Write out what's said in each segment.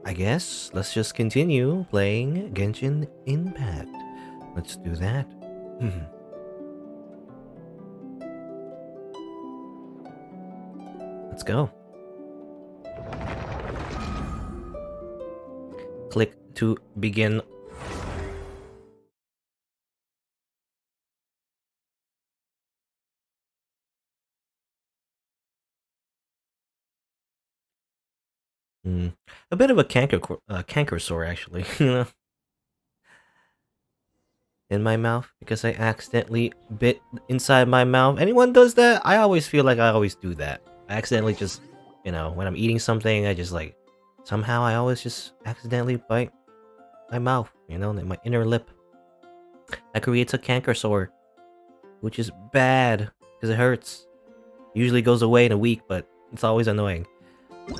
I guess let's just continue playing Genshin Impact. Let's do that. Let's go. Click to begin. A bit of a canker sore, actually, in my mouth because I accidentally bit inside my mouth. Anyone does that? I always feel like I always do that. I accidentally just, when I'm eating something, I just like somehow I always just accidentally bite my mouth, my inner lip. That creates a canker sore, which is bad because it hurts. Usually goes away in a week, but it's always annoying.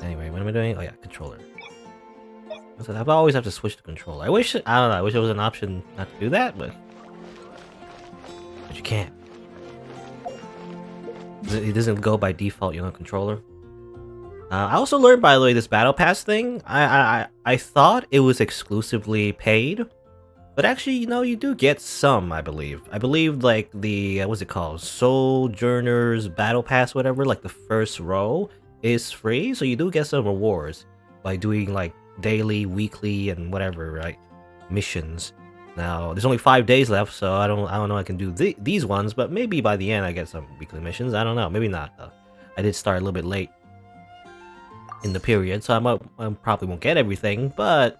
Anyway, what am I doing? Oh yeah, controller. So I always have to switch the controller. I don't know, I wish there was an option not to do that, but you can't. It doesn't go by default, controller. I also learned, by the way, this battle pass thing. I thought it was exclusively paid, but actually, you do get some. I believe. Like the what's it called, Sojourner's battle pass, whatever. Like the first row is free, so you do get some rewards by doing like daily, weekly, and whatever, right? Missions. Now, there's only 5 days left, so I don't know I can do these ones, but maybe by the end I get some weekly missions. I don't know, maybe not though. I did start a little bit late in the period, so I probably won't get everything, but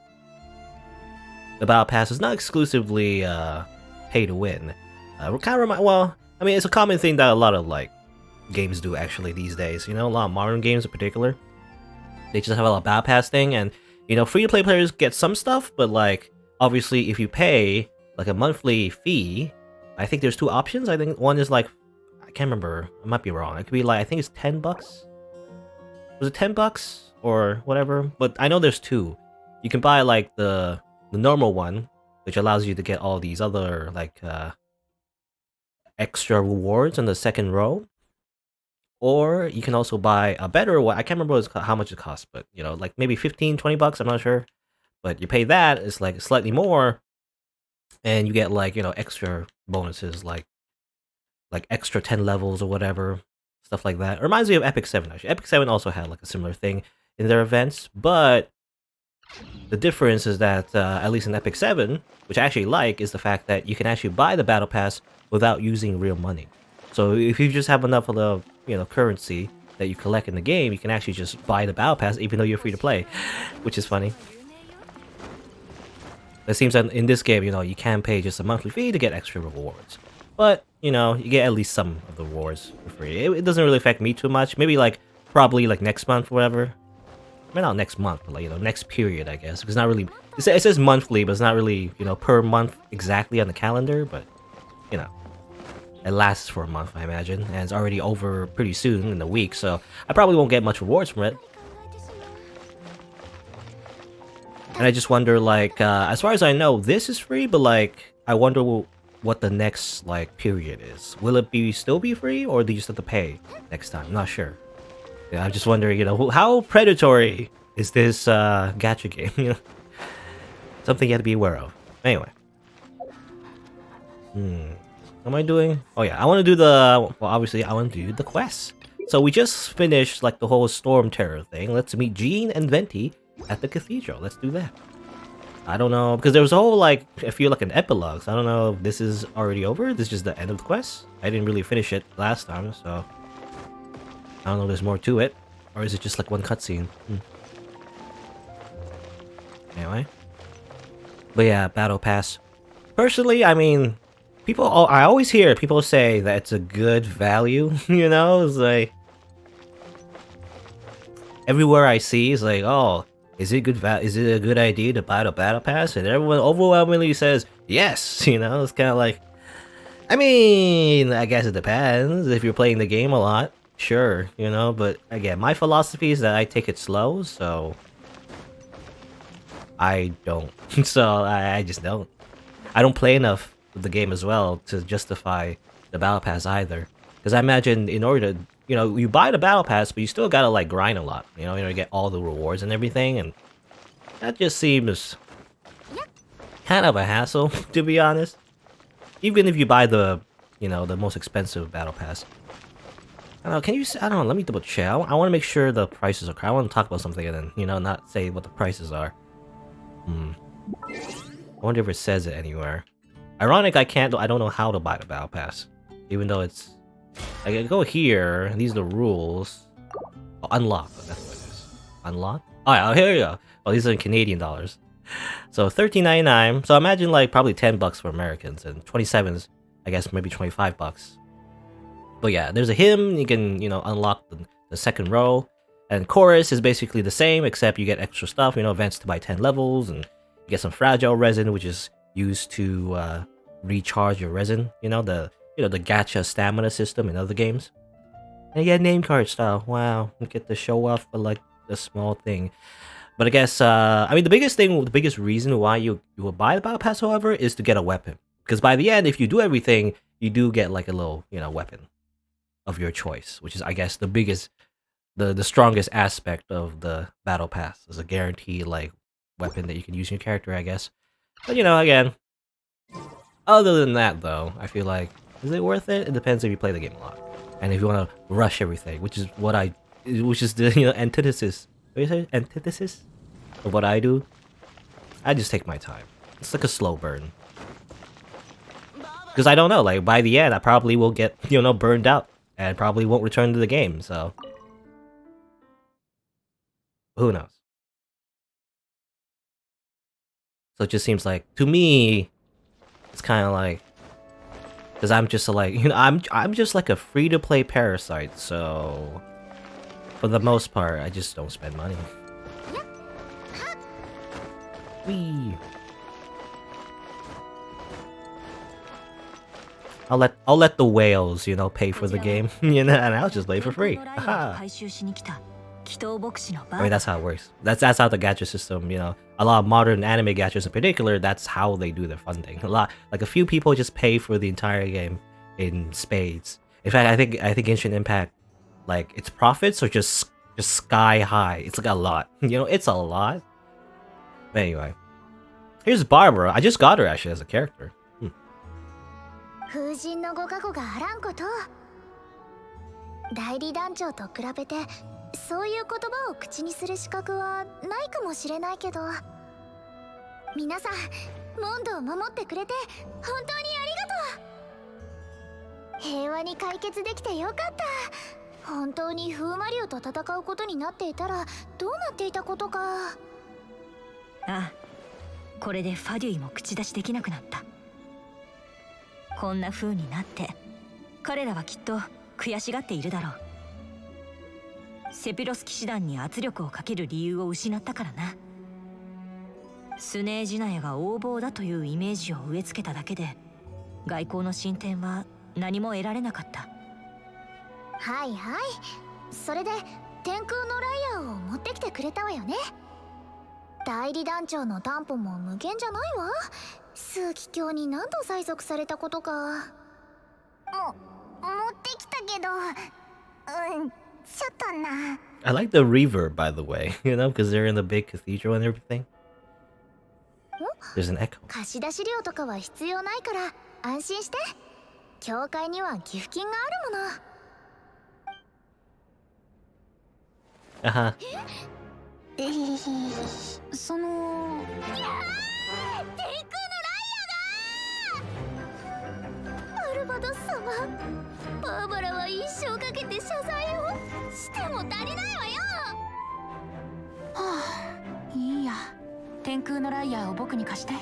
the battle pass is not exclusively pay to win. Well, I mean, it's a common thing that a lot of like games do actually these days. A lot of modern games in particular, they just have a lot of battle pass thing, and free to play players get some stuff, but like obviously if you pay like a monthly fee, I think there's two options. I think one is like, I can't remember, I might be wrong. It could be like, I think it's $10. Was it $10 or whatever? But I know there's two. You can buy like the normal one, which allows you to get all these other like extra rewards in the second row. Or you can also buy a better one. I can't remember how much it costs, but like maybe 15-20 bucks, I'm not sure. But you pay that, it's like slightly more, and you get like, extra bonuses like extra 10 levels or whatever, stuff like that. It reminds me of Epic 7 actually. Epic 7 also had like a similar thing in their events, but the difference is that at least in Epic 7, which I actually like, is the fact that you can actually buy the battle pass without using real money. So if you just have enough of the currency that you collect in the game, you can actually just buy the battle pass even though you're free to play, which is funny. It seems that in this game, you can pay just a monthly fee to get extra rewards, but you get at least some of the rewards for free. It doesn't really affect me too much. Maybe like probably like next month or whatever. Maybe not next month, but like next period, I guess. Because it's not really, it says monthly, but it's not really per month exactly on the calendar. But it lasts for a month, I imagine, and it's already over pretty soon in a week, so I probably won't get much rewards from it. And I just wonder, like, as far as I know, this is free, but like, I wonder what the next like period is. Will it still be free, or do you just have to pay next time? I'm not sure. Yeah, I'm just wondering, how predatory is this gacha game? Something you have to be aware of. Anyway. What am I doing? Oh yeah, I want to do well, obviously I want to do the quest. So we just finished like the whole Storm Terror thing. Let's meet Jean and Venti at the cathedral. Let's do that. I don't know, because there was a whole like, I feel like an epilogue, so I don't know if this is already over. This is just the end of the quest. I didn't really finish it last time, so I don't know if there's more to it. Or is it just like one cutscene? Anyway. But yeah, Battle Pass. Personally, I mean, I always hear people say that it's a good value, It's like, everywhere I see is like, oh, is it a good idea to buy the Battle Pass? And everyone overwhelmingly says yes, It's kind of like, I mean, I guess it depends. If you're playing the game a lot, sure, But again, my philosophy is that I take it slow, so I don't. So I just don't. I don't play enough of the game as well to justify the Battle Pass either. Because I imagine in order to, you buy the Battle Pass, but you still gotta like grind a lot, to get all the rewards and everything. And That just seems kind of a hassle, to be honest. Even if you buy the, the most expensive battle pass. I don't know, can you, I don't know, let me double check. I want to make sure the prices are correct. I want to talk about something and then, not say what the prices are. I wonder if it says it anywhere. Ironic, I don't know how to buy the battle pass. Even though it's, I can go here, and these are the rules. Oh, unlock, that's what it is. Unlock? Oh yeah, here we go. Oh, these are in Canadian dollars. So $13.99. So imagine like probably $10 for Americans and 27s, I guess maybe $25. But yeah, there's a hymn. You can unlock the second row, and chorus is basically the same except you get extra stuff. Advance to by 10 levels, and you get some fragile resin, which is used to recharge your resin. The gacha stamina system in other games. And you get name card style. Wow, you get to show off for like a small thing. But I guess, the biggest reason why you will buy the battle pass, however, is to get a weapon. Because by the end, if you do everything, you do get like a little, weapon of your choice, which is, I guess, the strongest aspect of the battle pass. Is a guaranteed like weapon that you can use in your character, I guess. But again, other than that, though, I feel like, is it worth it? It depends if you play the game a lot, and if you want to rush everything, which is the antithesis. What do you say? Antithesis of what I do. I just take my time. It's like a slow burn. Because I don't know, like by the end, I probably will get burned out and probably won't return to the game. So who knows? So it just seems like, to me, it's kind of like, because I'm just like, I'm just like a free-to-play parasite, so for the most part, I just don't spend money. Whee! I'll let the whales, pay for the game, and I'll just play for free. Aha. I mean, that's how it works. That's how the gacha system, a lot of modern anime gachas in particular, that's how they do their funding. A few people just pay for the entire game in spades. In fact, I think Genshin Impact, like, its profits are just sky high. It's like a lot. It's a lot. But anyway, here's Barbara. I just got her actually as a character. 風神のご加護があらんこと。代理団長と比べてそういう言葉を口にする資格はないかもしれないけど、皆さんモンドを守ってくれて本当にありがとう。平和に解決できてよかった。本当に風魔竜と戦うことになっていたらどうなっていたことか。ああ、これでファデュイも口出しできなくなった。こんな風になって彼らはきっと悔しがっているだろう。セピロス騎士団に圧力をかける理由を失ったからな。スネージナヤが横暴だというイメージを植え付けただけで外交の進展は何も得られなかった。はいはい、それで天空のライアーを持ってきてくれたわよね。代理団長の担保も無限じゃないわ。数奇鏡に何度催促されたことか。持ってきたけど、ちょっとな。I like the reverb, by the way, because they're in the big cathedral and everything. There's an echo. 貸し出し料とかは必要ないから安心して。教会には寄付金があるもの。その。天空のライアだ。アルバドス様、バーバラは一生かけて謝罪をしても足りないわよ。はあ、いいや。天空のライアーを僕に貸して。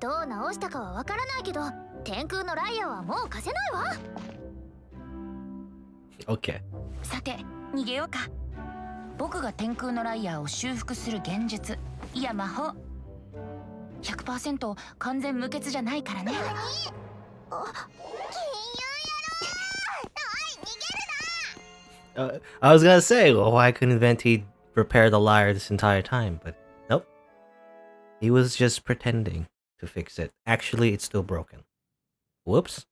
どう直したかはわからないけど、天空のライアーはもう貸せないわ。Okay. さて、逃げようか。僕が天空のライアーを修復する幻術、いや魔法。100% 完全無欠じゃないからね。金融野郎！おい、逃げるな！I was gonna say, well, why couldn't Venti prepared a liar this entire time, but nope. He was just pretending to fix it. Actually, it's still broken. Whoops.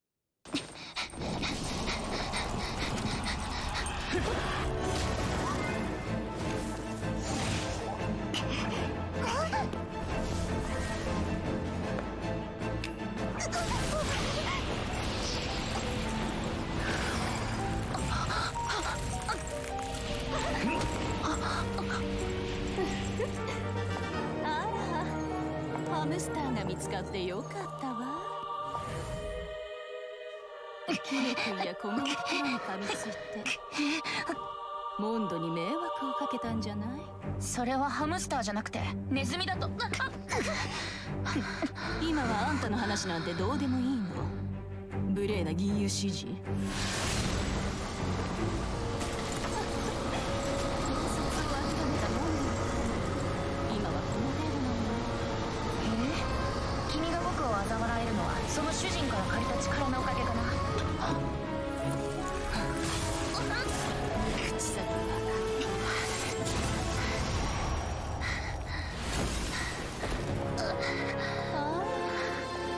それはハムスターじゃなくてネズミだと。今はあんたの話なんてどうでもいいの。無礼な銀融指示。君が僕を嘲笑えるのはその主人から借りた力のおかげかな。口先が。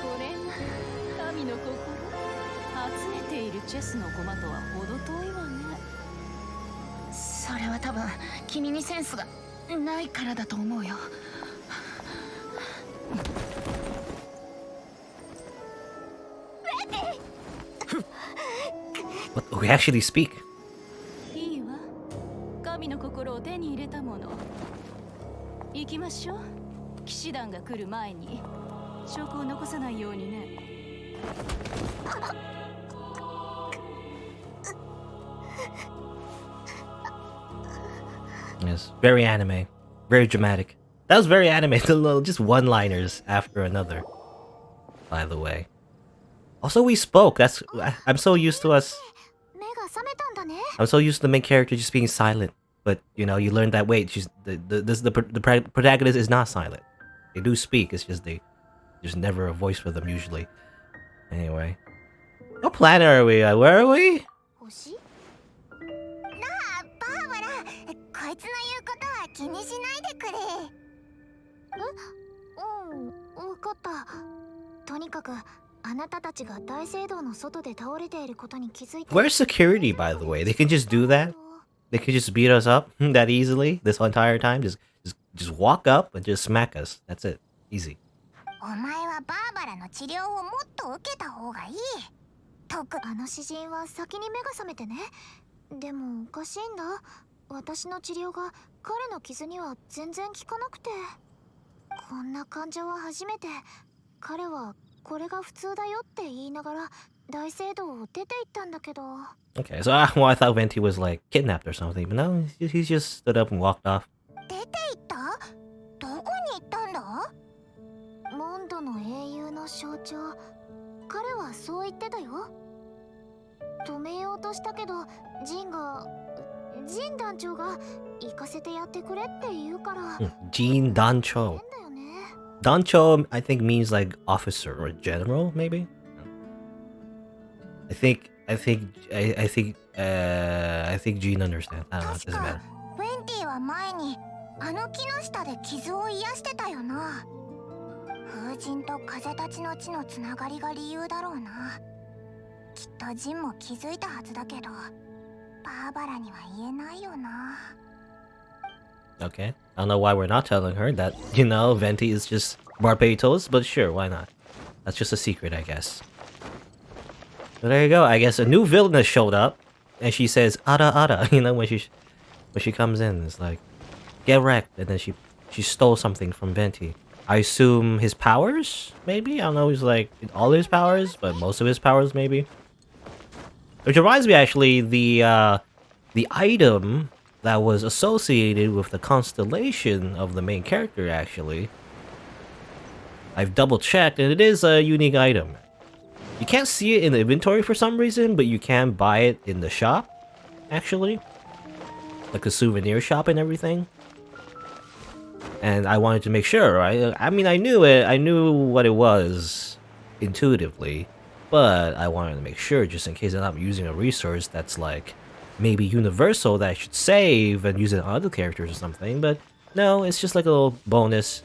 これが神の心。集めているチェスの駒とは程遠いわね。それは多分君にセンスがないからだと思うよ。What? We actually speak. いいわ。神の心を手に入れたもの。行きましょう。騎士団が来る前に証拠を残さないようにね。Yes, very anime, very dramatic. That was very anime. The little just one-liners after another. By the way. Also, we spoke. I'm so used to us. 目が覚めたんだね。 I'm so used to the main character just being silent. But you know, you learn that wait, the protagonist is not silent. They do speak. It's just there's never a voice for them usually. Anyway, what planet are we at? Where are we? 星？なあ、バーバラ、こいつの言うことは気にしないでくれ。わかった。とにかくあなたたちが大聖堂の外で倒れていることに気づいて。 Where's security, by the way? They can just do that. They can just beat us up that easily this entire time. Just walk up and just smack us. That's it. Easy. お前はバーバラの治療をもっと受けた方がいい。あの詩人は先に目が覚めてね。でもおかしいんだ。私の治療が彼の傷には全然効かなくて。こんな患者は初めて。彼はこれが普通だよって言いながら大聖堂を出て行ったんだけど。 Okay, so well, I thought Venti was like kidnapped or something, but no, he just stood up and walked off. 出て行った？どこに行ったんだ？モンドの英雄の象徴。彼はそう言ってたよ。止めようとしたけど、ジン団長が行かせてやってくれって言うから。Jin Dancho. Dancho, I think means like officer or general, maybe. I think Jean understands. I don't know. It doesn't matter. ウェンティは前にあの木の下で傷を癒してたよな。風神と風たちの地のつながりが理由だろうな。きっとジンも気づいたはずだけど、バーバラには言えないよな。 Okay. I don't know why we're not telling her that, you know, Venti is just Barbatos, but sure, why not? That's just a secret, I guess. So there you go. I guess a new villainess showed up, and she says "Ada Ada." You know, when she comes in, it's like, "Get wrecked," and then she stole something from Venti. I assume his powers, maybe. I don't know. He's like all his powers, but most of his powers, maybe. Which reminds me, actually, the item that was associated with the constellation of the main character. Actually, I've double checked, and it is a unique item. You can't see it in the inventory for some reason, but you can buy it in the shop, actually. Like a souvenir shop and everything. And I wanted to make sure, right? I mean, I knew it. I knew what it was intuitively. But I wanted to make sure, just in case I'm not using a resource that's like maybe universal that I should save and use it on other characters or something, but no, it's just like a little bonus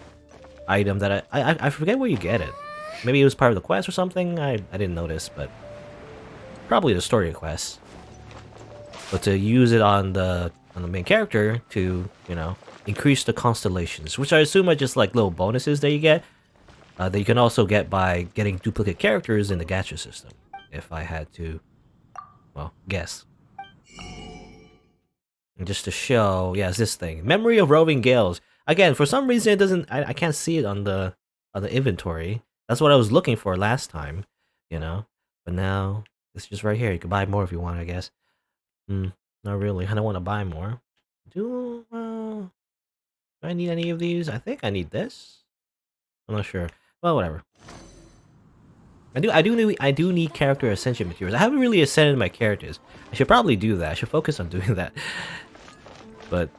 item that I forget where you get it. Maybe it was part of the quest or something, I didn't notice, but probably the story quest. But to use it on the main character to, you know, increase the constellations, which I assume are just like little bonuses that you get, that you can also get by getting duplicate characters in the gacha system, if I had to, well, guess. And just to show, yeah, it's this thing. Memory of Roving Gales. Again, for some reason it doesn't, I can't see it on the inventory. That's what I was looking for last time, you know? But now, it's just right here. You can buy more if you want, I guess. Not really. I don't want to buy more. Do I need any of these? I think I need this. I'm not sure. Well, whatever. I do need character ascension materials. I haven't really ascended my characters. I should probably do that. I should focus on doing that. But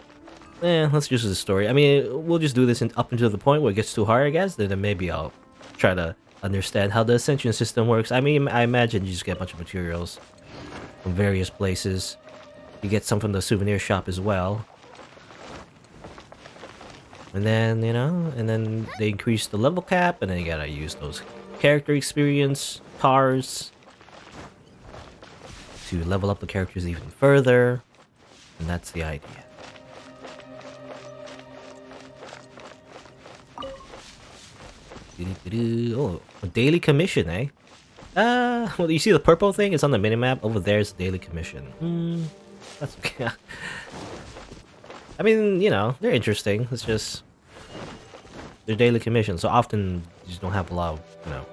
let's just do the story. I mean, we'll just do this up until the point where it gets too hard, I guess. Then maybe I'll try to understand how the ascension system works. I mean, I imagine you just get a bunch of materials from various places. You get some from the souvenir shop as well. And then, you know, and then they increase the level cap, and then you gotta use those character experience cars to level up the characters even further. And that's the idea. Oh, a daily commission, eh? Well, you see the purple thing? It's on the minimap. Over there's daily commission. That's okay. I mean, you know, they're interesting. It's just they're daily commission, so often you just don't have a lot of, you know,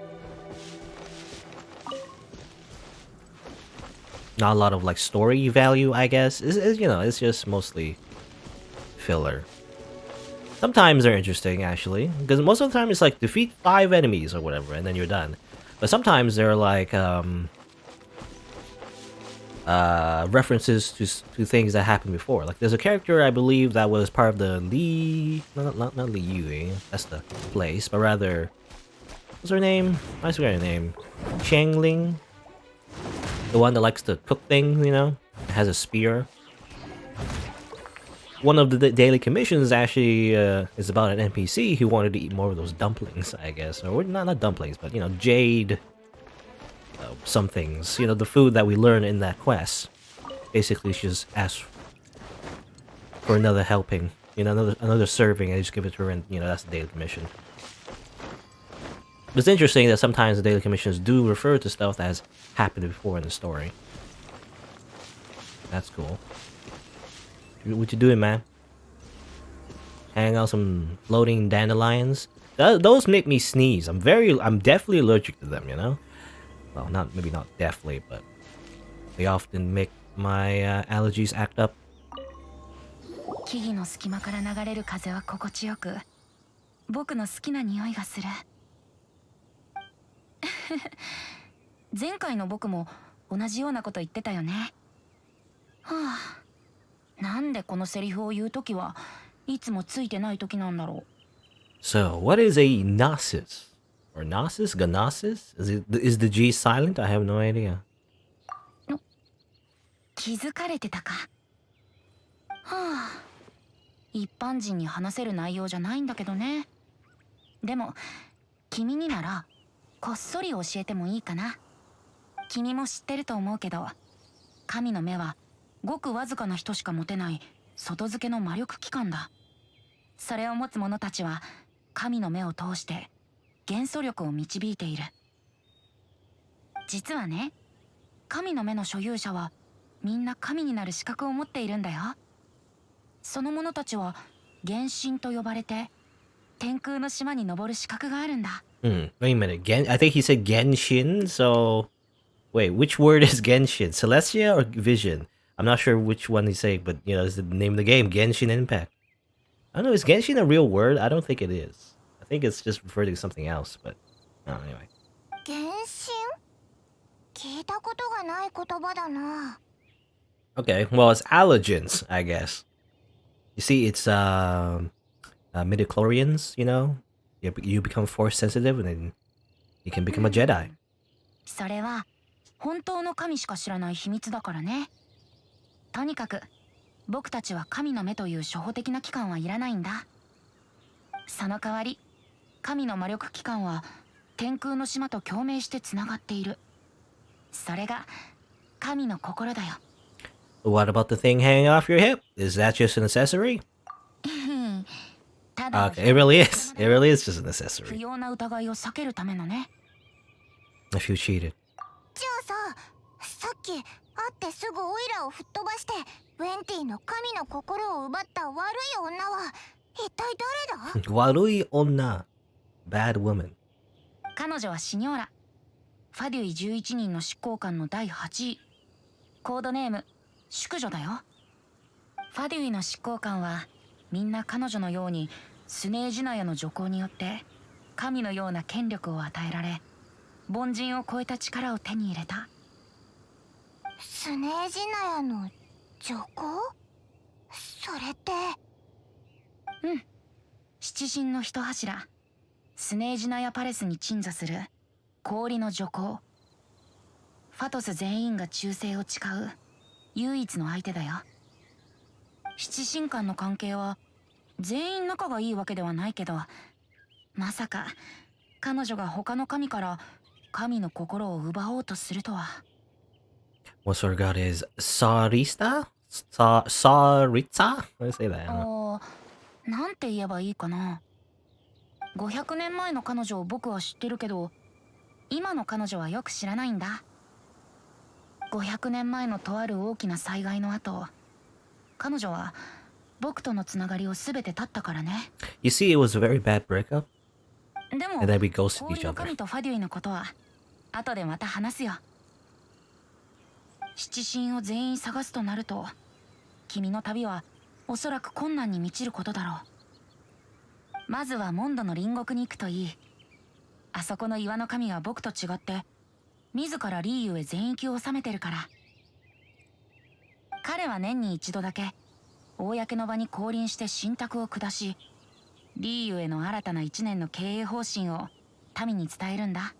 not a lot of like story value, I guess. It's you know, it's just mostly filler. Sometimes they're interesting, actually, because most of the time it's like defeat 5 enemies or whatever, and then you're done. But sometimes they're like references to things that happened before. Like there's a character I believe that was part of the Li, not Li Yue, that's the place, but rather, what's her name? I forget her name. Changling, the one that likes to cook things, you know, it has a spear. One of the daily commissions actually is about an NPC who wanted to eat more of those dumplings, I guess. Or not dumplings, but, you know, jade some things. You know, the food that we learn in that quest. Basically, she just asks for another helping. You know, another serving, and just give it to her, and, you know, that's the daily commission. It's interesting that sometimes the daily commissions do refer to stuff that has happened before in the story. That's cool. What you doing, man? Hang out some floating dandelions. Those make me sneeze. I'm definitely allergic to them, you know? Well, maybe not definitely, but they often make my allergies act up. 木々の隙間から流れる風は心地よく、僕の好きな匂いがする。前回の僕も同じようなこと言ってたよね。はあ。なんでこのセリフを言うときはいつもついてないときなんだろう。So, what is a gnosis? Or gnosis? Gnosis? Is the G silent? I have no idea. 気づかれてたか。はあ。一般人に話せる内容じゃないんだけどね。でも君にならこっそり教えてもいいかな。君も知ってると思うけど、神の目はごくわずかな人しか持てない外付けの魔力機関だ。それを持つ者たちは神の目を通して元素力を導いている。実はね、神の目の所有者はみんな神になる資格を持っているんだよ。その者たちは原神と呼ばれて天空の島に登る資格があるんだ。Wait a minute. I think he said Genshin, so wait, which word is Genshin? Celestia or Vision? I'm not sure which one he's saying, but, you know, it's the name of the game, Genshin Impact. I don't know, is Genshin a real word? I don't think it is. I think it's just referring to something else, but anyway. 原神？聞いたことがない言葉だな。 Okay, well, it's allergens, I guess. You see, it's midichlorians, you know? You become force sensitive, and then you can become a Jedi. それは本当の神しか知らない秘密だからね。とにかく僕たちは神の目という初歩的な機関はいらないんだ。その代わり神の魔力機関は天空の島と共鳴してつながっている。それが神の心だよ。 What about the thing hanging off your hip? Is that just an accessory? ただ Okay, it really is. It really is just an 不 accessory. 要な疑いを避けるためのね。 If you cheated. じゃあさっき会ってすぐオイラを吹っ飛ばしてウェンティの神の心を奪った悪い女は一体誰だ？ Warui onna. Bad woman. 彼女はシニョーラ、ファデュイ11人の執行官の第8位。コードネーム淑女だよ。ファデュイの執行官はみんな彼女のようにスネージナヤの助行によって神のような権力を与えられ、凡人を超えた力を手に入れた。スネージナヤの助行？それって。七神の一柱、スネージナヤパレスに鎮座する氷の助行。ファトス全員が忠誠を誓う唯一の相手だよ。七神間の関係は全員仲がいいわけではないけど、まさか彼女が他の神から神の心を奪おうとするとは。 What sort of god is Sarista? Saritsa? How do I say that? I don't know. なんて言えばいいかな。500年前の彼女を僕は知ってるけど、今の彼女はよく知らないんだ。500年前のとある大きな災害の後、彼女は僕とのつながりを全て絶ったからね。You see, it was a very bad breakup. でも And then we ghosted 氷 each の other. 神とファデュイのことは後でまた話すよ。七神を全員探すとなると、君の旅はおそらく困難に満ちることだろう。まずはモンドの隣国に行くといい。あそこの岩の神は僕と違って自らリーユへ全域を治めてるから。彼は年に一度だけ公の場に降臨して信託を下し、リーユへの新たな1年の経営方針を民に伝えるんだ。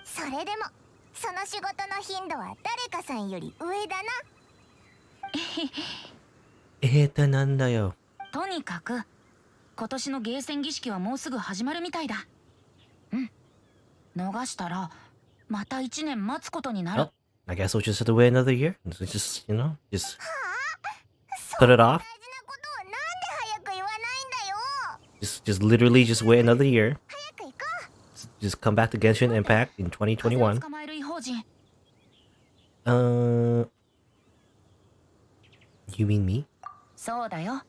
それでもその仕事の頻度は誰かさんより上だな。なんだよ。とにかく今年のゲーセン儀式はもうすぐ始まるみたいだ。逃したらまた1年待つことになる。 Well, I guess we'll just have to wait another year. Just, you know, just put it off. 大事なことをなんで早く言わないんだよ。 Just literally just wait another year. 早く行こう。 Just come back to Genshin Impact in 風を 2021. 捕まえる異邦人。 You mean me? そうだよ。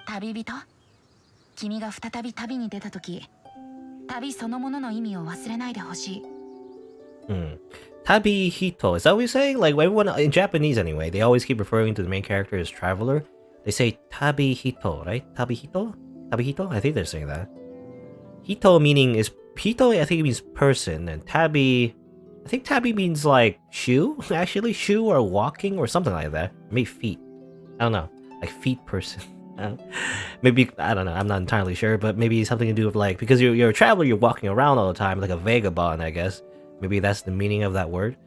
旅人。君が再び旅に出た時、旅そのものの意味を忘れないでほしい。Tabi Hito. Is that what you say? Like everyone in Japanese anyway, they always keep referring to the main character as traveler. They say Tabi Hito, right? Tabi Hito? Tabi Hito? I think they're saying that. Hito meaning is Hito, I think it means person, and Tabi, I think Tabi means like shoe, actually, shoe or walking or something like that. Maybe feet. I don't know. Like feet person. Maybe, I don't know, I'm not entirely sure, but maybe something to do with like, because you're a traveler, you're walking around all the time, like a vagabond, I guess. Maybe that's the meaning of that word.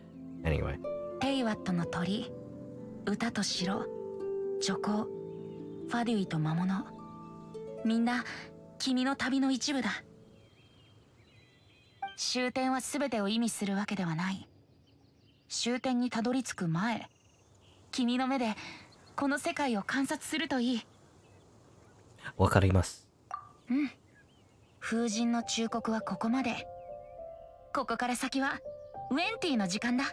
Anyway. テイワットの鳥、歌と城、女工、ファデュイと魔物、みんな君の旅の一部だ。終点は全てを意味するわけではない。終点にたどり着く前、君の目でこの世界を観察するといい。わかります。風神の忠告はここまで。ここから先はウェンティの時間だ。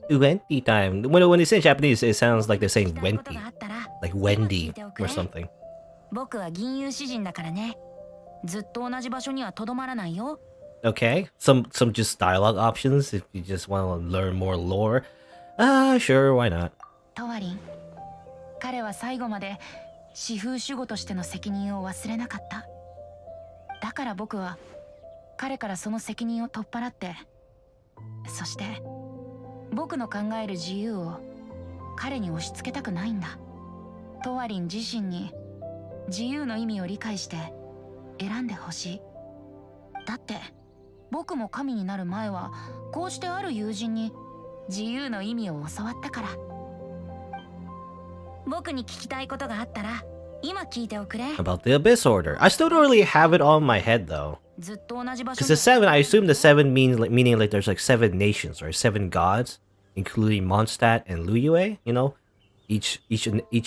Wendy time. When they say Japanese, it sounds like they're saying 聞きたいこと Wendy. があったら Like 聞 Wendy いておく or れ。 something. 僕は銀融詩人だからね。ずっと同じ場所にはとどまらないよ。 Okay. Some just dialogue options if you just want to learn more lore. Sure, why not? トワリン、彼は最後まで私風守護としての責任を忘れなかった。だから僕は彼からその責任を取っ払って、そして僕の考える自由を彼に押し付けたくないんだ。トワリン自身に自由の意味を理解して選んでほしい。だって僕も神になる前はこうしてある友人に自由の意味を教わったから。僕に聞きたいことがあったら今聞いておくれ。 About the Abyss Order. I still don't really have it on my head though. ずっと同じ場所 Because the seven, I assume the seven meaning like there's like 7 nations or 7 gods, including Mondstadt and Liyue. You know, each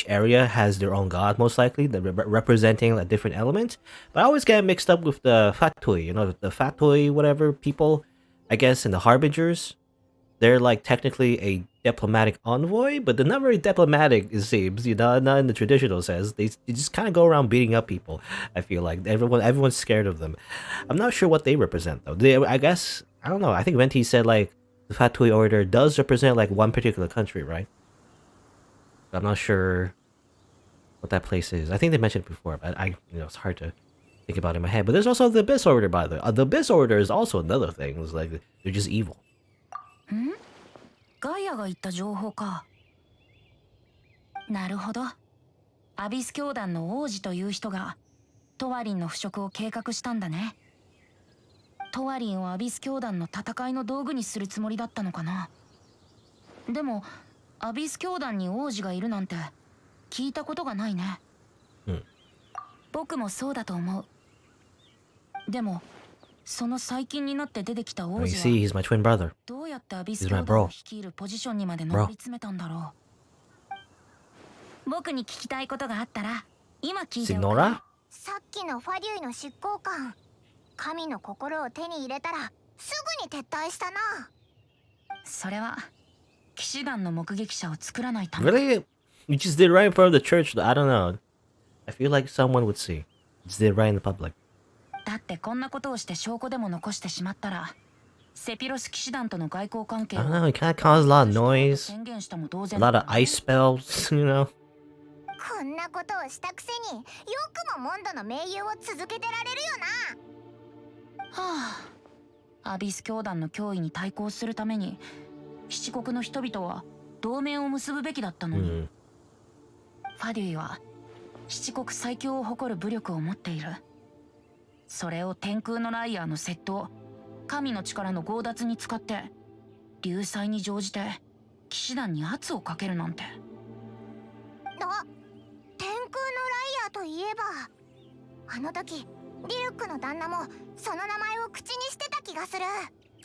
area has their own god, most likely, representing a different element. But I always get mixed up with the Fatui. You know, the Fatui whatever people, I guess, in the Harbingers. They're like technically a diplomatic envoy, but they're not very diplomatic, it seems. You know, not in the traditional sense. They just kind of go around beating up people. I feel like everyone's scared of them. I'm not sure what they represent though. I guess I don't know. I think Venti said like the Fatui Order does represent like one particular country, right? I'm not sure what that place is. I think they mentioned it before, but it's hard to think about it in my head. But there's also the Abyss Order, by the way. The Abyss Order is also another thing. It's like they're just evil. ガイアが言った情報か。なるほど。アビス教団の王子という人がトワリンの腐食を計画したんだね。トワリンをアビス教団の戦いの道具にするつもりだったのかな。でもアビス教団に王子がいるなんて聞いたことがないね。僕もそうだと思う。でもその最近になって出てきた王子は he's my twin brother. どうやってアビス教団を率いるポジションにまで上り詰めたんだろう。僕に聞きたいことがあったら今聞いておく。Signora? さっきのファデュイの執行官、神の心を手に入れたらすぐに撤退したな。それは騎士団の目撃者を作らないため。 Really? You just did right in front of the church. I don't know. I feel like someone would see. Just did right in the public. だってこんなことをして証拠でも残してしまったらセピロス騎士団との外交関係を I don't know. It kind of caused a lot of noise. 宣言したも同 A 然 lot of ice spells, you know? こんなことをしたくせによくもモンドの盟友を続けてられるよな。はあ、アビス教団の脅威に対抗するために七国の人々は同盟を結ぶべきだったのに、ファデュイは七国最強を誇る武力を持っている。それを天空のライアーの窃盗、神の力の強奪に使って流祭に乗じて騎士団に圧をかけるなんて。天空のライアーといえばあの時リルックの旦那もその名前を口にしてた気がする。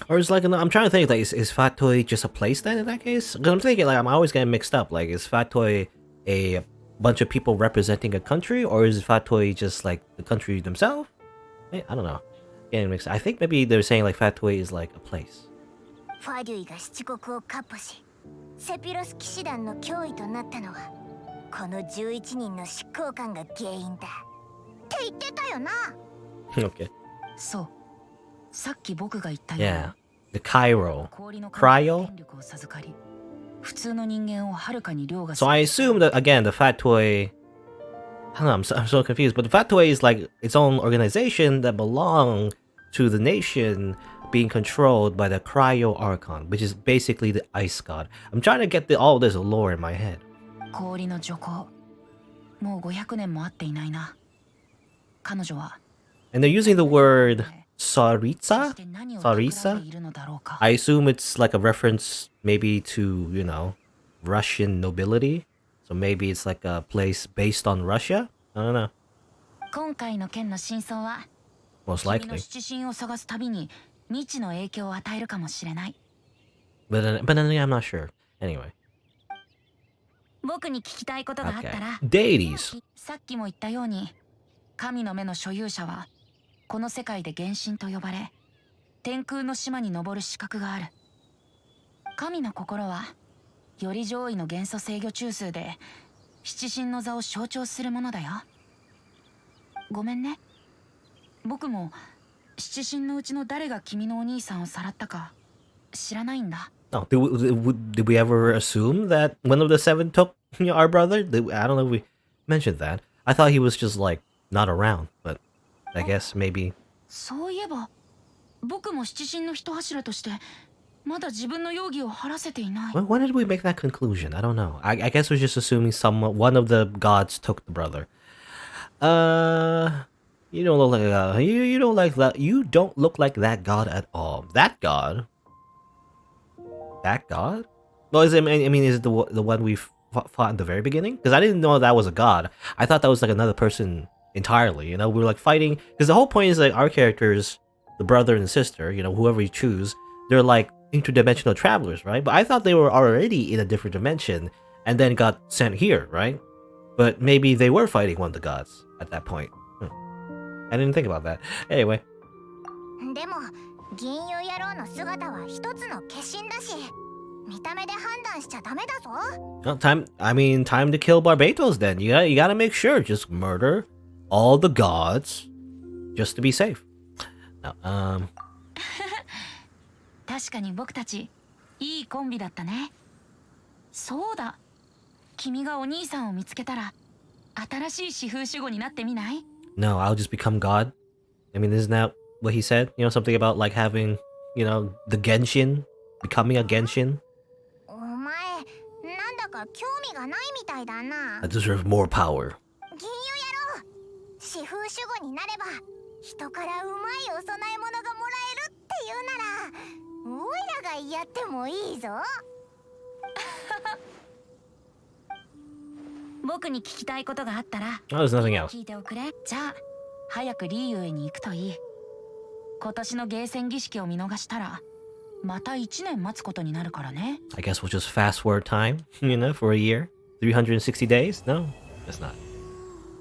Or it's like, I'm trying to think, like, is Fatui just a place then in that case? Because I'm thinking, like, I'm always getting mixed up. Like, is Fatui a bunch of people representing a country? Or is Fatui just, like, the country themselves? I don't know. Getting mixed. I think maybe they're saying, like, Fatui is, like, a place. ファデュイが七国を闊歩しセピロス騎士団の脅威となったのはこの11人の執行官が原因だって言ってたよな。Okay. そう、さっき僕が言ったよう Yeah. な The Cairo. 氷の Cryo? 電力を授かり、普通の人間をはるかに凌駕す So る。 I assume that, again, the Fatui... I don't know, I'm so confused. But the Fatui is, like, its own organization that belong to the nation being controlled by the Cryo Archon, which is basically the ice god. I'm trying to get all this lore in my head. 氷の女皇、もう500年も会っていないな。彼女は And they're using the word Saritsa? そして何を企ん Sarisa? でいるのだろうか。 I assume it's like a reference maybe to, you know, Russian nobility. So maybe it's like a place based on Russia? I don't know. 今回の件の真相は Most 君の likely. 七神を探す旅に未知の影響を与えるかもしれない。 But then again, I'm not sure. Anyway. 僕に聞きたいことがあった Okay. ら、 Deities. さっきも言ったように神の目の所有者はこの世界で原神と呼ばれ天空の島に登る資格がある。神の心はより上位の元素制御中枢で七神の座を象徴するものだよ。ごめんね、僕も七神のうちの誰が君のお兄さんをさらったか知らないんだ。 Oh, did we ever assume that one of the 7 took our brother? I don't know if we mentioned that. I thought he was just like not around, but I guess maybe. そういえば僕も七神の一柱としてまだ自分の容疑を晴らせていない。 When did we make that conclusion? I don't know. I guess we're just assuming one of the gods took the brother. You don't look like you don't like that. You don't look like that god at all. That god. that god? Well, is it? I mean, is it the one we fought in the very beginning? Because I didn't know that was a god. I thought that was like another person entirely. You know, we were like fighting. Because the whole point is like our characters, the brother and sister, you know, whoever you choose, they're like interdimensional travelers, right? But I thought they were already in a different dimension and then got sent here, right? But maybe they were fighting one of the gods at that point. I didn't think about that. Anyway. でも銀融野郎の姿は一つの化身だし、見た目で判断しちゃダメだぞ。Well, time to kill Barbatos then. You gotta make sure. Just murder all the gods just to be safe. Now, 確かに僕たちいいコンビだったね。そうだ。君がお兄さんを見つけたら新しい四風守護になってみない？ No, I'll just become God. I mean, isn't that what he said? You know, something about like having, you know, the Genshin, becoming a Genshin. お前、なんだか興味がないみたいだな。I deserve more power. 銀融野郎、四風守護になれば人からうまいお供え物がもらえるっていうなら、おいらがやってもいいぞ。僕に聞きたいことがあったら Oh, there's nothing else. 聞いておくれ。じゃあ早くリーユへに行くといい。今年のゲーセン儀式を見逃したらまた1年待つことになるからね。 I guess we'll just fast forward time, you know, for a year. 360 days? No, that's not.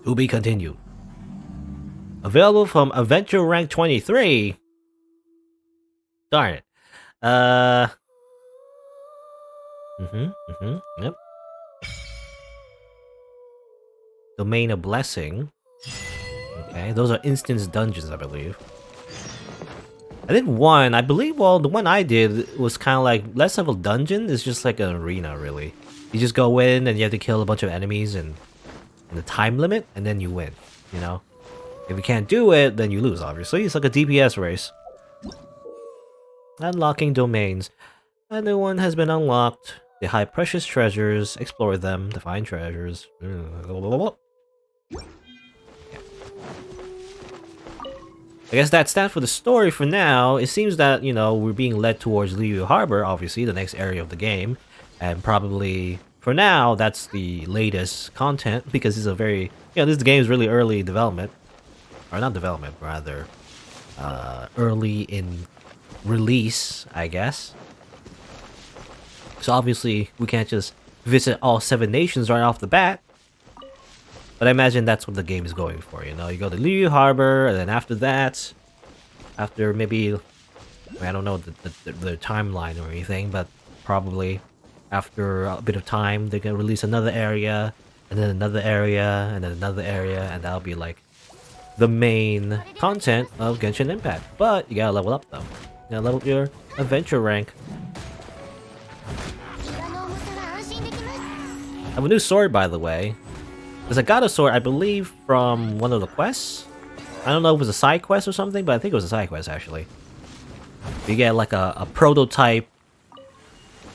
To be continued. Available from Adventure Rank 23. Darn it. Yep. Domain of Blessing. Okay, those are instance dungeons, I believe. I did one, I believe, well, the one I did was kind of like less of a dungeon, it's just like an arena, really. You just go in and you have to kill a bunch of enemies and the time limit, and then you win, you know? If you can't do it, then you lose, obviously. It's like a DPS race. Unlocking domains. A new one has been unlocked. They hide precious treasures, explore them to find treasures. I guess that's that for the story for now. It seems that, you know, we're being led towards Liu Harbor, obviously, the next area of the game. And probably, for now, that's the latest content, because it's a very, you know, this game is really early development. Or not development, rather, early in release, I guess. So obviously, we can't just visit all 7 nations right off the bat. But I imagine that's what the game is going for, you know? You go to Liu Harbor, and then after that, after maybe, I don't know the timeline or anything, but probably after a bit of time, they're gonna release another area, and then another area, and then another area, and that'll be like the main content of Genshin Impact. But you gotta level up though. You gotta level up your adventure rank. I have a new sword, by the way. Because I got a sword, I believe, from one of the quests. I don't know if it was a side quest or something, but I think it was a side quest, actually. You get, like, a prototype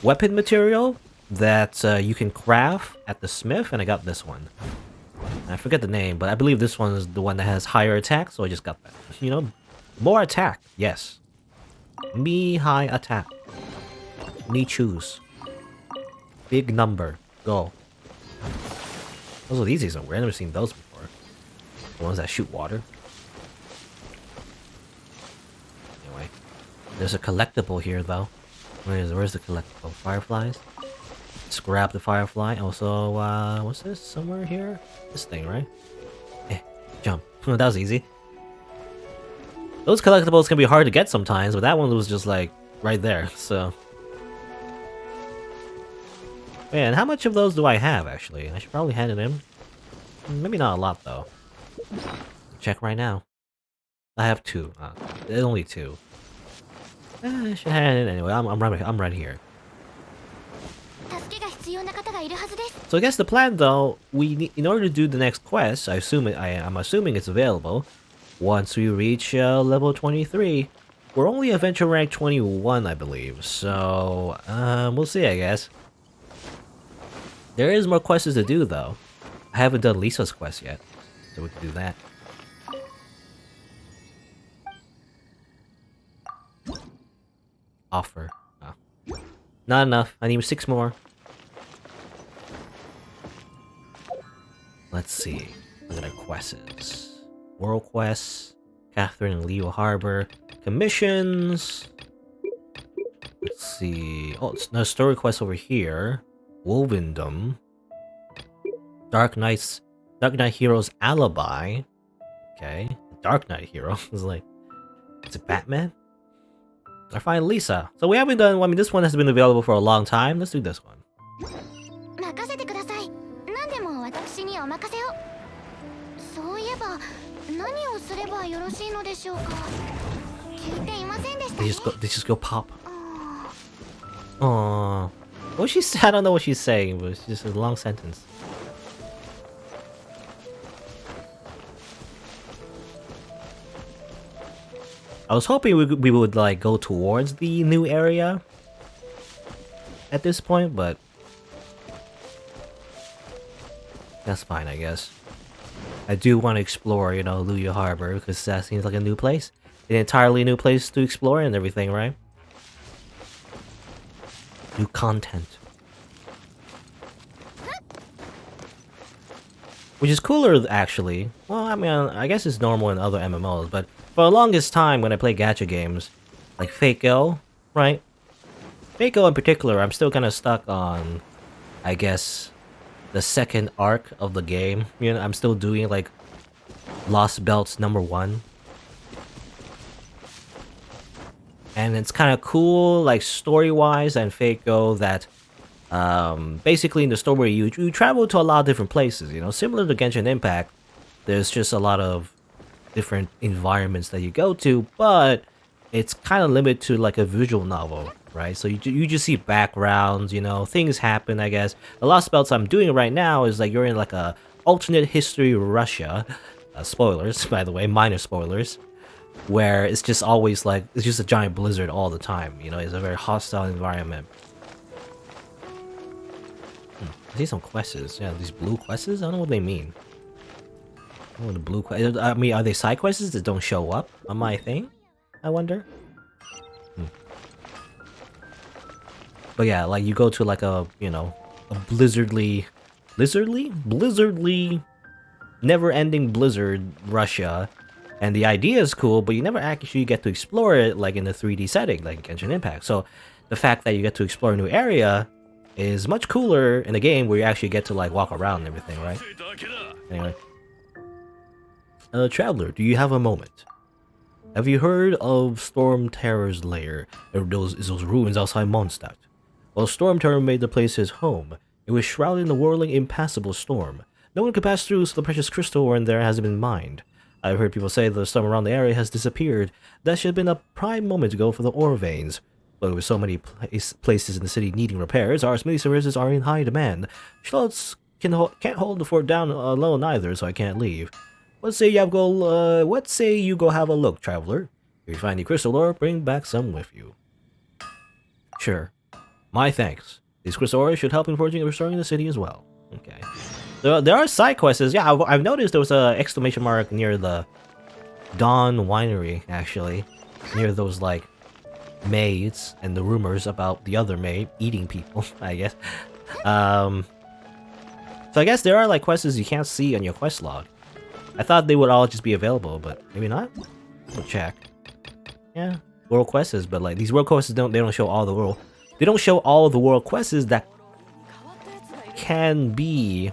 weapon material that you can craft at the smith, and I got this one. I forget the name, but I believe this one is the one that has higher attack, so I just got that. You know, more attack, yes. Me high attack. Me choose. Big number. Go. Those are these are weird. I've never seen those before. The ones that shoot water. Anyway, there's a collectible here though. Where's the collectible? Fireflies. Let's grab the firefly. Also, what's this? Somewhere here? This thing, right? Jump. That was easy. Those collectibles can be hard to get sometimes, but that one was just like right there. So. Man, how much of those do I have, actually? I should probably hand it in. Maybe not a lot, though. Check right now. I have 2. There's only 2. I should hand it in anyway. I'm right here. So I guess the plan, though, we need, in order to do the next quest, I'm assuming it's available. Once we reach level 23, we're only adventure rank 21, I believe. So we'll see, I guess. There is more quests to do, though. I haven't done Lisa's quest yet, so we can do that. Offer. Oh. Not enough. I need 6 more. Let's see. Look at our quests. World quests. Catherine and Leo Harbor. Commissions. Let's see. Oh, it's no story quest over here. Wolvendom. Dark Knight Hero's Alibi. Okay. Dark Knight Hero. It's like, is it Batman? I find Lisa. So we haven't done. I mean, this one has been available for a long time. Let's do this one. 任せてください。何でも私にお任せを。そういえば何をすればよろしいのでしょうか。聞いていませんでした They ね。 just go pop. Aww. What she said? I don't know what she's saying, but it's just a long sentence. I was hoping we would like go towards the new area at this point, but that's fine, I guess. I do want to explore, you know, Luya Harbor because that seems like a new place, an entirely new place to explore and everything, right? New content. Which is cooler, actually. Well, I mean, I guess it's normal in other MMOs, but for the longest time when I play gacha games, like Fate-Go, right? Fate-Go in particular, I'm still kind of stuck on, I guess, the second arc of the game. You know, I'm still doing, like, Lost Belts #1. And it's kind of cool, like, story-wise and Fate-Go that basically in the story you travel to a lot of different places, you know, similar to Genshin Impact. There's just a lot of different environments that you go to, but it's kind of limited to like a visual novel, right? So you just see backgrounds, you know, things happen, I guess. The Lost Belts I'm doing right now is like you're in like a alternate history Russia, spoilers by the way, minor spoilers, where it's just always like it's just a giant blizzard all the time, you know. It's a very hostile environment. I see some quests. Yeah, these blue quests? I don't know what they mean. I don't know what the blue quests... I mean, are they side quests that don't show up on my thing? I wonder? But yeah, like you go to like a, you know, a blizzardly... Blizzardly? Never-ending blizzard, Russia. And the idea is cool, but you never actually get to explore it like in a 3D setting, like Genshin Impact. So the fact that you get to explore a new area is much cooler in a game where you actually get to like walk around and everything, right? Anyway. Traveler, do you have a moment? Have you heard of Storm Terror's lair? Those ruins outside Mondstadt. Well, Storm Terror made the place his home. It was shrouded in the whirling, impassable storm. No one could pass through, so the precious crystal in there hasn't been mined. I've heard people say the storm around the area has disappeared. That should have been a prime moment to go for the ore veins. But with so many places in the city needing repairs, our smithy services are in high demand. Schlots can't hold the fort down alone either, so I can't leave. What say you go have a look, traveler? If you find the crystal ore, bring back some with you. Sure. My thanks. These crystal ores should help in forging and restoring the city as well. Okay. There are side quests. Yeah, I've noticed there was a exclamation mark near the Dawn Winery, actually. Near those, like, maids and the rumors about the other maid eating people, I guess. So I guess there are like quests you can't see on your quest log. I thought they would all just be available, but maybe not. We'll check. Yeah, world quests, but like these world quests don't show all the world. They don't show all the world quests that can be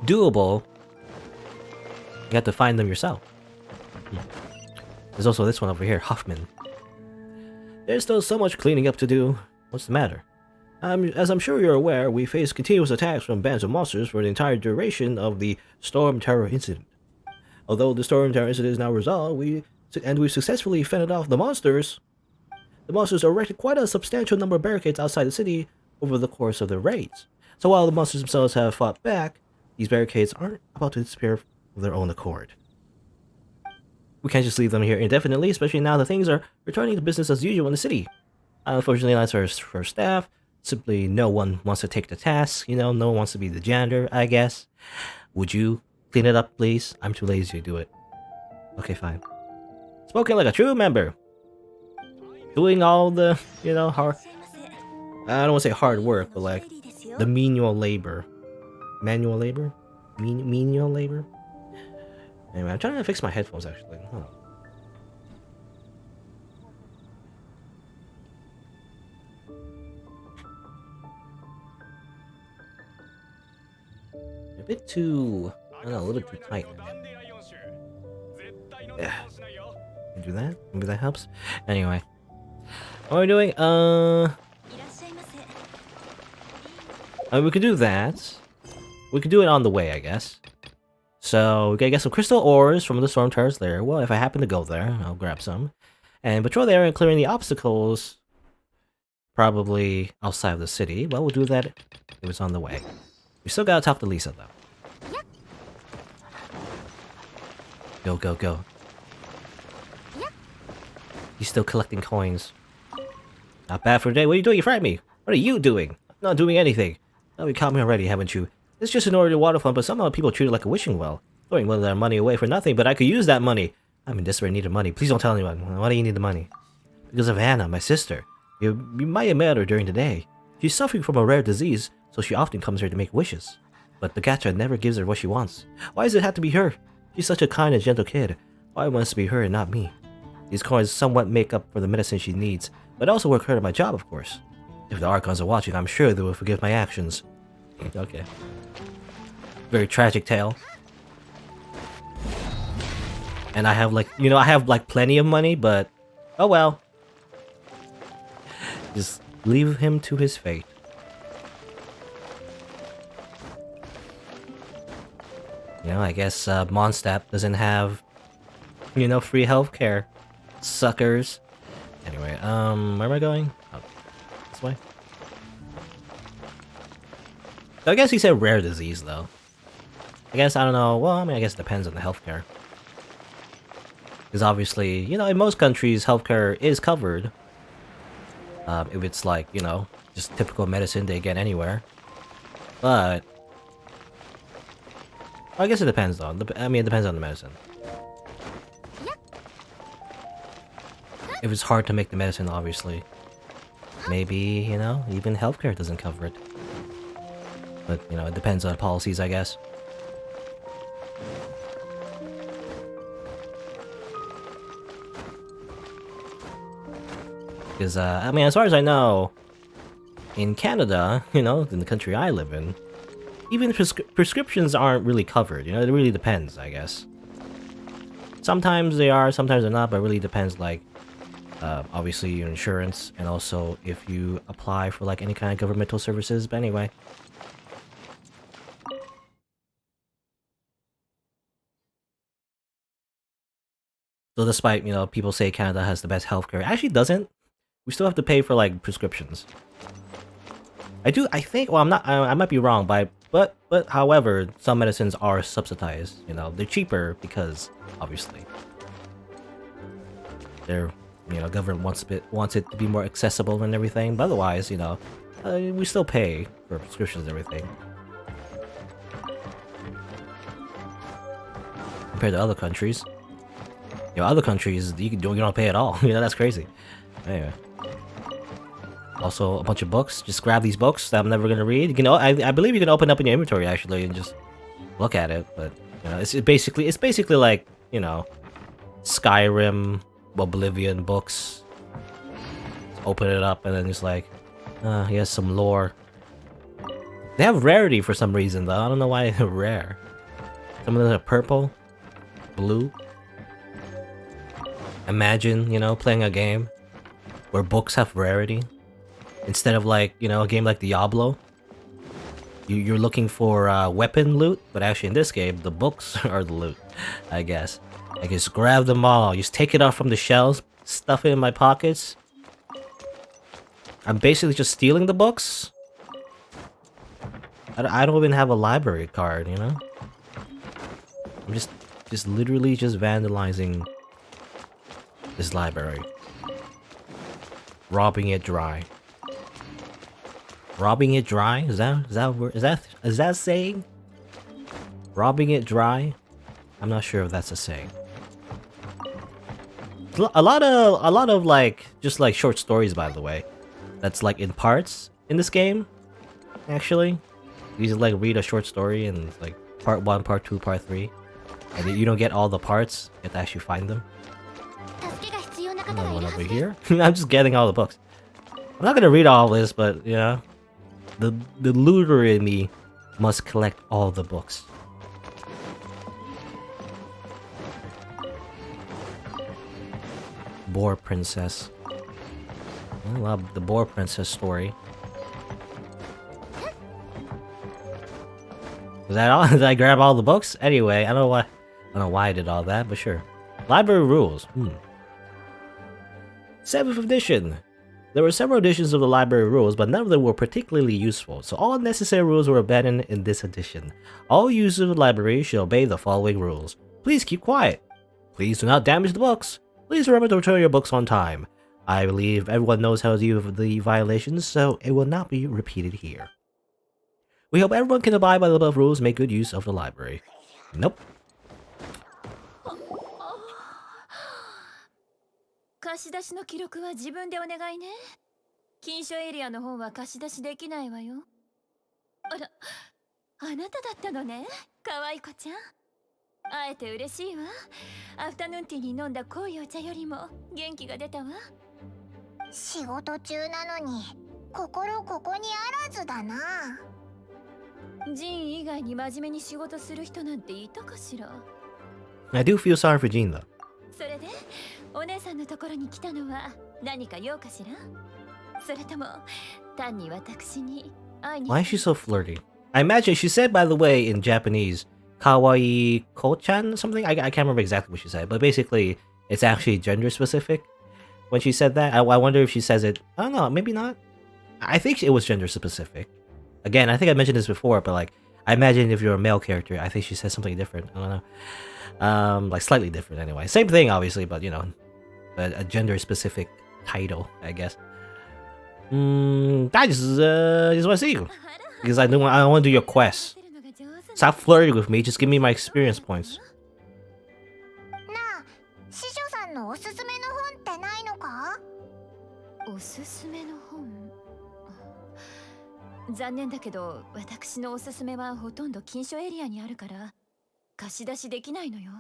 doable. You have to find them yourself. There's also this one over here, Huffman. There's still so much cleaning up to do. What's the matter? As I'm sure you're aware, we faced continuous attacks from bands of monsters for the entire duration of the Storm Terror incident. Although the Storm Terror incident is now resolved, we've successfully fended off the monsters erected quite a substantial number of barricades outside the city over the course of their raids. So while the monsters themselves have fought back, these barricades aren't about to disappear of their own accord. We can't just leave them here indefinitely, especially now that things are returning to business as usual in the city. Unfortunately, that's for staff. Simply no one wants to take the task, you know, no one wants to be the janitor, I guess. Would you clean it up, please? I'm too lazy to do it. Okay, fine. Spoken like a true member. Doing all the, you know, I don't want to say hard work, but like the menial labor. Manual labor? Menial labor? Anyway, I'm trying to fix my headphones actually. Hold on. A bit too, I don't know, a little too tight. Yeah. Do that? Maybe that helps. Anyway, what are we doing? We could do that. We could do it on the way, I guess. So we gotta get some crystal ores from the Storm Terror's lair. Well, if I happen to go there, I'll grab some. And patrol the area, clearing the obstacles. Probably outside of the city. Well, we'll do that if it's on the way. We still gotta talk to Lisa, though. Go, go, go. He's still collecting coins. Not bad for a day. What are you doing? You frightened me. What are you doing? I'm not doing anything. Oh, you caught me already, haven't you? It's just an ordinary water fund, but somehow people treat it like a wishing well. Throwing one of their money away for nothing, but I could use that money. I'm in desperate need of money. Please don't tell anyone. Why do you need the money? Because of Anna, my sister. You might have met her during the day. She's suffering from a rare disease, so she often comes here to make wishes. But the gacha never gives her what she wants. Why does it have to be her? She's such a kind and gentle kid. Why must it be her and not me? These coins somewhat make up for the medicine she needs, but also work hard at my job, of course. If the Archons are watching, I'm sure they will forgive my actions. Okay. Very tragic tale. And I have like, I have like plenty of money, but oh well. Just leave him to his fate. I guess Mondstadt doesn't have, free healthcare. Suckers. Anyway, where am I going? Oh, this way. So I guess he said rare disease, though. I guess, I don't know, well, I guess it depends on the healthcare. Because obviously, in most countries, healthcare is covered. If it's like, just typical medicine they get anywhere. But I guess it depends though. It depends on the medicine. If it's hard to make the medicine, obviously. Maybe, even healthcare doesn't cover it. But, it depends on policies, I guess. Because, as far as I know, in Canada, in the country I live in, even prescriptions aren't really covered, it really depends, I guess. Sometimes they are, sometimes they're not, but it really depends, like, obviously your insurance, and also if you apply for, like, any kind of governmental services, but anyway. So despite, people say Canada has the best healthcare, it actually doesn't. We still have to pay for, like, prescriptions. I think, well, I might be wrong, but however, some medicines are subsidized, they're cheaper because, obviously, they're, government wants it to be more accessible and everything, but otherwise, we still pay for prescriptions and everything. Compared to other countries. Other countries, you don't pay at all, that's crazy. Anyway. Also, a bunch of books. Just grab these books that I'm never gonna read. I believe you can open up in your inventory actually and just look at it. But it's basically like Skyrim, Oblivion books. Just open it up and then just like, here's some lore. They have rarity for some reason though. I don't know why they're rare. Some of them are purple, blue. Imagine playing a game where books have rarity. Instead of like, a game like Diablo, you're looking for weapon loot, but actually in this game, the books are the loot, I guess. I just grab them all, just take it off from the shelves, stuff it in my pockets. I'm basically just stealing the books. I don't even have a library card, I'm just literally just vandalizing this library. Robbing it dry. Robbing it dry? Is that saying? Robbing it dry? I'm not sure if that's a saying. A lot of like just like short stories, by the way. That's like in parts, in this game, actually. You just like read a short story and it's like part 1, part 2, part 3. And you don't get all the parts, you have to actually find them. 助けが必要な方 Another がい one るは over ずです here. I'm just getting all the books. I'm not gonna read all this, but yeah. The looter in me must collect all the books. Boar Princess. I love the Boar Princess story. Was that all? Did I grab all the books? Anyway, I don't know why I did all that, but sure. Library rules. 7th edition. There were several editions of the library rules, but none of them were particularly useful, so all necessary rules were abandoned in this edition. All users of the library should obey the following rules. Please keep quiet. Please do not damage the books. Please remember to return your books on time. I believe everyone knows how to deal with the violations, so it will not be repeated here. We hope everyone can abide by the above rules and make good use of the library. Nope. 貸し出しの記録は自分でお願いね。禁書エリアの方は貸し出しできないわよ。あら、あなただったのね、可愛い子ちゃん。会えて嬉しいわ。アフタヌーンティーに飲んだ濃いお茶よりも元気が出たわ。仕事中なのに心ここにあらずだな。ジン以外に真面目に仕事する人なんていたかしら。 I do feel sorry for Jean though. それでお姉さんのところに来たのは何か用かしら。それとも単に私に会いに。 Why is she so flirty? I imagine she said, by the way, in Japanese, kawaii ko-chan something? I can't remember exactly what she said, but basically it's actually gender specific. When she said that, I wonder if she says it, I don't know, maybe not. I think it was gender specific. Again, I think I mentioned this before, but like, I imagine if you're a male character, I think she says something different. I don't know. Like slightly different anyway. Same thing, obviously, but you know, a gender specific title, I guess. I just want to see you. Because I want to do your quest. Stop flirting with me, just give me my experience points. なあ、師匠さんのおすすめの本ってないのか？おすすめの本。残念だけど私のおすすめはほとんど禁書エリアにあるから貸し出しできないのよ。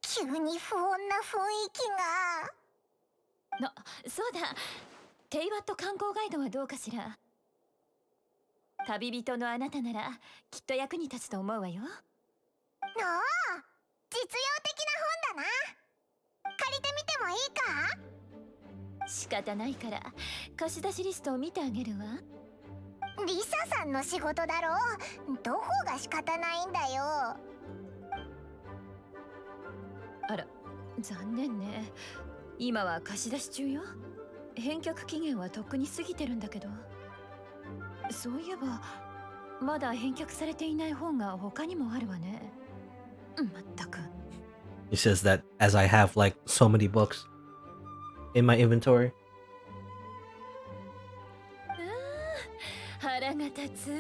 急に不穏な雰囲気が。そうだ、テイワット観光ガイドはどうかしら。旅人のあなたならきっと役に立つと思うわよ。ああ、実用的な本だな。借りてみてもいいか？仕方ないから貸し出しリストを見てあげるわ。リサさんの仕事だろう。どこが仕方ないんだよ。あら、残念ね。今は貸し出し中よ。返却期限はとっくに過ぎてるんだけど。そういえばまだ返却されていない本が他にもあるわね。まったく。He says that as I have like so many books in my inventory. 腹が立つ。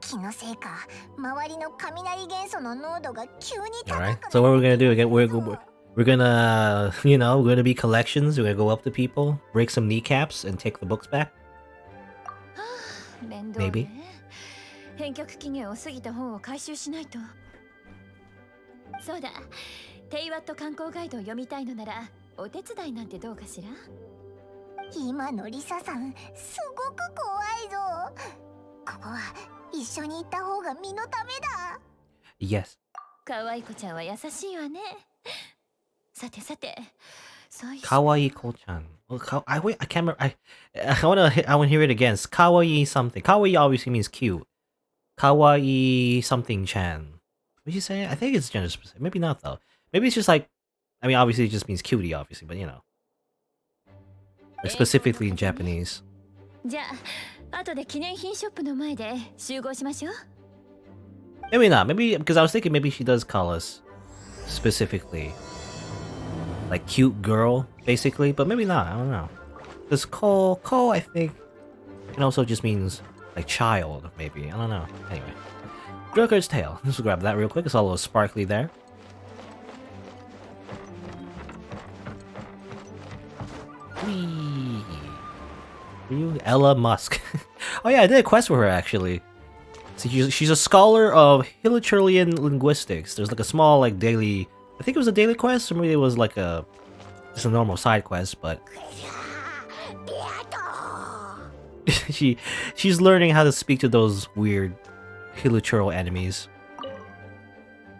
気のせいか、周りの雷元素の濃度が急に高くな Alright, る。 so what we're gonna do again, we're gonna, you know, we're gonna be collections, we're gonna go up to people, break some kneecaps, and take the books back. 面倒ね。返却期限を過ぎた本を回収しないと。そうだ、テイワット観光ガイドを読みたいのならお手伝いなんてどうかしら。今のリサさん、すごく怖いぞ。ここは一緒に行った方が身のためだ。 Yes. 可愛い子ちゃんは優しいわね。さてさて、Kawaii Ko-chan. Well, wait, I can't remember. I wanna hear it again. It's kawaii something. Kawaii obviously means cute. Kawaii something chan. What did you say? I think it's gender specific. Maybe not though. Maybe it's just like, I mean, obviously it just means cutie, obviously, but you know, like specifically in Japanese. じゃあ、後で記念品ショップの前で集合しましょう。 Maybe not. Maybe because I was thinking maybe she does call us specifically like cute girl, basically, but maybe not. I don't know. Because ko, I think, it also just means like child, maybe. I don't know. Anyway, Joker's tail. Let's grab that real quick. It's all a little sparkly there. Whee! You, Ella Musk. Oh yeah, I did a quest for her actually. So she's a scholar of Hilichurlian linguistics. There's like a small like daily. I think it was a daily quest, or maybe it was like just a normal side quest, but she's learning how to speak to those weird Hilichurl enemies.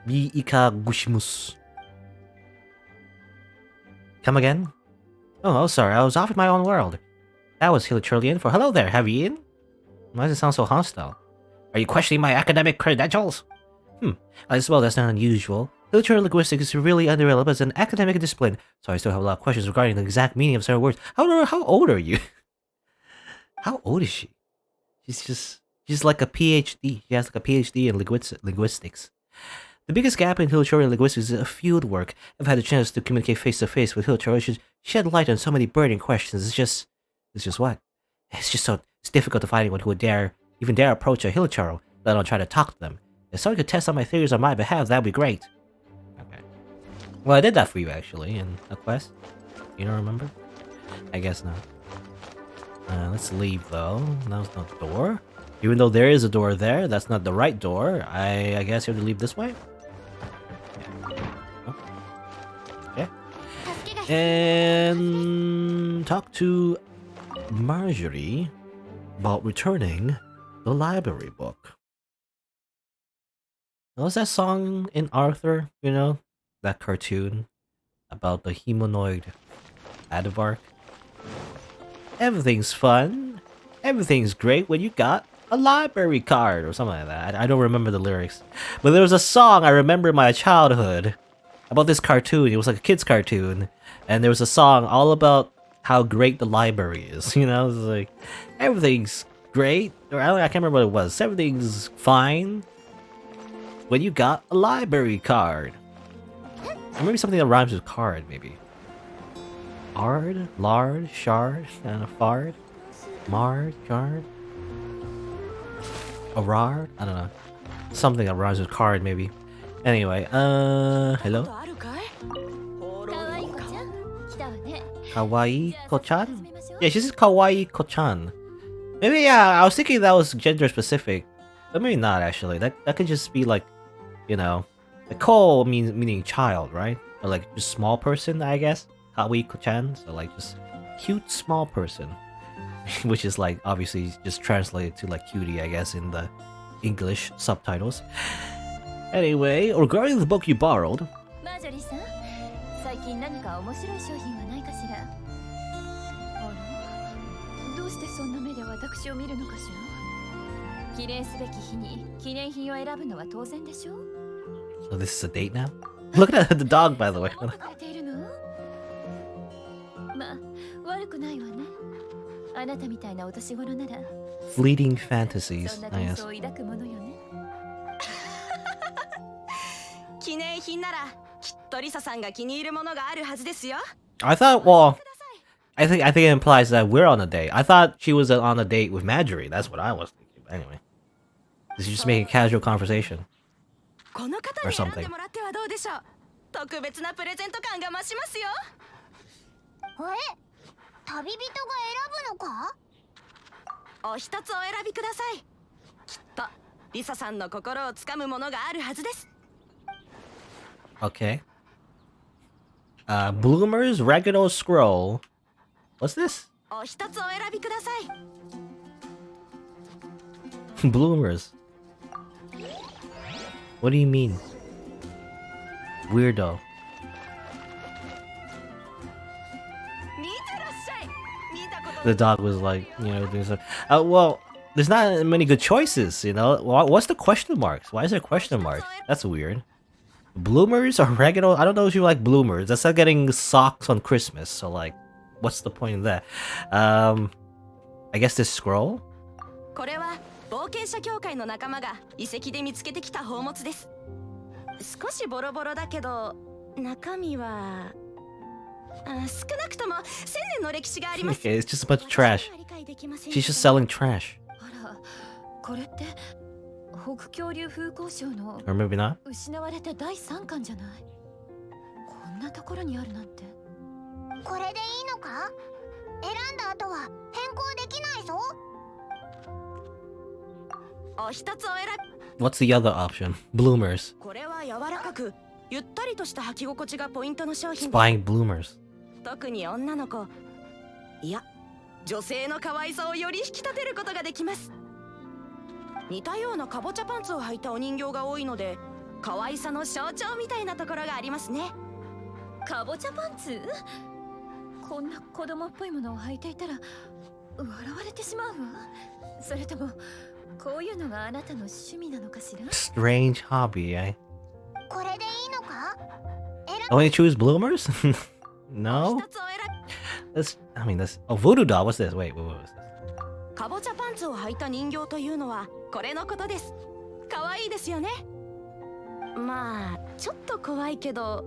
Bi Ika Gushimus. Come again? Oh, sorry, I was off in my own world. That was Hilichurlian for hello there, have you eaten? Why does it sound so hostile? Are you questioning my academic credentials? I suppose that's not unusual. Hilichurl linguistics is really underdeveloped as an academic discipline, so I still have a lot of questions regarding the exact meaning of certain words. How old are you? How old is she? She's like a PhD. She has like a PhD in linguistics. The biggest gap in Hilichurlian linguistics is field work. I've had the chance to communicate face to face with Hilichurl. It should shed light on so many burning questions. It's just what? It's difficult to find anyone who would even dare approach a Hilichurl, let alone try to talk to them. If someone could test out my theories on my behalf, that'd be great. Okay. Well, I did that for you actually in a quest. You don't remember? I guess not. Let's leave though. That was not the door. Even though there is a door there, that's not the right door. I guess you have to leave this way. Yeah. Okay. And talk to Marjorie about returning the library book. What was that song in Arthur? You know, that cartoon about the humanoid Aardvark? Everything's fun. Everything's great when you got a library card or something like that. I don't remember the lyrics. But there was a song I remember in my childhood about this cartoon. It was like a kid's cartoon. And there was a song all about how great the library is. You know, it's like, everything's great. Or I can't remember what it was. Everything's fine when you got a library card. Or maybe something that rhymes with card, maybe. Ard? Lard? Shard? And a fard? Mard? Shard? A rard? I don't know. Something that rhymes with card, maybe. Anyway, hello? Kawaii Ko-chan? Yeah, she says Kawaii Ko-chan. Maybe, yeah, I was thinking that was gender specific. But maybe not, actually. That could just be like, you know, like ko meaning child, right? Or like just small person, I guess. Kawaii Ko-chan, so like just cute small person. Which is like obviously just translated to like cutie, I guess, in the English subtitles. Anyway, regarding the book you borrowed. So this is a date now? Look at the dog, by the way. Fleeting fantasies, I guess. I thought, well, I think it implies that we're on a date. I thought she was on a date with Marjorie. That's what I was thinking. But anyway, this is just making a casual conversation or something. Okay. Bloomer's Regular Scroll. What's this? Bloomers. What do you mean? Weirdo. The dog was like, you know, doing some. Well, there's not many good choices, you know. What's the question marks? Why is there question marks? That's weird. Bloomers or regular? I don't know if you like bloomers. That's like getting socks on Christmas. So like, what's the point of that? I guess this scroll. Okay, it's just a bunch of trash. She's just selling trash. Or maybe not. 選んだ後は変更できないぞ。お一つお選び。 What's the other option? Bloomers. これは柔らかくゆったりとした履き心地がポイントの商品で Buying bloomers. 特に女の子、いや女性の可愛さをより引き立てることができます。似たようなかぼちゃパンツを履いたお人形が多いので可愛さの象徴みたいなところがありますね。かぼちゃパンツ？こんな子供っぽいものを履いていたら笑われてしまうわ。それともこういうのがあなたの趣味なのかしら？ Strange hobby, eh? これでいいのか？ Only choose bloomers? No? 一つお選 That's... Oh, voodoo doll. What's this? Wait, what was this? び。かぼちゃパンツを履いた人形というのはこれのことです。可愛いですよね。まあちょっと怖いけど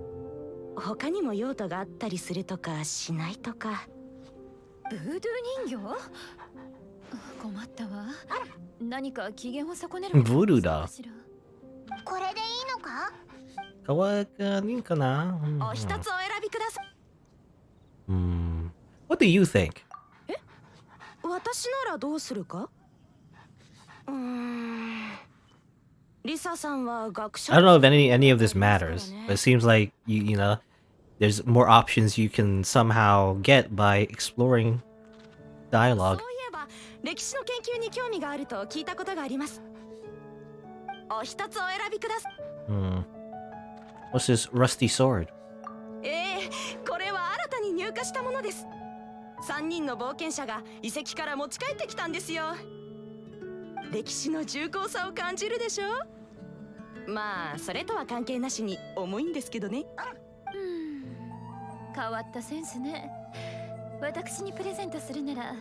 他にも用途があったりするとかしないとか。ブードゥー人形？困ったわ。何か機嫌を損ねることブルーだかしら？これでいいのか？かわいいかな？お一つお選びください。What do you think? 私ならどうするか？リサさんは学者。 I don't know if any of this matters, but it seems like you know there's more options you can somehow get by exploring そう dialogue. いえば歴史の研究に興味があると聞いたことがあります。お一つお選びください。What's this rusty sword? これは新たに入荷したものです。3人の冒険者が遺跡から持ち帰ってきたんですよ。歴史の重厚さを感じるでしょ。まあそれとは関係なしに重いんですけどね。変わったセンスね。私にプレゼントするなら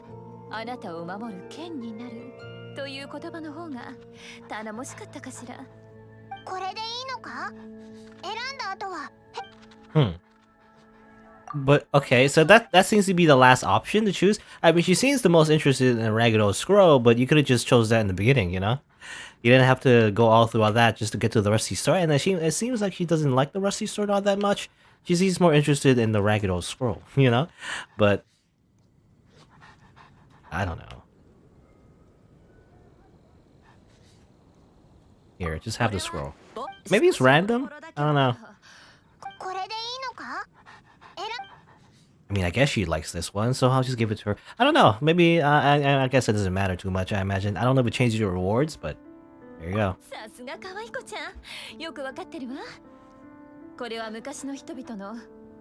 あなたを守る剣になるという言葉の方が頼もしかったかしら。これでいいのか？選んだ後は But okay, so that seems to be the last option to choose. I mean, she seems the most interested in a Ragged Scroll, but you could have just chose that in the beginning, you know? You didn't have to go all through all that just to get to the Rusty Sword. And it seems like she doesn't like the Rusty Sword all that much. She seems more interested in the Ragged Scroll, you know? But I don't know. Here, just have the scroll. Maybe it's random? I don't know. これでいいのか？ I mean, I guess she likes this one, so I'll just give it to her. I don't know. Maybe, I guess it doesn't matter too much, I imagine. I don't know if it changes your rewards, but there you go. さすが可愛い子ちゃん、よくわかってるわ。これは昔の人々の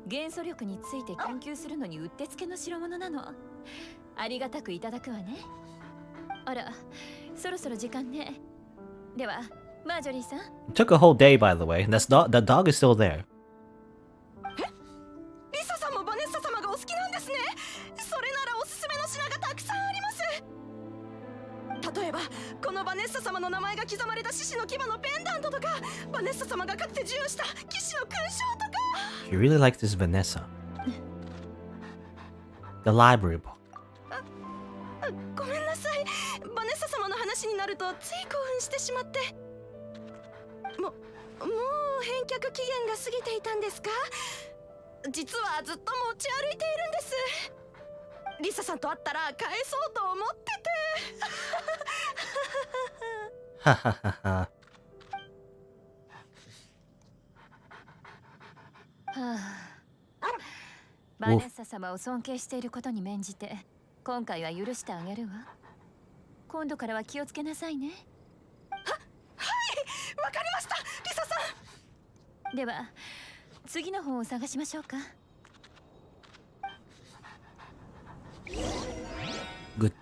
元素力について研究するのにうってつけの代物なの。ありがたくいただくわね。あら、そろそろ時間ね。では、マージョリーさん。It took a whole day, by the way. That dog is still there. リサさんもバネッサ様がお好きなんですね。それならおすすめの品がたくさんあります。例えばこのバネッサ様の名前が刻まれた獅子の牙のペンダントとか、バネッサ様がかつて授与した騎士の勲章とか。 You really like this Vanessa. The library book. ごめんなさい。バネッサ様の話になるとつい興奮してしまって。もう返却期限が過ぎていたんですか？実はずっと持ち歩いているんです。リサさんと会ったら返そうと思ってて。Ha ha ha ha. はあ、バネッサ様を尊敬していることに免じて今回は許してあげるわ。今度からは気をつけなさいね。わかりました、リサさん。では次の本を探しましょうか。Good.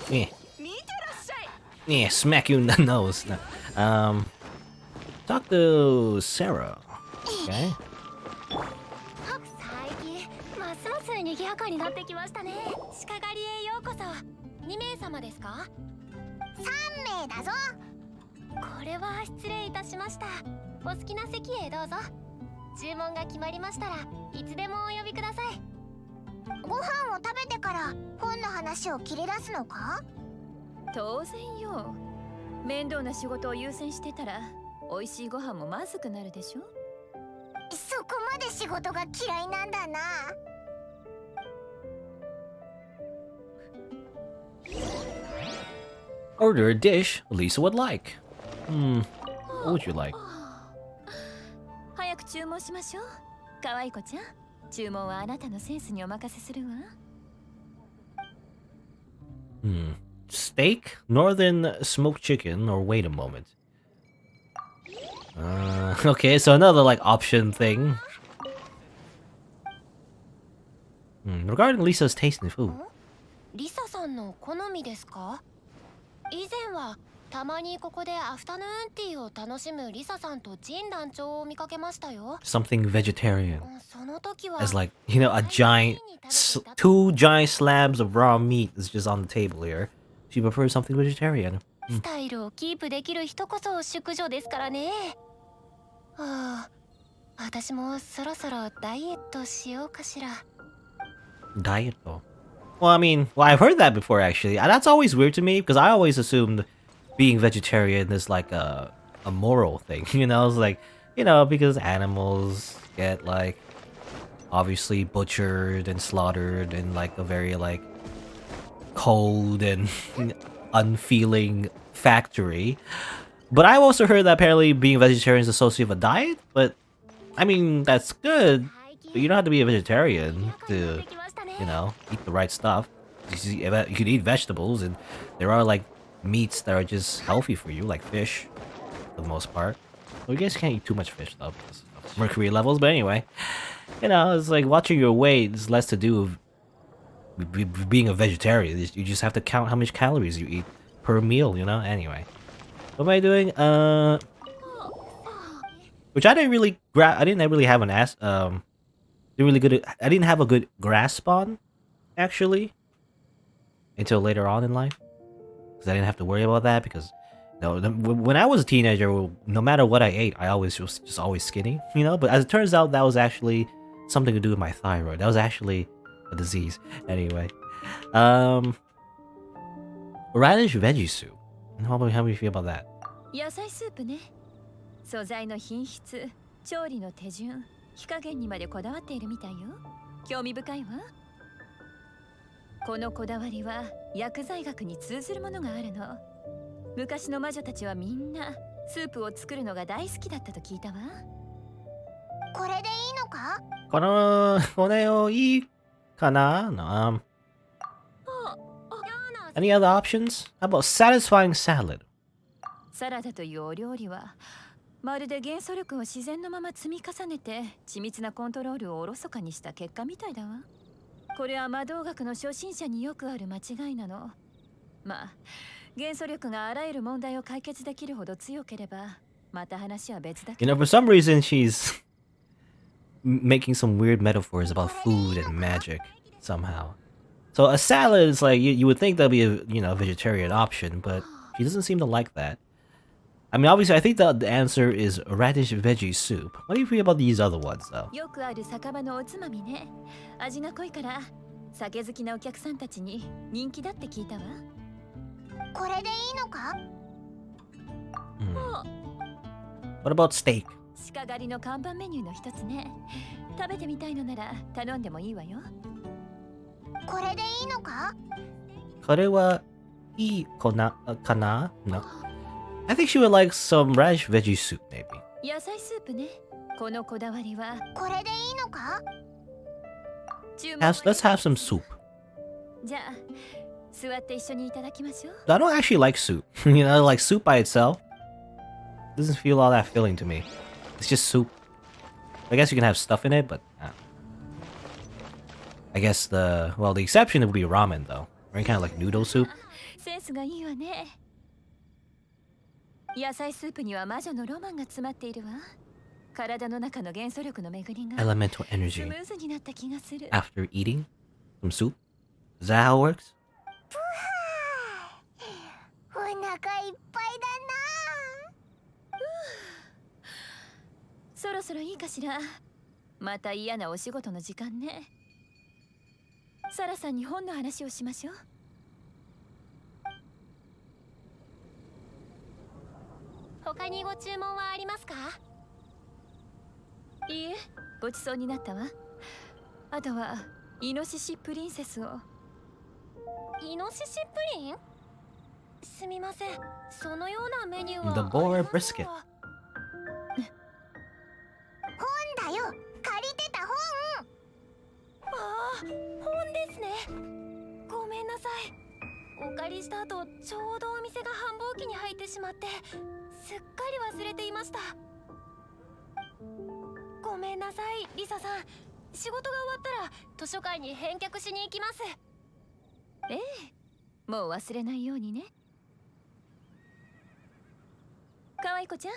Yeah. 見てらっしゃい。 Yeah, smack you in the nose. Talk to Sarah. Okay. 最近ますます賑やかになってきましたね。鹿狩りへようこそ。2名様ですか？3名だぞ。これは失礼いたしました。お好きな席へどうぞ。注文が決まりましたらいつでもお呼びください。ご飯を食べてから本の話を切り出すのか？当然よ。面倒な仕事を優先してたら美味しいご飯もまずくなるでしょ。そこまで仕事が嫌いなんだな。Order a dish Lisa would like. What would you like? 早く注文しましょう。可愛い子ちゃん、注文はあなたのセンスにお任せするわ。Steak, northern smoked chicken, or wait a moment. Okay, so another like option thing. Regarding Lisa's taste in food. リサさんの好みですか？以前はたまにここでアフタヌーンティーを楽しむリサさんとジン団長を見かけましたよ。 Something vegetarian. その時は As like, you know, two giant slabs of raw meat is just on the table here. She prefers something vegetarian. スタイルをキープできる人こそ淑女ですからね。私もそろそろダイエットしようかしら。 Diet though. Well, I mean, I've heard that before actually. That's always weird to me because I always assumed being vegetarian is like a moral thing, you know? It's like, you know, because animals get like obviously butchered and slaughtered in like a very like cold and unfeeling factory. But I also heard that apparently being vegetarian is associated with a diet, but I mean, that's good. But you don't have to be a vegetarian to, you know, eat the right stuff. You can eat vegetables, and there are like meats that are just healthy for you, like fish, for the most part. Well, you guys can't eat too much fish though, because of mercury levels. But anyway, you know, it's like watching your weight is less to do with being a vegetarian. You just have to count how much calories you eat per meal, you know. Anyway, what am I doing? Which I didn't really I didn't really have an I didn't have a good grasp on, actually, until later on in life, because I didn't have to worry about that. Because, you know, when I was a teenager, no matter what I ate, I always was just always skinny, you know. But as it turns out, that was actually something to do with my thyroid. That was actually a disease. Anyway, radish veggie soup. How do you feel about that? 野菜スープね。素材の品質、調理の手順、火加減にまでこだわっているみたいよ。興味深いわ。このこだわりは薬剤学に通ずるものがあるの。昔の魔女たちはみんなスープを作るのが大好きだったと聞いたわ。これでいいのか？これをいいかな? No. Any other options? How about satisfying salad? サラダというお料理はまるで元素力を自然のまま積み重ねて緻密なコントロールをおろそかにした結果みたいだわ。これは魔導学の初心者によくある間違いなの。まあ元素力があらゆる問題を解決できるほど強ければまた話は別だけど。You know, for some reason she's making some weird metaphors about food and magic somehow. So a salad is like you would think that'd be a, you know, vegetarian option, but she doesn't seem to like that. I mean, obviously, I think the answer is radish veggie soup. What do you feel about these other ones, though? よくある酒場のおつまみね。味が濃いから酒好きなお客さんたちに人気だって聞いたわ。これでいいのか？ What about steak? 鹿狩りの看板メニューの一つね。食べてみたいのなら頼んでもいいわよ。これでいいのか？これはいいかな? No. I think she would like some radish veggie soup, maybe. 野菜スープね。このこだわりはこれでいいのか？Let's have some soup. じゃあ座って一緒にいただきましょう。 I don't actually like soup. You know, like soup by itself doesn't feel all that filling to me. It's just soup. I guess you can have stuff in it, but I guess the exception would be ramen though. Right? Kind of like noodle soup. センスがいいわね。野菜スープには魔女のロマンが詰まっているわ。体の中の元素力の巡りが Elemental ス energy ムーズになった気がする。 after eating some soup. Is that how it works? お腹いっぱいだな。そろそろいいかしら。また嫌なお仕事の時間ね。サラさんに本の話をしましょう。他にご注文はありますか？いいえ、ごちそうになったわ。あとはイノシシプリンセスを。イノシシプリン？すみません、そのようなメニューは The あり boar ませ brisket. んわ。だよ、借りてた本。ああ、本ですね。ごめんなさい。お借りした後、ちょうどお店が繁忙期に入ってしまって、すっかり忘れていました。ごめんなさい、リサさん。仕事が終わったら図書館に返却しに行きます。ええ、もう忘れないようにね。かわいこちゃん、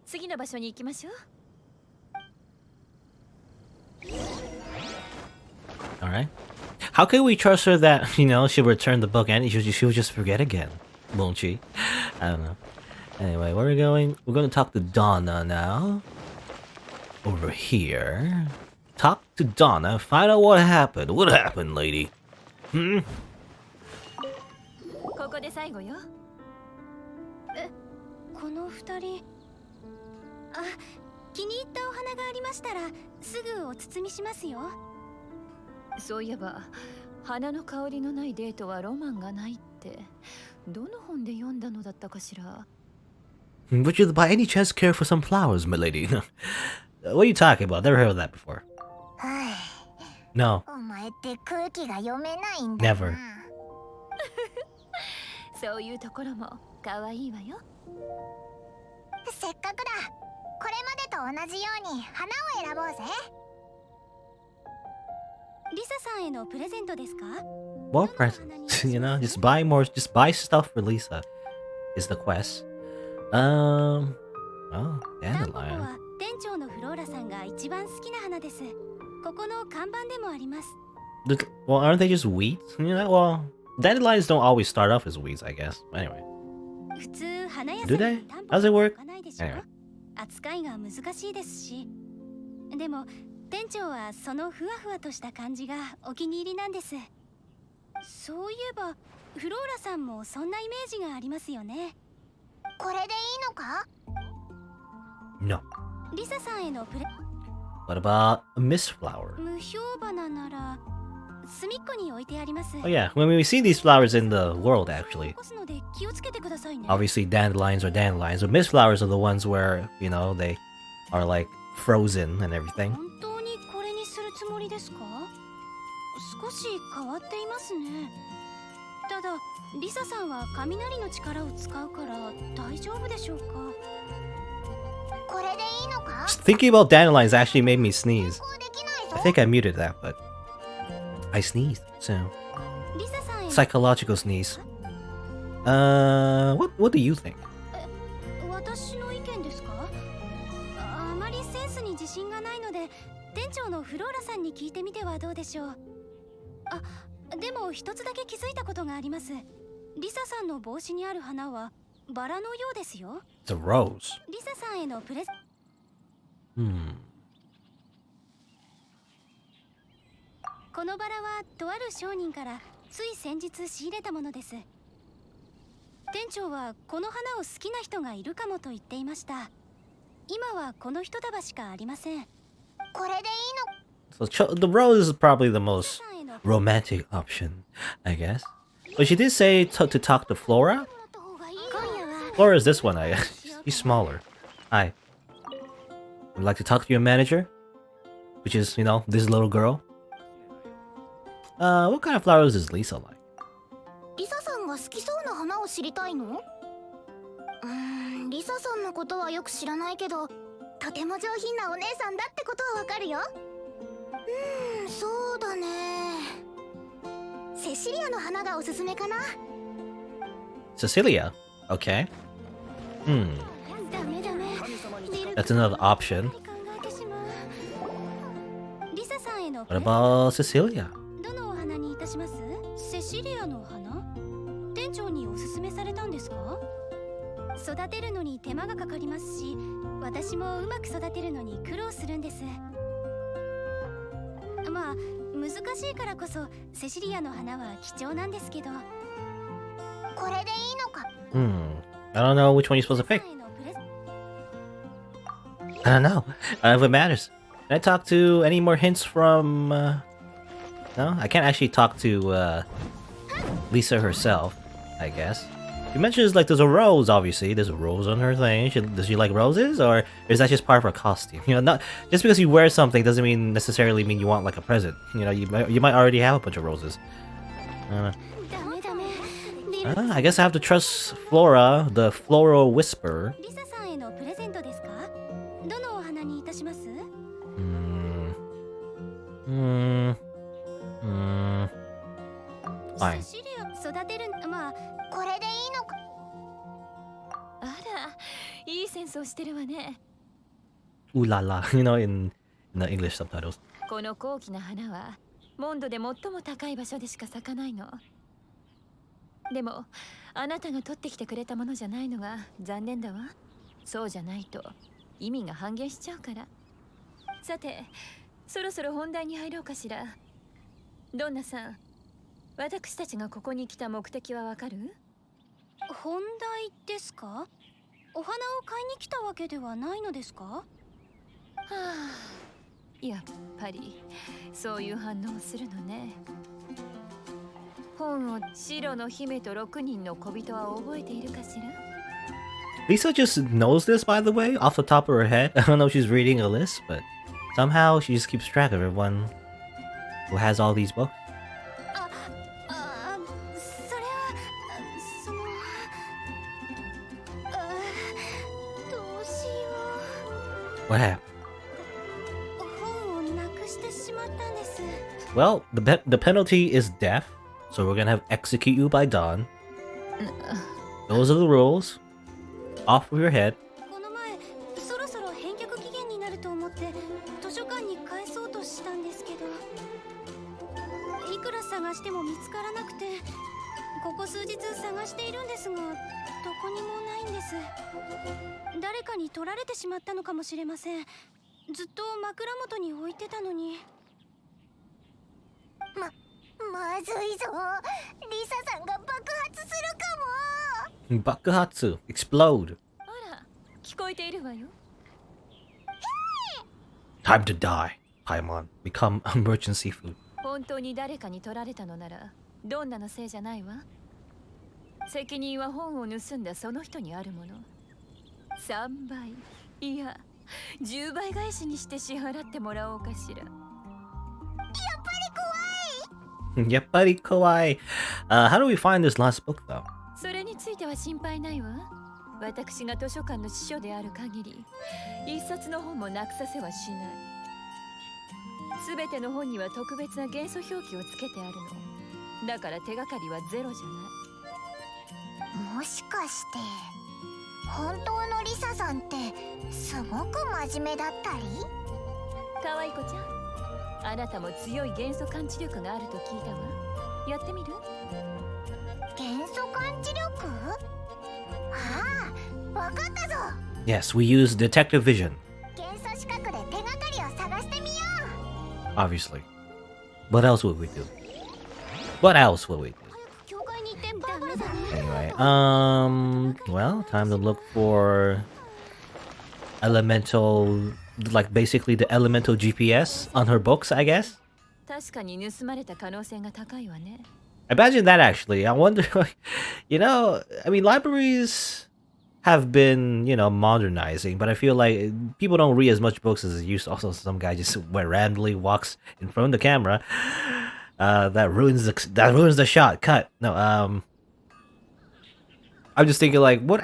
次の場所に行きましょう。Alright. How can we trust her that, she'll return the book and she'll just forget again? Won't she? I don't know. Anyway, where are we going? We're going to talk to Donna now. Over here. Talk to Donna, find out what happened. What happened, lady? ここで最後よ。この二人、あ、気に入ったお花がありましたらすぐお包みしますよ。そういえば、花の香りのないデートはロマンがないって、どの本で読んだのだったかしら。Would you by any chance care for some flowers, my lady? What are you talking about? Never heard of that before. は No, い。お前って空気が読めないんだな。 never. そういうところも可愛いわよ。せっかくだ。これまでと同じように花を選ぼうぜ。リサさんへのプレゼントですか？ More presents, just buy stuff for Lisa is the quest. Oh, タンポポ dandelion. は店長のフローラさんが一番好きな花です。ここの看板でもあります。Well, aren't they just weeds? Well, dandelions don't always start off as weeds, I guess. Anyway. 普通花屋さ Do ん they? にタンポ How's it ポ work? 置かないでしょ。 Anyway. 扱いが難しいですし。でも店長はそのふわふわとした感じがお気に入りなんです。そういえばフローラさんもそんなイメージがありますよね。これでいいのか？ No. リサさんへのプレ What about a mist flower? 無評花なら隅っこに置いてあります。 Oh yeah, when we see these flowers in the world, actually. 起こすので気をつけてくださいね。 Obviously, dandelions are dandelions, but mist flowers are the ones where, they are like frozen and everything. 本当にこれにするつもりですか？少し変わっていますね。ただリサさんは雷の力を使うから大丈夫でしょうか？これでいいのか？ Just thinking about dandelions actually made me sneeze. こうできないぞ。 I think I muted that, but I sneezed, so リサさんへ psychological sneeze. What do you think? 私の意見ですか？あまりセンスに自信がないので店長のフローラさんに聞いてみてはどうでしょう。あ、でも一つだけ気づいたことがあります。リサさんの帽子にある花はバラのようですよ。 It's a rose. リサさんへのプレゼ このバラはとある商人からつい先日仕入れたものです。店長はこの花を好きな人がいるかもと言っていました。今はこの一束しかありません。これでいい So the rose is probably the リ most サさんへの romantic option, I guess. But she did say to talk to Flora. 今夜は Flora is this one, I guess. She's smaller. Hi. Would like to talk to your manager? Which is, this little girl. What kind of flowers is Lisa like? の？リサさんが好きそうな花を知りたいの？リサさんのことはよく知らないけど、とても上品なお姉さんだってことはわかるよ。そうだね。セシリアの花がおすすめかな。 Cecilia? Okay. ダメダメ。 That's another option. 考えてしまう。リサさんへの What about Cecilia? どのお花にいたします？セシリアの花？店長におすすめされたんですか？育てるのに手間がかかりますし、私もうまく育てるのに苦労するんです。まあ難しいからこそセシリアの花は貴重なんですけど。これでいいのか？ I don't know which one you're supposed to pick. リサさんへのプレゼ I don't know. If it matters. Can I talk to any more hints from? No, I can't actually talk to Lisa herself. I guess. She mentions like there's a rose. Obviously, there's a rose on her thing. Does she like roses, or is that just part of her costume? You know, not just because you wear something doesn't mean necessarily mean you want like a present. You know, you might already have a bunch of roses. I don't know. I guess I have to trust Flora, the floral whisperer. リサさんへのプレゼントですか？どのお花にいたします？ Fine. セシリア育てるまあこれでいいのか。あら、いいセンスをしてるわね。 Ooh la la, you know, in the English subtitles. この高貴な花はモンドで最も高い場所でしか咲かないの。でもあなたが取ってきてくれたものじゃないのが残念だわ。そうじゃないと意味が半減しちゃうから。さて、そろそろ本題に入ろうかしら。ドンナさん、私たちがここに来た目的はわかる？本題ですか？お花を買いに来たわけではないのですか？はあ、やっぱりそういう反応をするのね。本を白の姫と6人の小人は覚えているかしら？ Lisa just knows this, by the way, off the top of her head. I don't know if she's reading a list, but somehow she just keeps track of everyone who has all these books. それはそのどうしよ What happened? う本をなくしてしまったんです。 Well, the penalty is death, so we're gonna have execute you by dawn. Those are the rules. Off with your head. この前そろそろ返却期限になると思って図書館に返そうとしたんですけど、いくら探しても見つからなくて、ここ数日探しているんですがどこにもないんです。誰かに取られてしまったのかもしれません。ずっと枕元に置いてたのに。まずいぞ。リサさんが爆発するかも。 Bakuhatsu. Explode. あら、聞こえているわよ。 Time to die. Paimon. Become emergency food. 本当に誰かに取られたのならどんなのせいじゃないわ。責任は本を盗んだその人にあるもの。3倍、いや10倍返しにして支払ってもらおうかしら。 Yappari kawaii. How do we find this last book, though? それについては心配ないわ。私が図書館の司書である限り一冊の本もなくさせはしない。すべての本には特別な元素表記をつけてあるの。だから手がかりはゼロじゃない。もしかして本当のリサさんってすごく真面目だったり？可愛い子ちゃん、あなたも強い元素感知力があると聞いたわ。やってみる？元素感知力？ああ、わかったぞ。 Yes, we use detective vision. 元素視覚で手がかりを探してみよう。 Obviously. What else would we do? What else would we do? 教会に行ってダメだね。 Anyway, well, time to look for elemental, like basically the elemental GPS on her books, I guess. 確かに盗まれた可能性が高いわね。 Imagine that actually. I wonder, you know, I mean, libraries have been, you know, modernizing, but I feel like people don't read as much books as they used to. Also, some guy just randomly walks in front of the camera. That ruins the shot. Cut. No, I'm just thinking like, what,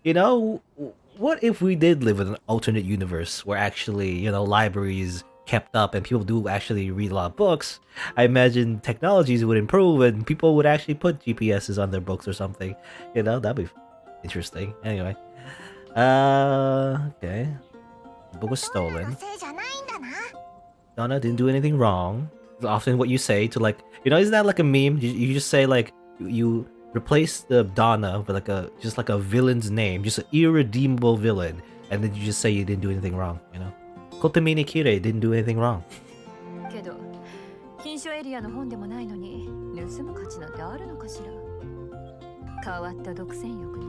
you know, what if we did live in an alternate universe where actually, you know, libraries kept up and people do actually read a lot of books? I imagine technologies would improve and people would actually put GPSs on their books or something. You know, that'd be interesting. Anyway, okay, the book was stolen. せいじゃないんだな。 Donna didn't do anything wrong. It's often what you say to like, you know, isn't that like a meme? You just say like you replace the Donna with like just like a villain's name, just an irredeemable villain, and then you just say you didn't do anything wrong. You know, Kotomini Kire didn't do anything wrong. けど禁書エリアの本でもないのに盗む価値なんてあるのかしら。変わった独占欲ね。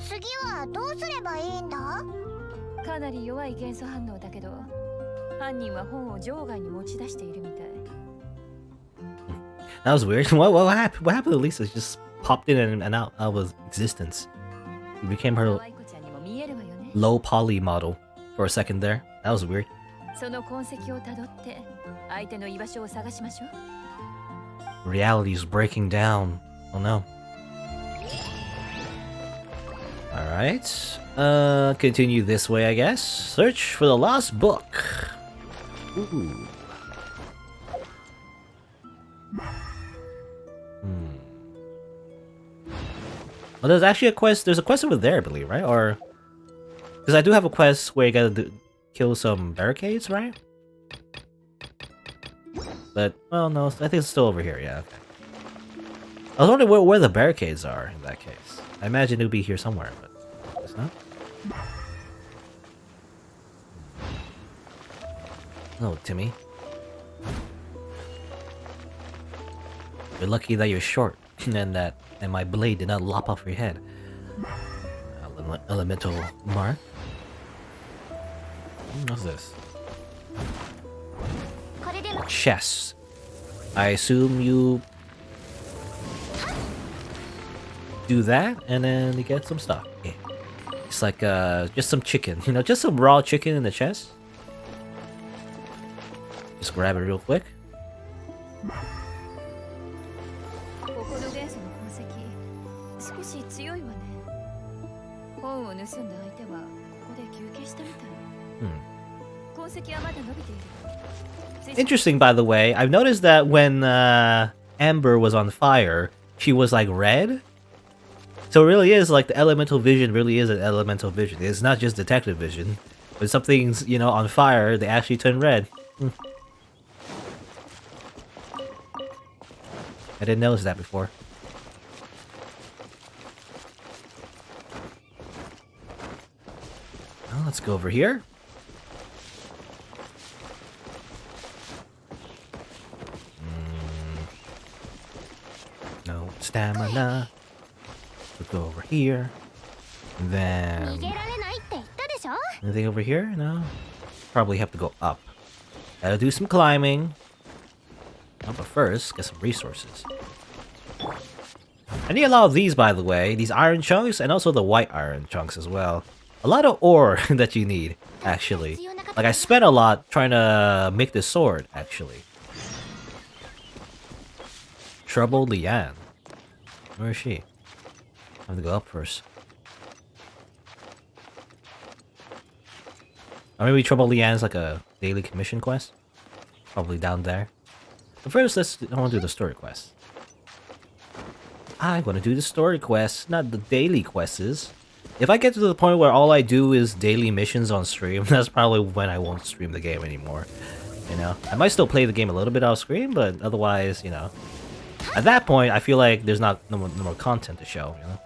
次はどうすればいいんだ？かなり弱い元素反応だけど、犯人は本を場外に持ち出しているみたい。 That was weird. What happened? What happened to Lisa? She just popped in and out of existence. It became her 可愛い子ちゃんにも見えるわよね。 low poly model for a second there. That was weird. その痕跡をたどって相手の居場所を探しましょう。 Reality's breaking down. Oh no. Alright. Continue this way, I guess. Search for the lost book. Ooh. Well, there's actually a quest. There's a quest over there, I believe, right? Or because I do have a quest where you gotta kill some barricades, right? But well, no, I think it's still over here. Yeah. Okay. I was wondering where the barricades are in that case. I imagine it would be here somewhere, but it's not. Hello, Timmy. You're lucky that you're short and my blade did not lop off your head. Elemental mark. What's this? Chest. I assume you do that and then you get some stuff. Yeah. It's like just some chicken, you know, just some raw chicken in the chest. Just grab it real quick. ここの元素の痕跡、少し強いわね。本を盗んだ相手はここで休憩したみたい。痕跡はまだ伸びている。 Interesting, by the way. I've noticed that when Amber was on fire, she was like red. So it really is like the elemental vision really is an elemental vision. It's not just detective vision. When something's, you know, on fire, they actually turn red. I didn't notice that before. Well, let's go over here. No stamina. We'll go over here. And then... 逃げられないって言ったでしょ。 Anything over here? No? Probably have to go up. Gotta do some climbing. Oh, but first, get some resources. I need a lot of these, by the way. These iron chunks and also the white iron chunks as well. A lot of ore that you need, actually. Like, I spent a lot trying to make this sword, actually. Trouble Lian. Where is she? I have to go up first. Or maybe Trouble Lian's like a daily commission quest? Probably down there. But first, I want to do the story quest. I want to do the story quest, not the daily quests. If I get to the point where all I do is daily missions on stream, that's probably when I won't stream the game anymore. You know? I might still play the game a little bit off screen, but otherwise, you know. At that point, I feel like there's no more content to show, you know?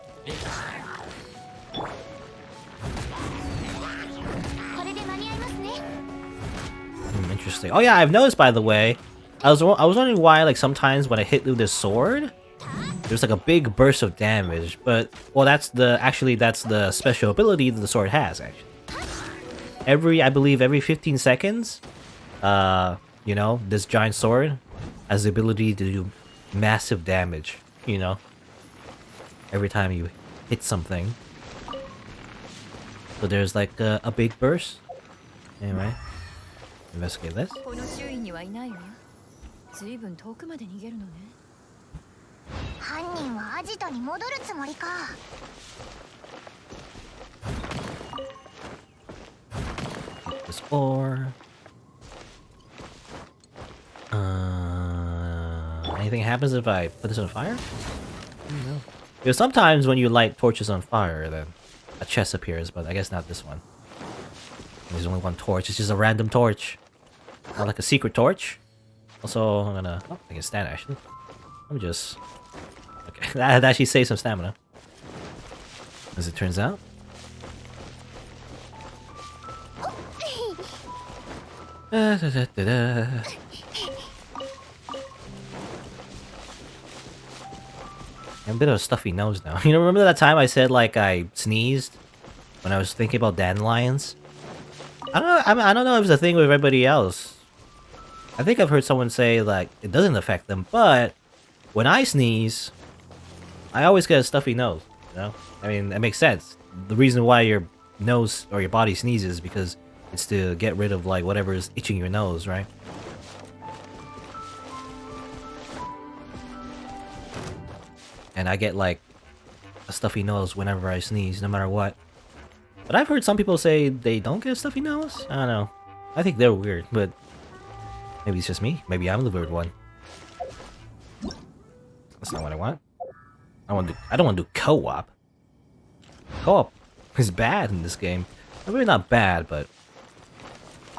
Interesting. Oh yeah, I've noticed, by the way, I was wondering why, like, sometimes when I hit with this sword, there's like a big burst of damage, but well, that's the special ability that the sword has, actually. I believe every 15 seconds, you know, this giant sword has the ability to do massive damage, you know, every time you hit something. So there's like a big burst. Anyway, investigate this. この周囲にはいないわ。ずいぶん遠くまで逃げるのね。犯人はアジトに戻るつもりか。This ore. Anything happens if I put this on fire? I don't know. Because sometimes when you light torches on fire, then a chest appears, but I guess not this one. There's only one torch. It's just a random torch. Not like a secret torch. Also, I'm gonna... Oh, I can stand, actually. Let me just... Okay, that actually saves some stamina. As it turns out. Da, da, da, da, da. I have a bit of a stuffy nose now. You know, remember that time I said, like, I sneezed when I was thinking about dandelions? I don't know. I don't know if it's a thing with everybody else. I think I've heard someone say like it doesn't affect them, but when I sneeze, I always get a stuffy nose. You know, I mean, that makes sense. The reason why your nose or your body sneezes is because it's to get rid of like whatever is itching your nose, right? And I get like a stuffy nose whenever I sneeze, no matter what. But I've heard some people say they don't get a stuffy nose. I don't know. I think they're weird, but maybe it's just me. Maybe I'm the weird one. That's not what I want. I don't want to do co-op. Co-op is bad in this game. I mean, not bad, but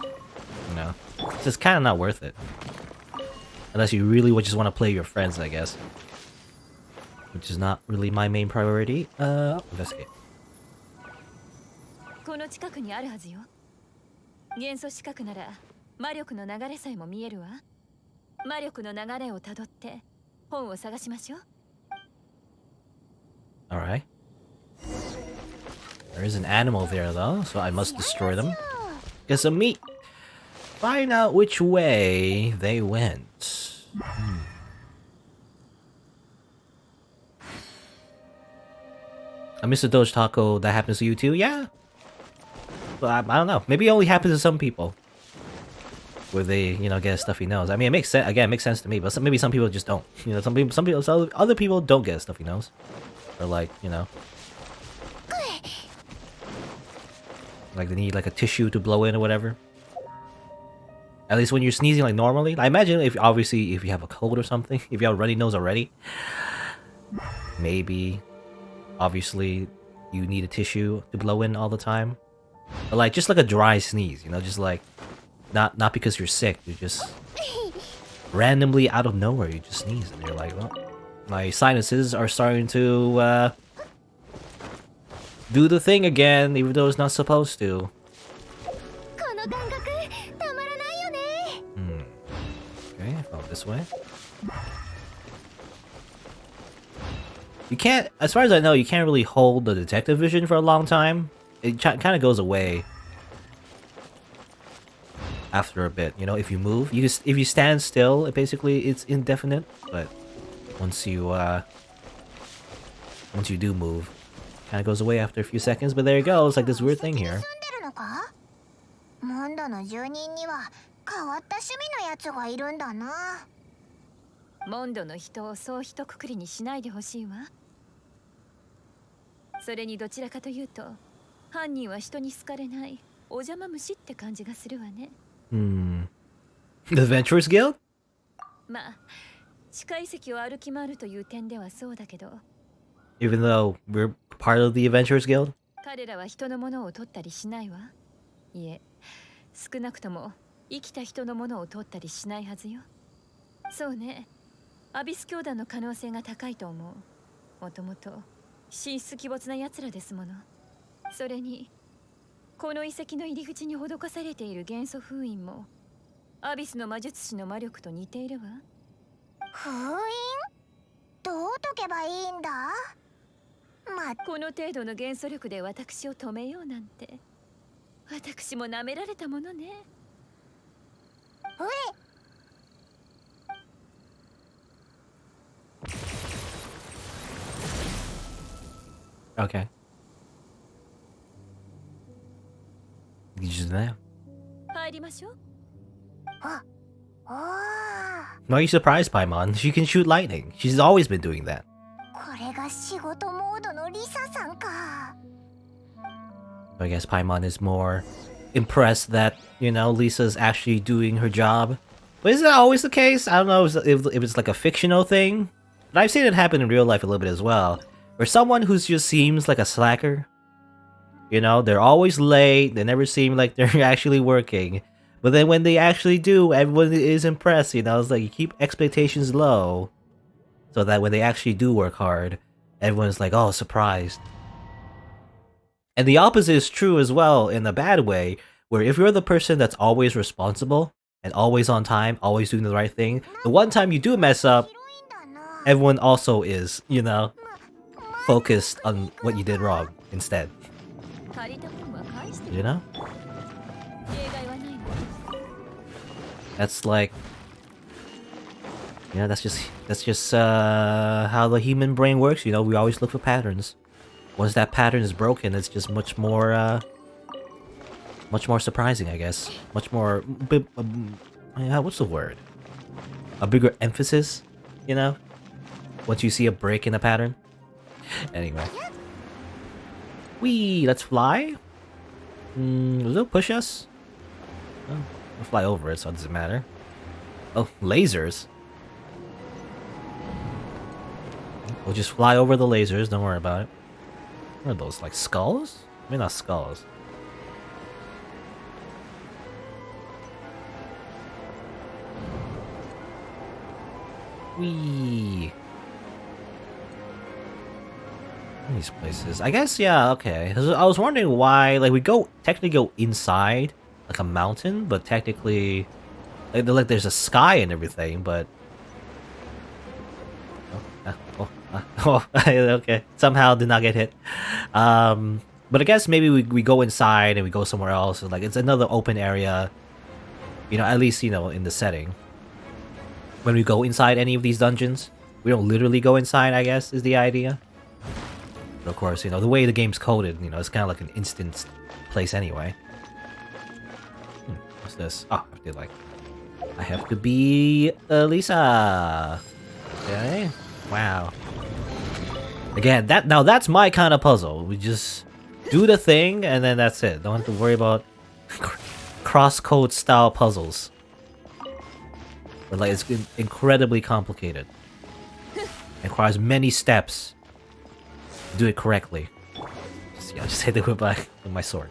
you know, it's just kind of not worth it. Unless you really would just want to play your friends, I guess. Which is not really my main priority. Investigate. この近くにあるはずよ。元素視覚なら魔力の流れさえも見えるわ。魔力の流れをたどって本を探しましょう。Alright. There is an animal there though, so I must destroy them. Get some meat. Find out which way they went. Mr. Doge Taco, that happens to you too? Yeah. But I don't know. Maybe it only happens to some people. Where they, you know, get a stuffy nose. I mean, it makes sense. Again, it makes sense to me. But maybe some people just don't. You know, some other people don't get a stuffy nose. Or like, you know, like they need like a tissue to blow in or whatever. At least when you're sneezing like normally. I imagine if obviously if you have a cold or something, if you have a runny nose already, maybe obviously you need a tissue to blow in all the time. But like just like a dry sneeze, you know, just like not because you're sick, you just randomly out of nowhere you just sneeze and you're like, well, my sinuses are starting to do the thing again, even though it's not supposed to. Okay, follow this way. You can't, as far as I know, you can't really hold the detective vision for a long time. It kind of goes away after a bit. You know, if you move, if you stand still, it's indefinite. But once you do move, kind of goes away after a few seconds. But there you go. It's like this weird thing here. モンドの住人には変わった趣味のやつがいるんだな。モンドの人をそう一括りにしないでほしいわ。それにどちらかというと、犯人は人に好かれないお邪魔虫って感じがするわね。The Adventurers Guild? まあ、地下遺跡を歩き回るという点ではそうだけど。Even though we're part of the Adventurers Guild? 彼らは人のものを取ったりしないわ。いえ、少なくとも生きた人のものを取ったりしないはずよ。そうね、アビス教団の可能性が高いと思う。もともと神出鬼没な奴らですもの。それにこの遺跡の入り口に施されている元素封印もアビスの魔術師の魔力と似ているわ。封印？どう解けばいいんだ？この程度の元素力で私を止めようなんて、私も舐められたものね。Okay. Why are you surprised, Paimon? She can shoot lightning. She's always been doing that. これが仕事モードのリサさんか。I guess Paimon is more impressed that, you know, Lisa's actually doing her job. But is that always the case? I don't know if it's like a fictional thing. But I've seen it happen in real life a little bit as well. Where someone who just seems like a slacker, you know, they're always late, they never seem like they're actually working. But then when they actually do, everyone is impressed, you know, it's like you keep expectations low. So that when they actually do work hard, everyone's like, oh, surprised. And the opposite is true as well in a bad way, where if you're the person that's always responsible, and always on time, always doing the right thing, the one time you do mess up, everyone also is, you know, focused on what you did wrong instead. You know? That's like, yeah, that's just how the human brain works. You know, we always look for patterns. Once that pattern is broken, it's just much more surprising, I guess. Much more, yeah, what's the word? A bigger emphasis, you know? Once you see a break in a pattern. Anyway. Whee! Let's fly? Will it push us? Oh, we'll fly over it, so it doesn't matter. Oh, lasers. We'll just fly over the lasers, don't worry about it. What are those, like skulls? I mean, not skulls. Whee! These places. I guess, yeah, okay. I was wondering why, like, we technically go inside, like a mountain, but technically, like there's a sky and everything, but... okay. Somehow did not get hit. But I guess maybe we go inside and we go somewhere else. Like, it's another open area, you know, at least, you know, in the setting. When we go inside any of these dungeons, we don't literally go inside, I guess, is the idea. But of course, you know, the way the game's coded, you know, it's kind of like an instant place anyway. What's this? Oh, I have to be Lisa. Okay. Wow. Again, that's my kind of puzzle. We just do the thing and then that's it. Don't have to worry about cross-code style puzzles. But like, it's incredibly complicated. It requires many steps to do it correctly. Just hit it with my sword.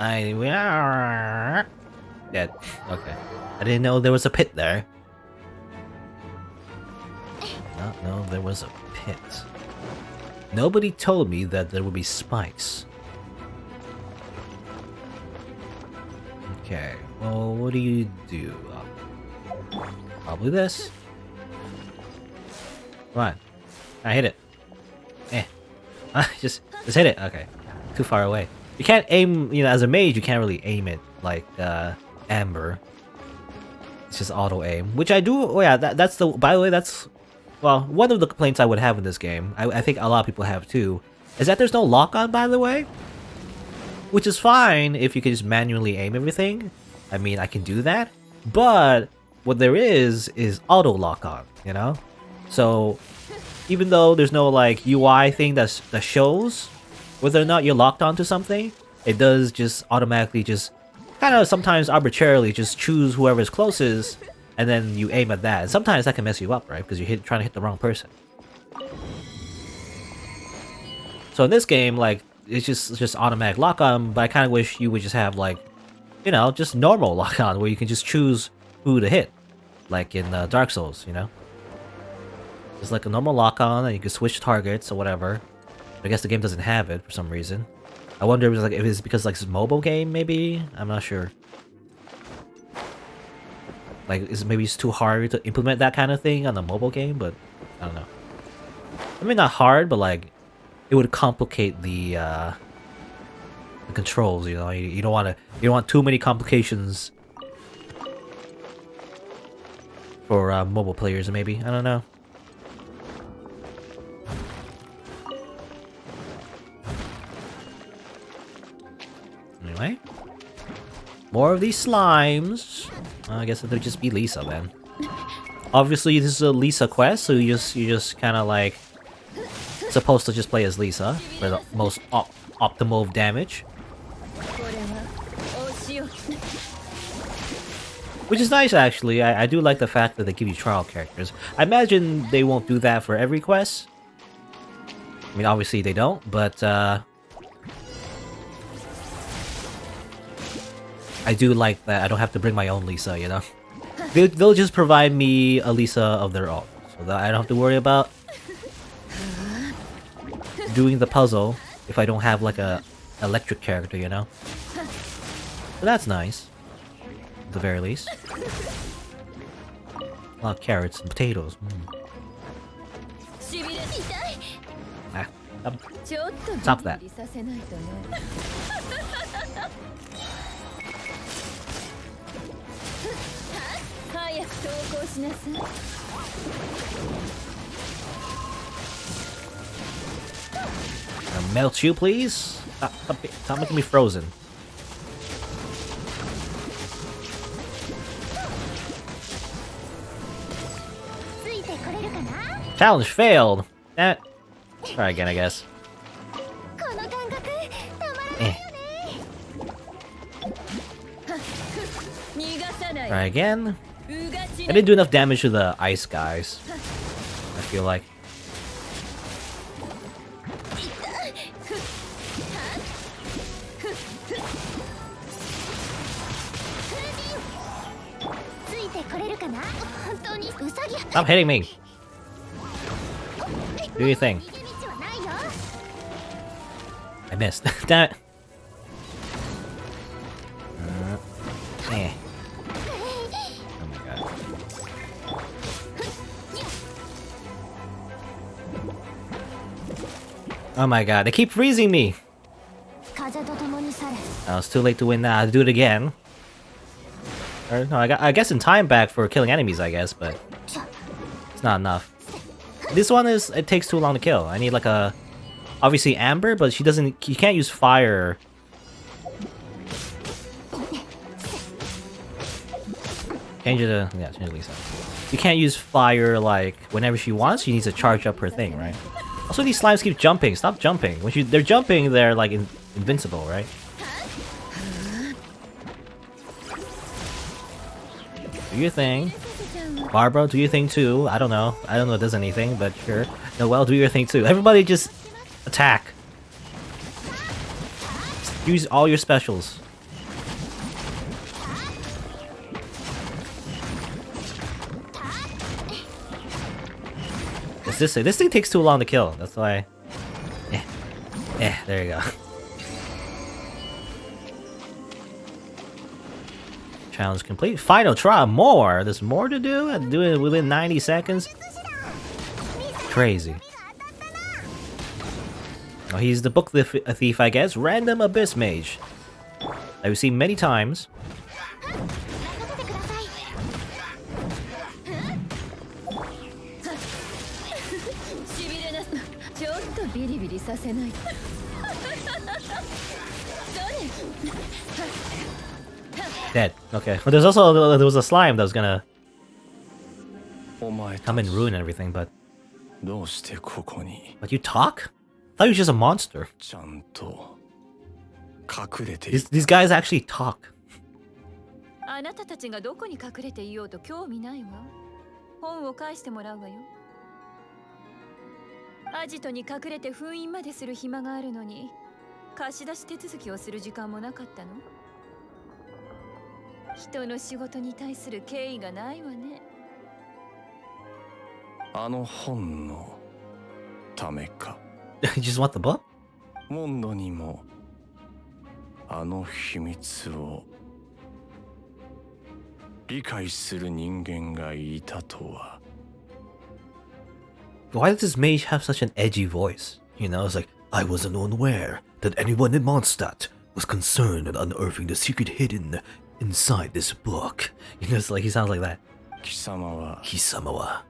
We are dead. Okay. I didn't know there was a pit there. Not know there was a pit. Nobody told me that there would be spikes. Okay. Well, what do you do? Probably this. Come on. I hit it. Just hit it. Okay. Too far away. You can't aim, you know, as a mage, you can't really aim it like Amber. It's just auto aim, which I do. Oh yeah, that's the. By the way, that's well, one of the complaints I would have in this game. I think a lot of people have too, is that there's no lock on. By the way, which is fine if you can just manually aim everything. I mean, I can do that, but what there is auto lock on. You know, so even though there's no like UI thing that shows whether or not you're locked onto something, it does just automatically just kind of sometimes arbitrarily just choose whoever's closest and then you aim at that. And sometimes that can mess you up, right? Because you're trying to hit the wrong person. So in this game, like, it's just automatic lock on, but I kind of wish you would just have like, you know, just normal lock on where you can just choose who to hit. Like in Dark Souls, you know? It's like a normal lock on and you can switch targets or whatever. I guess the game doesn't have it for some reason. I wonder if it's because like it's a mobile game, maybe? I'm not sure. Like, maybe it's too hard to implement that kind of thing on a mobile game, but I don't know. I mean, not hard, but like it would complicate the controls. You know, you don't want too many complications for mobile players. Maybe, I don't know. Anyway, more of these slimes. I guess it'll just be Lisa then. Obviously, this is a Lisa quest, so you just kind of like supposed to just play as Lisa for the most optimal damage, which is nice actually. I do like the fact that they give you trial characters. I imagine they won't do that for every quest. I mean, obviously they don't, but I do like that I don't have to bring my own Lisa, you know? They'll just provide me a Lisa of their own, so that I don't have to worry about doing the puzzle if I don't have like a electric character, you know? So that's nice, at the very least. A lot of carrots and potatoes. Ah. ちょっと Stop that. ビリビリさせないとね。早く投稿しなさい。Melt you, please. Stop making me frozen. Challenge failed. Try again, I guess. Eh. Try again. I didn't do enough damage to the ice guys, I feel like. Stop hitting me. Do your thing. I missed. Damn it. Eh. Oh my god. Oh my god, they keep freezing me. Oh, it's too late to win now. I'll do it again. Or, no, I guess in time back for killing enemies, I guess, but it's not enough. This one it takes too long to kill. I need like a, obviously Amber, but you can't use fire. Change it to, yeah, change it to Lisa. You can't use fire like whenever she wants. She needs to charge up her thing, right? Also, these slimes keep jumping. Stop jumping. When they're jumping, they're like invincible, right? Do your thing. Barbara, do your thing too. I don't know if it does anything, but sure. Noelle, do your thing too. Everybody just attack. Use all your specials. This thing takes too long to kill. That's why. There you go. Challenge complete. Final try. More. There's more to do. I do it within 90 seconds. Crazy. Oh, he's the book thief, I guess. Random Abyss Mage. That we've seen many times. Dead. Okay. Well, there was a slime that was gonna come and ruin everything, but you talk? I thought you were just a monster. These guys actually talk. あなたたちがどこに隠れていようと興味ないわ。本を返してもらうわよ。アジトに隠れて封印までする暇があるのに、貸し出し手続きをする時間もなかったの？人の仕事に対する敬意がないわね。あの本のためか。You just want the book? モンドにもあの秘密を理解する人間がいたとは。Why does this mage have such an edgy voice? You know, it's like, I wasn't unaware that anyone in Mondstadt was concerned in unearthing the secret hidden inside this book. You know, it's like he sounds like that. 貴様は貴様は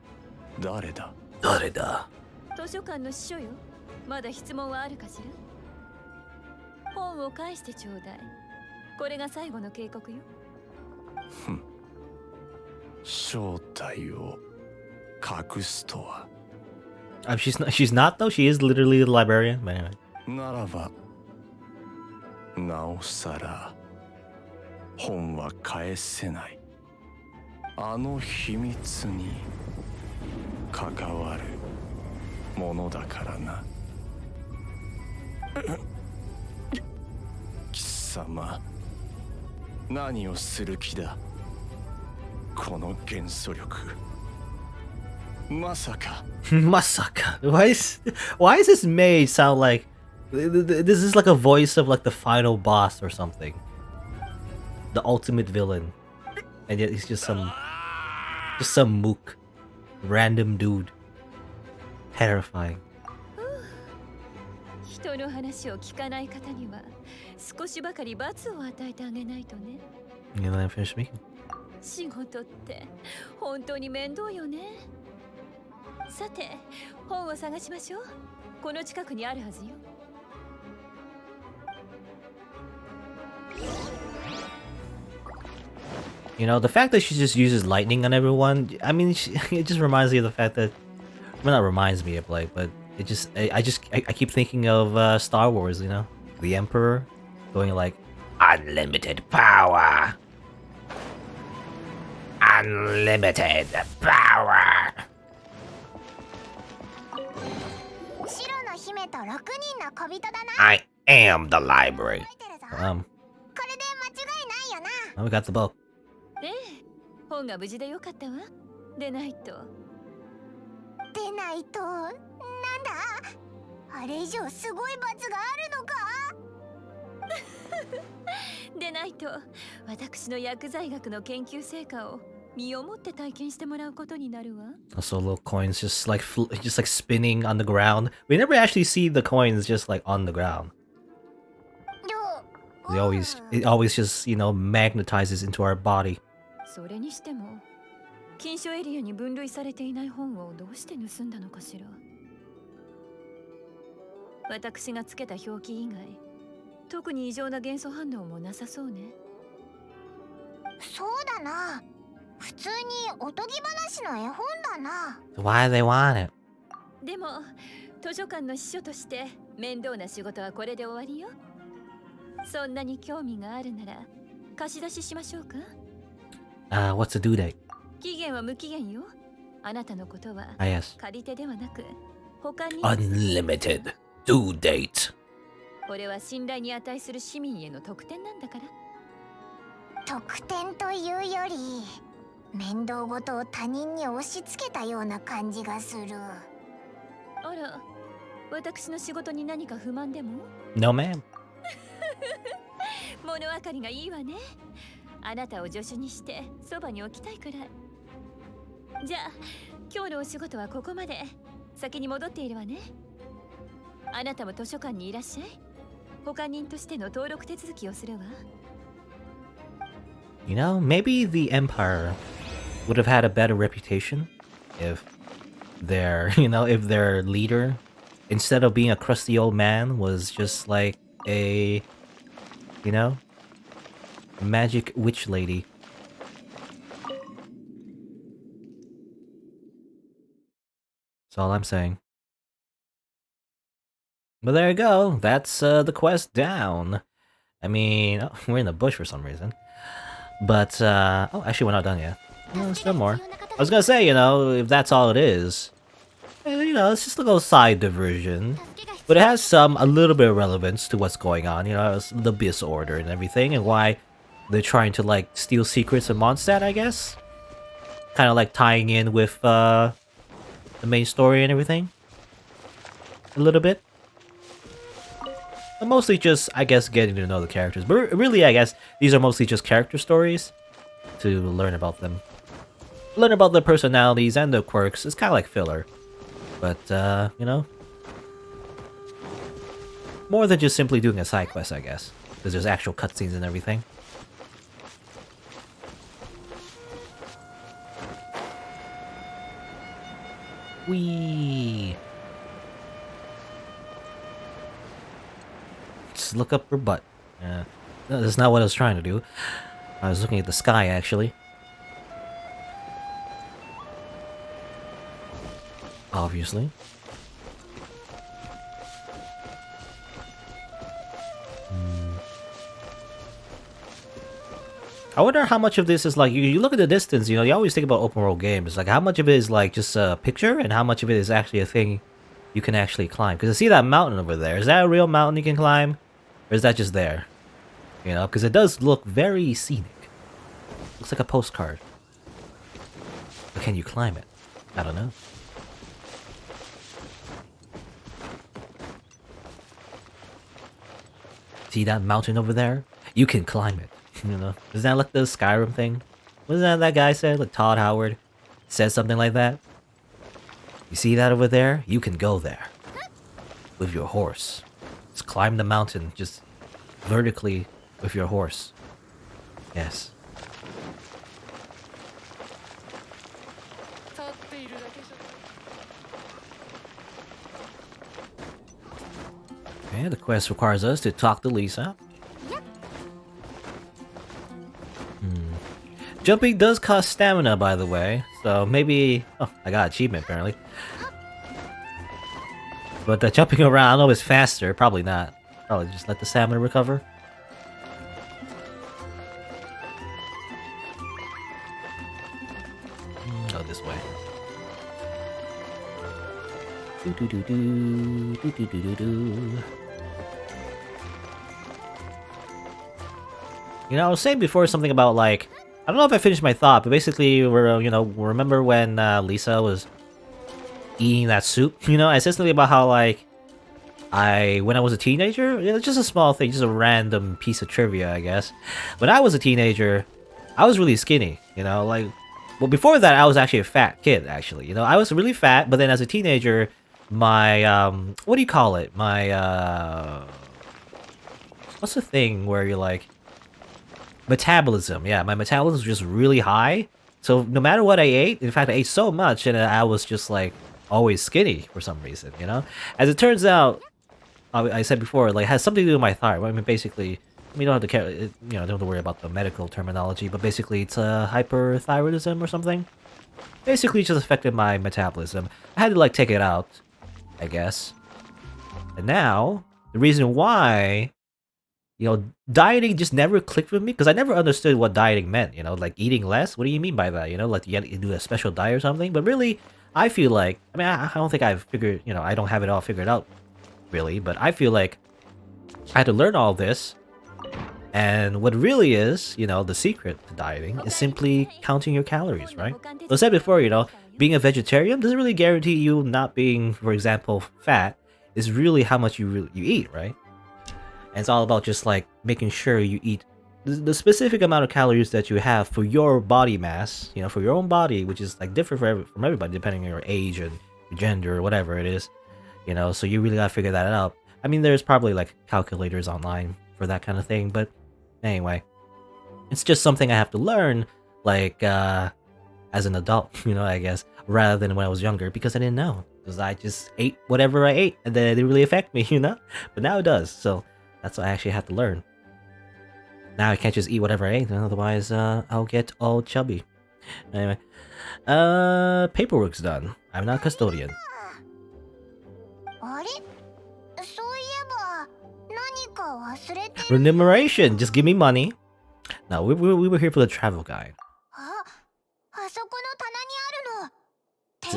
誰だ？誰だ？図書館の司書よ。まだ質問はあるかしら？本を返してちょうだい。これが最後の警告よ。正体を隠すとは。She's not though. She is literally the librarian. But anyway. ならばなおさら本は返せない。あの秘密に関わるものだからな。貴様、何をする気だ？この元素力。まさか。Masaka. Why is this mage sound like this is like a voice of like the final boss or something? The ultimate villain. And yet he's just some mook. Random dude. Terrifying. 人の話を聞かない方には少しばかり罰を与えてあげないとね。 You let him finish speaking. 仕事って本当に面倒よね。さて、本を探しましょう。この近くにあるはずよ。You know, the fact that she just uses lightning on everyone, I mean, it just reminds me of the fact that, well, not reminds me of, like, but it just, I keep thinking of Star Wars, you know? The Emperor going like, unlimited power! Unlimited power! 白の姫と6人の小人だな。 I am the library. 書いてるぞ。 Um, これで間違いないよな。 we got the book. ええ、本が無事でよかったわ。でないと。でないと、なんだ？あれ以上すごい罰があるのか？でないと、私の薬剤学の研究成果を身をもって体験してもらうことになるわ。 Also, little coins just like spinning on the ground. We never actually see the coins just like on the ground. It always just, you know, magnetizes into our body. それにしても、禁書エリアに分類されていない本をどうして盗んだのかしら。私がつけた表記以外、特に異常な元素反応もなさそうね。そうだな。普通におとぎ話の絵本だな。 Why do they want it? でも、図書館の司書として面倒な仕事はこれで終わりよ。そんなに興味があるなら、貸し出ししましょうか。What's the due date? 期限は無期限よ。あなたのことは yes. 借り手ではなく、他に Unlimited due date. これは信頼に値する市民への特典なんだから。特典というより、面倒ごとを他人に押し付けたような感じがする。あら、私の仕事に何か不満でも？ No, ma'am. 物分かりがいいわね。あなたを助手にしてそばに置きたいくらい。じゃあ、今日のお仕事はここまで。先に戻っているわね。あなたも図書館にいらっしゃい。他人としての登録手続きをするわ。 You know, maybe the Empire would have had a better reputation if their, you know, if their leader, instead of being a crusty old man, was just like a, you know, magic witch lady. That's all I'm saying. But there you go. That's the quest down. I mean, oh, we're in the bush for some reason. But, oh, actually we're not done yet. No, there's still more. I was gonna say, you know, if that's all it is, you know, it's just a little side diversion. But it has a little bit of relevance to what's going on, you know, the Abyss Order and everything, and why they're trying to, like, steal secrets of Mondstadt, I guess? Kind of, like, tying in with, the main story and everything. A little bit. But mostly just, I guess, getting to know the characters. But really, I guess, these are mostly just character stories to learn about them. Learn about their personalities and their quirks. It's kind of like filler. But, you know, more than just simply doing a side quest, I guess. Because there's actual cutscenes and everything. Whee! Just look up her butt. No, that's not what I was trying to do. I was looking at the sky, actually. Obviously. I wonder how much of this is like, you look at the distance, you know, you always think about open world games. Like, how much of it is like just a picture and how much of it is actually a thing you can actually climb? Because I see that mountain over there. Is that a real mountain you can climb? Or is that just there? You know, because it does look very scenic. Looks like a postcard. But can you climb it? I don't know. See that mountain over there? You can climb it. You know, is that like the Skyrim thing? Wasn't that guy said? Like Todd Howard said something like that? You see that over there? You can go there. With your horse. Just climb the mountain, just vertically with your horse. Yes. Okay, the quest requires us to talk to Lisa. Jumping does cost stamina, by the way, so maybe... Oh, I got achievement, apparently. But the jumping around, I don't know if it's faster. Probably not. Probably just let the stamina recover. Go this way. You know, I was saying before something about like... I don't know if I finished my thought, but basically, remember when Lisa was eating that soup? You know, I said something about how, like, when I was a teenager, it's just a small thing, just a random piece of trivia, I guess. When I was a teenager, I was really skinny, you know, like, well, before that, I was actually a fat kid, actually, you know, I was really fat, but then as a teenager, my, what do you call it? My, what's the thing where you're like, metabolism, yeah, my metabolism was just really high, so no matter what I ate, in fact, I ate so much, and I was just, like, always skinny for some reason, you know? As it turns out, I said before, like, it has something to do with my thyroid. I mean, basically, you don't have to care, you know, don't have to worry about the medical terminology, but basically, it's hyperthyroidism or something. Basically, it just affected my metabolism. I had to, like, take it out, I guess. And now, the reason why, you know, dieting just never clicked with me, because I never understood what dieting meant, you know, like, eating less? What do you mean by that, you know? Like, you do a special diet or something? But really, I feel like, I mean, I don't think I've figured, you know, I don't have it all figured out, really, but I feel like I had to learn all this, and what really is, you know, the secret to dieting is simply counting your calories, right? So I said before, you know, being a vegetarian doesn't really guarantee you not being, for example, fat. It's really how much you eat, right? And it's all about just, like, making sure you eat the specific amount of calories that you have for your body mass, you know, for your own body, which is, like, different from everybody, depending on your age and your gender or whatever it is, you know, so you really gotta figure that out. I mean, there's probably, like, calculators online for that kind of thing, but anyway, it's just something I have to learn, like, as an adult, you know, I guess, rather than when I was younger, because I didn't know, because I just ate whatever I ate, and then it didn't really affect me, you know, but now it does, so that's what I actually have to learn. Now I can't just eat whatever I ate, otherwise I'll get all chubby. Anyway, paperwork's done. I'm not custodian. Remuneration, just give me money. No, we were here for the travel guide.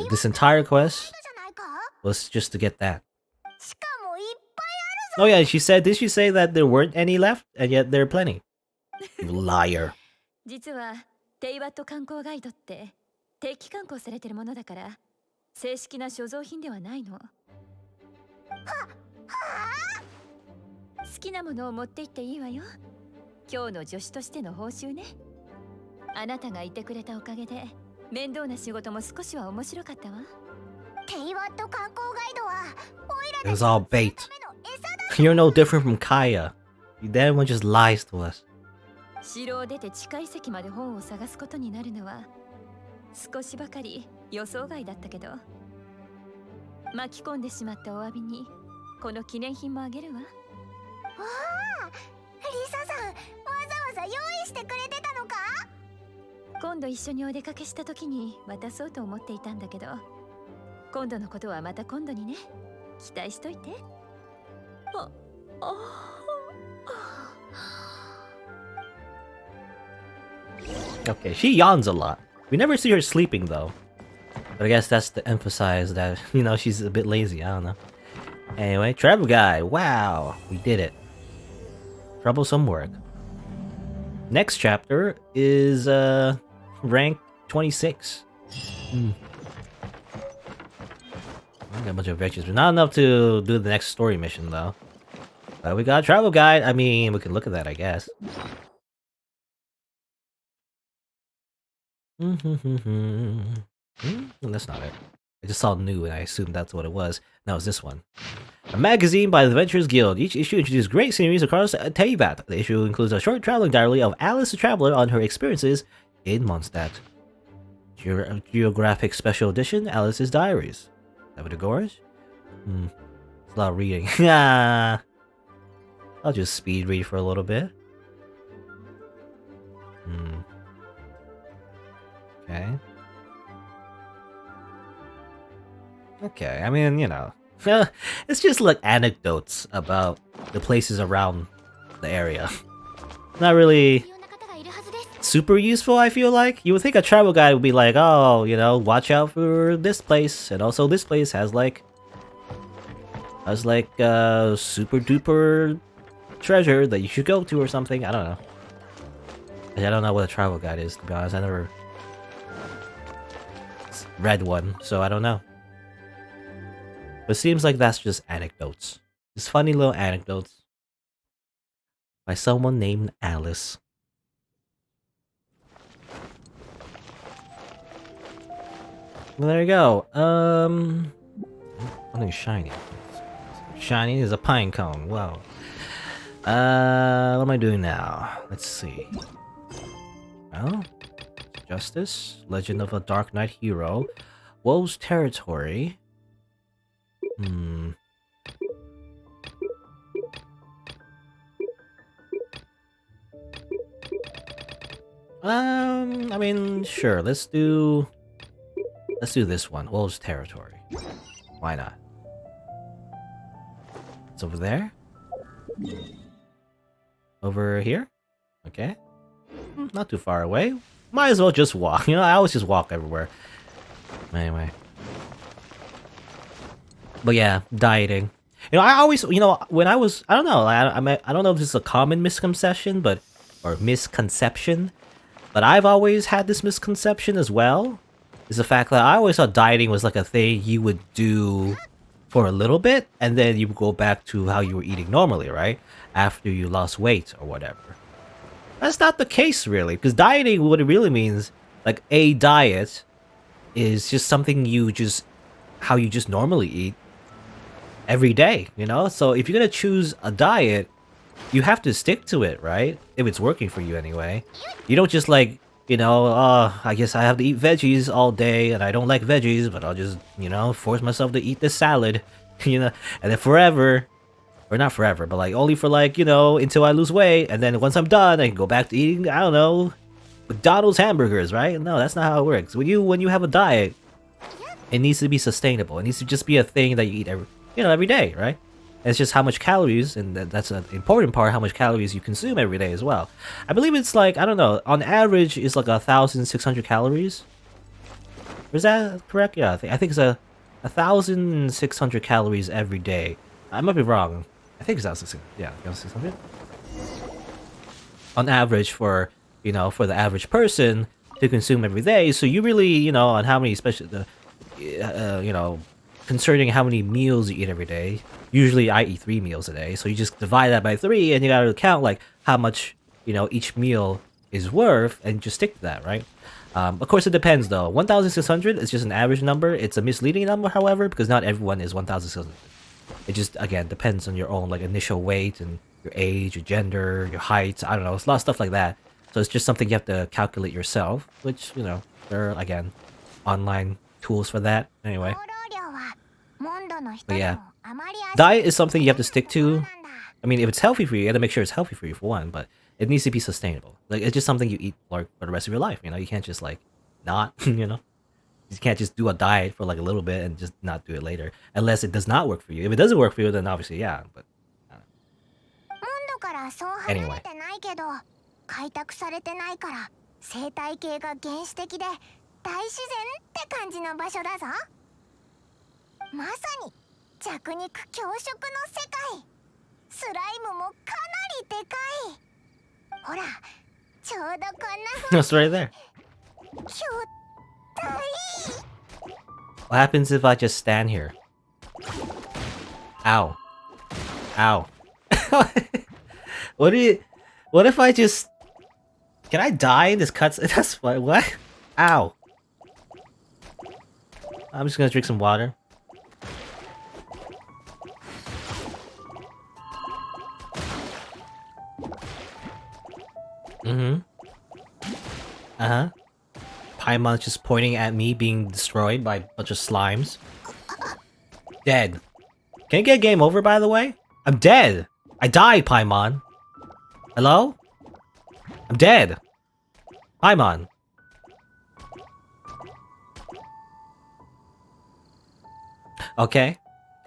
This entire quest was just to get that. Oh yeah, did she say that there weren't any left, and yet there are plenty? You liar. 実はテイバット観光ガイドって定期観光されてるものだから正式な所蔵品ではないの。好きなものを持って行っていいわよ。今日の助手としての報酬ね。あなたがいてくれたおかげで面倒な仕事も少しは面白かったわ。テイワット観光ガイドはオイラ It was all bait. You're no different from Kaya. That one just lies to us. 城を出て地下遺跡まで本を探すことになるのは少しばかり予想外だったけど、巻き込んでしまったお詫びにこの記念品もあげるわ。わあ、リサさん、わざわざ用意してくれてたのか？今度一緒にお出かけした時に渡そうと思っていたんだけど、今度のことはまた今度にね。期待しといて。Okay, she yawns a lot. We never see her sleeping though. But I guess that's to emphasize that, you know, she's a bit lazy, I don't know. Anyway, travel guide. Wow, we did it. Troublesome work. Next chapter is rank 26. I got a bunch of adventures, but not enough to do the next story mission though. But we got a travel guide. I mean, we can look at that, I guess. That's not it. I just saw new and I assumed that's what it was. No, it's this one. A magazine by the Adventurers Guild. Each issue introduces great sceneries across Teyvat. The issue includes a short traveling diary of Alice the Traveler on her experiences in Mondstadt. Geographic Special Edition, Alice's Diaries. Is that what it goes? It's a lot of reading. I'll just speed read for a little bit. Okay. Okay, I mean, you know, it's just like anecdotes about the places around the area. Not really super useful, I feel like. You would think a travel guide would be like, oh, you know, watch out for this place, and also this place has like super duper treasure that you should go to or something. I don't know. I don't know what a travel guide is, to be honest. I never read one, so I don't know. But it seems like that's just anecdotes. Just funny little anecdotes by someone named Alice. Well, there you go. Something shiny. Shiny is a pine cone. Wow. What am I doing now? Let's see. Well, Justice, Legend of a Dark Knight Hero, Wolves Territory. I mean, sure. Let's do this one. Wolves Territory. Why not? It's over there. Over here. Okay. Not too far away. Might as well just walk. You know, I always just walk everywhere. Anyway. But yeah, dieting. You know, I always, you know, when I was, I don't know, I don't know if this is a common misconception, or misconception, but I've always had this misconception as well. Is the fact that I always thought dieting was like a thing you would do for a little bit, and then you go back to how you were eating normally, right? After you lost weight or whatever. That's not the case, really, because dieting, what it really means, like a diet, is just something how you just normally eat every day, you know? So if you're gonna choose a diet, you have to stick to it, right? If it's working for you anyway. You don't just like, you know, I guess I have to eat veggies all day and I don't like veggies, but I'll just, you know, force myself to eat this salad, you know, and then forever, or not forever, but like only for like, you know, until I lose weight, and then once I'm done, I can go back to eating, I don't know, McDonald's hamburgers, right? No, that's not how it works. When you have a diet, it needs to be sustainable. It needs to just be a thing that you eat every day, right? It's just how much calories, and that's an important part, how much calories you consume every day as well. I believe it's like, I don't know, on average, it's like 1,600 calories. Is that correct? Yeah, I think it's 1,600 calories every day. I might be wrong. I think it's 1,600. Yeah, 1,600. On average for the average person to consume every day. So you really, you know, on how many, especially concerning how many meals you eat every day. Usually I eat 3 meals a day, so you just divide that by 3 and you gotta count like how much, you know, each meal is worth and just stick to that, right? Of course it depends though. 1,600 is just an average number. It's a misleading number, however, because not everyone is 1,600. It just, again, depends on your own like initial weight and your age, your gender, your height, I don't know, it's a lot of stuff like that. So it's just something you have to calculate yourself, which, you know, there are, again, online tools for that. Anyway. But yeah, diet is something you have to stick to. I mean, if it's healthy for you, you gotta make sure it's healthy for you for one, but it needs to be sustainable. Like, it's just something you eat for the rest of your life, you know? You can't just, like, not, you know? You can't just do a diet for, like, a little bit and just not do it later. Unless it does not work for you. If it doesn't work for you, then obviously, yeah, but... Anyway. 開拓されてないから生態系が原始的で大自然って感じの場所だぞ。まさに弱肉強食の世界。スライムもかなりでかい。ほら、ちょうどこんな風に It's right there. 巨大。What happens if I just stand here? Ow. Ow. What if I just... Can I die in this cutscene? That's what? Ow. I'm just gonna drink some water. Mm-hmm. Uh-huh. Paimon's just pointing at me being destroyed by a bunch of slimes. Dead. Can I get game over, by the way? I'm dead! I died, Paimon! Hello? I'm dead! Paimon! Okay.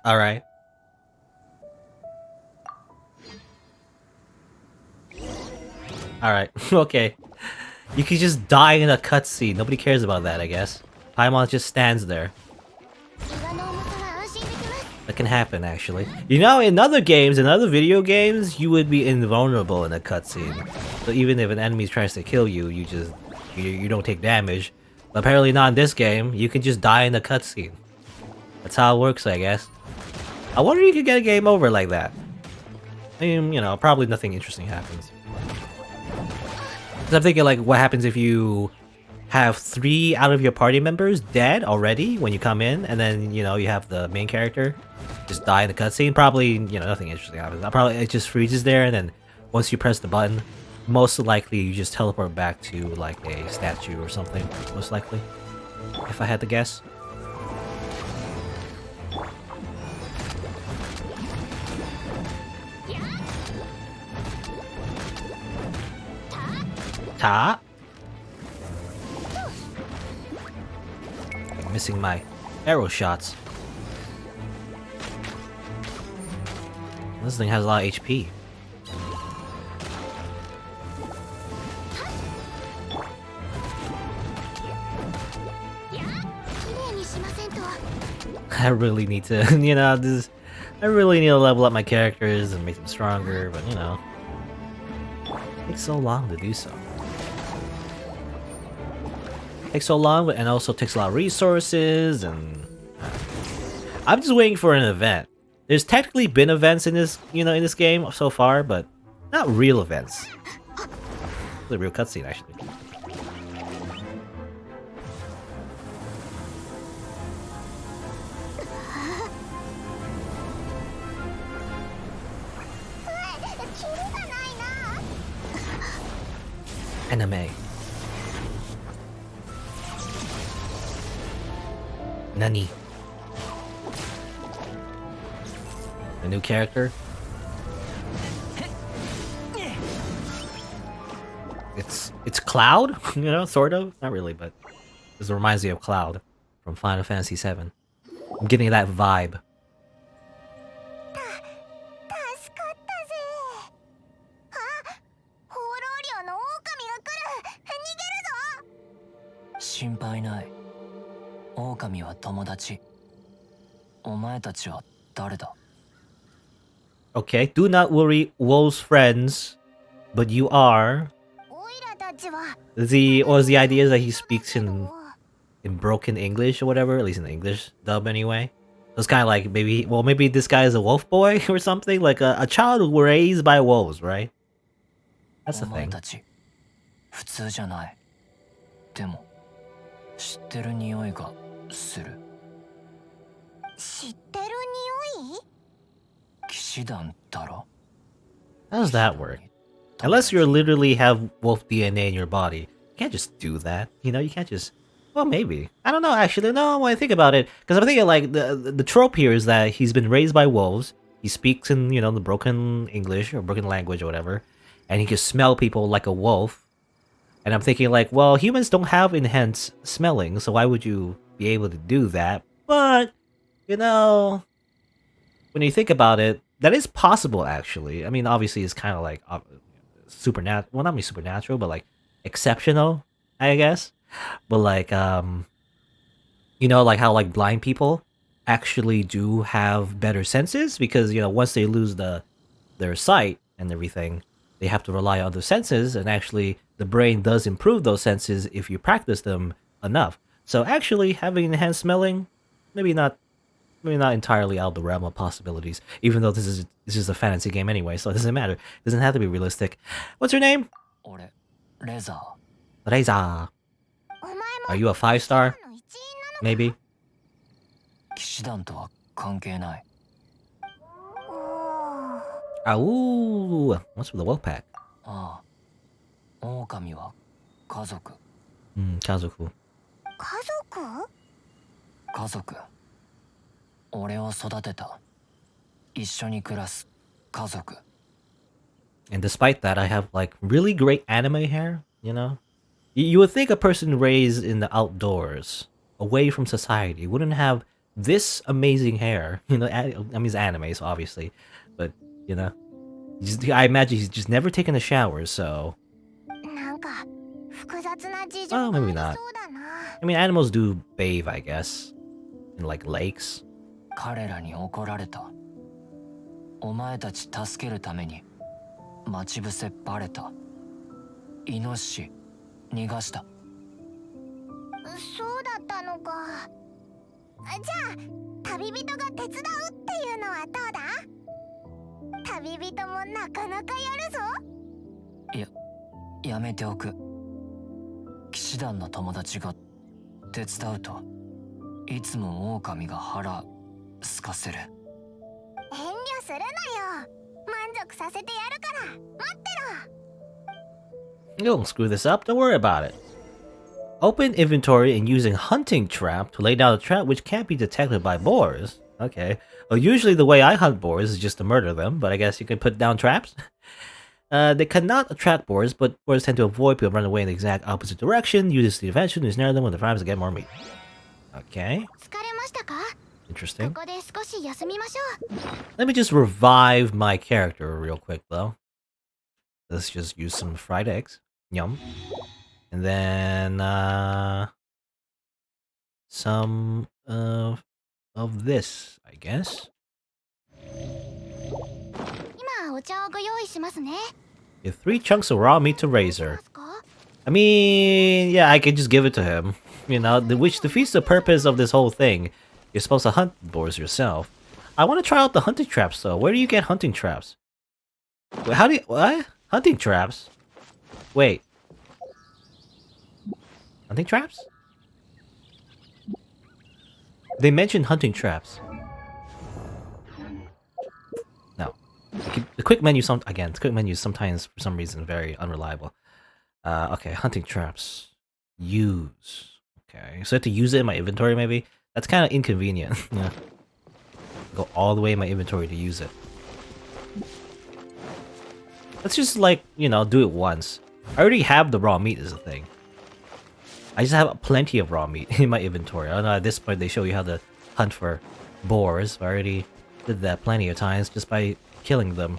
Alright. Alright. Okay. You could just die in a cutscene. Nobody cares about that, I guess. Paimon just stands there. That can happen, actually. You know, in other games, in other video games, you would be invulnerable in a cutscene. So even if an enemy tries to kill you, you don't take damage. But apparently not in this game. You can just die in a cutscene. That's how it works, I guess. I wonder if you could get a game over like that. I mean, you know, probably nothing interesting happens. 'Cause I'm thinking, like, what happens if you have 3 out of your party members dead already when you come in, and then, you know, you have the main character just die in the cutscene? Probably, you know, nothing interesting happens. It just freezes there, and then once you press the button, most likely you just teleport back to, like, a statue or something, most likely. If I had to guess. Ta? I'm missing my arrow shots. This thing has a lot of HP. I really need to, you know, I really need to level up my characters and make them stronger, but you know, it takes so long to do so. Takes so long, and also takes a lot of resources, and I'm just waiting for an event. There's technically been events in this, you know, in this game so far, but not real events. It's a real cutscene, actually. Anime. Nani? A new character? It's Cloud? You know, sort of? Not really, but this reminds me of Cloud from Final Fantasy VII. I'm getting that vibe. 心配ない。狼は友達。お前たちは誰だ? Okay, do not worry, wolves friends, but you are the idea that he speaks in broken English or whatever, at least in the English dub anyway. So it's kind of like maybe this guy is a wolf boy or something, like a child raised by wolves, right? That's the thing. お前たち普通じゃない。でも知ってる匂いがする。知ってる匂い？騎士団だろ? How does that work? Unless you literally have wolf DNA in your body, you can't just do that. You know, you can't just. Well, maybe. I don't know. Actually, no. When I think about it, because I'm thinking like the trope here is that he's been raised by wolves. He speaks in, you know, the broken English or broken language or whatever, and he can smell people like a wolf. And I'm thinking like, well, humans don't have enhanced smelling, so why would you be able to do that? But you know, when you think about it, that is possible actually. I mean, obviously it's kind of like supernatural. Well, not really supernatural, but like exceptional, I guess. But like, you know, like how like blind people actually do have better senses because, you know, once they lose their sight and everything, they have to rely on the senses, and actually the brain does improve those senses if you practice them enough. So actually having enhanced smelling, maybe not entirely out of the realm of possibilities, even though this is a fantasy game anyway, so it doesn't matter. It doesn't have to be realistic. What's your name? 俺レザー。 Reza. Are you a 5-star? Maybe? 騎士団とは関係ない。 Ooh, what's with the wolf pack? ああ、狼は家族。Kazuku. 家族？家族。俺を育てた。一緒に暮らす家族。 And despite that, I have like really great anime hair, you know? You would think a person raised in the outdoors, away from society, wouldn't have this amazing hair. You know, I mean, it's anime, so obviously. But, you know, I imagine he's just never taken a shower, so... なんか複雑な事情 Oh, があ maybe り not. そうだな。 I mean, animals do bathe, I guess. In, like, lakes. 彼らに怒られた。お前たち助けるために待ち伏せバレた。イノシシ逃がした。そうだったのか。じゃあ旅人が手伝うっていうのはどうだ？旅人もなかなかやるぞ。やめておく。騎士団の友達が手伝うといつも狼が腹すかせる。遠慮するなよ。満足させてやるから待ってろ。 You don't screw this up, don't worry about it. Open inventory and using hunting trap to lay down a trap which can't be detected by boars. Okay. Well, usually the way I hunt boars is just to murder them, but I guess you can put down traps. They cannot attract boars, but boars tend to avoid people run away in the exact opposite direction. Use the adventure to snare them when the farms get more meat. Okay. 疲れましたか？ Interesting. ここで少し休みましょう。 Let me just revive my character real quick, though. Let's just use some fried eggs. Yum. And then, some of this, I guess. 今お茶をご用意しますね。 Give 3 chunks of raw meat to Razor. I mean, yeah, I could just give it to him. You know, which defeats the purpose of this whole thing. You're supposed to hunt boars yourself. I want to try out the hunting traps, though. Where do you get hunting traps? Wait, how do you... What? Hunting traps? Wait. Hunting traps? They mentioned hunting traps. No. The quick menu, again, the quick menu is sometimes, for some reason, very unreliable. Okay, hunting traps. Use. Okay, so I have to use it in my inventory, maybe? That's kind of inconvenient. Yeah. Go all the way in my inventory to use it. Let's just, like, you know, do it once. I already have the raw meat is the thing. I just have plenty of raw meat in my inventory. I know at this point they show you how to hunt for boars. I already did that plenty of times just by killing them.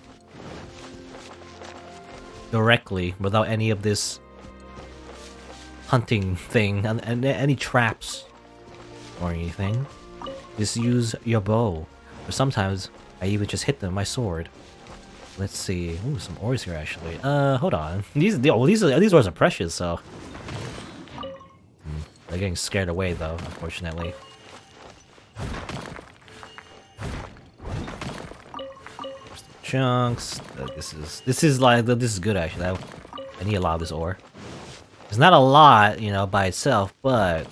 Directly, without any of this hunting thing, and any traps or anything. Just use your bow. Or sometimes I even just hit them with my sword. Let's see. Ooh, some ores here actually. Hold on. These ores are precious, so they're getting scared away though, unfortunately. There's the chunks. This is good actually. I need a lot of this ore. It's not a lot, you know, by itself, but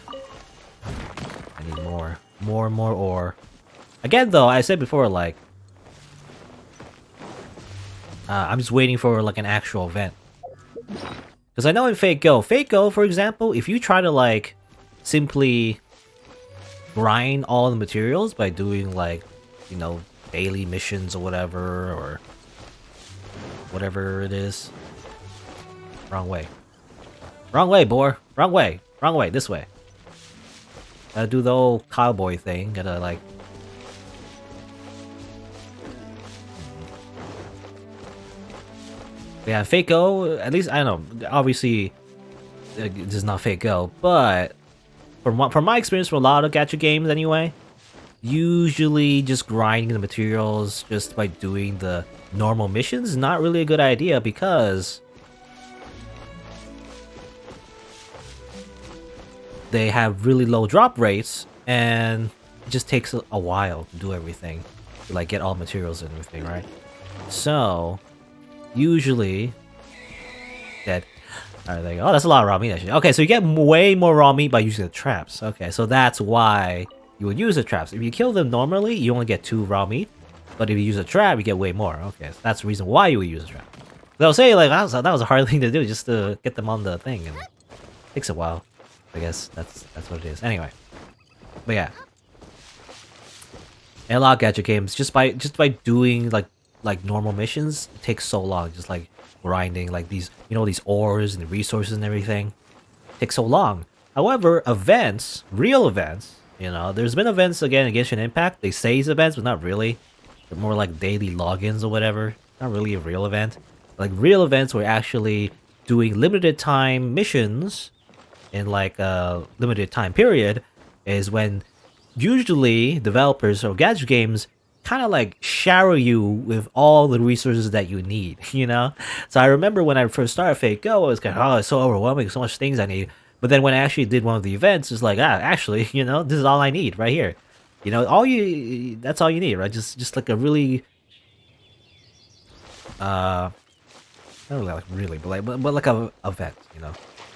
I need more ore. Again, though, I said before, like, I'm just waiting for like an actual event. Because I know in Fate Go, for example, if you try to like simply grind all the materials by doing like, you know, daily missions or whatever it is. Wrong way. Wrong way, boy. Wrong way. Wrong way. This way. Gotta do the old cowboy thing. Gotta like... Yeah, Fate Go, at least, I don't know, obviously, this is not Fate Go, but from my experience for a lot of gacha games anyway, usually just grinding the materials just by doing the normal missions is not really a good idea because they have really low drop rates and it just takes a while to do everything, to like get all materials and everything, right? So usually that alright, there you go. Oh, that's a lot of raw meat actually. Okay, so you get way more raw meat by using the traps. Okay, so that's why you would use the traps. If you kill them normally, you only get 2 raw meat. But if you use a trap, you get way more. Okay, so that's the reason why you would use a trap. They'll say like that was a hard thing to do just to get them on the thing, and it takes a while. I guess that's what it is. Anyway, but yeah, and a lot of gacha games just by doing like normal missions, it takes so long. Just like grinding like these these ores and the resources and everything, it takes so long. However, events, real events, there's been events again in Genshin Impact. They say it's events, but not really. They're more like daily logins or whatever. Not really a real event. Like real events were actually doing limited time missions in like a limited time period is when usually developers or gadget games kind of like shower you with all the resources that you need, So I remember when I first started Fate Go, I was kind of, oh, it's so overwhelming, so much things I need. But then when I actually did one of the events, it's like, actually, this is all I need right here. That's all you need, right? Just like a really not really, but like a event,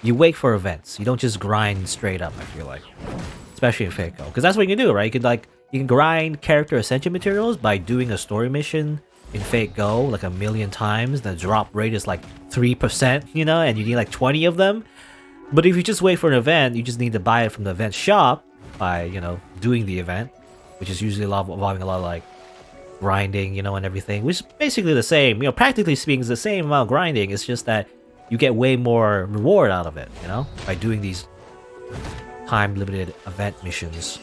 You wait for events. You don't just grind straight up, I feel like. Especially in Fate Go. Because that's what you can do, right? You can grind character ascension materials by doing a story mission in Fate Go like 1,000,000 times. The drop rate is like 3%, and you need like 20 of them. But if you just wait for an event, you just need to buy it from the event shop by, doing the event, which is usually involving a lot of like grinding, and everything, which is basically the same. Practically speaking, it's the same amount of grinding. It's just that you get way more reward out of it, by doing these time-limited event missions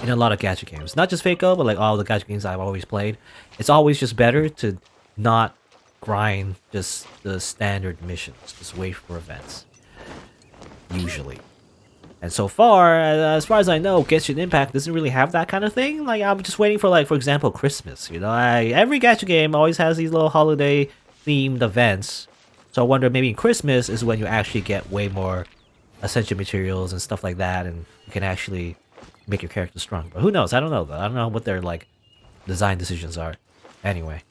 in a lot of gacha games. Not just Fate Go, but like all the gacha games I've always played. It's always just better to not grind just the standard missions. Just wait for events. Usually. And so far, as far as I know, Genshin Impact doesn't really have that kind of thing. Like, I'm just waiting for, like, for example, Christmas. Every gacha game always has these little holiday-themed events. So I wonder, maybe in Christmas is when you actually get way more ascension materials and stuff like that, and you can actually make your character strong. But who knows? I don't know, though. I don't know what their, like, design decisions are. Anyway.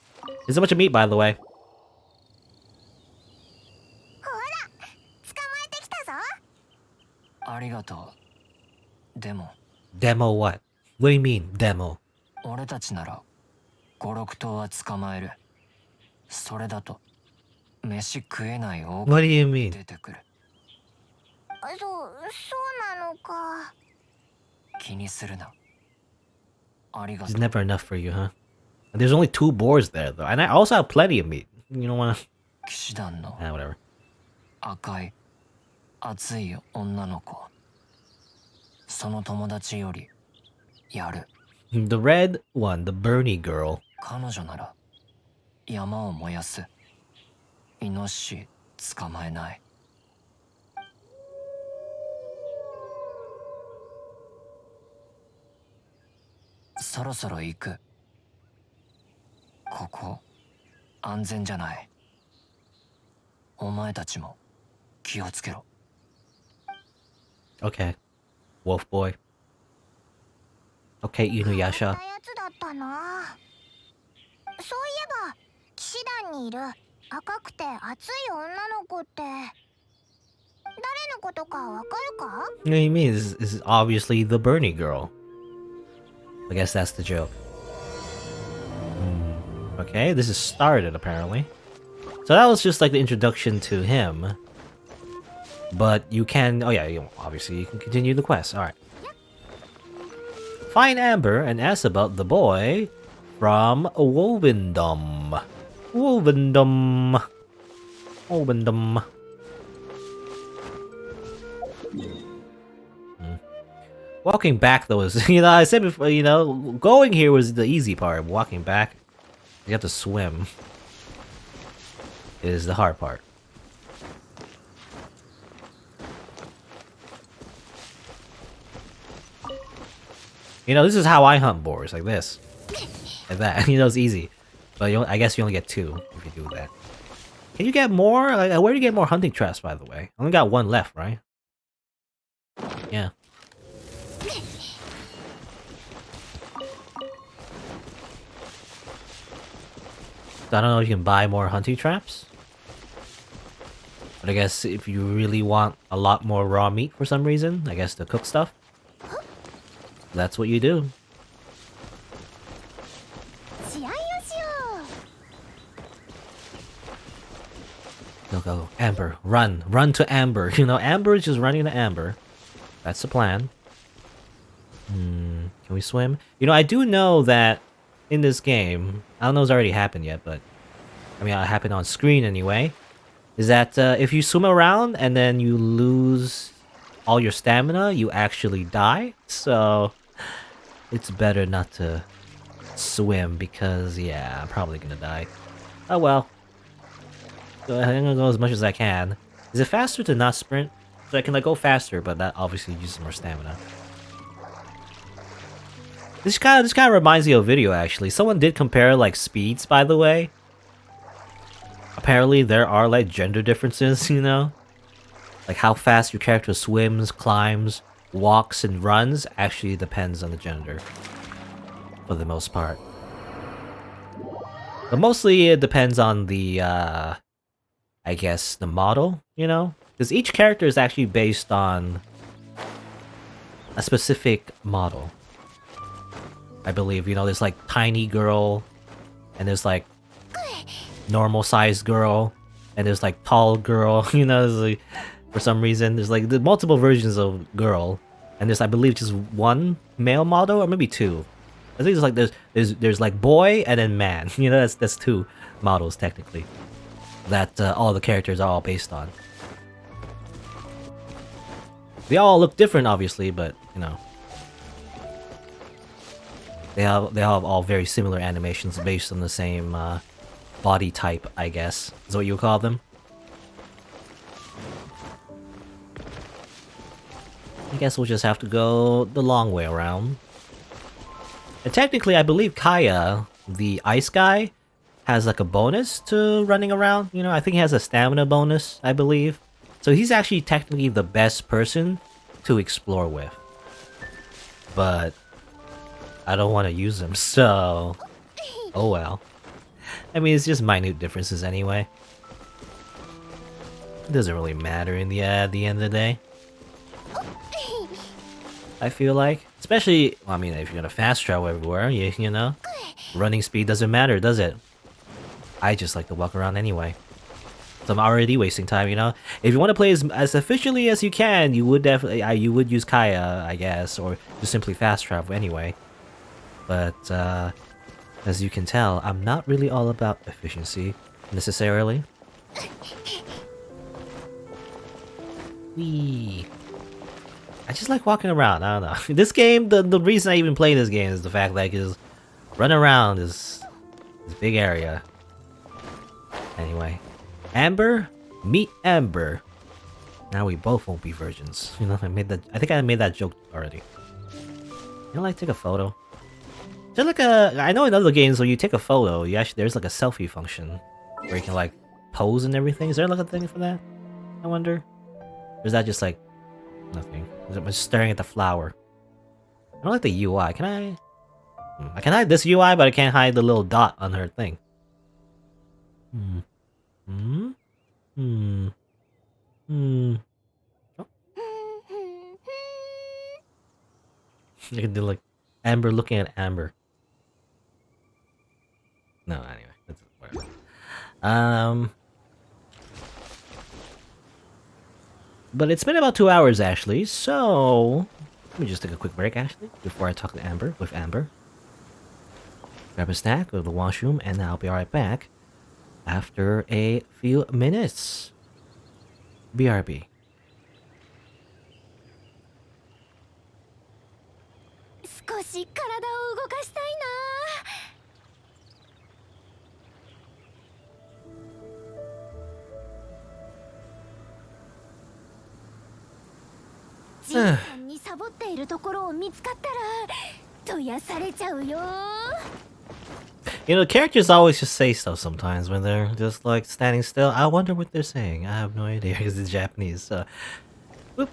There's a bunch of meat, by the way. Demo what? What do you mean, demo? 俺たちなら5、6頭は捕まえる。それだと飯食えない大 What do you mean? 出てくる。そうなのか。気にするな。ありがと It's う。 never enough for you, huh? There's only 2 boars there, though. And I also have plenty of meat. You don't wanna... 騎士団の whatever. 赤い熱い女の子。その友達よりやる。The red one, the Bernie girl. 彼女なら山を燃やす。イノシシ捕まえない。そろそろ行く。ここ安全じゃない。お前たちも気をつけろ。Okay. Wolf boy. Okay, Inuyasha. やつだったな。そういえば騎士団にいる赤くて熱い女の子って誰のことかわかるか？ What do you mean? This is obviously the Bernie girl. I guess that's the joke. Okay, this is started apparently. So that was just like the introduction to him. But you can... Oh yeah, obviously you can continue the quest. Alright. Find Amber and ask about the boy from Wovendom. Wovendom. Wovendom. Walking back though is... I said before, going here was the easy part. Walking back, you have to swim. Is the hard part. This is how I hunt boars, like this. Like that. It's easy. But I guess you only get 2 if you do that. Can you get more? Like, where do you get more hunting traps, by the way? I only got 1 left, right? Yeah. So I don't know if you can buy more hunting traps. But I guess if you really want a lot more raw meat for some reason, I guess to cook stuff. That's what you do. 試合をしよ Go, go. Amber, run. Run to Amber. You know, Amber is just running to Amber. That's the plan. Can we swim? You know, I do know that in this game, I don't know if it's already happened yet, but I mean, it happened on screen anyway, is that if you swim around and then you lose all your stamina, you actually die. So it's better not to swim because, yeah, I'm probably gonna die. Oh well. So I'm gonna go as much as I can. Is it faster to not sprint? So I can like go faster, but that obviously uses more stamina. This kind of reminds me of a video actually. Someone did compare like speeds, by the way. Apparently there are like gender differences, you know? Like how fast your character swims, climbs, walks, and runs actually depends on the gender. For the most part. But mostly it depends on the, I guess, the model, you know? Because each character is actually based on a specific model. I believe, you know, there's like tiny girl, and there's like normal sized girl, and there's like tall girl, you know, like, for some reason there's like the multiple versions of girl, and there's I believe just one male model or maybe two. I think it's like there's like boy and then man, you know, that's two models technically that all the characters are all based on. They all look different obviously, but you know. They have all very similar animations based on the same body type, I guess. Is what you would call them? I guess we'll just have to go the long way around. And technically, I believe Kaya, the ice guy, has like a bonus to running around. You know, I think he has a stamina bonus, I believe. So he's actually technically the best person to explore with. But I don't want to use them, so oh well. I mean, it's just minute differences anyway. It doesn't really matter in the end of the day. I feel like, especially, well, I mean, if you're gonna fast travel everywhere, you know, running speed doesn't matter, does it? I just like to walk around anyway. So I'm already wasting time, you know. If you want to play as efficiently as you can, you would definitely, you would use Kaya, I guess, or just simply fast travel anyway. But, as you can tell, I'm not really all about efficiency, necessarily. Whee! I just like walking around, I don't know. This game, the reason I even play this game is the fact that I can just run around this big area. Anyway. Amber? Meet Amber. Now we both won't be virgins. You know, I think I made that joke already. You know, like, take a photo. There's like I know in other games when you take a photo, there's like a selfie function where you can like pose and everything. Is there like a thing for that? I wonder. Or is that just like nothing? I'm just staring at the flower. I don't like the UI. Can I? I can hide this UI, but I can't hide the little dot on her thing. Oh. You can do like Amber looking at Amber. No, anyway, that's whatever. But it's been about 2 hours actually, so let me just take a quick break actually before I talk to Amber with Amber. Grab a snack, go to the washroom, and I'll be right back after a few minutes. BRB. 少し体を動かしたいな。ジンさんにサボっているところを見つかったらとやされちゃうよ。You know, characters always just say stuff sometimes when they're just like standing still. I wonder what they're saying. I have no idea because it's Japanese. So, whoop.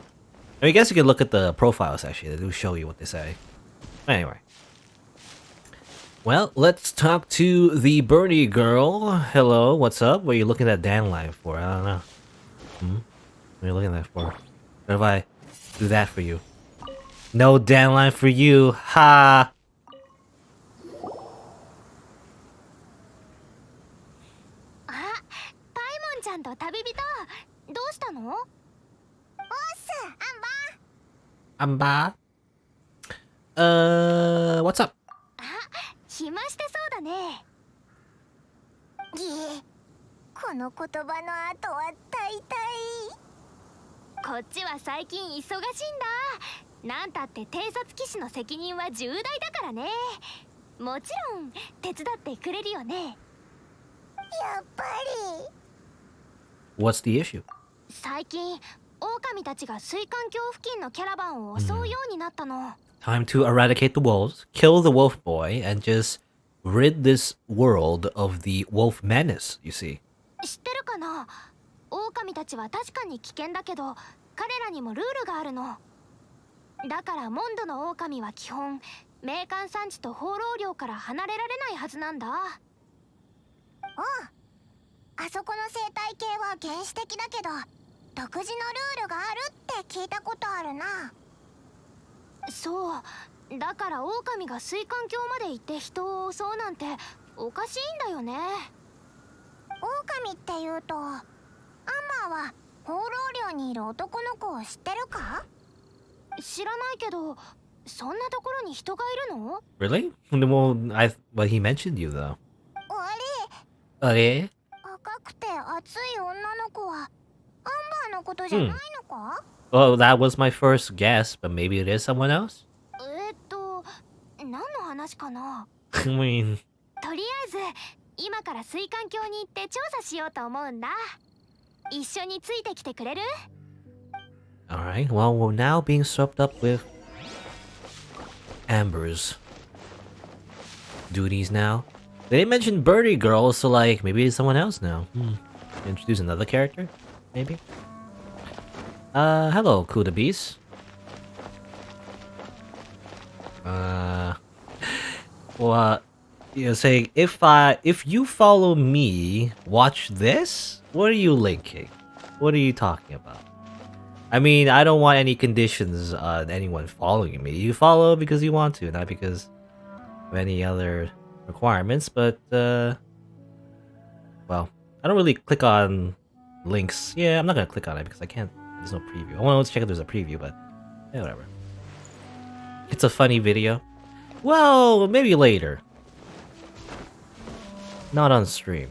I guess you can look at the profiles actually. They do show you what they say. Anyway. Well, let's talk to the Bernie girl. Hello, what's up? What are you looking at Dandelion for? I don't know. What are you looking at that for? What if I do that for you? No deadline for you. Ha. あ、パイモンちゃんと旅人、どうしたの？おっす、I'm back. What's up? 暇してそうだね。いえ、この言葉の後は大体。こっちは最近忙しいんだ。なんたって偵察騎士の責任は重大だからね。もちろん手伝ってくれるよね。やっぱり。 What's the issue? 最近狼たちが水管橋付近のキャラバンを襲うようになったの。Time to eradicate the wolves, kill the wolf boy, and just rid this world of the wolf menace, you see. 知ってるかな？狼たちは確かに危険だけど、彼らにもルールがあるの。だからモンドの狼は基本冥界産地と放浪領から離れられないはずなんだ。あそこの生態系は原始的だけど独自のルールがあるって聞いたことあるな。そうだから狼が水管橋まで行って人を襲うなんておかしいんだよね。狼っていうとアンバーは放浪領にいる男の子を知ってるか？知らないけど、そんなところに人がいるの？ Really? Well, he mentioned you though. あれ、 Okay. 赤くて熱い女の子はアンバーのことじゃないのか？ Well, that was my first guess, but maybe it is someone else. 何の話かな？ I mean, とりあえず今から水管橋に行って調査しようと思うんだ。一緒についてきてくれる？ alright, well, we're now being swept up with Amber's duties now. They didn't mention Birdie Girl, so like, maybe it's someone else now. Introduce another character? Maybe? Hello, Kuda Beast. Well, you know, saying, if you follow me, watch this? What are you linking? What are you talking about? I mean, I don't want any conditions on anyone following me. You follow because you want to, not because of any other requirements, but, well, I don't really click on links. Yeah, I'm not gonna click on it because I can't, there's no preview. I want to check if there's a preview, but, yeah, whatever. It's a funny video. Well, maybe later. Not on stream,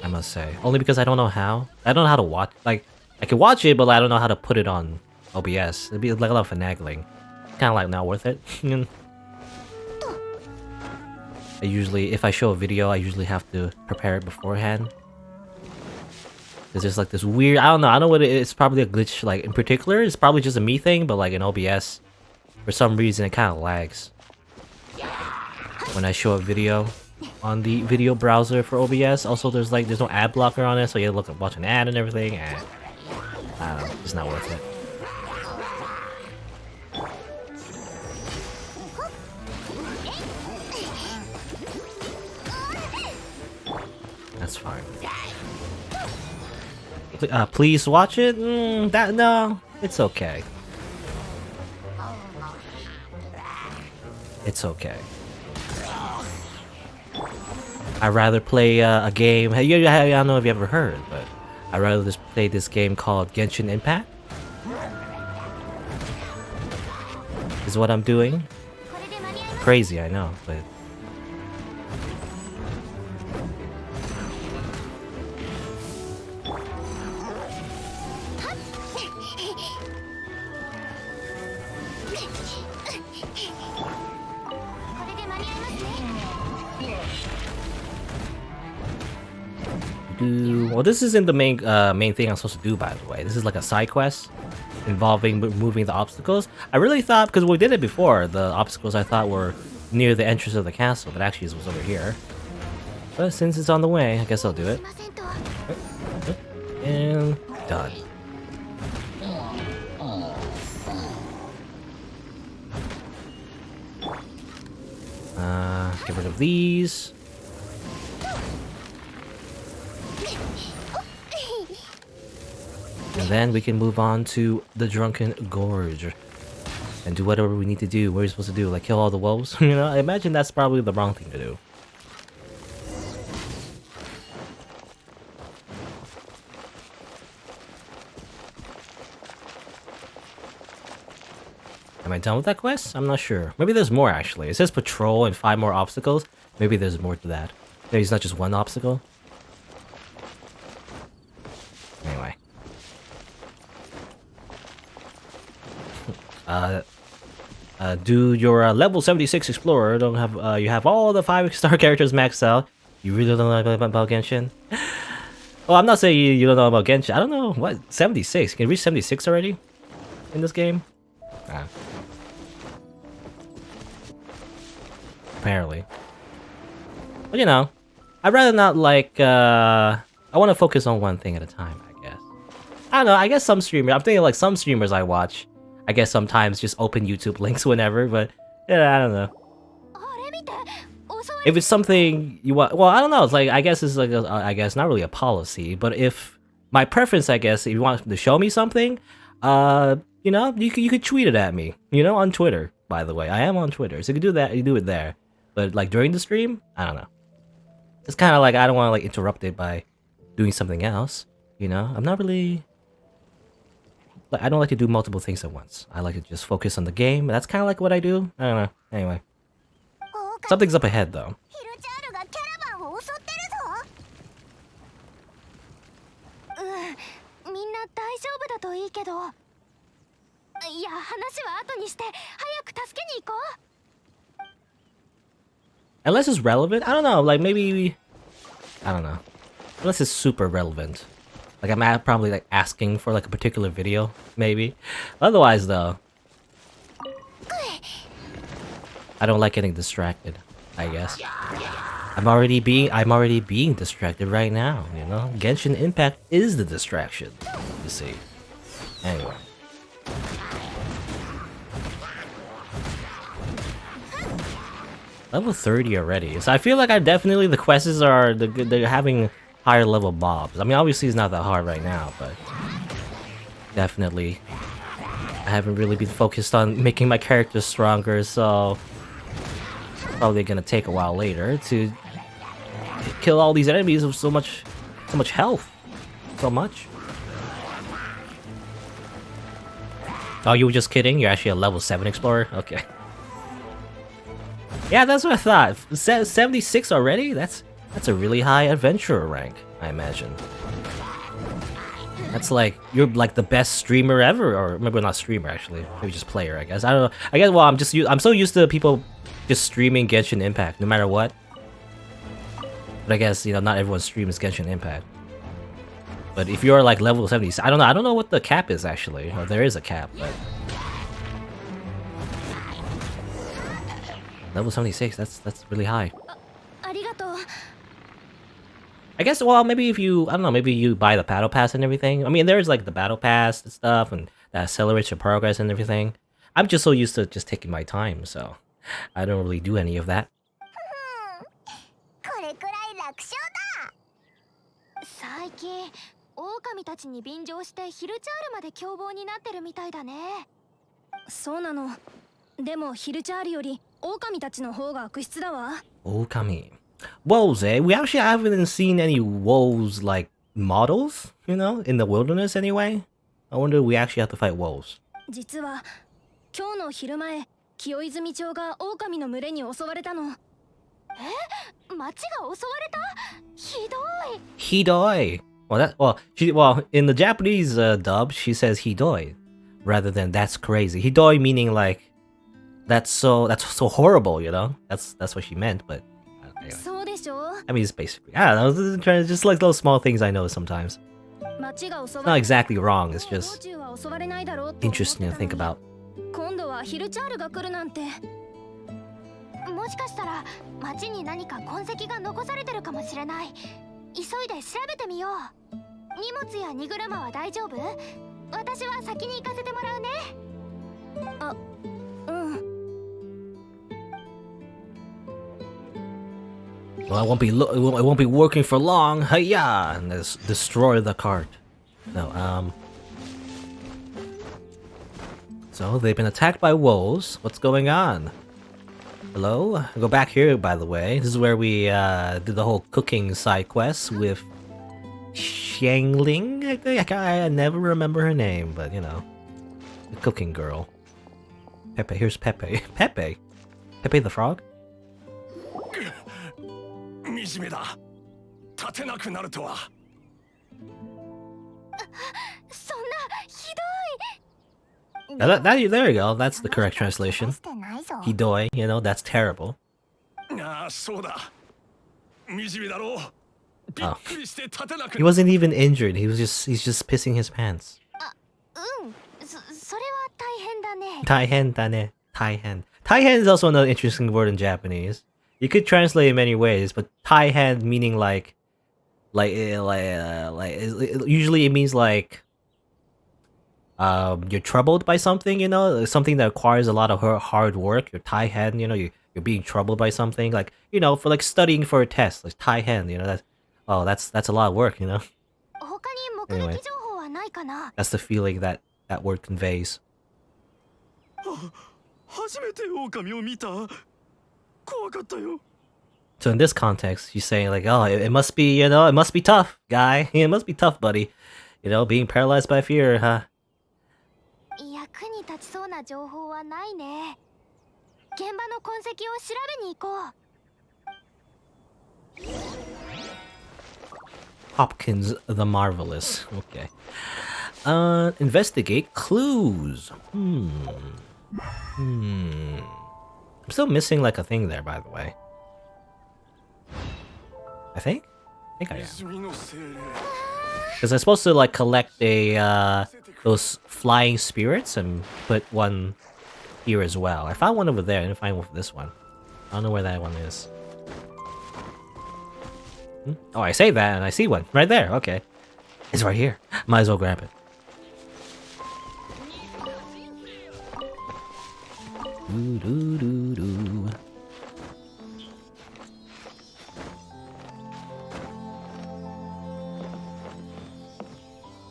I must say. Only because I don't know how. I don't know how to watch, like, I can watch it, but I don't know how to put it on OBS. It'd be like a lot of finagling. Kind of like not worth it. I usually, if I show a video, I usually have to prepare it beforehand. There's just like this weird, I don't know what it is. It's probably a glitch, like in particular. It's probably just a me thing, but like in OBS, for some reason, it kind of lags when I show a video on the video browser for OBS. Also, there's no ad blocker on it, so you look watch an ad and everything. And I don't know, it's not worth it. That's fine. Please watch it? No, it's okay. It's okay. I'd rather play a game. I don't know if you ever heard, but I'd rather just play this game called Genshin Impact. Is what I'm doing. Crazy, I know, but well, this isn't the main thing I'm supposed to do, by the way. This is like a side quest involving moving the obstacles. I really thought, because we did it before, the obstacles I thought were near the entrance of the castle, but actually it was over here. But since it's on the way, I guess I'll do it. And done. Get rid of these. And then we can move on to the Drunken Gorge. and do whatever we need to do. What are we supposed to do? Like kill all the wolves? You know, I imagine that's probably the wrong thing to do. Am I done with that quest? I'm not sure. Maybe there's more actually. It says patrol and 5 more obstacles. Maybe there's more to that. Maybe it's not just one obstacle. Anyway. Do your level 76 explorer don't have you have all the 5-star characters maxed out. You really don't know about Genshin? Well, I'm not saying you don't know about Genshin. I don't know what 76. Can you reach 76 already in this game? Ah. Apparently. But you know, I'd rather not like I want to focus on one thing at a time, I guess. I don't know, I guess some streamers, I'm thinking like some streamers I watch, I guess sometimes just open YouTube links whenever, but yeah, I don't know. If it's something you want, well, I don't know, it's like, I guess it's like, I guess not really a policy, but if, my preference, I guess, if you want to show me something, you know, you could tweet it at me, you know, on Twitter, by the way. I am on Twitter, so you can do that, you do it there. But like during the stream, I don't know. It's kind of like I don't want to like interrupt it by doing something else, you know? I'm not really... Like, I don't like to do multiple things at once. I like to just focus on the game. That's kind of like what I do. I don't know. Anyway. Something's up ahead though. Unless it's relevant, I don't know, like maybe... I don't know. Unless it's super relevant. Like I'm probably like asking for like a particular video, maybe. Otherwise though... I don't like getting distracted, I guess. I'm already being distracted right now, you know? Genshin Impact is the distraction, you see. Anyway. Level 30 already, so I feel like the quests are, they're having higher level mobs. I mean, obviously it's not that hard right now, but definitely I haven't really been focused on making my character stronger, so probably gonna take a while later to kill all these enemies with so much health, so much. Oh, you were just kidding? You're actually a level 7 explorer? Okay. Yeah, that's what I thought. 76 already? That's a really high adventurer rank, I imagine. That's like, you're like the best streamer ever, or maybe not streamer actually, maybe just player, I guess. I don't know. I guess, well, I'm so used to people just streaming Genshin Impact, no matter what. But I guess, you know, not everyone streams Genshin Impact. But if you're like level 70, I don't know what the cap is actually. Or there is a cap, but... Level 76, that's really high. I guess, well, maybe if you, I don't know, maybe you buy the battle pass and everything. I mean, there's like the battle pass and stuff, and that accelerates your progress and everything. I'm just so used to just taking my time, so I don't really do any of that. Okami. Wolves, eh? We actually haven't seen any wolves, like, models, you know, in the wilderness anyway. I wonder if we actually have to fight wolves. Hidoi. Well, in the Japanese dub, she says hidoi, rather than that's crazy. Hidoi meaning like, that's so horrible, you know? That's what she meant, but anyway. I mean, it's basically, I don't know, just like those small things I know sometimes. It's not exactly wrong, it's just interesting to think about. Well, it won't be working for long. Hiya! And let's destroy the cart. No, So they've been attacked by wolves. What's going on? Hello? Go back here, by the way. This is where we did the whole cooking side quest with Xiangling, I think. I never remember her name, but you know, the cooking girl. Pepe, here's Pepe. Pepe? Pepe the frog? 惨めだ。立てなくなるとは。そんなひ There you go. That's the correct translation. してないぞ Hidoi, you know, that's terrible. ああ、そうだ。惨めだろう。びっくりして立てなく He wasn't even injured. He's just pissing his pants. うんそれは大変だね Taihen dane. Taihen. Taihen is also another interesting word in Japanese. You could translate it many ways, but Taihen meaning usually it means like you're troubled by something, you know, something that requires a lot of hard work. You're Taihen, you know, you're being troubled by something, like, you know, for like studying for a test, like Taihen, you know, that's a lot of work, you know. 他に目撃情報はないかな That's the feeling that word conveys. 初めて狼を見た。怖かったよ。 So in this context, he's saying like, oh, it must be, you know, it must be tough, guy. It must be tough, buddy. You know, being paralyzed by fear, huh? 役に立ちそうな情報はないね現場の痕跡を調べに行こう Hopkins the Marvelous. Okay. Investigate clues. I'm still missing like a thing there, by the way. I think I am. 泉の精霊。 Because I'm supposed to like collect those flying spirits and put one here as well. I found one over there. I didn't find one for this one. I don't know where that one is. Oh, I say that and I see one right there. Okay, it's right here. Might as well grab it. Doo doo doo doo.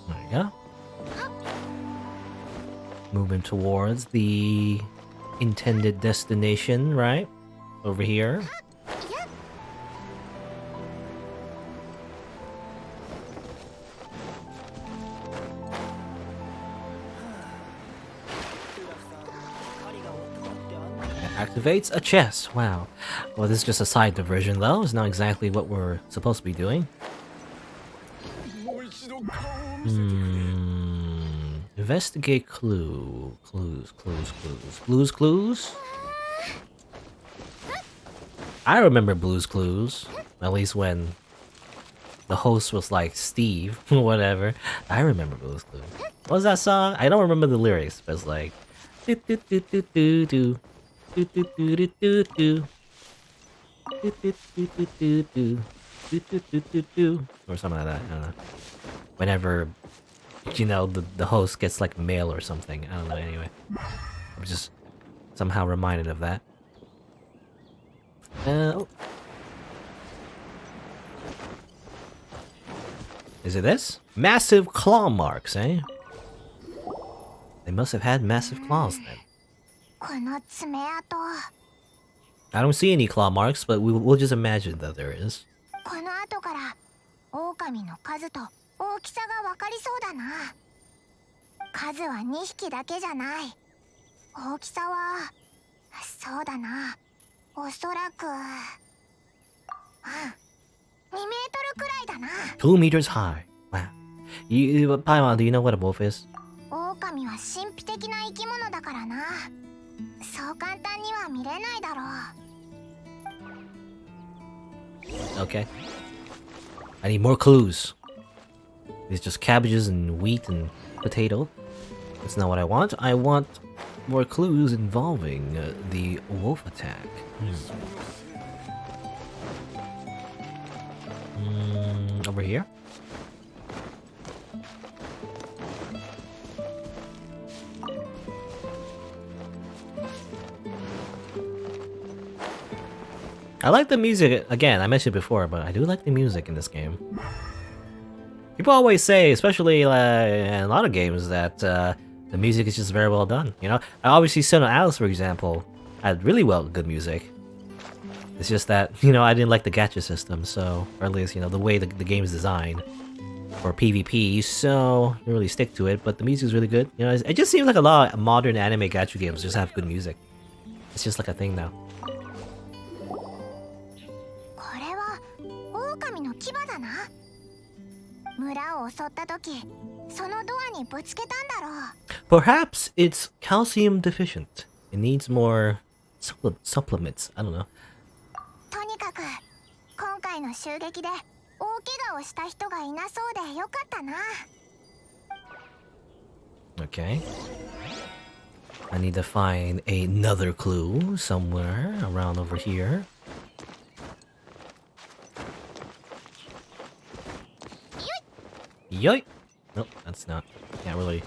There you go. Moving towards the intended destination, right? Over here. Activates a chest. Wow. Well, this is just a side diversion, though. It's not exactly what we're supposed to be doing. もう一度顔を見せてくれ。 Investigate clues. I remember Blue's Clues. At least when the host was like Steve, whatever. I remember Blue's Clues. What was that song? I don't remember the lyrics, but it's like do do do do do do do do do do do do do do do do do or something like that. I don't know. Whenever, you know, the host gets like mail or something. I don't know. Anyway, I'm just somehow reminded of that. Oh. Is it this? Massive claw marks, eh? They must have had massive claws then. この爪痕 I don't see any claw marks, but we'll just imagine that there is. この後から狼の数と大きさが分かりそうだな数は2匹だけじゃない大きさはそうだなおそらく2メートルくらいだな 2 meters high. Wow. Paimon, do you know what a wolf is? 狼は神秘的な生き物だからなそう簡単には見れないだろう Okay. I need more clues. It's just cabbages and wheat and potato. That's not what I want. I want more clues involving the wolf attack. Over here? I like the music, again, I mentioned before, but I do like the music in this game. People always say, especially in a lot of games, that The music is just very well done, you know? Obviously, Son of Alice, for example, had really good music. It's just that, you know, I didn't like the gacha system, so... Or at least, you know, the way the game is designed for PvP, so I didn't really stick to it, but the music is really good. You know, it just seems like a lot of modern anime gacha games just have good music. It's just like a thing now. これは狼の牙だな。村を襲った時、そのドアにぶつけたんだろう。 Perhaps it's calcium deficient. It needs more supplements. I don't know. とにかく今回の襲撃で大怪我をした人がいなそうでよかったな。 Okay. I need to find another clue somewhere around over here. Yoink! Nope, that's not. Can't really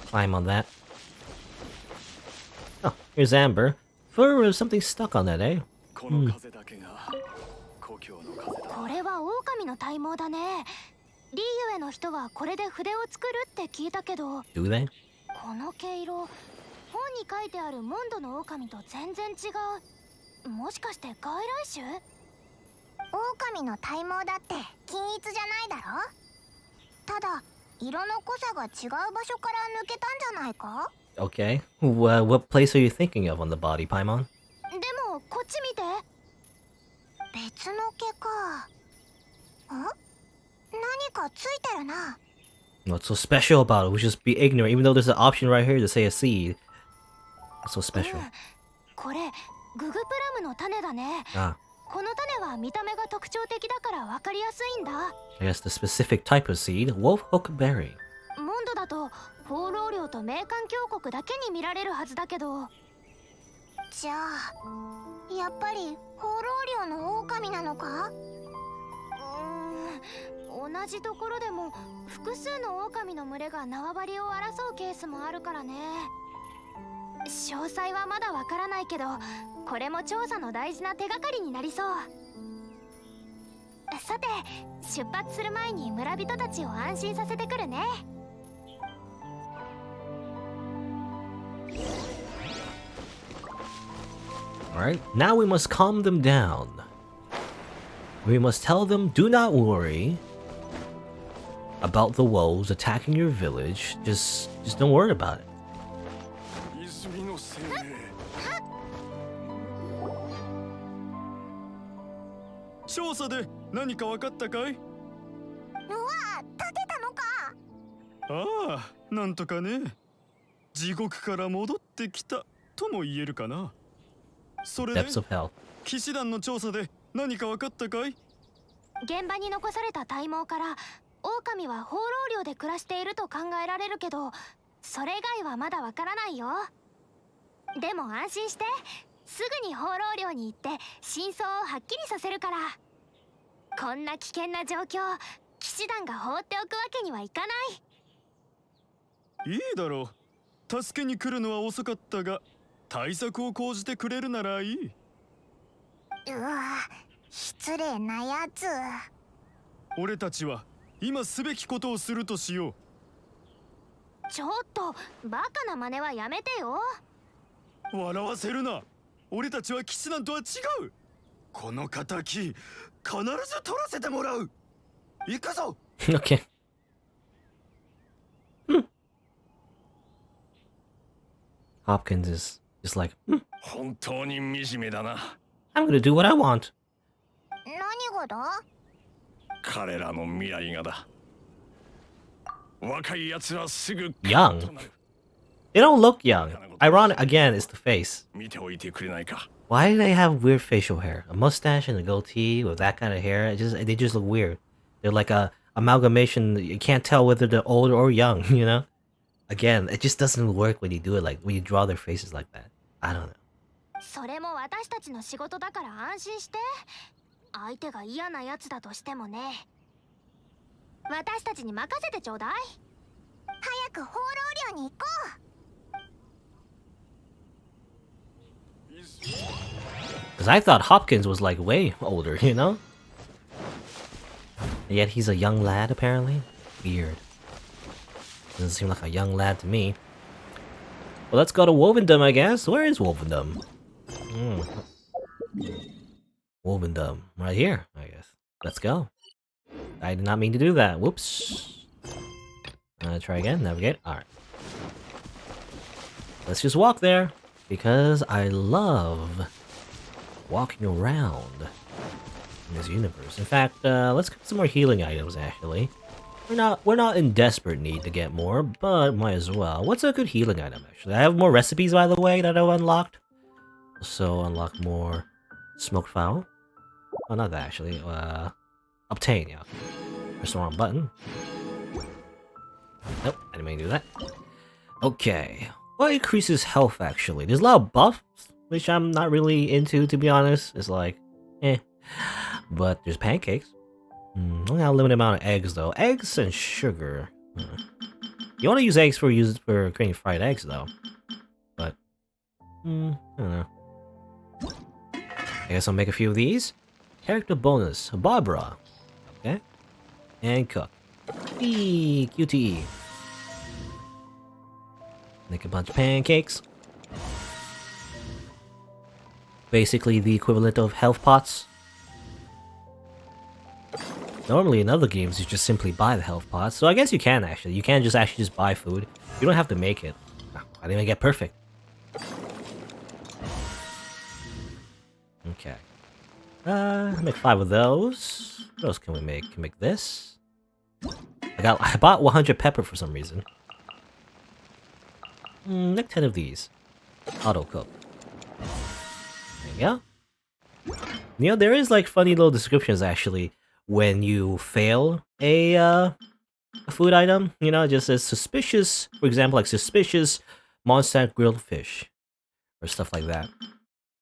climb on that. Oh, here's Amber. For something stuck on that, eh? これは狼の体毛だね。リーユエの人はこれで筆を作るって聞いたけど、 Do they? この毛色、本に書いてあるモンドの狼と全然違う。もしかして外来種？狼の体毛だって均一じゃないだろ。ただ色の濃さが違う場所から抜けたんじゃないか？ Okay. What place are you thinking of on the body, Paimon? でもこっち見て。別の毛か。何かついてるな。 What's so special about it? We just be ignorant, even though there's an option right here to say a seed. What's so special? これググプラムの種だね。 Ah, この種は見た目が特徴的だから分かりやすいんだ。 I guess the specific type of seed, wolfhook berry. モンドだと放浪領と冥環峡谷だけに見られるはずだけど。じゃあやっぱり放浪領の狼なのか？同じところでも複数の狼の群れが縄張りを争うケースもあるからね。詳細はまだわからないけど、これも調査の大事な手がかりになりそう。さて、出発する前に村人たちを安心させてくるね。Alright, now we must calm them down. We must tell them, do not worry about the wolves attacking your village. Just don't worry about it. 泉の精霊。調査で何か分かったかい？うわ、立てたのか。ああ、なんとかね。地獄から戻ってきたとも言えるかな。それで Depths of hell. 騎士団の調査で何か分かったかい？現場に残された体毛から狼は放浪領で暮らしていると考えられるけど、それ以外はまだわからないよ。でも安心して、すぐに放浪領に行って真相をはっきりさせるから。こんな危険な状況、騎士団が放っておくわけにはいかない。いいだろう。助けに来るのは遅かったが、対策を講じてくれるならいい。うわ、失礼なやつ。俺たちは今すべきことをするとしよう。ちょっとバカな真似はやめてよ。笑わせるな。俺たちは騎士団とは違う。この仇必ず取らせてもらう。行くぞ。Okay. Hopkins is just like, 本当に惨めだな。I'm gonna do what I want. 何がだ？彼らの未来がだ。若い奴はすぐ Young? They don't look young. Ironic again is the face. 見ておいてくれないか。 Why do they have weird facial hair? A mustache and a goatee with that kind of hair? They just look weird. They're like a amalgamation. You can't tell whether they're old or young, you know? Again, it just doesn't work when you do it like when you draw their faces like that. I don't know. それも私たちの仕事だから安心して。相手が嫌なやつだとしてもね。私たちに任せてちょうだい。早く放浪領に行こう。Because I thought Hopkins was like way older, you know? Yet he's a young lad apparently? Weird. Doesn't seem like a young lad to me. Well, let's go to Wovendom, I guess. Where is Wovendom? Wovendom. Right here, I guess. Let's go. I did not mean to do that. Whoops. Try again. Navigate. Alright. Let's just walk there. Because I love walking around in this universe. In fact, let's get some more healing items, actually. We're not in desperate need to get more, but might as well. What's a good healing item, actually? I have more recipes, by the way, that I've unlocked. So, unlock more smoked fowl. Oh, not that, actually. Obtain, yeah. Press the wrong button. Nope, I didn't mean to do that. Okay. What increases health, actually? There's a lot of buffs, which I'm not really into, to be honest. It's like, eh. But there's pancakes. Only have a limited amount of eggs, though. Eggs and sugar. You want to use eggs for creating fried eggs, though. But, I don't know. I guess I'll make a few of these. Character bonus. Barbara. Okay. And cook. QTE. Make a bunch of pancakes. Basically the equivalent of health pots. Normally in other games you just simply buy the health pots, so I guess you can actually. You can just buy food. You don't have to make it. I didn't even get perfect. Okay. Make 5 of those. What else can we make? Can make this. I bought 100 pepper for some reason. Make 10 of these. Auto cook. There you go. You know, there is like funny little descriptions actually when you fail a food item. You know, it just says suspicious, for example, like suspicious Mondstadt grilled fish or stuff like that.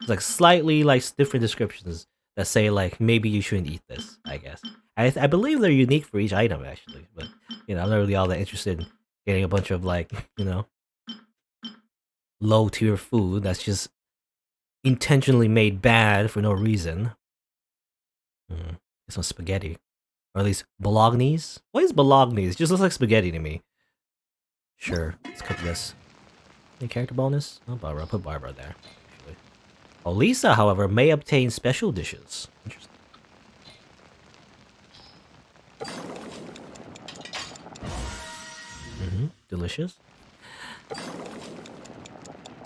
It's like slightly like different descriptions that say like maybe you shouldn't eat this. I guess I believe they're unique for each item actually, but you know I'm not really all that interested in getting a bunch of like low tier food that's just intentionally made bad for no reason. Some spaghetti, or at least bolognese. What is bolognese? It just looks like spaghetti to me. Sure, let's cook this. Any character bonus? Oh, Barbara. I'll put Barbara there. Actually. Oh, Lisa, however, may obtain special dishes. Interesting. Delicious.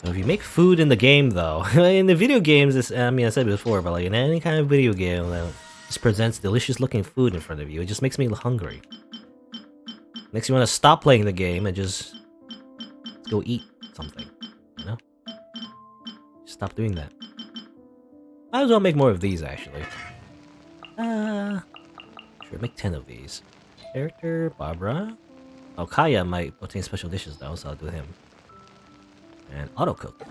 So if you make food in the game, though, in the video games, I mean, I said it before, but like in any kind of video game that just presents delicious-looking food in front of you, it just makes me hungry. Makes you want to stop playing the game and just go eat something, you know? Stop doing that. Might as well make more of these, actually. Sure, make 10 of these. Character, Barbara. Oh, Kaya might obtain special dishes, though, so I'll do him. And auto-cook.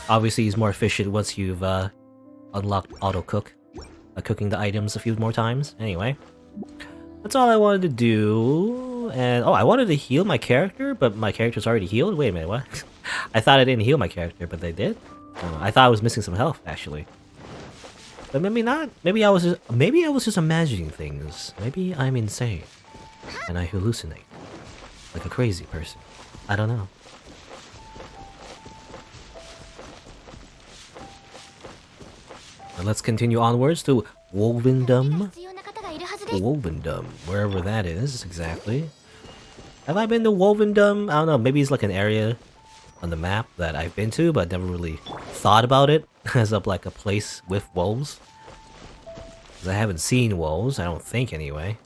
Obviously, he's more efficient once you've unlocked auto-cook. Cooking the items a few more times. Anyway. That's all I wanted to do. And, oh, I wanted to heal my character, but my character's already healed? Wait a minute, what? I thought I didn't heal my character, but they did? I thought I was missing some health, actually. But maybe not. Maybe I was just imagining things. Maybe I'm insane. And I hallucinate. Like a crazy person. I don't know. And let's continue onwards to Wovendom. Wovendom, wherever that is, exactly. Have I been to Wovendom? I don't know, maybe it's like an area on the map that I've been to, but never really thought about it as of like a place with wolves. Because I haven't seen wolves, I don't think anyway.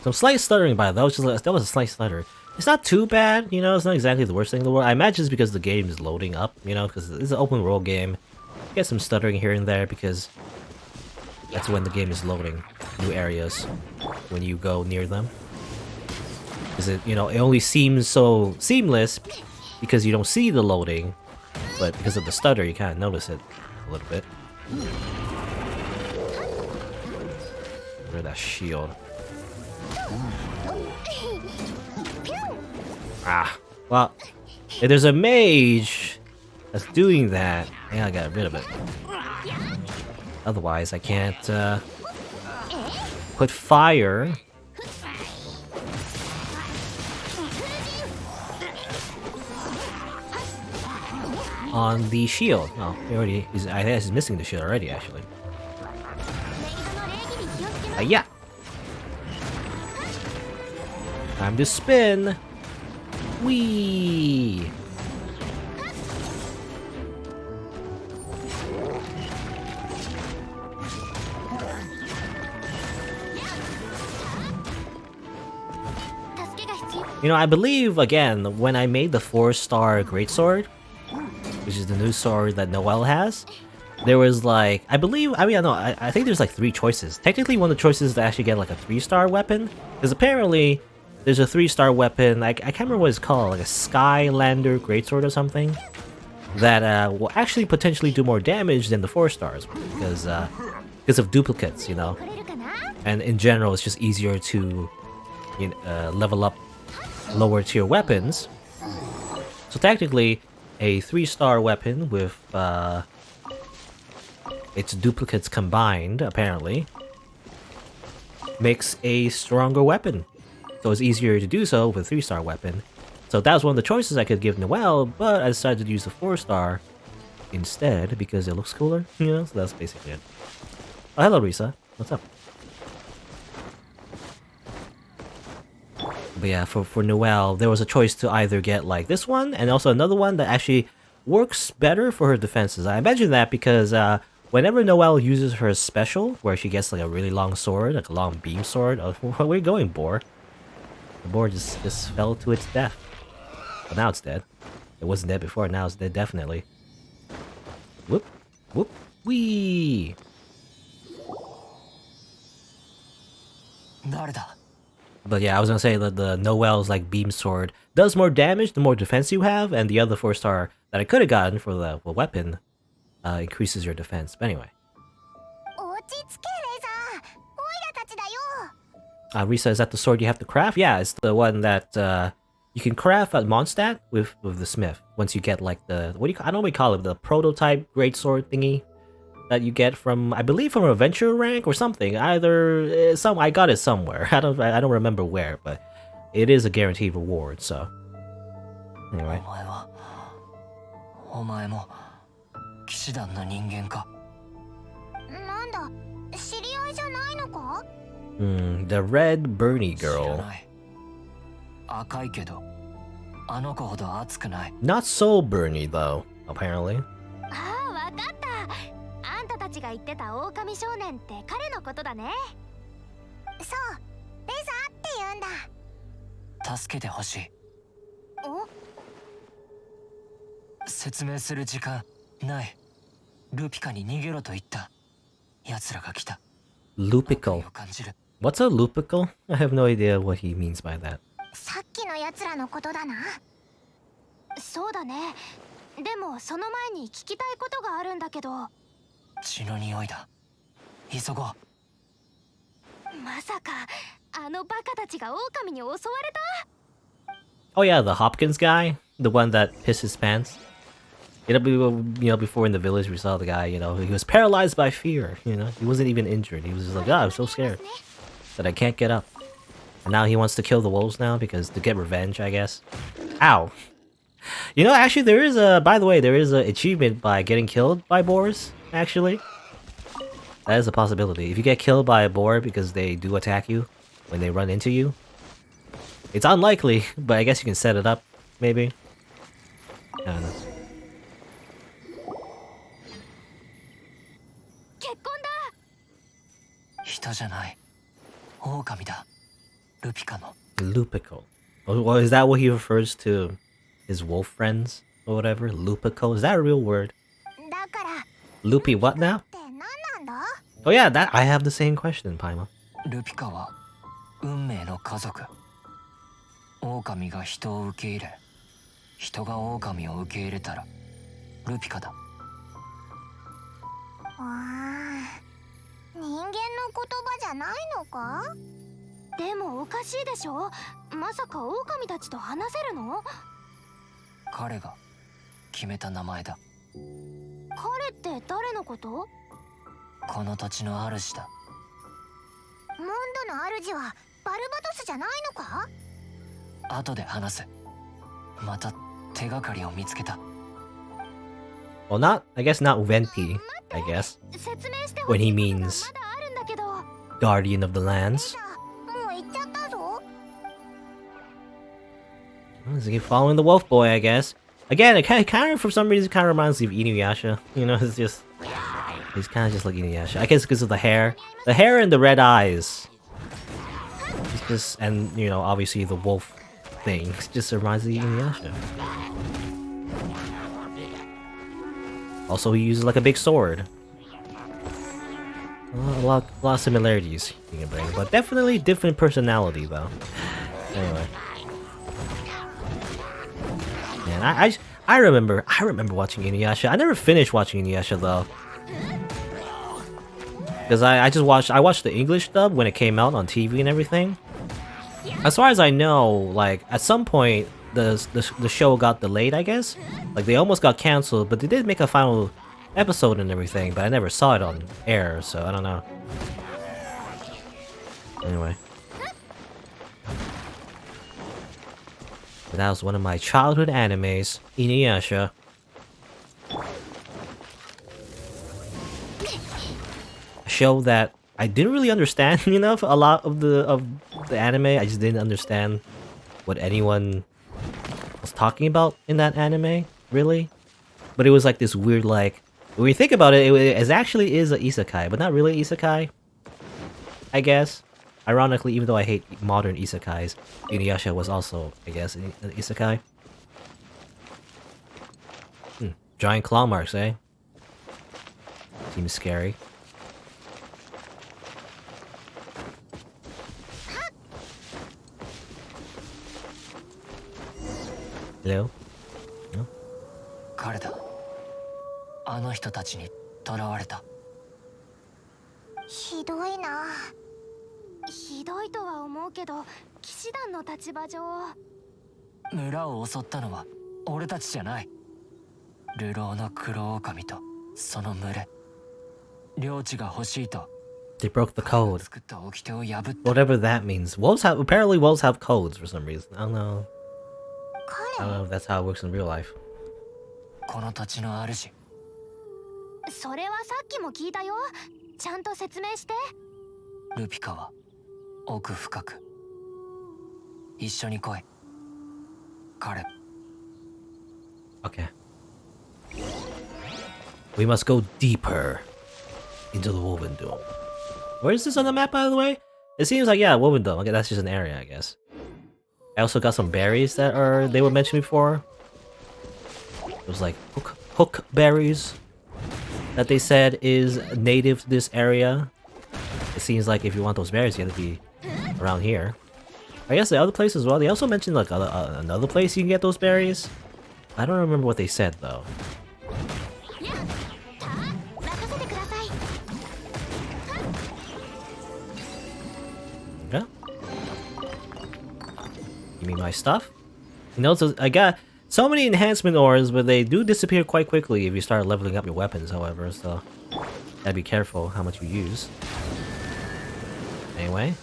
Some slight stuttering by that was a slight stutter. It's not too bad, you know, it's not exactly the worst thing in the world. I imagine it's because the game is loading up, you know, because it's an open world game. You get some stuttering here and there because that's when the game is loading new areas when you go near them. Because it, you know, it only seems so seamless because you don't see the loading, but because of the stutter, you kind of notice it a little bit. Where's that shield? Ah, well, if there's a mage that's doing that, yeah, I got rid of it. Otherwise, I can't put fire on the shield. Oh, I guess he's missing the shield already, actually. Yeah. Time to spin. Whee! You know, I believe, again, when I made the 4-star greatsword, which is the new sword that Noelle has, there was like, I think there's like 3 choices. Technically, one of the choices is to actually get like a 3-star weapon, because apparently there's a 3-star weapon, I can't remember what it's called, like a Skylander greatsword or something, that will actually potentially do more damage than the 4 stars, because of duplicates, you know? And in general, it's just easier to level up lower tier weapons. So technically, a 3-star weapon with its duplicates combined, apparently, makes a stronger weapon. So it's easier to do so with a 3-star weapon. So that was one of the choices I could give Noelle, but I decided to use the 4-star instead because it looks cooler, you know? So that's basically it. Oh, hello, Risa. What's up? But yeah, for Noelle, there was a choice to either get like this one, and also another one that actually works better for her defenses. I imagine that because whenever Noelle uses her special, where she gets like a really long sword, like a long beam sword, where are you going, boar? The boar just fell to its death. But now it's dead. It wasn't dead before, now it's dead definitely. Whoop, whoop, wee! But yeah, I was gonna say that the Noelle's like beam sword does more damage the more defense you have, and the other 4-star that I could have gotten for the weapon increases your defense. But anyway. Risa, is that the sword you have to craft? Yeah, it's the one that you can craft at Mondstadt with the smith. Once you get like the I don't know what you call it, the prototype greatsword thingy that you get from, I believe, from a venture rank or something. Either I got it somewhere. I don't remember where, but it is a guaranteed reward. So anyway. The red Bernie girl. Not so Bernie though, apparently. たちが言ってた狼少年って彼のことだね。そう、レザーって言うんだ。助けてほしい。お？説明する時間ない。ルピカに逃げろと言った。奴らが来た。Lupical. What's a lupical? I have no idea what he means by that. さっきの奴らのことだな。そうだね。でもその前に聞きたいことがあるんだけど。 血の匂いだ。急ごう。まさかあのバカたちが狼に襲われた？ Oh yeah, the Hopkins guy, the one that pissed his pants. Before in the village we saw the guy, he was paralyzed by fear, he wasn't even injured. He was just like, I'm so scared that I can't get up. And now he wants to kill the wolves now because to get revenge, I guess. Ow. Actually there is a achievement by getting killed by boars, actually. That is a possibility. If you get killed by a boar because they do attack you when they run into you. It's unlikely, but I guess you can set it up, maybe. I don't know. Lupical. Well, is that what he refers to his wolf friends or whatever? Lupical? Is that a real word? Loopy what now? Oh yeah, that I have the same question, Paima. ルピカは運命の家族。狼が人を受け入れ、人が狼を受け入れたらルピカだ。人間の言葉じゃないのか？でもおかしいでしょ？まさか狼たちと話せるの？彼が決めた名前だ。彼って誰のこと？この土地の主だ。モンドの主はバルバトスじゃないのか？後で話す。また手がかりを見つけた。 Well, not, I guess not Venti, I guess, 説明してほ when し he いことが means まだあるんだけど。 Guardian of the Lands. もう行っちゃったぞ。 Let's keep following the wolf boy, I guess. Again, it kind of, for some reason, kind of reminds me of Inuyasha. You know, it's just... He's kind of just like Inuyasha. I guess because of the hair. The hair and the red eyes. It's just... And, you know, obviously the wolf thing. It just reminds me of Inuyasha. Also, he uses like a big sword. A lot of similarities you can bring, but definitely different personality, though. Anyway. Man, I remember watching Inuyasha. I never finished watching Inuyasha though, because I watched the English dub when it came out on TV and everything. As far as I know, like at some point the show got delayed, I guess. Like they almost got canceled, but they did make a final episode and everything. But I never saw it on air, so I don't know. Anyway. But that was one of my childhood animes, Inuyasha. A show that I didn't really understand enough. A lot of the anime, I just didn't understand what anyone was talking about in that anime, really. But it was like this weird, like, when you think about it, it actually is a isekai, but not really isekai, I guess. Ironically, even though I hate modern isekais, Inuyasha was also, I guess, an isekai. Giant claw marks, eh? Seems scary. Hello? No? 彼だ。あの人たちに囚われた。ひどいな。ひどいとは思うけど、騎士団の立場上。村を襲ったのは俺たちじゃない。流浪の黒狼とその群れ。領地が欲しいと。 They broke the code. 作った掟を破った。 Whatever that means. Apparently wolves have codes for some reason. I don't know. I don't know if that's how it works in real life. この土地の主。それはさっきも聞いたよ。ちゃんと説明して。ルピカは奥深く。一緒に来い。彼。Okay. We must go deeper into the Woven Dome. Where is this on the map, by the way? It seems like, yeah, Woven Dome. Okay, that's just an area, I guess. I also got some berries that they were mentioned before. It was like hook berries that they said is native to this area. It seems like if you want those berries, you have to be around here. I guess the other place as well. They also mentioned like another place you can get those berries. I don't remember what they said though. Yeah. Give me my stuff. You know, so I got so many enhancement ores, but they do disappear quite quickly if you start leveling up your weapons, however, so gotta be careful how much you use. Anyway,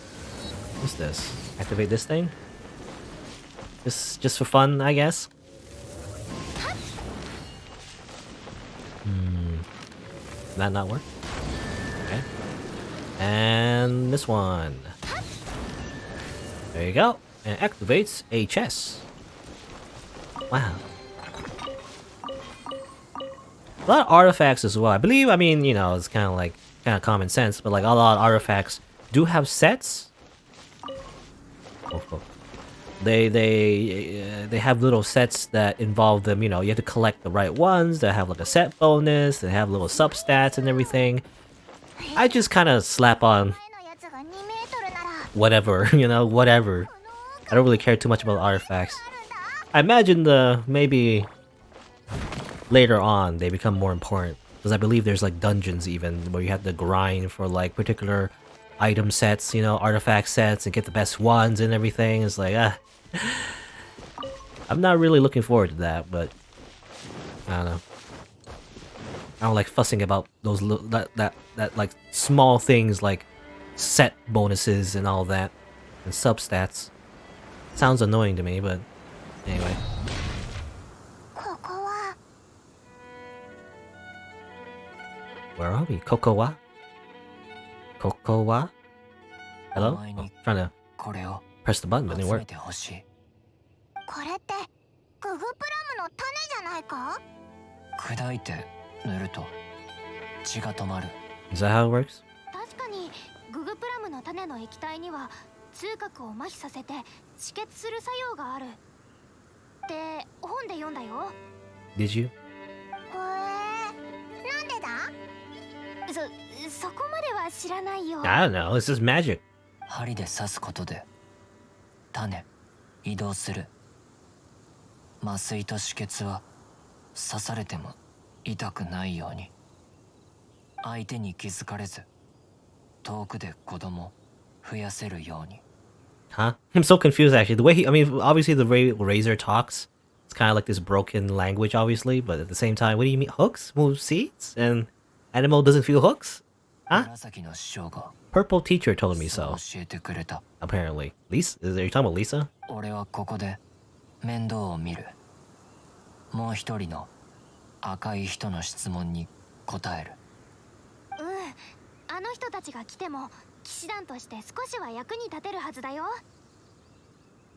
what's this? Activate this thing? Just for fun, I guess? Did that not work? Okay. And this one. There you go. And it activates a chest. Wow. A lot of artifacts as well. I believe, I mean, you know, it's kind of common sense, but like a lot of artifacts do have sets. Oh. They have little sets that involve them, you know, you have to collect the right ones that have like a set bonus, they have little substats and everything. I just kind of slap on whatever, you know, whatever. I don't really care too much about artifacts. I imagine maybe later on they become more important, because I believe there's like dungeons even where you have to grind for like particular item sets, you know, artifact sets, and get the best ones and everything. It's like, I'm not really looking forward to that, but I don't know. I don't like fussing about those that like small things like set bonuses and all that, and substats. Sounds annoying to me, but anyway. ここは Where are we? Kokowa? Kokowa? Hello? Oh, trying to これを press the button, but it 集 didn't め work. てほしい。これってググプラムの種じゃないか？砕いて塗ると血が止まる。 Is that how it works? 確かにググプラムの種の液体には痛覚を麻痺させて止血する作用があるって本で読んだよ。 Did you? へえ、なんでだ？そこまでは知らないよ。 I don't know. It's just magic. 針で刺すことで種移動する。麻酔と止血は刺されても痛くないように。相手に気づかれず遠くで子供増やせるように。 Huh? I'm so confused actually. The way I mean, obviously the way Razor talks, it's kind of like this broken language, obviously, but at the same time, what do you mean? Hooks? Move seeds? And Animal doesn't feel hooks? Huh? 紫の師匠が Purple teacher told me そう so, 教えてくれた。 apparently. Lisa? Are you talking about Lisa? 俺はここで面倒を見る。もう一人の赤い人の質問に答える。あの人たちが来ても騎士団として少しは役に立てるはずだよ。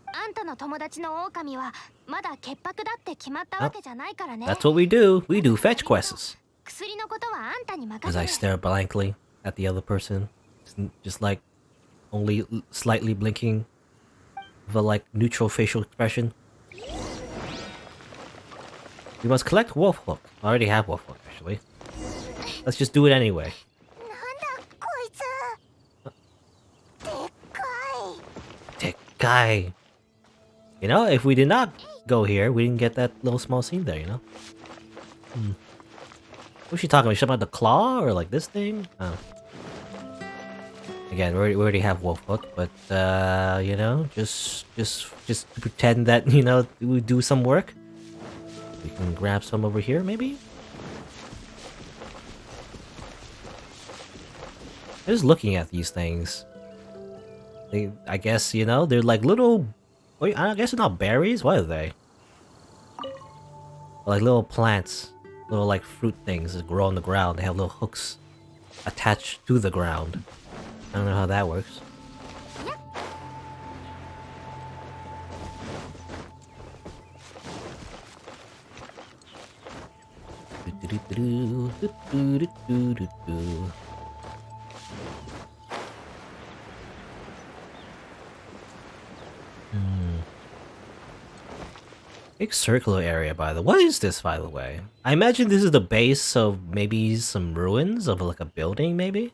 あんたの友達の狼はまだ潔白だって決まったわけじゃないからね。 That's what we do. We do fetch quests. 薬のことはあんたに任 As せ I る。 stare blankly at the other person, just like only slightly blinking with a like neutral facial expression. We must collect Wolf Hook. I already have Wolf Hook, actually. Let's just do it anyway. なんだこいつ。でっかい。 Guy. You know, if we did not go here, we didn't get that little small scene there, you know? What's she talking about? She's talking about the claw or like this thing? Oh. Again, we already have Wolf Hook, but you know, just to pretend that, you know, we do some work. We can grab some over here, maybe? Just looking at these things. I guess, you know, they're like little... Wait, I guess they're not berries? What are they? Like little plants. Little like fruit things that grow on the ground. They have little hooks attached to the ground. I don't know how that works. Big circular area, by the way. What is this, by the way? I imagine this is the base of maybe some ruins of like a building, maybe?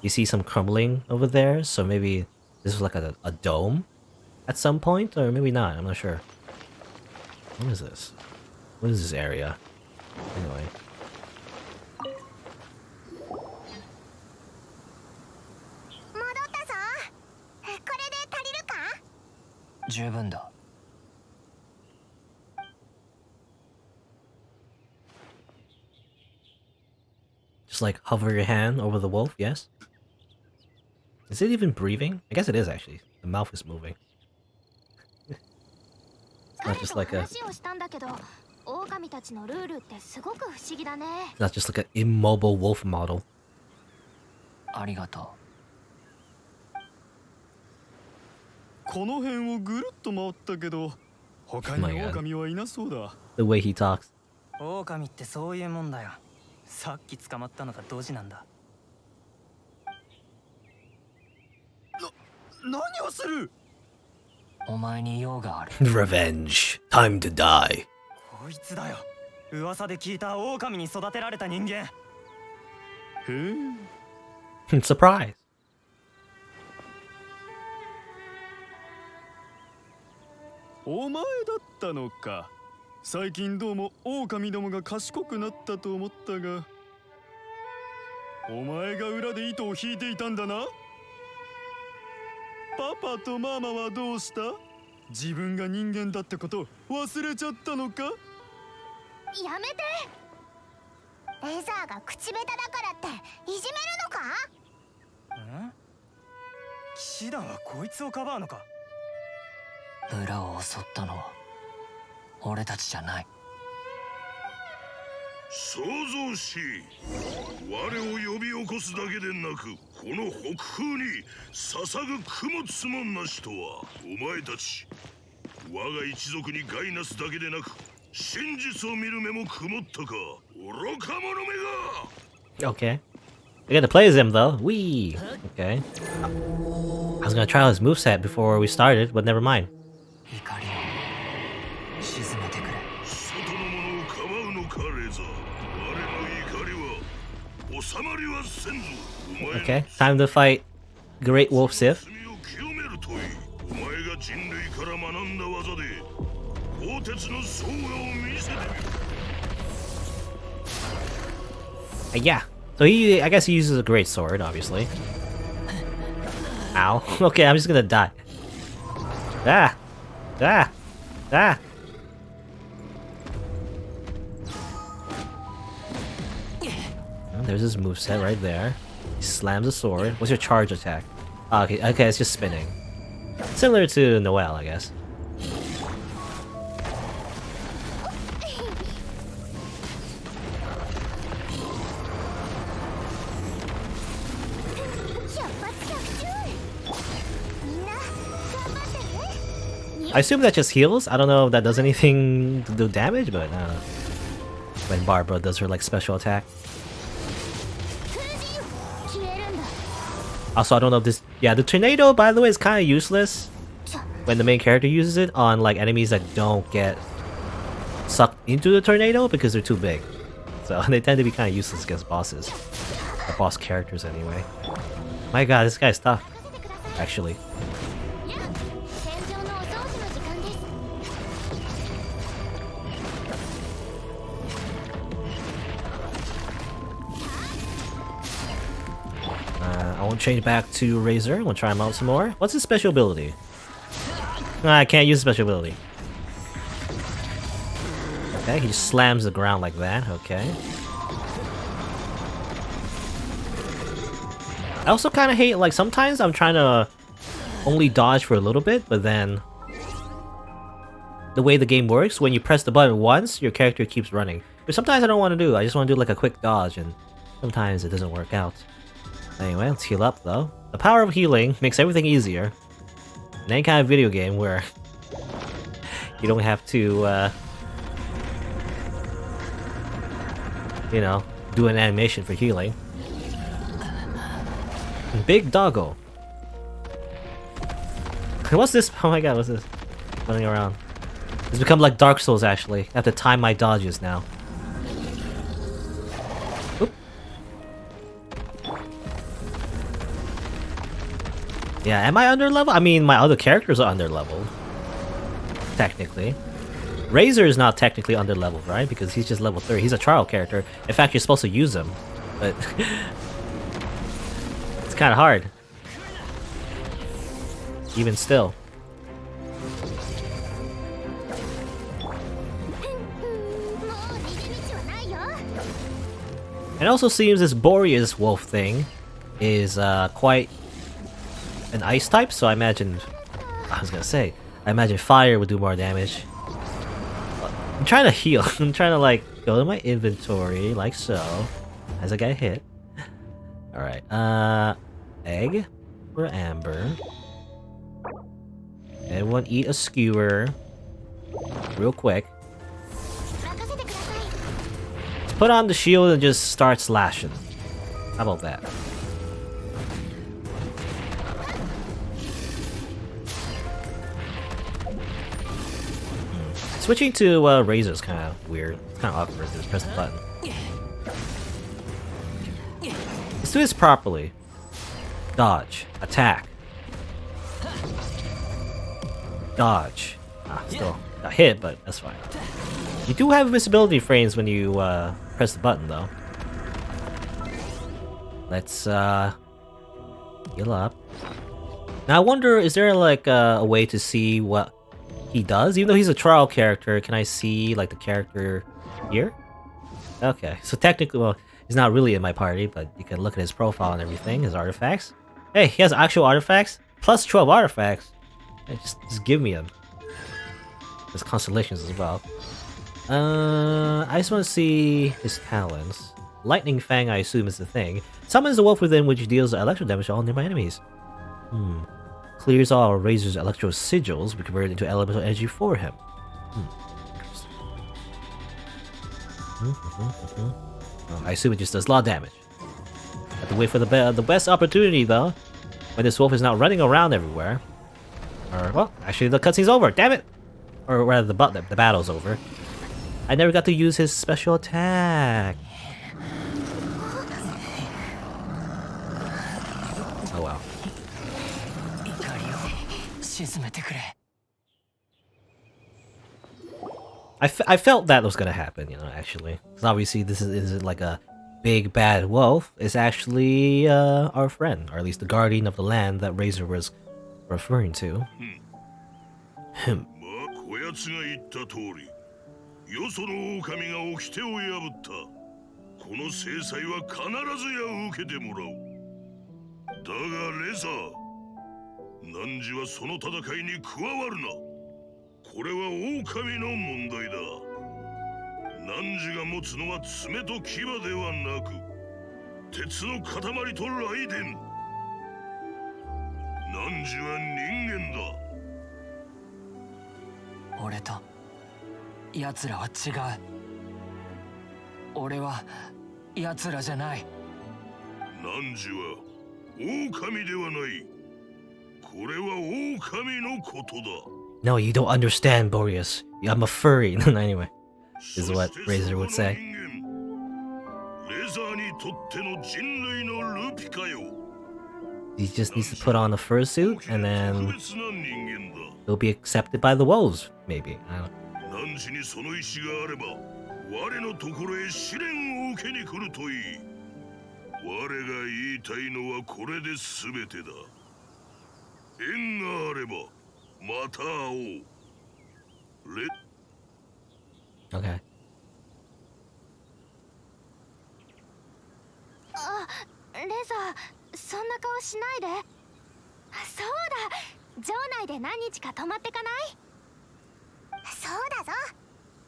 You see some crumbling over there, so maybe this is like a dome at some point, or maybe not, I'm not sure. What is this? What is this area? Anyway. 戻ったぞ。これで足りるか？十分だ。 Just like hover your hand over the wolf, yes? Is it even breathing? I guess it is actually. The mouth is moving. It's not just like a... 話をしたんだけど、狼たちのルールってすごく不思議だね。 It's not just like an immobile wolf model. ありがとこの辺をぐるっと回ったけど他に狼はいなそうだ。 The way he talks. 狼ってそういうもんだよ。さっき捕まったのがドジなんだ。何をする？う。お前に用がある。Revenge. Time to die. こいつだよ。噂で聞いた狼に育てられた人間。へえ。 Surprise. お前だったのか。最近どうも狼どもが賢くなったと思ったが、お前が裏で糸を引いていたんだな。パパとママはどうした？自分が人間だってこと忘れちゃったのか？やめて。レザーが口下手だからっていじめるのか？さんはこいつをかばうのか。村を襲ったのは俺たちじゃない。想像し、我を呼び起こすだけでなく、この北風に捧ぐ供物もなしとは。お前たち、我が一族に害なすだけでなく、真実を見る目も曇ったか、愚か者めが。 Okay. I get to play as him though. Wee. Okay. I was gonna try out his moveset before we started, but never mind. 怒りを沈めてくれ。外の者をかばうのかレザー。我の怒りは収まりはせんぞ。お前の Okay. Time to fight Great Wolf Sith. 罪を清めるといい。お前が人類から学んだ技で鋼鉄の総画を見せてみる。Yeah. So I guess he uses a great sword, obviously. Ow. Okay, I'm just gonna die. Ah! Ah! Ah! Oh, there's his moveset right there. He slams the sword. What's your charge attack? Oh, okay, it's just spinning. Similar to Noelle, I guess. I assume that just heals. I don't know if that does anything to do damage, but I don't know. When Barbara does her like special attack. Also, I don't know if this. Yeah, the tornado, by the way, is kind of useless when the main character uses it on like enemies that don't get sucked into the tornado because they're too big. So they tend to be kind of useless against bosses, or boss characters anyway. My God, this guy's tough. Actually. I won't change back to Razor. I want to try him out some more. What's his special ability? I can't use special ability. Okay, he just slams the ground like that. Okay. I also kind of hate, like, sometimes I'm trying to only dodge for a little bit, but then the way the game works, when you press the button once, your character keeps running. But sometimes I don't want to do. I just want to do like a quick dodge, and sometimes it doesn't work out. Anyway, let's heal up though. The power of healing makes everything easier. In any kind of video game where you don't have to, you know, do an animation for healing. Big doggo. What's this? Oh my God, what's this? Running around. It's become like Dark Souls actually. I have to time my dodges now. Oop. Yeah, am I under level? I mean, my other characters are under leveled. Technically. Razor is not technically under leveled, right? Because he's just level 3. He's a trial character. In fact, you're supposed to use him. But it's kind of hard. Even still. It also seems this Boreas wolf thing is quite an ice type, so I imagine... I was gonna say, I imagine fire would do more damage. I'm trying to heal. I'm trying to like go to my inventory, like so, as I get hit. Alright, egg for Amber. Everyone eat a skewer. Real quick. Put on the shield and just start slashing. How about that? Switching to Razor is kind of weird. It's kind of awkward to just press the button. Let's do this properly. Dodge. Attack. Dodge. Ah, still got hit, but that's fine. You do have invisibility frames when you press the button, though. Let's heal up. Now I wonder, is there like a way to see what he does? Even though he's a trial character, can I see like the character here? Okay, so technically, well, he's not really in my party, but you can look at his profile and everything, his artifacts. Hey, he has actual artifacts? plus 12 artifacts. Just give me them. There's constellations as well. I just want to see his talents. Lightning Fang, I assume, is the thing. Summons the wolf within, which deals electro damage to all nearby enemies. Clears all Razor's electro sigils, we convert it into elemental energy for him. I assume it just does a lot of damage. Have to wait for the best opportunity though, when this wolf is not running around everywhere. Or well, actually the cutscene's over. Damn it! Or rather, the battle's over. I never got to use his special attack. Oh well. I felt that was gonna happen, you know, actually. Because obviously this isn't like a big bad wolf. It's actually our friend, or at least the guardian of the land that Razor was referring to. Him. こやつが言った通り、よその狼が掟を破った。この制裁は必ずや受けてもらう。だがレザー、汝はその戦いに加わるな。これは狼の問題だ。汝が持つのは爪と牙ではなく、鉄の塊と雷電。汝は人間だ。俺と奴らは違う。俺は奴らじゃない。汝は狼ではない。これは狼のことだ。No, you don't understand, Boreas. I'm a furry. Anyway, is what Razor would say. レザーにとっての人類のルピカよ。 He just needs to put on a fursuit, and then he'll be accepted by the wolves, maybe. I don't know. 汝にその意志があれば、我のところへ試練を受けに来るといい。我が言いたいのはこれで全てだ。縁があれば、また会おう。Okay. レザー、そんな顔しないで。そうだ、城内で何日か泊まってかない？そうだぞ。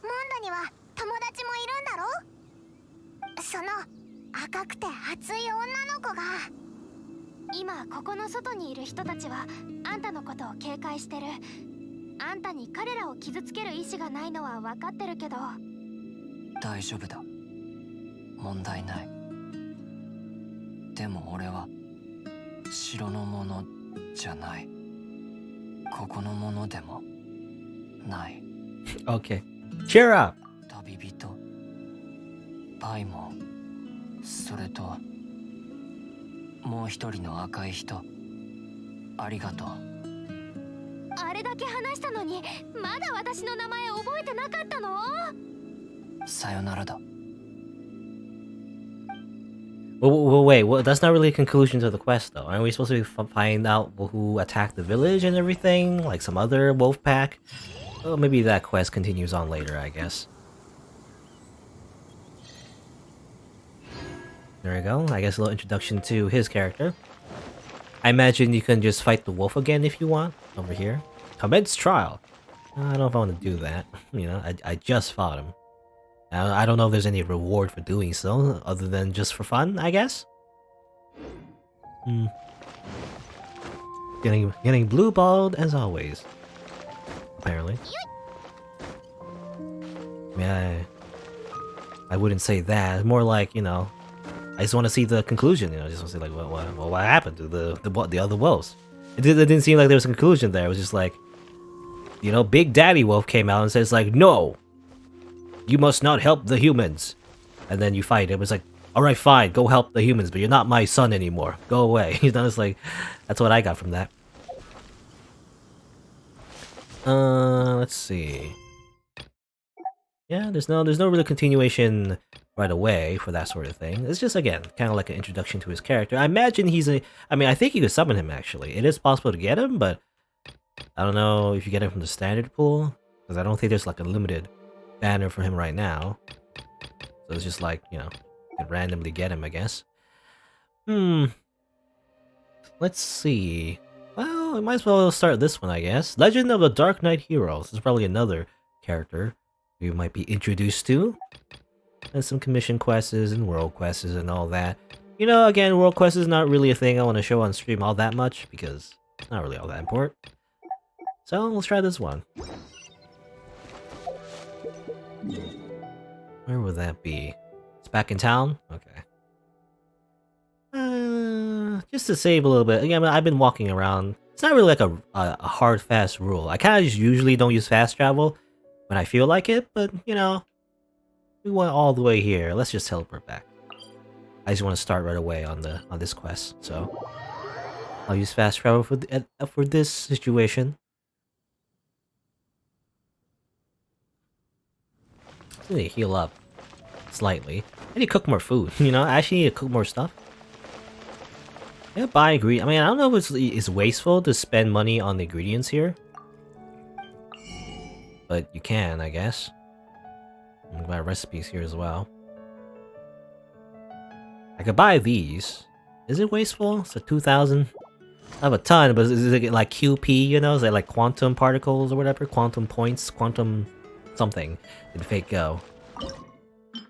モンドには友達もいるんだろ。その赤くて熱い女の子が。今ここの外にいる人たちはあんたのことを警戒してる。あんたに彼らを傷つける意志がないのは分かってるけど。大丈夫だ。問題ない。でも俺は城のものじゃない。ここのものでもない。Okay. Cheer up! 旅人、パイモン、それともう一人の赤い人、ありがとう。あれだけ話したのにまだ私の名前覚えてなかったの？さよならだ。Wait, that's not really a conclusion to the quest, though. Aren't we supposed to find out who attacked the village and everything? Like some other wolf pack? Well, maybe that quest continues on later, I guess. There we go. I guess a little introduction to his character. I imagine you can just fight the wolf again if you want. Over here. Commence trial. I don't know if I want to do that. You know, I just fought him. I don't know if there's any reward for doing so, other than just for fun, I guess? Getting blue-balled as always. Apparently. Yeah, I wouldn't say that. More like, you know, I just want to see the conclusion, you know, I just want to see like what happened to the other wolves. It didn't seem like there was a conclusion there. It was just like, you know, Big Daddy Wolf came out and says like, no! You must not help the humans. And then you fight him. It's like, alright, fine, go help the humans, but you're not my son anymore. Go away. You know, it's like, that's what I got from that. Let's see. Yeah, there's no really continuation right away for that sort of thing. It's just, again, kind of like an introduction to his character. I imagine I think you could summon him, actually. It is possible to get him, but I don't know if you get him from the standard pool, because I don't think there's like a limited banner for him right now. So it's just like, you know, you can randomly get him, I guess. Let's see. Well, Well, we might as well start this one, I guess. Legend of the Dark Knight Heroes. This is probably another character we might be introduced to. And some commission quests and world quests and all that. You know, again, world quests is not really a thing I want to show on stream all that much because it's not really all that important. So let's try this one. Where would that be? It's back in town? Okay. Just to save a little bit. Again, I've been walking around. It's not really like a hard, fast rule. I kind of just usually don't use fast travel when I feel like it, but, you know, we went all the way here. Let's just teleport back. I just want to start right away on this quest, so I'll use fast travel for this situation. I need to heal up slightly. I need to cook more food. You know, I actually need to cook more stuff. Yeah, buy ingredients. I mean, I don't know if it's wasteful to spend money on the ingredients here, but you can, I guess. I'm gonna buy recipes here as well. I could buy these. Is it wasteful? It's a 2,000. I have a ton, but is it like QP? You know, is it like quantum particles or whatever? Quantum points, quantum something in Fate Go.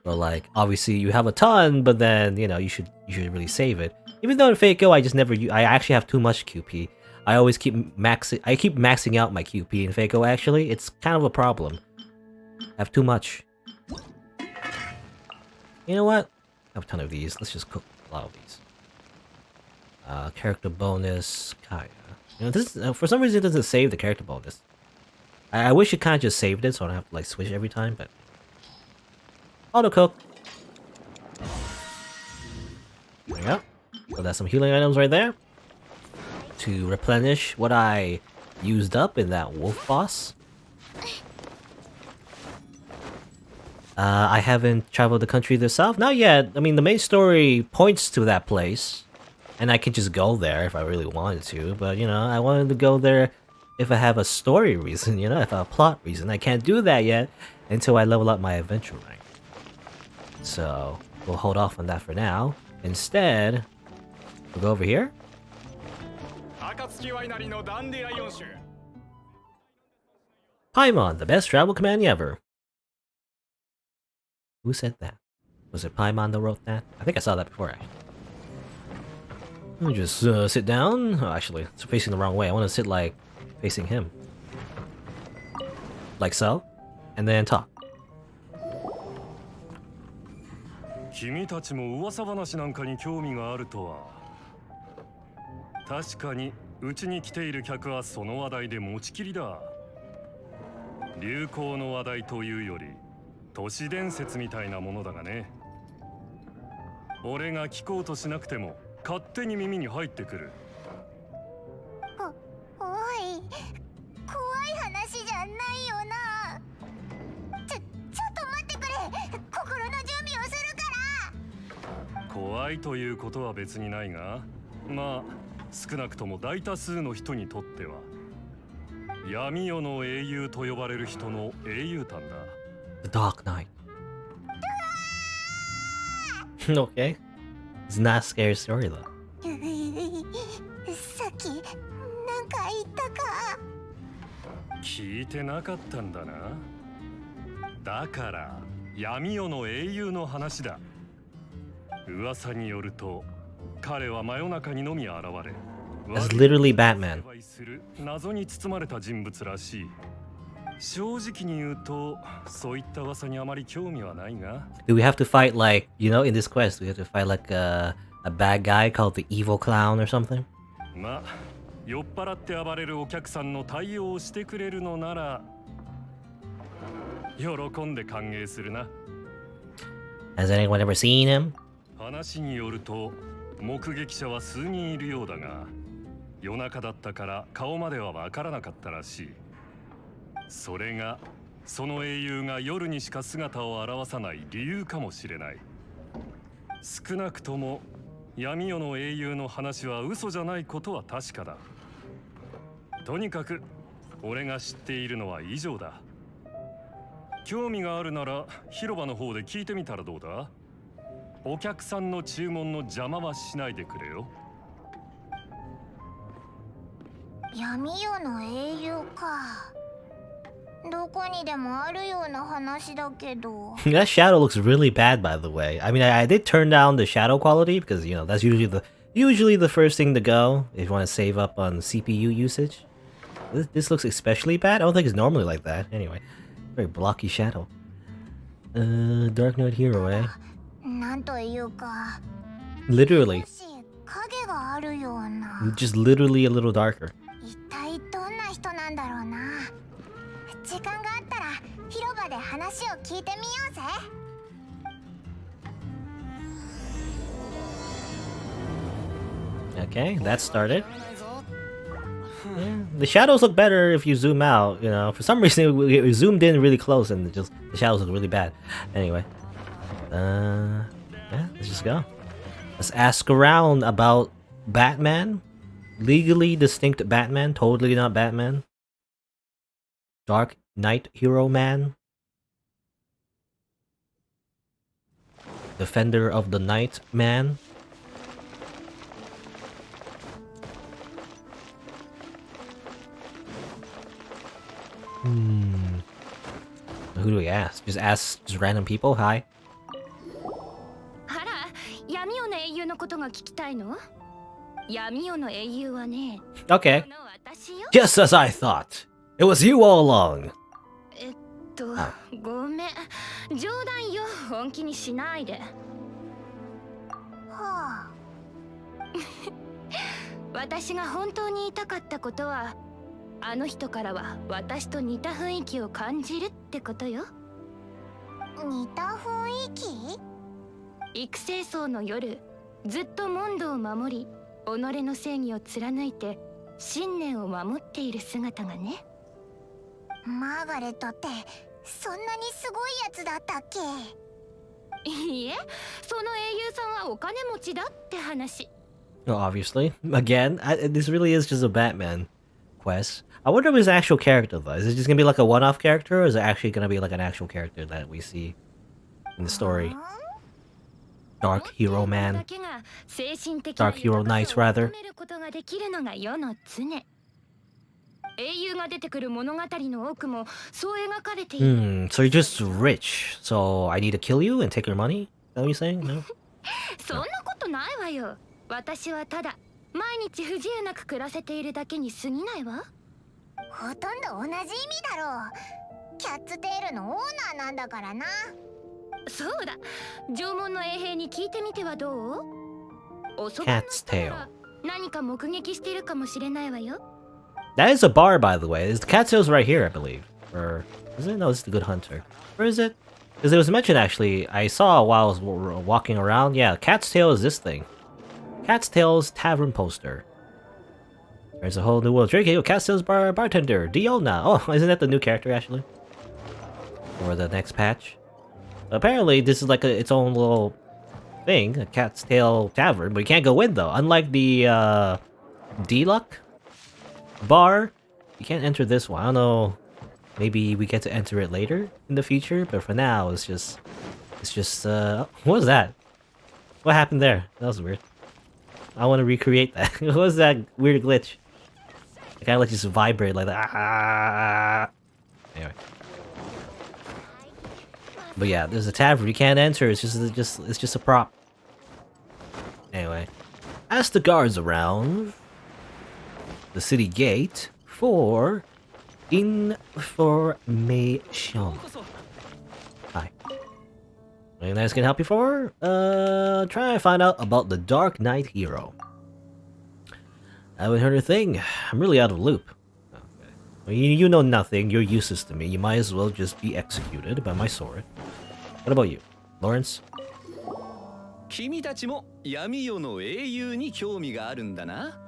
So like, obviously you have a ton, but then you know you should really save it. Even though in Fate Go I just never I actually have too much QP. I always keep maxing out my QP in Fate Go. Actually, it's kind of a problem. I have too much. You know what? I have a ton of these. Let's just cook a lot of these. Character bonus, Kaya. You know, this for some reason it doesn't save the character bonus. I wish it kind of just saved it so I don't have to like switch every time, but auto cook. There we go. So that's some healing items right there to replenish what I used up in that wolf boss. I haven't traveled the country to the south. Not yet. I mean, the main story points to that place, and I could just go there if I really wanted to. But, you know, I wanted to go there if I have a story reason, you know, if I have a plot reason. I can't do that yet until I level up my adventure rank. So, we'll hold off on that for now. Instead, we'll go over here. Paimon, the best travel command ever. Who said that? Was it Paimon that wrote that? I think I saw that before, actually. Let me just sit down. Oh, actually, it's facing the wrong way. I want to sit, like, facing him. Like so. And then talk. 君たちも噂話なんかに興味があるとは。確かにうちに来ている客はその話題で持ちきりだ。流行の話題というより都市伝説みたいなものだがね。俺が聞こうとしなくても勝手に耳に入ってくる。おい、怖い話じゃないよな。ちょっと待ってくれ。心の準備をするから。怖いということは別にないが、まあ少なくとも大多数の人にとっては闇夜の英雄と呼ばれる人の英雄譚だ。The Dark Knight. Okay. It's not a scary story though. さっきなんか言ったか。聞いてなかったんだな。だから闇夜の英雄の話だ。噂によると彼は真夜中にのみ現れ、 That's literally Batman. 謎に包まれた人物らしい。正直に言うとそういった噂にあまり興味はないが。Do we have to fight like, you know, in this quest, we have to fight like a bad guy called the evil clown or something? まあ、酔っ払って暴れるお客さんの対応をしてくれるのなら喜んで歓迎するな。Has anyone ever seen him? 話によると目撃者は数人いるようだが、夜中だったから顔まではわからなかったらしい。それがその英雄が夜にしか姿を現さない理由かもしれない。少なくとも闇夜の英雄の話は嘘じゃないことは確かだ。とにかく俺が知っているのは以上だ。興味があるなら広場の方で聞いてみたらどうだ？お客さんの注文の邪魔はしないでくれよ。闇夜の英雄か。どこにでもあるような話だけど。That shadow looks really bad, by the way. I mean, I did turn down the shadow quality because you know that's usually the first thing to go if you want to save up on CPU usage. This looks especially bad. I don't think it's normally like that. Anyway, very blocky shadow. Dark Knight Hero, eh? なんというか。Literally. 影があるような。Just literally a little darker. 一体どんな人なんだろうな。時間があったら広場で話を聞いてみようぜ。Okay, that started. Yeah, the shadows look better if you zoom out. You know, for some reason we zoomed in really close and the shadows look really bad. Anyway, yeah, let's just go. Let's ask around about Batman. Legally distinct Batman, totally not Batman. Dark Knight Hero Man. Defender of the Night Man. Who do we ask? Just ask just random people? Hi. あら、闇夜の英雄のことが聞きたいの？闇夜の英雄はね。Okay. Just as I thought. It was you all along. ごめん。冗談よ。本気にしないで。はあ。私が本当に言いたかったことは、あの人からは私と似た雰囲気を感じるってことよ。似た雰囲気？育成層の夜、ずっと問答を守り、己の正義を貫いて信念を守っている姿がね。マーガレットってそんなにすごいやつだったっけ？いいえ、その英雄さんはお金持ちだって話。Well, obviously. Again, this really is just a Batman quest. I wonder if it's an actual character though. Is it just gonna be like a one-off character, or is it actually gonna be like an actual character that we see in the story? Dark Hero Man. Dark Hero Knight, rather. 英雄が出てくる物語の多くもそう描かれている。So you're just rich. So I need to kill you and take your money? Is that what you're saying? No? そんなことないわよ。私はただ毎日不自由なく暮らせているだけに過ぎないわ。ほとんど同じ意味だろう。キャッツテールのオーナーなんだからな。そうだ。縄文の衛兵に聞いてみてはどう？遅く Cat's tail. 何か目撃しているかもしれないわよ。That is a bar, by the way. The cat's tail's right here, I believe. Or is it? No, it's the Good Hunter. Where is it? Because it was mentioned actually. I saw while I was walking around. Yeah, cat's tail is this thing. Cat's tail's tavern poster. There's a whole new world. Drake, cat's tail's bartender. Diona. Oh, isn't that the new character actually? For the next patch. Apparently, this is like its own little thing, a cat's tail tavern, but you can't go in though. Unlike the D-Luck bar, you can't enter this one. I don't know. Maybe we get to enter it later in the future, but for now, it's just what was that? What happened there? That was weird. I want to recreate that. What was that weird glitch? It kind of like just vibrate like that. Ah. Anyway. But yeah, there's a tavern you can't enter. It's just a prop. Anyway, ask the guards around the city gate for information. Hi. Anything else can help you for? Try and find out about the Dark Knight Hero. I haven't heard a thing. I'm really out of loop. Okay. Well, you know nothing. You're useless to me. You might as well just be executed by my sword. What about you, Lawrence? 君たちも闇夜の英雄に興味があるんだな。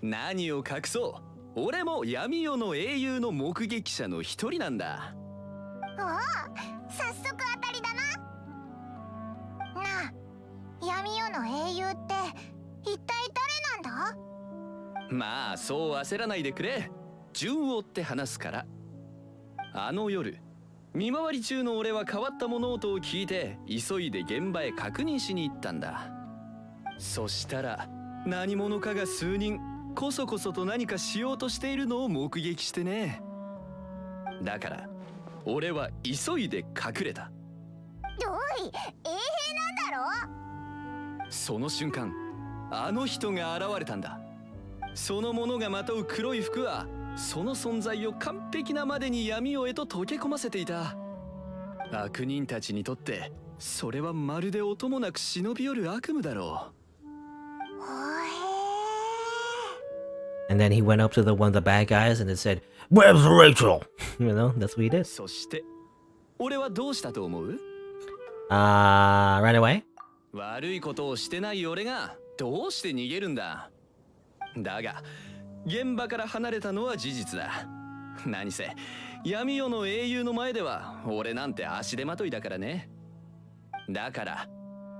何を隠そう。俺も闇夜の英雄の目撃者の一人なんだ。おお、早速当たりだな。なあ、闇夜の英雄って一体誰なんだ？まあそう焦らないでくれ。順を追って話すから。あの夜、見回り中の俺は変わった物音を聞いて急いで現場へ確認しに行ったんだ。そしたら何者かが数人こそこそと何かしようとしているのを目撃してね。だから俺は急いで隠れた。おい、衛兵なんだろ。その瞬間あの人が現れたんだ。その者がまとう黒い服はその存在を完璧なまでに闇夜へと溶け込ませていた。悪人たちにとってそれはまるで音もなく忍び寄る悪夢だろう。And then he went up to the one of the bad guys and it said, "Where's Rachel?" You know, that's what he did. そして俺はどうしたと思う？ Ran away? 悪いことをしてない俺がどうして逃げるんだ。だが現場から離れたのは事実だ。何せ闇夜の英雄の前では俺なんて足手まといだからね。だから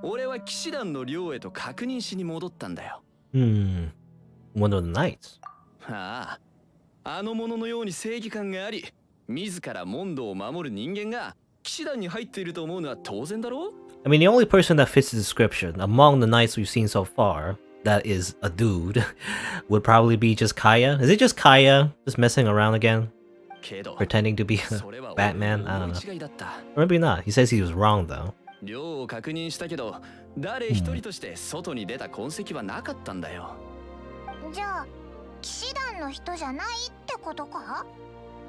俺は騎士団の寮へと確認しに戻ったんだよ。One of the knights. ああ、あの者のように正義感があり、自ら問答を守る人間が騎士団に入っていると思うのは当然だろう？ I mean, the only person that fits the description among the knights we've seen so far that is a dude would probably be just Kaya. Is it just Kaya just messing around again? Pretending to be a Batman? I don't know. Or maybe not. He says he was wrong though. 寮を確認したけど、誰一人として外に出た痕跡はなかったんだよ。じゃあ騎士団の人じゃないってことか？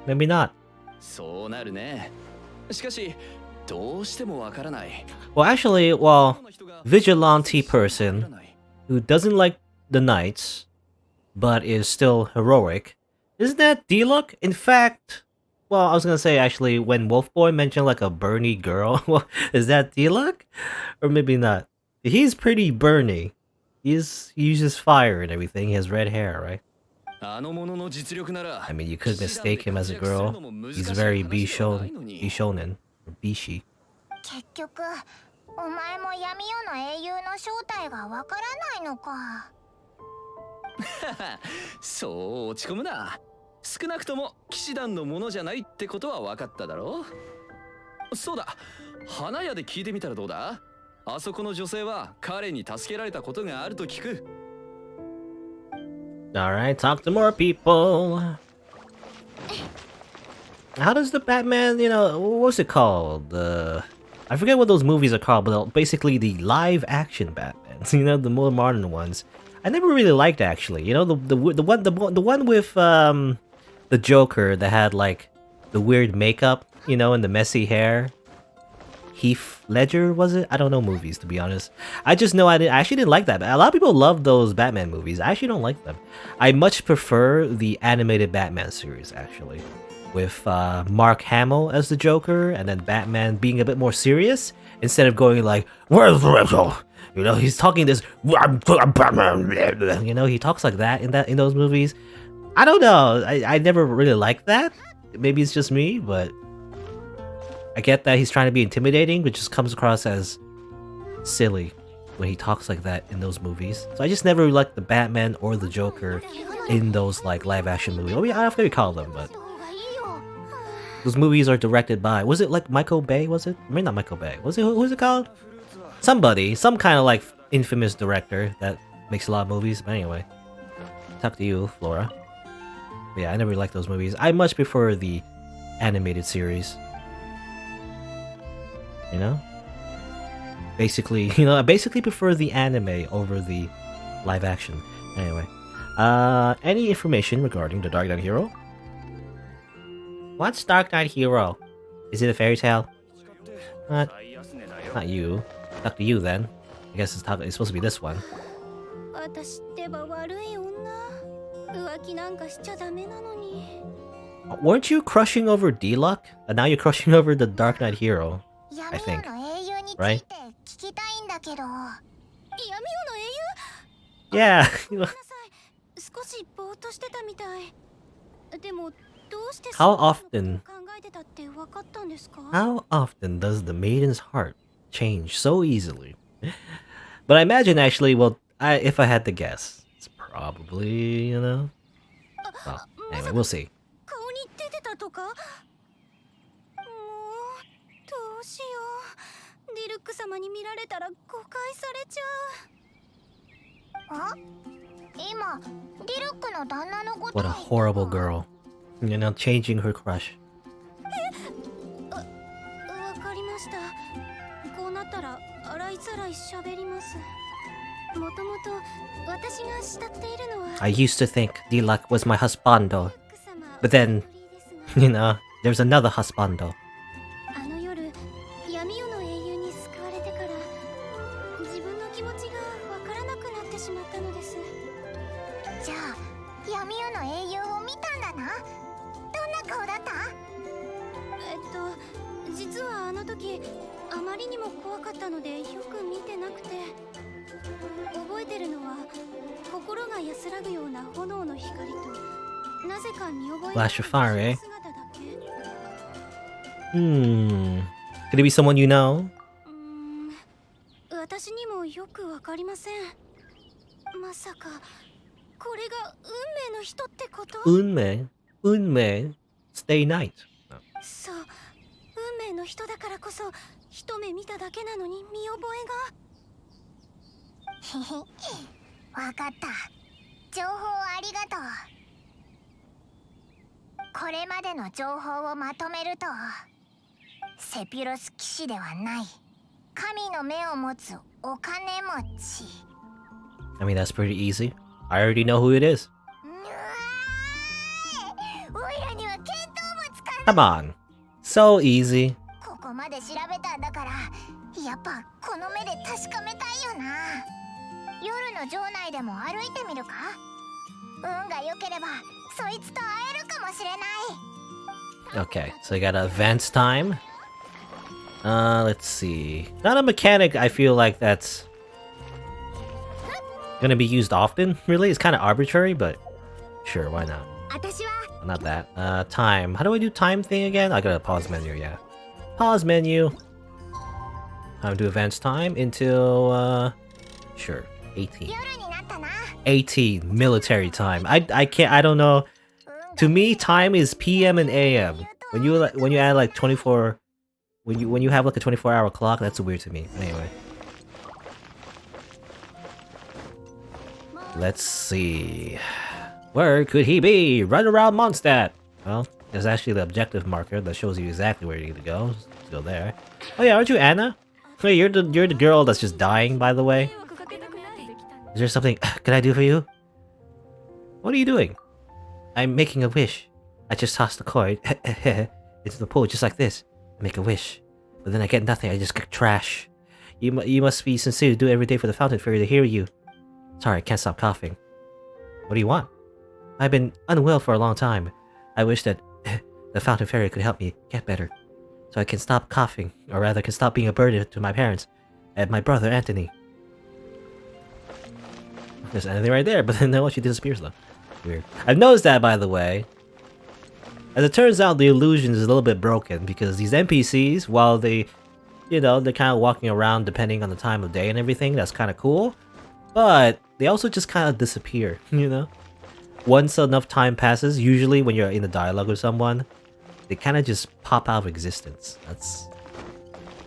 Maybe not. そうなるね。しかしどうしてもわからない。 Well, actually, vigilante person who doesn't like the knights but is still heroic. Isn't that D-Luck? In fact, well, I was gonna say actually when Wolfboy mentioned like a Bernie girl, well, is that D-Luck? Or maybe not. He's pretty Bernie. He uses fire and everything. He has red hair, right? I mean, you could mistake him as a girl. He's very Bishonen or Bishi. 結局お前も闇夜の英雄の正体がわからないのか。そう落ち込むな。少なくとも騎士団のものじゃないってことは分かっただろう。そうだ、花屋で聞いてみたらどうだ？あそこの女性は彼に助けられたことがあると聞く。Alright, talk to more people. How does the Batman, you know, what's it called? I forget what those movies are called, but basically the live action Batmans, you know, the more modern ones. I never really liked actually. You know, the one with the Joker that had like the weird makeup, you know, and the messy hair. Heath Ledger, was it? I don't know movies, to be honest. I just know I actually didn't like that. A lot of people love those Batman movies. I actually don't like them. I much prefer the animated Batman series, actually. With Mark Hamill as the Joker, and then Batman being a bit more serious, instead of going like, "Where's Rachel?" You know, he's talking this, "I'm Batman." You know, he talks like that in those movies. I don't know. I never really liked that. Maybe it's just me, but I get that he's trying to be intimidating, but just comes across as silly when he talks like that in those movies. So I just never liked the Batman or the Joker in those like live action movies. Oh yeah, I forget what you call them, but those movies are directed by, was it like Michael Bay? Was it? I mean, not Michael Bay. Was it? Who's it called? Somebody, some kind of like infamous director that makes a lot of movies. But anyway, talk to you, Flora. But yeah, I never really liked those movies. I much prefer the animated series. You know? Basically, you know, I basically prefer the anime over the live action. Anyway, any information regarding the Dark Knight Hero? What's Dark Knight Hero? Is it a fairy tale? Not you. Talk to you then. I guess it's supposed to be this one. Weren't you crushing over D-Luck? And now you're crushing over the Dark Knight Hero, I think. Right? Yeah. How often does the maiden's heart change so easily? But I imagine actually, well, if I had to guess, it's probably, you know. Well, anyway, we'll see. 今ディルックの旦那のこと What a horrible girl. You know, changing her crush. わかりました。こうなったら洗いざらい喋ります。もともと私が慕っているのは I used to think Dilak was my husbando. But then, you know, there's another husbando. あの夜闇夜の英雄に救われてから自分の気持ちがわからなくなってしまったのです。じゃあ闇夜の英雄を見たんだな。どんな顔だった？実はあの時あまりにも怖かったのでよく見てなくて、覚えてるのは心が安らぐような炎の光となぜか見覚え Flash of fire, eh? 姿だけ。Could it be someone you know? 私にもよくわかりません。まさかこれが運命の人ってこと？ Unme. Stay night. そう、運命の人だからこそ一目見ただけなのに見覚わかった。情報ありがとう。これまでの情報をまとめると、セピロス騎士ではない神の目を持つお金持ち。 I mean, that's pretty easy. I already know who it is. おいらには見当もつか Come on. So easy. ここまで調べたんだから、やっぱこの目で確かめたいよな。夜の城内でも歩いてみるか？運が良ければそいつと会えるかもしれない。 Okay, so you got advance time. Let's see. Not a mechanic I feel like that's gonna be used often, really. It's kind of arbitrary, but sure, why not? 私は Not that. Time. How do I do time thing again? I got a pause menu, yeah. Pause menu. Time to advance time until, sure, 18. 夜になったな。 18 military time. I can't. I don't know. To me, time is PM and AM. When you add like 24, when you have like a 24-hour clock, that's weird to me. Anyway, let's see. Where could he be? Right around Mondstadt. Well, there's actually the objective marker that shows you exactly where you need to go. Still there. Oh yeah, aren't you Anna? Hey, you're the girl that's just dying, by the way. Is there something can I do for you? What are you doing? I'm making a wish. I just tossed the coin into the pool just like this. I make a wish, but then I get nothing. I just get trash. You must be sincere to do it every day for the fountain fairy to hear you. Sorry, I can't stop coughing. What do you want? I've been unwell for a long time. I wish that the fountain fairy could help me get better, so I can stop coughing, or rather, can stop being a burden to my parents and my brother Anthony. There's anything right there, but then no, she disappears though. Weird. I've noticed that, by the way. As it turns out, the illusion is a little bit broken because these NPCs, while they, you know, they're kind of walking around depending on the time of day and everything, that's kind of cool. But they also just kind of disappear, you know? Once enough time passes, usually when you're in a dialogue with someone, they kind of just pop out of existence. That's...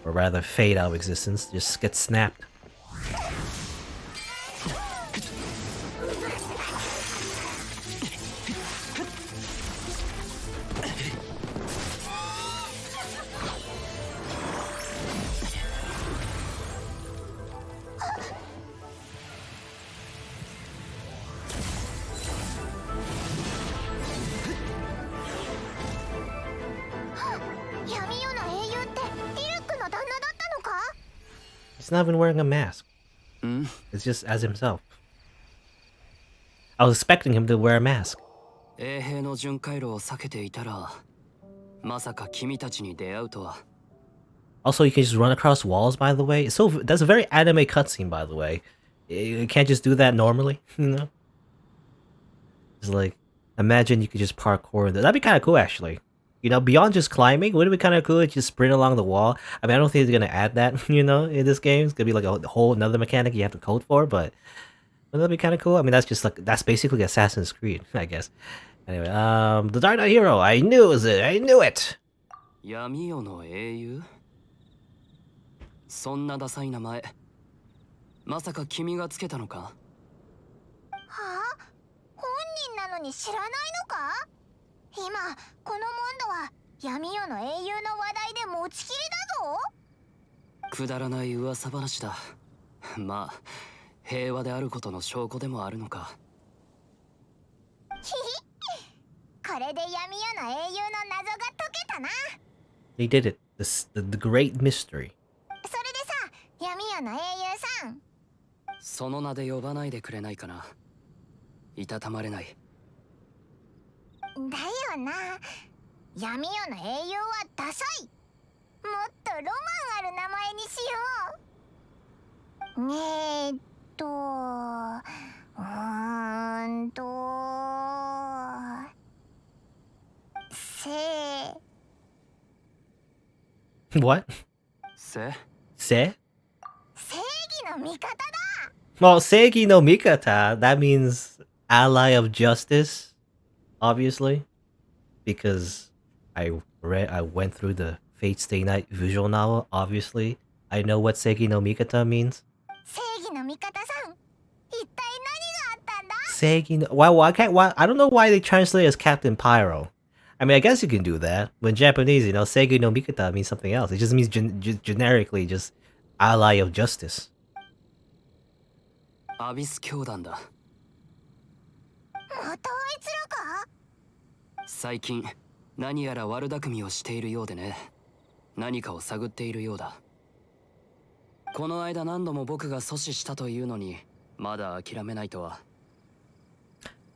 or rather, fade out of existence, just get snapped. He's not even wearing a mask. It's just as himself. I was expecting him to wear a mask. 衛兵の巡回路を避けていたら、まさか君たちに出会うとは。Also, you can just run across walls, by the way. So that's a very anime cutscene, by the way. You can't just do that normally, you know? It's like, imagine you could just parkour. That'd be kind of cool, actually. You know, beyond just climbing, wouldn't it be kind of cool to just sprint along the wall? I mean, I don't think they're gonna add that, you know, in this game. It's gonna be like a whole another mechanic you have to code for, but wouldn't that be kind of cool? I mean, that's just like, that's basically Assassin's Creed, I guess. Anyway, the Dark Knight Hero. I knew it was it. I knew it. 闇夜の英雄？そんなダサい名前。まさか君がつけたのか？はに知らないのか？今このモンドは闇夜の英雄の話題で持ちきりだぞ。くだらない噂話だ。まあ平和であることの証拠でもあるのか。ひひ、これで闇夜の英雄の謎が解けたな。 They did it. The great mystery. それでさ、闇夜の英雄さん、その名で呼ばないでくれないかな。いたたまれない。だよな。闇夜の英雄はダサい。もっとロマンある名前にしよう。What? せ Se? 正義の味方だ。 Well, Seigi no Mikata, that means ally of justice, obviously. Because I went through the Fate Stay Night visual novel, obviously. I know what Seigi no Mikata means. 正義の味方さん、一体何があったんだ？ Seigi no... Why, I don't know why they translate as Captain Pyro. I mean, I guess you can do that. But in Japanese, you know, Seigi no Mikata means something else. It just means generically just ally of justice. アビス教団だ。またあいつらか？最近何やら悪巧みをしているようでね。何かを探っているようだ。この間何度も僕が阻止したというのにまだ諦めないとは。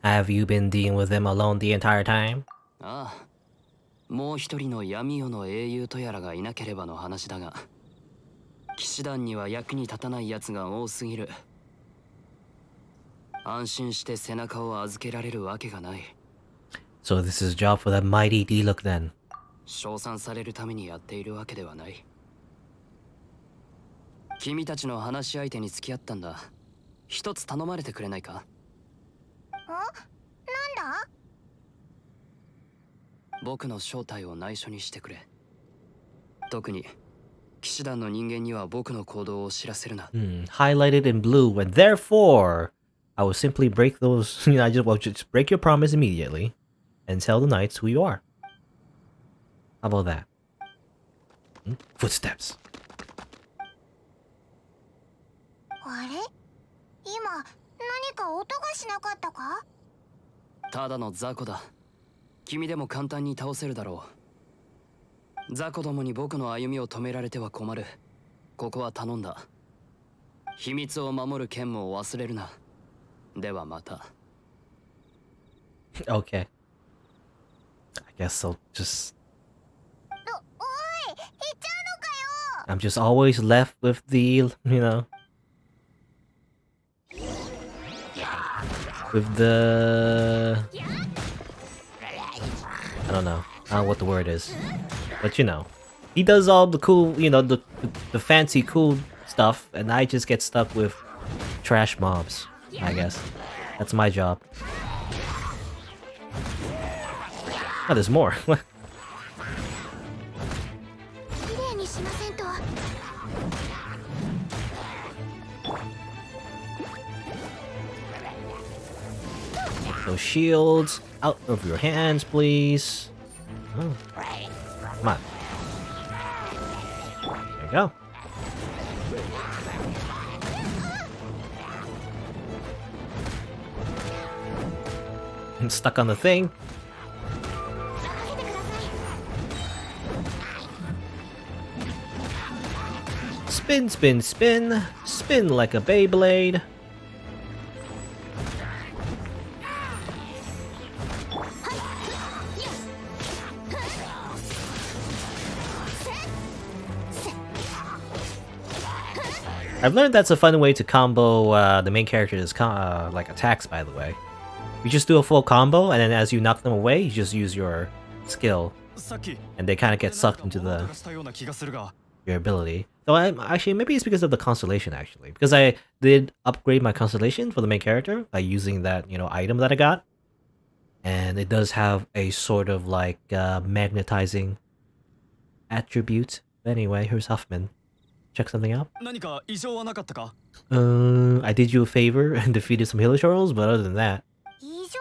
Have you been dealing with them alone the entire time? ああ、もう一人の闇夜の英雄とやらがいなければの話だが、騎士団には役に立たない奴が多すぎる。安心して背中を預けられるわけがない。 So this is a job for that mighty D-Look then. 称賛されるためにやっているわけではない。君たちの話し相手に付き合ったんだ。一つ頼まれてくれないか？なんだ？僕の正体を内緒にしてくれ。特に騎士団の人間には僕の行動を知らせるな。Highlighted in blue, and therefore, I will simply break those. You know, just break your promise immediately, and tell the knights who you are. How about that? Footsteps. あれ？今何か音がしなかったか？ただの雑魚だ。君でも簡単に倒せるだろう。雑魚どもに僕の歩みを止められては困る。ここは頼んだ。秘密を守る剣も忘れるな。ではまた。Okay. I guess I'll just. おい、行っちゃうのかよ。 I'm just always left with the, you know. With the... I don't know what the word is, but you know, he does all the cool, you know, the fancy cool stuff, and I just get stuck with trash mobs. I guess that's my job. Oh, there's more. 綺麗にしませんと。 Those shields out of your hands, please. Oh. Come on. There you go. I'm stuck on the thing. Spin, spin, spin. Spin like a Beyblade. I've learned that's a fun way to combo the main character's like attacks, by the way. You just do a full combo, and then as you knock them away, you just use your skill. And they kind of get sucked into your ability. So actually, maybe it's because of the constellation, actually. Because I did upgrade my constellation for the main character by using that, you know, item that I got. And it does have a sort of like magnetizing attribute. But anyway, here's Huffman. Check something out. I did you a favor and defeated some Hilichurls, but other than that. 異常？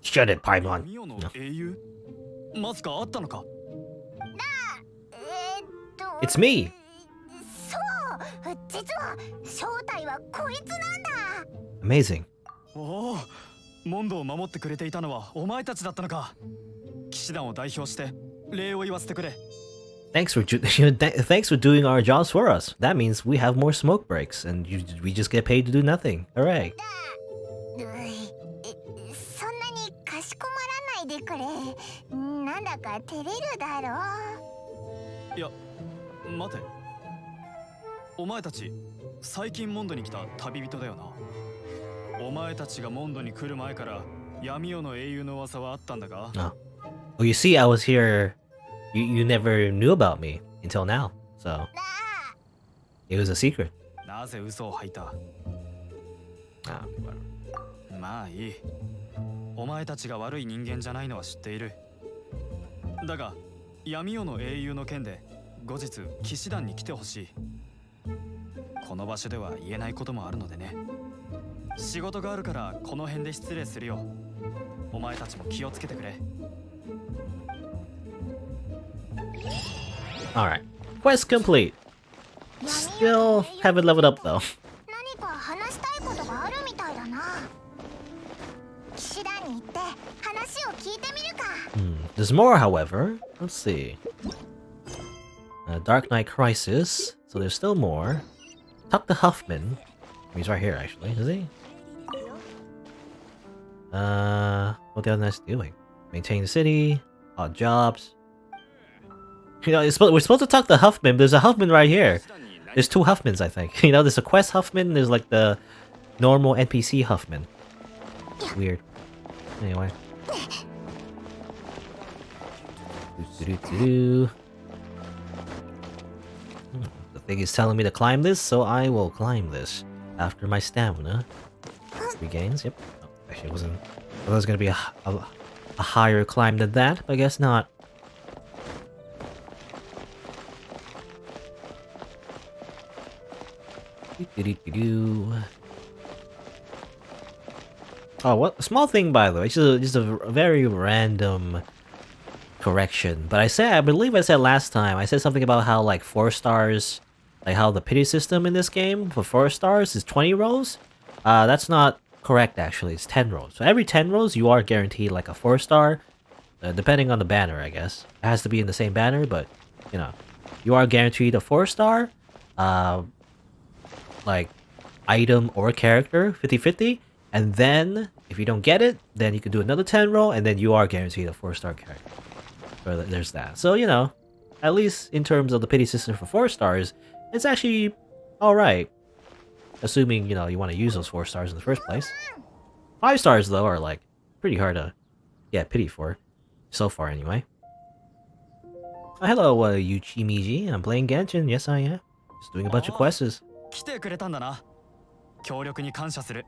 Shut it, Paimon. 闇夜の英雄まさかあったのか。It's me. そう実は正体はこいつなんだ。 Amazing. おお、モンドを守ってくれていたのはお前たちだったのか。騎士団を代表して礼を言わせてくれ。Thanks for thanks for doing our jobs for us. That means we have more smoke breaks, and we just get paid to do nothing. Hooray! そんなにかしこまらないでくれ。なんだか照れるだろう。いや、待て。お前たち最近モンドに来た旅人だよな。お前たちがモンドに来る前から闇夜の英雄の噂はあったんだが。Well, you see, I was here. You never knew about me until now, so it was a secret. なぜ嘘を吐いた。まあいい。お前たちが悪い人間じゃないのは知っている。だが闇夜の英雄の件で後日騎士団に来てほしい。この場所では言えないこともあるのでね。仕事があるからこの辺で失礼するよ。お前たちも気をつけてくれ。Alright. Quest complete. Still haven't leveled up though. 何か話したいことがあるみたいだな。騎士団に行って話を聞いてみるか。There's more, however. Let's see. Dark Knight Crisis. So there's still more. Talk to Huffman. He's right here, actually. Is he? What the other guy's doing? Maintain the city. Odd jobs. You know, we're supposed to talk to Huffman. There's a Huffman right here. There's two Huffmans, I think. You know, there's a quest Huffman. There's like the normal NPC Huffman. Weird. Anyway. The thing is telling me to climb this, so I will climb this after my stamina regains. Yep. Oh, actually, it wasn't. I thought it was gonna be a higher climb than that, but I guess not. Oh, what? A small thing, by the way. Just a very random correction. But I believe I said last time, I said something about how, like, 4 stars, like how the pity system in this game for 4 stars is 20 rolls. That's not correct, actually. It's 10 rolls. So every 10 rolls, you are guaranteed, like, a 4 star, depending on the banner, I guess. It has to be in the same banner, but, you know, you are guaranteed a 4 star, like, item or character, 50-50, and then, if you don't get it, then you can do another 10 roll, and then you are guaranteed a 4-star character. So there's that. So, you know, at least in terms of the pity system for 4 stars, it's actually alright. Assuming, you know, you want to use those 4 stars in the first place. 5 stars, though, are, like, pretty hard to get pity for. So far, anyway. Oh, hello, Yuchimiji. I'm playing Genshin. Yes, I am. Just doing a bunch of quests. 来てくれたんだな。協力に感謝する。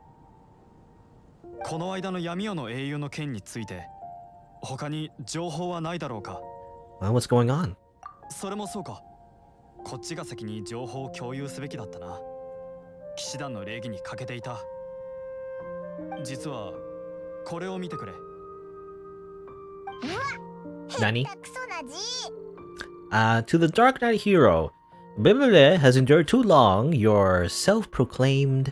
この間の闇夜の英雄の件について他に情報はないだろうか。Well, what's going on? それもそうか。こっちが先に情報を共有すべきだったな。騎士団の礼儀に欠けていた。実はこれを見てくれ。Nani? To the Dark Knight hero. Bibele has endured too long your self-proclaimed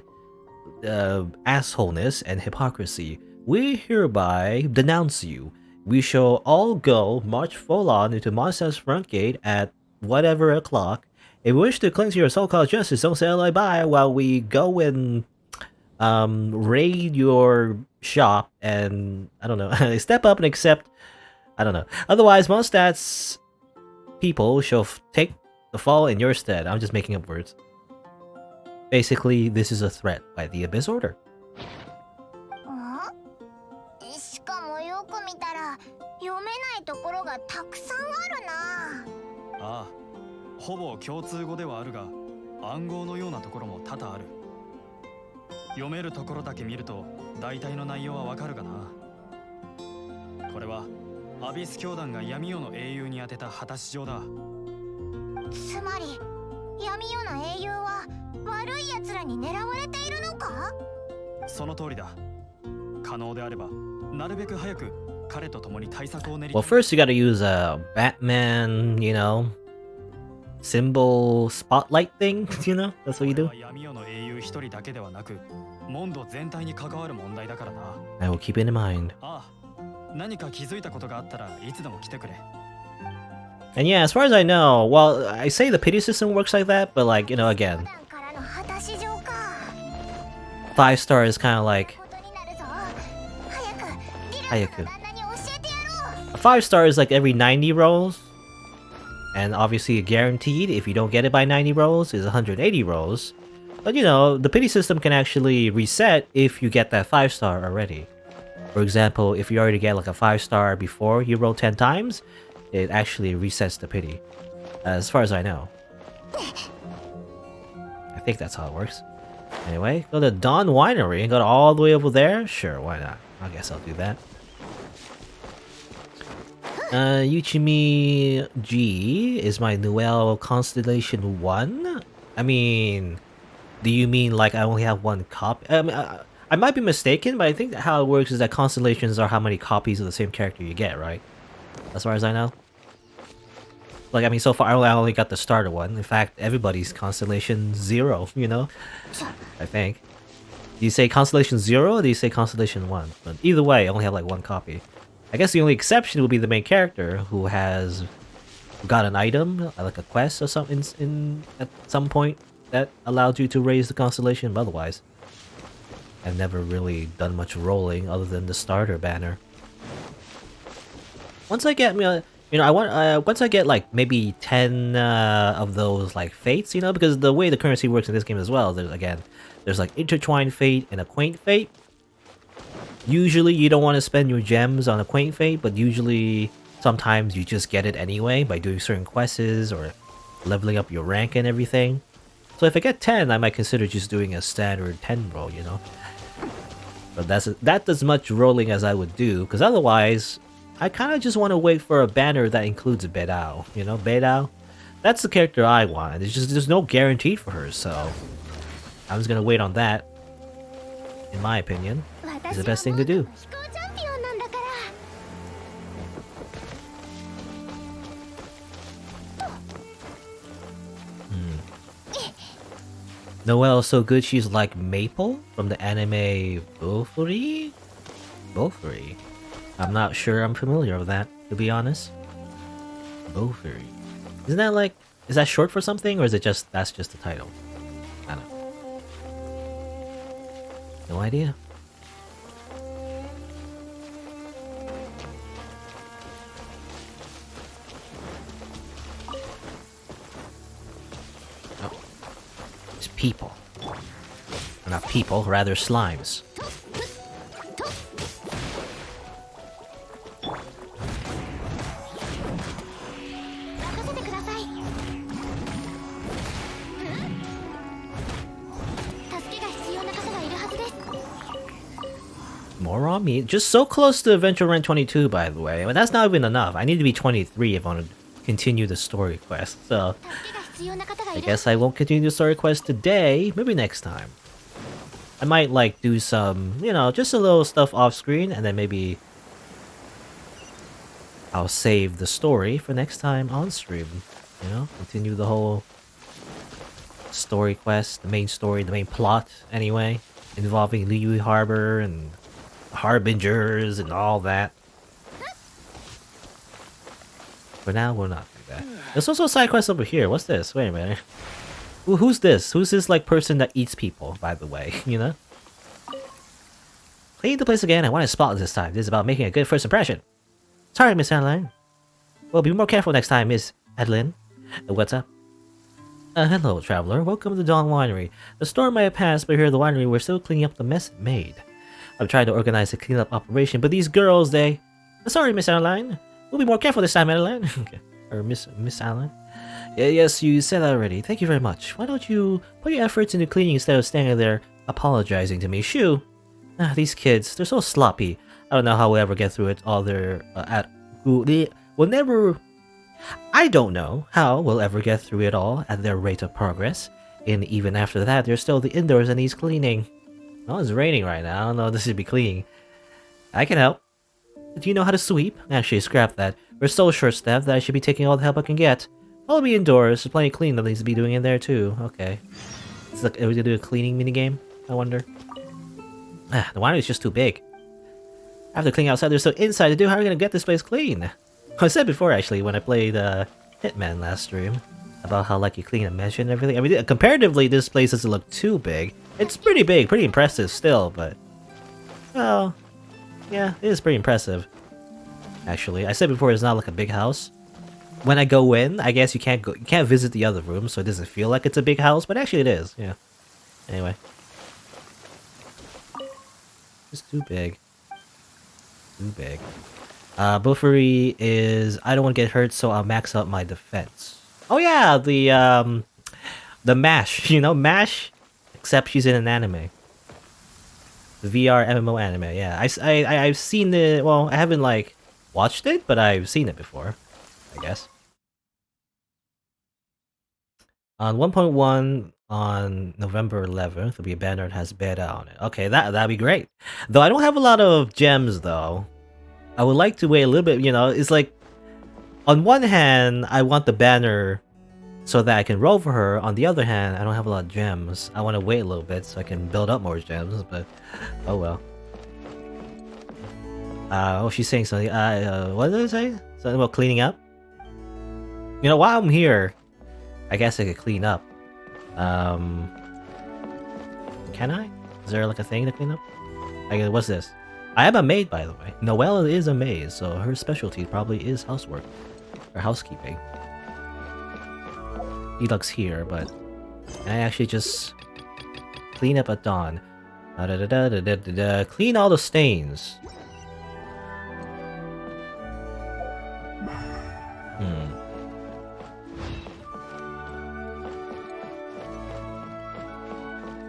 assholeness and hypocrisy. We hereby denounce you. We shall all go march full on into Monsters front gate at whatever o'clock. If you wish to cling to your so-called justice, don't say lie bye while we go and raid your shop and, I don't know, step up and accept, I don't know. Otherwise, Mondstadt's people shall take the fall in your stead. I'm just making up words. Basically, this is a threat by the Abyss Order. しかもよく見たら読めないところがたくさんあるな。ああ、ほぼ共通語ではあるが、暗号のようなところも多々ある。読めるところだけ見ると大体の内容はわかるがな。これはアビス教団が闇夜の英雄に当てた果たし状だ。つまり闇夜の英雄は悪い奴らに狙われているのか？その通りだ。可能であればなるべく早く彼と共に対策を練り Well, first you gotta use a Batman, you know, symbol spotlight thing, you know? That's what you do. 闇夜の英雄一人だけではなく、モンド全体に関わる問題だからな。I will keep it in mind. ああ、何か気づいたことがあったらいつでも来てくれ。 And yeah, as far as I know, well, I say the pity system works like that, but like, you know, again, からの果たし状か。 5 star is kind of like ことになるぞ。早く Hayaku. 旦那に教えてやろう。 A 5 star is like every 90 rolls, and obviously guaranteed if you don't get it by 90 rolls is 180 rolls. But you know, the pity system can actually reset if you get that 5 star already. For example, if you already get like a 5 star before you roll 10 times, it actually resets the pity. As far as I know. I think that's how it works. Anyway, go to Dawn Winery and go to all the way over there? Sure, why not? I guess I'll do that. Yuchimi G is my Noel Constellation 1? I mean, do you mean like I only have one copy? I mean, I might be mistaken, but I think that how it works is that constellations are how many copies of the same character you get, right? As far as I know. Like, I mean, so far I only got the starter one. In fact, everybody's Constellation 0, you know? I think. Do you say Constellation 0 or do you say Constellation 1? But either way, I only have like one copy. I guess the only exception will be the main character who got an item, like a quest or something at some point that allowed you to raise the constellation, but otherwise I've never really done much rolling other than the starter banner. Once I get once I get like maybe 10 of those like fates, you know, because the way the currency works in this game as well, there's like intertwined fate and acquaint fate. Usually you don't want to spend your gems on acquaint fate, but usually sometimes you just get it anyway by doing certain quests or leveling up your rank and everything. So if I get 10, I might consider just doing a standard 10 roll, you know. But that's as much rolling as I would do, because otherwise I kind of just want to wait for a banner that includes a Beidao, you know, Beidao. That's the character I want. There's no guarantee for her, so I'm just gonna wait on that. In my opinion, is the best thing to do. Noelle's so good she's like Maple from the anime Bofuri? Bofuri? I'm not sure I'm familiar with that, to be honest. Bofuri. Isn't that like... is that short for something, or is it just... that's just the title? I don't know. No idea. Oh. It's people. Or not people, rather slimes. More on me. Just so close to Adventure Run 22, by the way. But that's not even enough. I need to be 23 if I want to continue the story quest. So, I guess I won't continue the story quest today. Maybe next time. I might, like, do some, you know, just a little stuff off screen. And then maybe I'll save the story for next time on stream. You know, continue the whole story quest, the main story, the main plot, anyway. Involving Liyue Harbor and Harbingers and all that. For now, we'll not do that. There's also a side quest over here. What's this? Wait a minute. Who's this? Who's this like person that eats people, by the way? You know? Clean the place again. I want to spot this time. This is about making a good first impression. Sorry, Miss Adeline. Well, be more careful next time, Miss Adeline. What's up? Hello, traveler. Welcome to Dawn Winery. The storm may have passed, but here at the winery, we're still cleaning up the mess it made. I'm trying to organize a cleanup operation, but these girls, they... Sorry, Miss Adeline. We'll be more careful this time, Adeline. Okay. Or Miss Adeline. Yes, you said that already. Thank you very much. Why don't you put your efforts into cleaning instead of standing there apologizing to me? Shoo. These kids, they're so sloppy. I don't know how we'll ever get through it all their... we'll never... I don't know how we'll ever get through it all at their rate of progress. And even after that, there's still the indoors and he's cleaning. Oh, it's raining right now. I don't know if this should be cleaning. I can help. Do you know how to sweep? Actually, scrap that. We're so short-staffed that I should be taking all the help I can get. I'll be indoors. There's plenty of cleaning that needs to be doing in there too. Okay. It's like, are we gonna do a cleaning minigame? I wonder. Ah, the winery is just too big. After cleaning outside, there's still inside to do. How are we gonna get this place clean? I said before, actually, when I played Hitman last stream, about how like you clean a mesh and everything. I mean, comparatively, this place doesn't look too big. It's pretty big, pretty impressive still, but well, yeah, it is pretty impressive. Actually, I said before, it's not like a big house. When I go in, I guess you can't visit the other rooms, so it doesn't feel like it's a big house, but actually it is. Yeah. Anyway, it's too big. Too big. Buffery is I don't want to get hurt, so I'll max out my defense. Oh yeah, the MASH, you know, MASH, except she's in an anime. The VR MMO anime, yeah. I've seen it, well, I haven't like watched it, but I've seen it before, I guess. On 1.1 on November 11th, there'll be a banner that has beta on it. Okay, that'd be great. Though I don't have a lot of gems though. I would like to wait a little bit, you know, it's like on one hand, I want the banner so that I can roll for her. On the other hand, I don't have a lot of gems. I want to wait a little bit so I can build up more gems, but oh well. Oh, she's saying something. What did I say? Something about cleaning up? You know, while I'm here, I guess I could clean up. Can I? Is there like a thing to clean up? I guess, what's this? I am a maid, by the way. Noelle is a maid, so her specialty probably is housework. Or housekeeping. He looks here, but can I actually just clean up at dawn? Clean all the stains.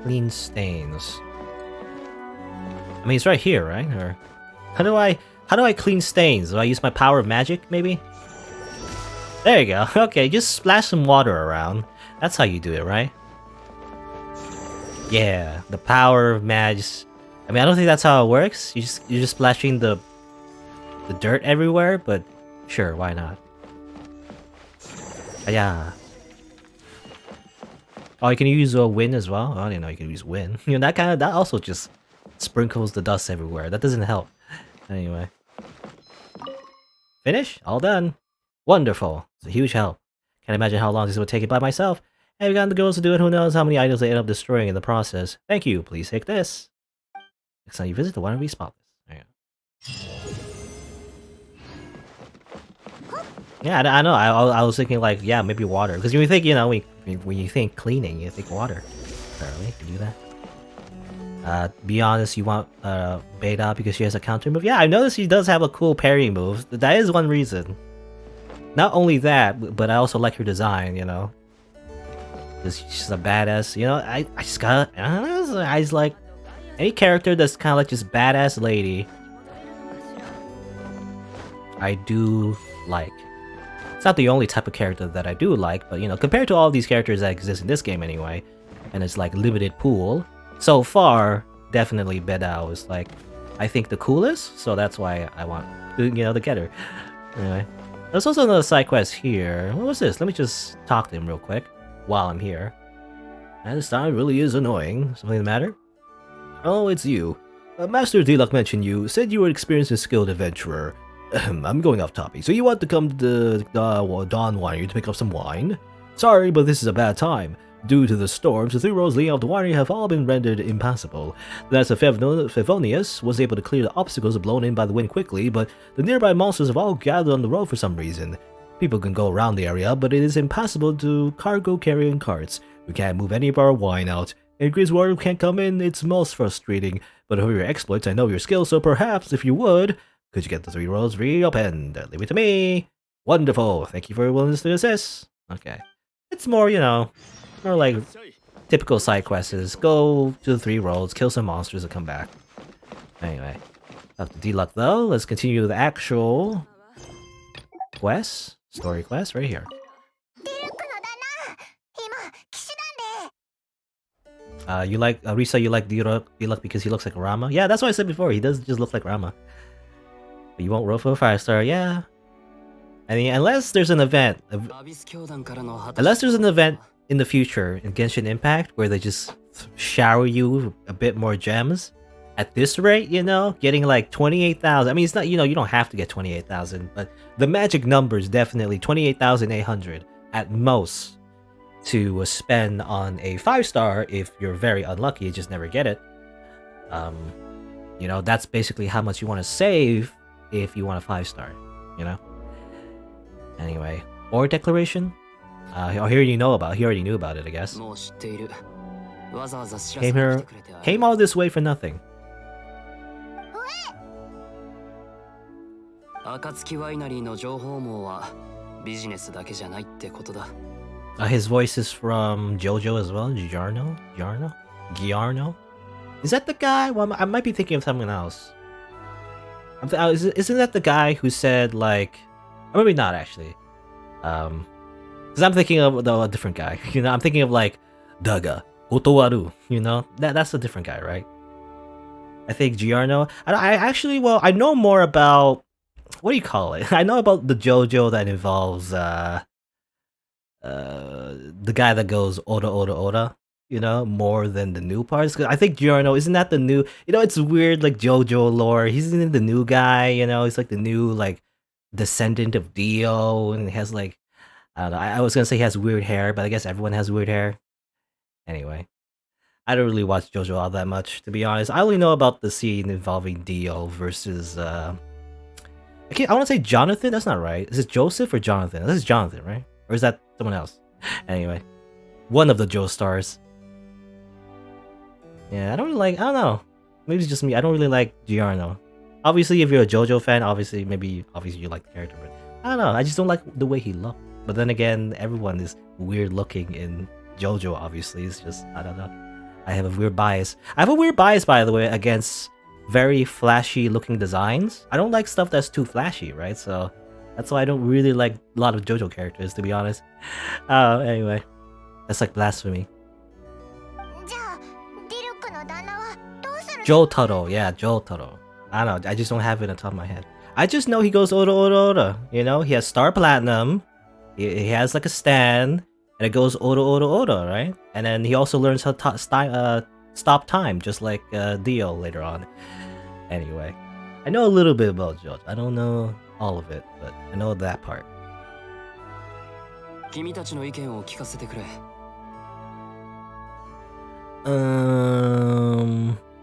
Clean stains. I mean, it's right here, right? Or how do I clean stains? Do I use my power of magic, maybe? There you go. Okay, just splash some water around. That's how you do it, right? Yeah, the power of magic. I mean, I don't think that's how it works. You're just splashing the dirt everywhere, but sure, why not? Yeah. Oh, you can use wind as well. Oh, I didn't know you could use wind. You know, that also just sprinkles the dust everywhere. That doesn't help. Anyway. Finish? All done. Wonderful. It's a huge help. Can't imagine how long this would take it by myself. I've gotten the girls to do it. Who knows how many items they end up destroying in the process. Thank you. Please take this. Next time you visit the winery, spot this. Yeah, I know. I was thinking like, yeah, maybe water. Because when you think, you know, when you think cleaning, you think water. Apparently, you do that. Be honest, you want Beta because she has a counter move? Yeah, I noticed she does have a cool parry move. That is one reason. Not only that, but I also like her design, you know. She's a badass, you know, I just got, I don't know, I just like, any character that's kind of like just badass lady, I do like. It's not the only type of character that I do like, but you know, compared to all these characters that exist in this game anyway, and it's like limited pool, so far, definitely Bedao is like, I think the coolest, so that's why I want, you know, to get her. Anyway, there's also another side quest here. What was this? Let me just talk to him real quick while I'm here. And this time really is annoying. Something the matter? Oh, it's you. Master Deluck mentioned you, said you were an experienced and skilled adventurer. I'm going off topic. So you want to come to the Dawn Winery to pick up some wine? Sorry, but this is a bad time. Due to the storms, the 3 roads leading off the winery have all been rendered impassable. The Knights of Favonius was able to clear the obstacles blown in by the wind quickly, but the nearby monsters have all gathered on the road for some reason. People can go around the area, but it is impassable to cargo carrying carts. We can't move any of our wine out. And Griswold can't come in. It's most frustrating. But for your exploits, I know your skills, so perhaps, if you would, could you get the 3 roads reopened? Leave it to me. Wonderful. Thank you for your willingness to assist. Okay. It's more, you know, more like typical side quests. Go to the 3 roads, kill some monsters, and come back. Anyway. After Deluck, though, let's continue with the actual quest. Story quest right here. You like Risa? You like Deluck because he looks like Rama? Yeah, that's what I said before. He does just look like Rama. You won't roll for a 5-star, yeah. I mean, unless there's an event in the future in Genshin Impact where they just shower you a bit more gems. At this rate, you know, getting like 28,000. I mean, it's not, you know, you don't have to get 28,000, but the magic number is definitely 28,800 at most to spend on a 5-star. If you're very unlucky, you just never get it. You know, that's basically how much you want to save if you want a 5-star, you know? Anyway, or declaration? He already knew about it, I guess. Came all this way for nothing. His voice is from JoJo as well. Giarno? Is that the guy? Well, I might be thinking of someone else. Isn't that the guy who said like, or maybe not actually. Because I'm thinking of a different guy. You know, I'm thinking of like Daga Otowaru. You know, that's a different guy, right? I think Giarno. I actually, well, I know more about, what do you call it? I know about the JoJo that involves the guy that goes Oda, you know, more than the new parts. 'Cause I think Giorno, isn't that the new, you know, it's weird like JoJo lore. He's in the new guy, you know, he's like the new like descendant of Dio, and he has like, I don't know, I was gonna say he has weird hair, but I guess everyone has weird hair. Anyway, I don't really watch JoJo all that much, to be honest. I only know about the scene involving Dio versus I want to say Jonathan. That's not right. Is it Joseph or Jonathan? This is Jonathan, right? Or is that someone else? Anyway, one of the Joe stars. Yeah, I don't know. Maybe it's just me. I don't really like Giarno. Obviously, if you're a JoJo fan, obviously you like the character, but I don't know. I just don't like the way he looked. But then again, everyone is weird looking in JoJo. Obviously, it's just, I don't know. I have a weird bias. I have a weird bias, by the way, against very flashy looking designs. I don't like stuff that's too flashy, right? So that's why I don't really like a lot of JoJo characters, to be honest. Anyway, that's like blasphemy. Jotaro, yeah, Jotaro. I don't know, I just don't have it on top of my head. I just know he goes Oda. You know, he has Star Platinum. He has like a stand, and it goes Oda, right? And then he also learns how to stop time, just like Dio later on. Anyway, I know a little bit about JoJo. I don't know all of it, but I know that part.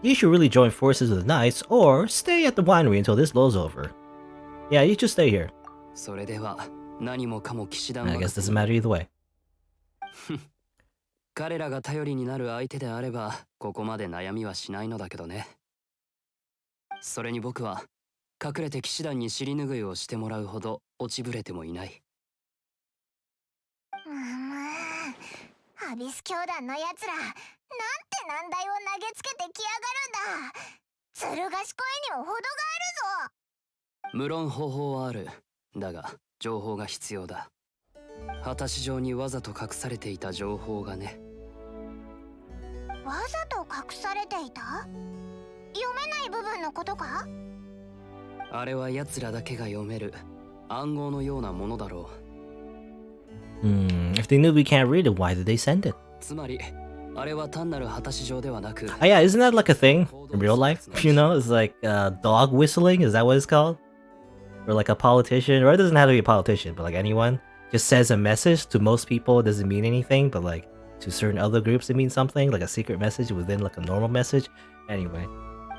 You should really join forces with the Knights, or stay at the winery until this low's over. Yeah, you just stay here. I guess it doesn't matter either way. 彼らが頼りになる相手であればここまで悩みはしないのだけどね。それに僕は隠れて騎士団に尻拭いをしてもらうほど落ちぶれてもいない。アビス教団のやつら、なんて難題を投げつけてきやがるんだ。ずる賢いにも程があるぞ。無論方法はある。だが情報が必要だ。果たし状にわざと隠されていた情報がね。わざと隠されていた？読めない部分のことか？あれは奴らだけが読める暗号のようなものだろう。If they knew we can't read it, why did they send it? つまりあれは単なる果たし状ではなく。Oh yeah, isn't that like a thing in real life? You know, it's like dog whistling. Is that what it's called? Or like a politician, or it doesn't have to be a politician, but like anyone just says a message to most people. It doesn't mean anything, but like to certain other groups it means something, like a secret message within like a normal message. Anyway.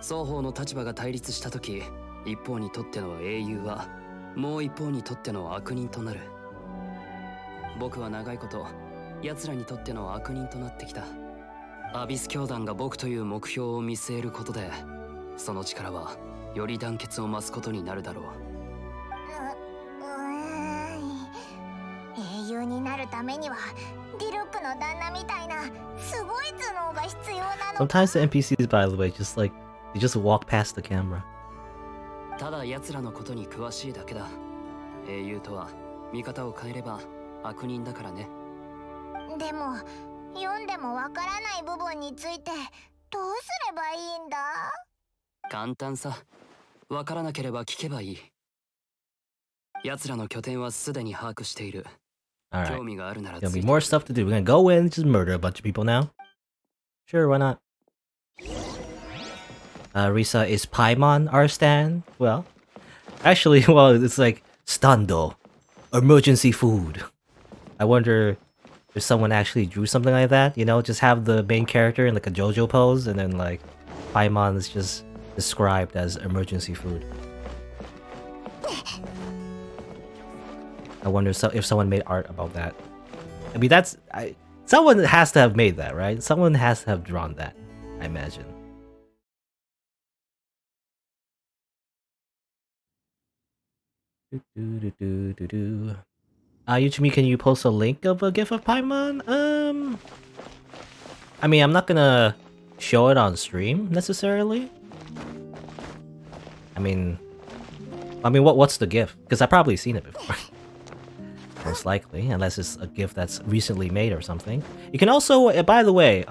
双方の立場が対立したとき、一方にとっての英雄はもう一方にとっての悪人となる。僕は長いこと奴らにとっての悪人となってきた。アビス教団が僕という目標を見据えることで、その力はより団結を増すことになるだろう。英雄になるためにはディルックの旦那みたいなすごい頭脳が必要なの。Sometimes the NPCs, by the way, just like they just walk past the camera. ただ奴らのことに詳しいだけだ。英雄とは見方を変えれば悪人だからね。でも読んでもわからない部分についてどうすればいいんだ？簡単さ。わからなければ聞けばいい。奴らの拠点はすでに把握している。 Alright. 興味があるなら There'll つ be いて more stuff to do. We're gonna go in and just murder a bunch of people now. Sure, why not? Risa, is Paimon our stan? Well, actually, well, it's like Stando, emergency food. I wonder if someone actually drew something like that. You know, just have the main character in like a JoJo pose, and then like Paimon is just described as emergency food. I wonder if someone made art about that. I mean, someone has to have made that, right? Someone has to have drawn that, I imagine. Yuchimi, can you post a link of a GIF of Paimon? I mean, I'm not gonna show it on stream necessarily. I mean, what's the GIF? Because I've probably seen it before. Most likely, unless it's a GIF that's recently made or something. You can also, by the way,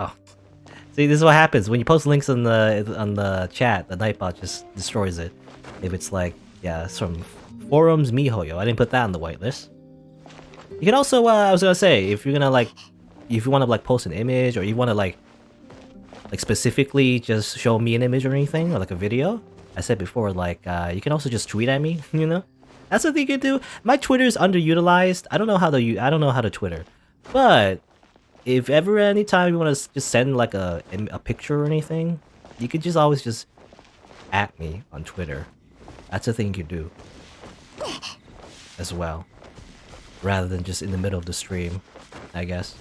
see, this is what happens when you post links on the chat. The Nightbot just destroys it. If it's like, yeah, it's from forums Mihoyo. I didn't put that on the whitelist. You can also, I was gonna say, if you're gonna if you want to post an image, or you want to specifically just show me an image or anything, or like a video. I said before, you can also just tweet at me. You know. That's what you can do. My Twitter is underutilized. I don't know how to Twitter, but if ever anytime you want to just send like a picture or anything, you could just always just at me on Twitter. That's a thing you can do as well, rather than just in the middle of the stream, I guess.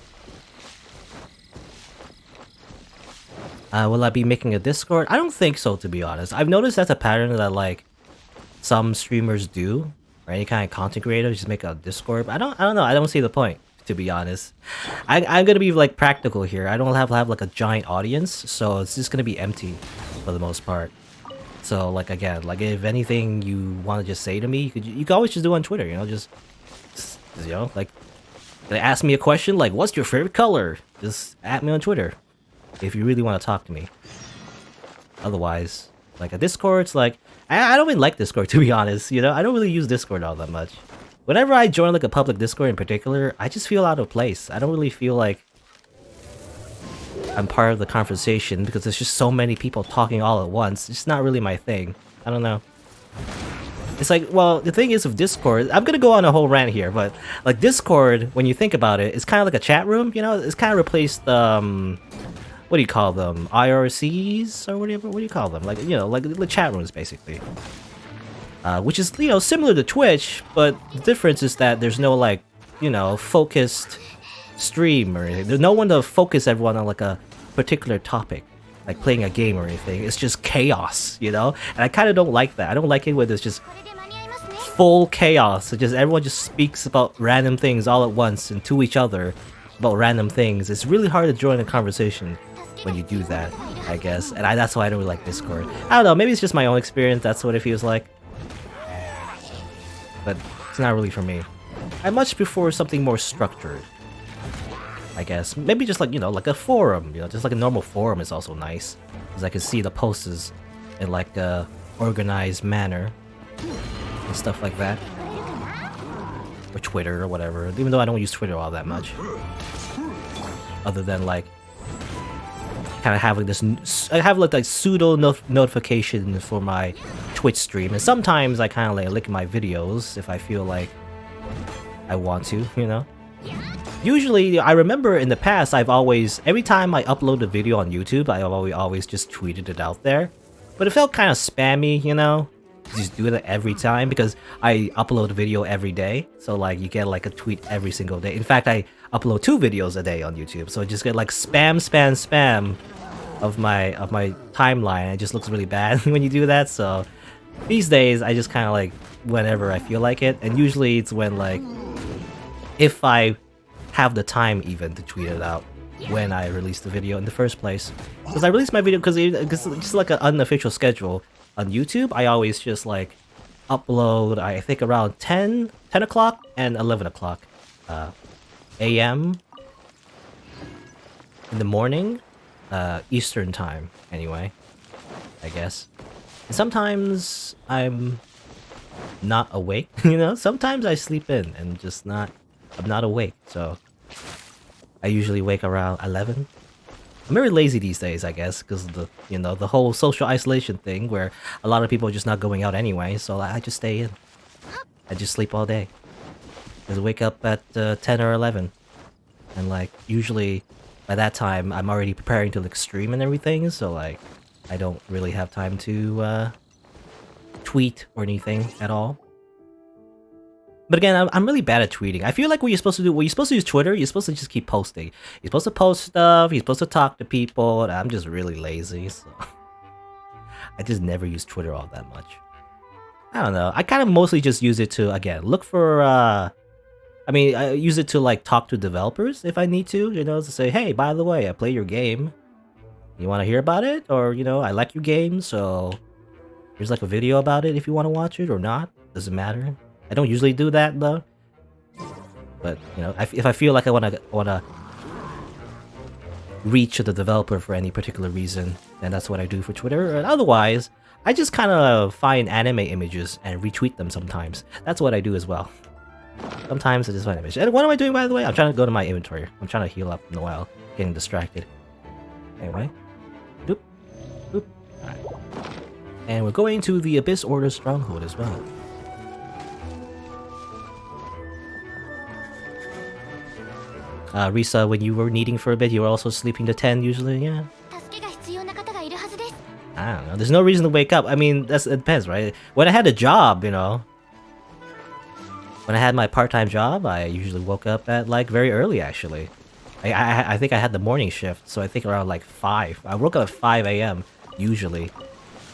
Will I be making a Discord? I don't think so, to be honest. I've noticed that's a pattern that some streamers do, or any kind of content creator, just make a Discord. But I don't know. I don't see the point, to be honest. I'm gonna be practical here. I don't have to have a giant audience, so it's just gonna be empty for the most part. So again, if anything you want to just say to me, you can always just do it on Twitter. You know, just they ask me a question like, "What's your favorite color?" Just at me on Twitter if you really want to talk to me. Otherwise, a Discord, it's I don't even like Discord, to be honest. You know, I don't really use Discord all that much. Whenever I join a public Discord in particular, I just feel out of place. I don't really feel like I'm part of the conversation because there's just so many people talking all at once. It's not really my thing. I don't know. It's well, the thing is with Discord, I'm gonna go on a whole rant here, but Discord, when you think about it, it's kind of like a chat room. You know, it's kind of replaced what do you call them? IRCs or whatever? What do you call them? The chat rooms basically. Which is similar to Twitch, but the difference is that there's no focused stream or anything. There's no one to focus everyone on a particular topic, like playing a game or anything. It's just chaos, you know. And I kind of don't like that. I don't like it when there's just full chaos. So everyone just speaks about random things all at once and to each other about random things. It's really hard to join a conversation when you do that, I guess. And that's why I don't really like Discord. I don't know, maybe it's just my own experience, that's what it feels like. But it's not really for me. I much prefer something more structured, I guess. Maybe just like a forum, just like a normal forum is also nice. Because I can see the posts in a organized manner and stuff like that. Or Twitter or whatever, even though I don't use Twitter all that much. Other than kind of having this, I have pseudo notification for my Twitch stream, and sometimes I kind of link my videos if I feel like I want to, you know. Usually, I remember in the past, every time I upload a video on YouTube, I always just tweeted it out there, but it felt kind of spammy, you know. Just do it every time because I upload a video every day, so you get a tweet every single day. In fact, I upload 2 videos a day on YouTube, so I just get spam of my timeline. It just looks really bad when you do that. So these days I just kind of whenever I feel like it, and usually it's when if I have the time even to tweet it out when I release the video in the first place. Because I release my video because it's just an unofficial schedule. On YouTube, I always just upload, I think around 10 o'clock and 11 o'clock AM in the morning, Eastern time anyway, I guess. And sometimes I'm not awake, you know? Sometimes I sleep in and I'm not awake, so I usually wake around 11. I'm very lazy these days, I guess, because of the whole social isolation thing where a lot of people are just not going out anyway, so I just stay in. I just sleep all day. Just wake up at 10 or 11. And like, usually by that time, I'm already preparing to like stream and everything, so like, I don't really have time to tweet or anything at all. But again, I'm really bad at tweeting. I feel like what you're supposed to do, when you're supposed to use Twitter, you're supposed to just keep posting. You're supposed to post stuff, you're supposed to talk to people, and I'm just really lazy, so... I just never use Twitter all that much. I don't know, I kind of mostly just use it to, again, look for, I use it to, like, talk to developers if I need to, you know, to say, hey, by the way, I play your game. You want to hear about it? Or, you know, I like your game, so... Here's, like, a video about it if you want to watch it or not. Doesn't matter. I don't usually do that though, but you know, if I feel like I wanna reach the developer for any particular reason, then that's what I do for Twitter. And otherwise, I just kind of find anime images and retweet them sometimes. That's what I do as well. Sometimes I just find images. And what am I doing, by the way? I'm trying to go to my inventory. I'm trying to heal up in a while, getting distracted. Anyway, doop, doop. All right. And we're going to the Abyss Order Stronghold as well. Risa, when you were needing for a bit, you were also sleeping to 10 usually, yeah? I don't know, there's no reason to wake up. I mean, it depends, right? When I had a job, you know, when I had my part-time job, I usually woke up at, like, very early, actually. I think I had the morning shift, so I think around, like, 5. I woke up at 5 AM, usually.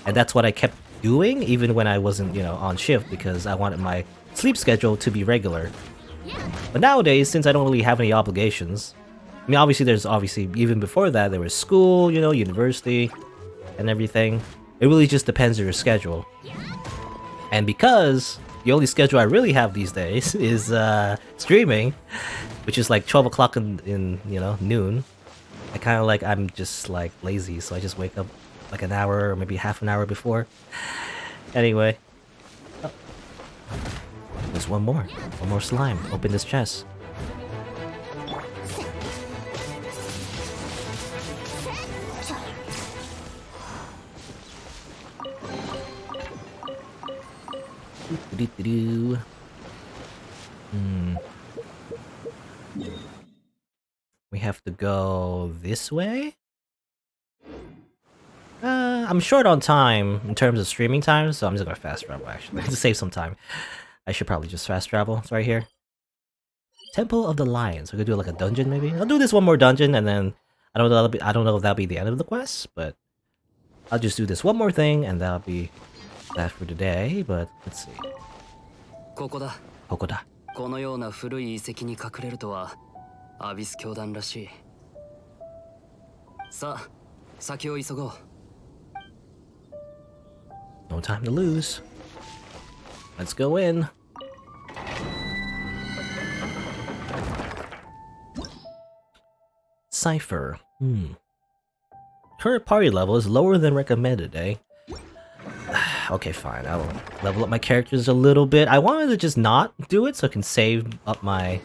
And that's what I kept doing, even when I wasn't, you know, on shift, because I wanted my sleep schedule to be regular. But nowadays, since I don't really have any obligations, I mean, obviously, even before that, there was school, you know, university, and everything. It really just depends on your schedule. And because the only schedule I really have these days is streaming, which is like 12 o'clock in you know, noon, I'm just like lazy, so I just wake up like an hour or maybe half an hour before. Anyway. Oh. There's one more slime. Open this chest. We have to go this way? I'm short on time in terms of streaming time, so I'm just gonna fast travel actually to save some time. I should probably just fast travel. It's right here. Temple of the Lions. We're gonna do like a dungeon maybe. I'll do this one more dungeon and then I don't know if that'll be the end of the quest, but I'll just do this one more thing and that'll be that for today. But let's see. ここだ。ここだ。このような古い遺跡に隠れるとはアビス教団らしい。さあ、先を急ごう。No time to lose. Let's go in. Cipher. Current party level is lower than recommended, eh? Okay, fine. I'll level up my characters a little bit. I wanted to just not do it so I can save up my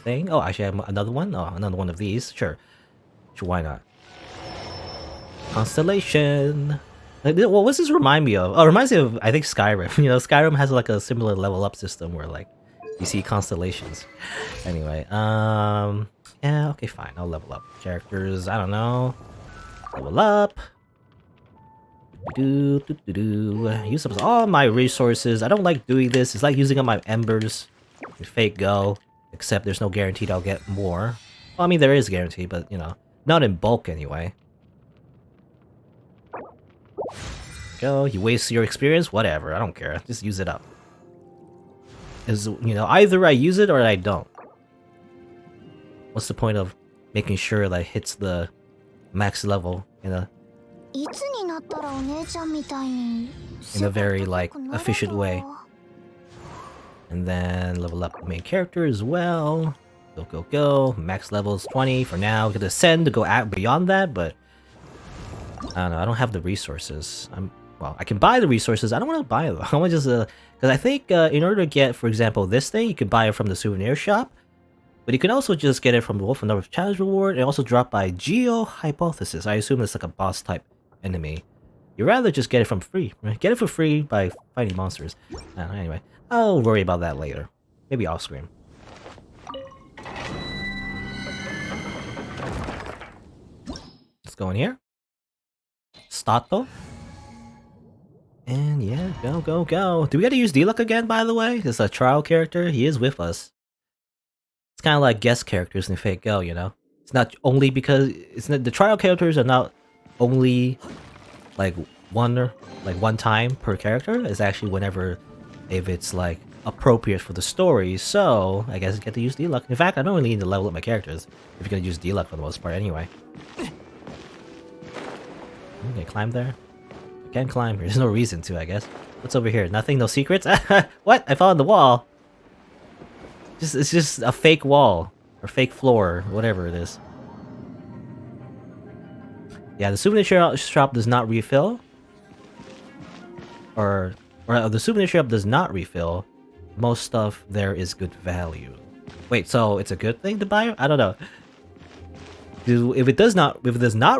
thing. Oh, actually I have another one? Oh, another one of these. Sure, why not? Constellation. What does this remind me of? Oh, it reminds me of, I think, Skyrim. You know, Skyrim has like a similar level up system where like you see constellations. Anyway, yeah, okay, fine. I'll level up characters. I don't know. Level up. Use up all my resources. I don't like doing this. It's like using up my embers in Fate Go, except there's no guarantee I'll get more. Well, I mean, there is a guarantee, but you know, not in bulk anyway. Go, you waste your experience? Whatever, I don't care. Just use it up. Is, you know, either I use it or I don't. What's the point of making sure that it hits the max level in a very like efficient way? And then level up the main character as well. Go. Max level is 20 for now. We could ascend to go out beyond that, but I don't know. I don't have the resources. well, I can buy the resources. I don't want to buy them. I want to just because I think in order to get, for example, this thing, you can buy it from the souvenir shop, but you can also just get it from Wolf and Number Challenge reward, and also drop by Geo Hypothesis. I assume it's like a boss type enemy. You'd rather just get it from free. Right? Get it for free by fighting monsters. Anyway, I'll worry about that later. Maybe off screen. Let's go in here. Stato. And yeah, go, go, go. Do we gotta use D-Luck again, by the way? It's a trial character. He is with us. It's kind of like guest characters in Fate Go, you know? It's not only because... it's not, the trial characters are not only like one time per character. It's actually whenever, if it's like appropriate for the story. So, I guess I get to use D-Luck. In fact, I don't really need to level up my characters if you're gonna use D-Luck for the most part anyway. Okay, climb there. I can't climb here. There's no reason to, I guess. What's over here? Nothing? No secrets? What? I fell on the wall. It's just a fake wall. Or fake floor. Whatever it is. Yeah, the souvenir shop does not refill. Or the souvenir shop does not refill. Most stuff there is good value. Wait, so it's a good thing to buy? I don't know. If it does not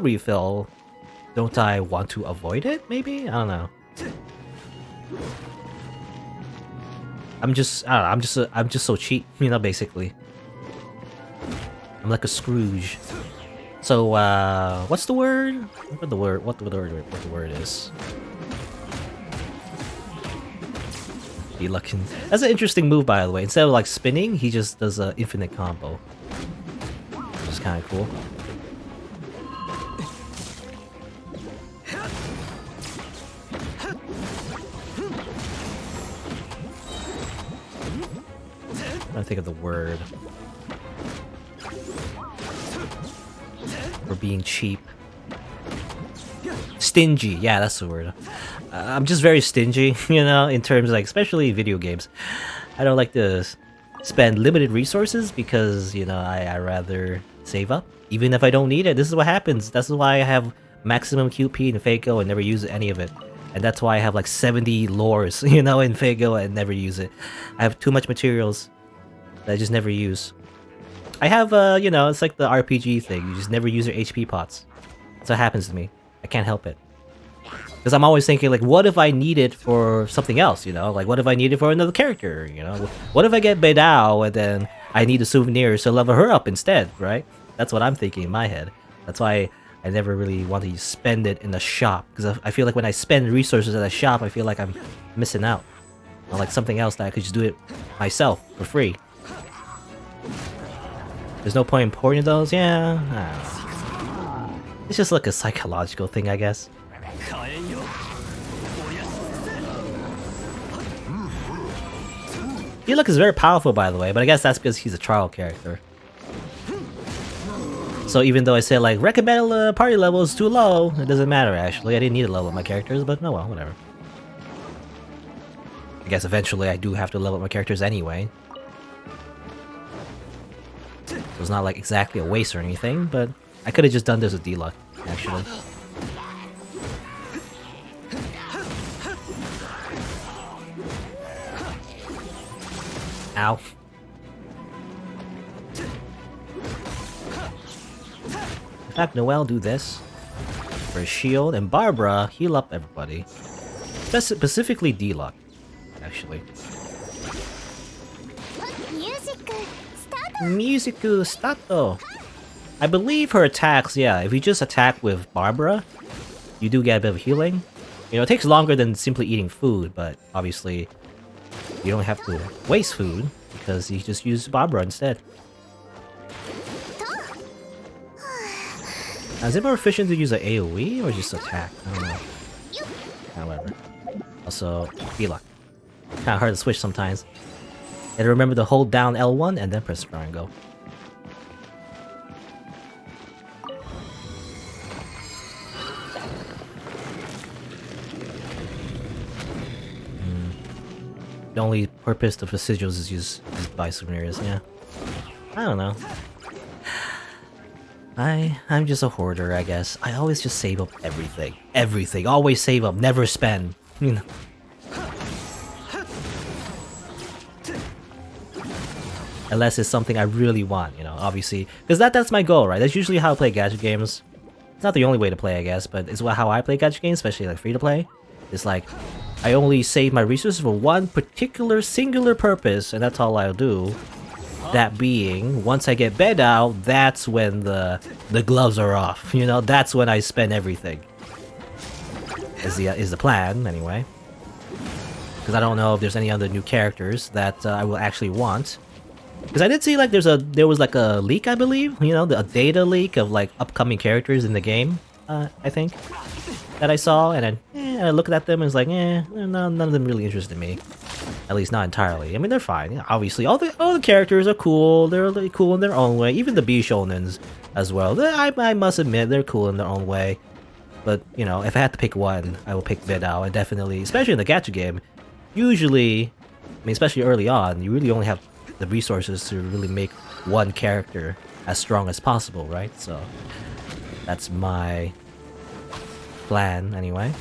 refill, don't I want to avoid it? Maybe? I don't know. I'm just so cheap, you know, basically. I'm like a Scrooge. So what's the word? What the word is? D-Luckin. That's an interesting move, by the way. Instead of like spinning, he just does an infinite combo. Which is kind of cool. I think of the word for being cheap. Stingy, yeah, that's the word. I'm just very stingy, you know, in terms of, like, especially video games. I don't like to spend limited resources because, you know, I rather save up, even if I don't need it. This is what happens. That's why I have maximum QP in Fago and never use any of it. And that's why I have like 70 lores, you know, in Fago and never use it. I have too much materials that I just never use. I have, you know, it's like the RPG thing. You just never use your HP pots. That's what happens to me. I can't help it. Because I'm always thinking, like, what if I need it for something else, you know? Like, what if I need it for another character, you know? What if I get Beidao and then I need the souvenirs to level her up instead, right? That's what I'm thinking in my head. That's why I never really want to spend it in the shop. Because I feel like when I spend resources at a shop, I feel like I'm missing out on, like, something else that I could just do it myself for free. There's no point in importing those? Yeah, I don't know. It's just like a psychological thing, I guess. D-Luck is very powerful, by the way, but I guess that's because he's a trial character. So even though I say, like, recommended party level is too low, it doesn't matter, actually. I didn't need to level up my characters, but no, well, whatever. I guess eventually I do have to level up my characters anyway. So it's not, like, exactly a waste or anything, but I could have just done this with D-Luck, actually. Ow. In fact, Noelle do this for a shield, and Barbara heal up everybody. Specifically D-Luck, actually. Music stato. I believe her attacks, yeah, if you just attack with Barbara, you do get a bit of healing. You know, it takes longer than simply eating food, but obviously you don't have to waste food because you just use Barbara instead. Is it more efficient to use an AoE or just attack? I don't know. However. Also, D-Luck. Kinda hard to switch sometimes. And remember to hold down L1 and then press triangle. The only purpose of the sigils is used to buy souvenirs, yeah. I don't know. I'm just a hoarder, I guess. I always just save up everything. Everything. Always save up, never spend. You know. Unless it's something I really want, you know, obviously. Because that's my goal, right? That's usually how I play gacha games. It's not the only way to play, I guess, but it's how I play gacha games, especially like free-to-play. It's like, I only save my resources for one particular singular purpose, and that's all I'll do. That being, once I get bed out, that's when the gloves are off. You know, that's when I spend everything. Is the plan, anyway. Because I don't know if there's any other new characters that I will actually want. Because I did see like there was like a leak, I believe, you know, a data leak of like upcoming characters in the game, I think, that I saw, and then I looked at them and was like, none of them really interested me, at least not entirely. I mean, they're fine. Obviously, all the characters are cool. They're really cool in their own way. Even the B shonens as well. I must admit they're cool in their own way. But you know, if I had to pick one, I will pick Vidao, and definitely, especially in the gacha game, usually, I mean, especially early on, you really only have the resources to really make one character as strong as possible, right? So that's my plan anyway.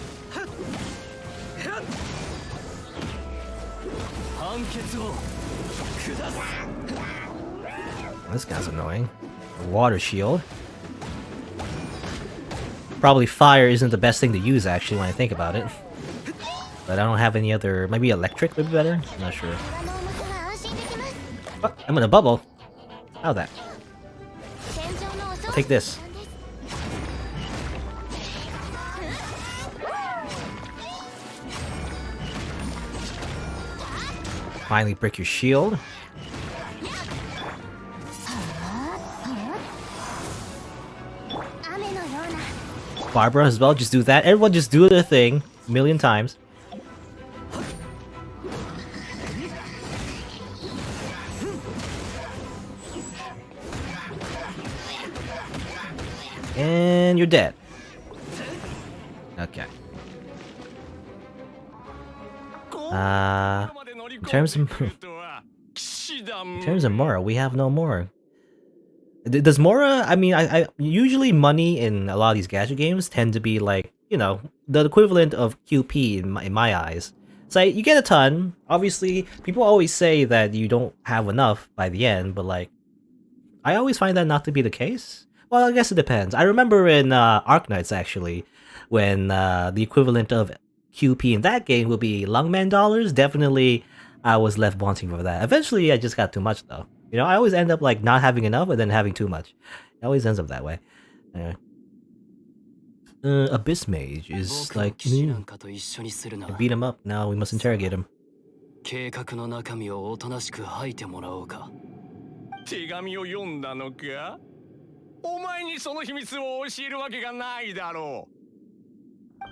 This guy's annoying. Water shield. Probably fire isn't the best thing to use actually when I think about it. But I don't have any other, maybe electric would be better? I'm not sure. Oh, I'm in a bubble. How's that? I'll take this. Finally break your shield. Barbara as well, just do that. Everyone just do their thing a million times. And you're dead. Okay. In terms of Mora, we have no more. Does Mora? I mean, I usually money in a lot of these gacha games tend to be like, you know, the equivalent of QP in my eyes. So you get a ton. Obviously, people always say that you don't have enough by the end, but like, I always find that not to be the case. Well, I guess it depends. I remember in Arknights actually, when the equivalent of QP in that game would be Lungman dollars. Definitely, I was left wanting for that. Eventually, I just got too much though. You know, I always end up like not having enough and then having too much. It always ends up that way. Anyway. Abyss Mage is like new. I beat him up. Now we must interrogate him. 計画の中身をおとなしく吐いてもらおうか。手紙を読んだのか？お前にその秘密を教えるわけがないだろ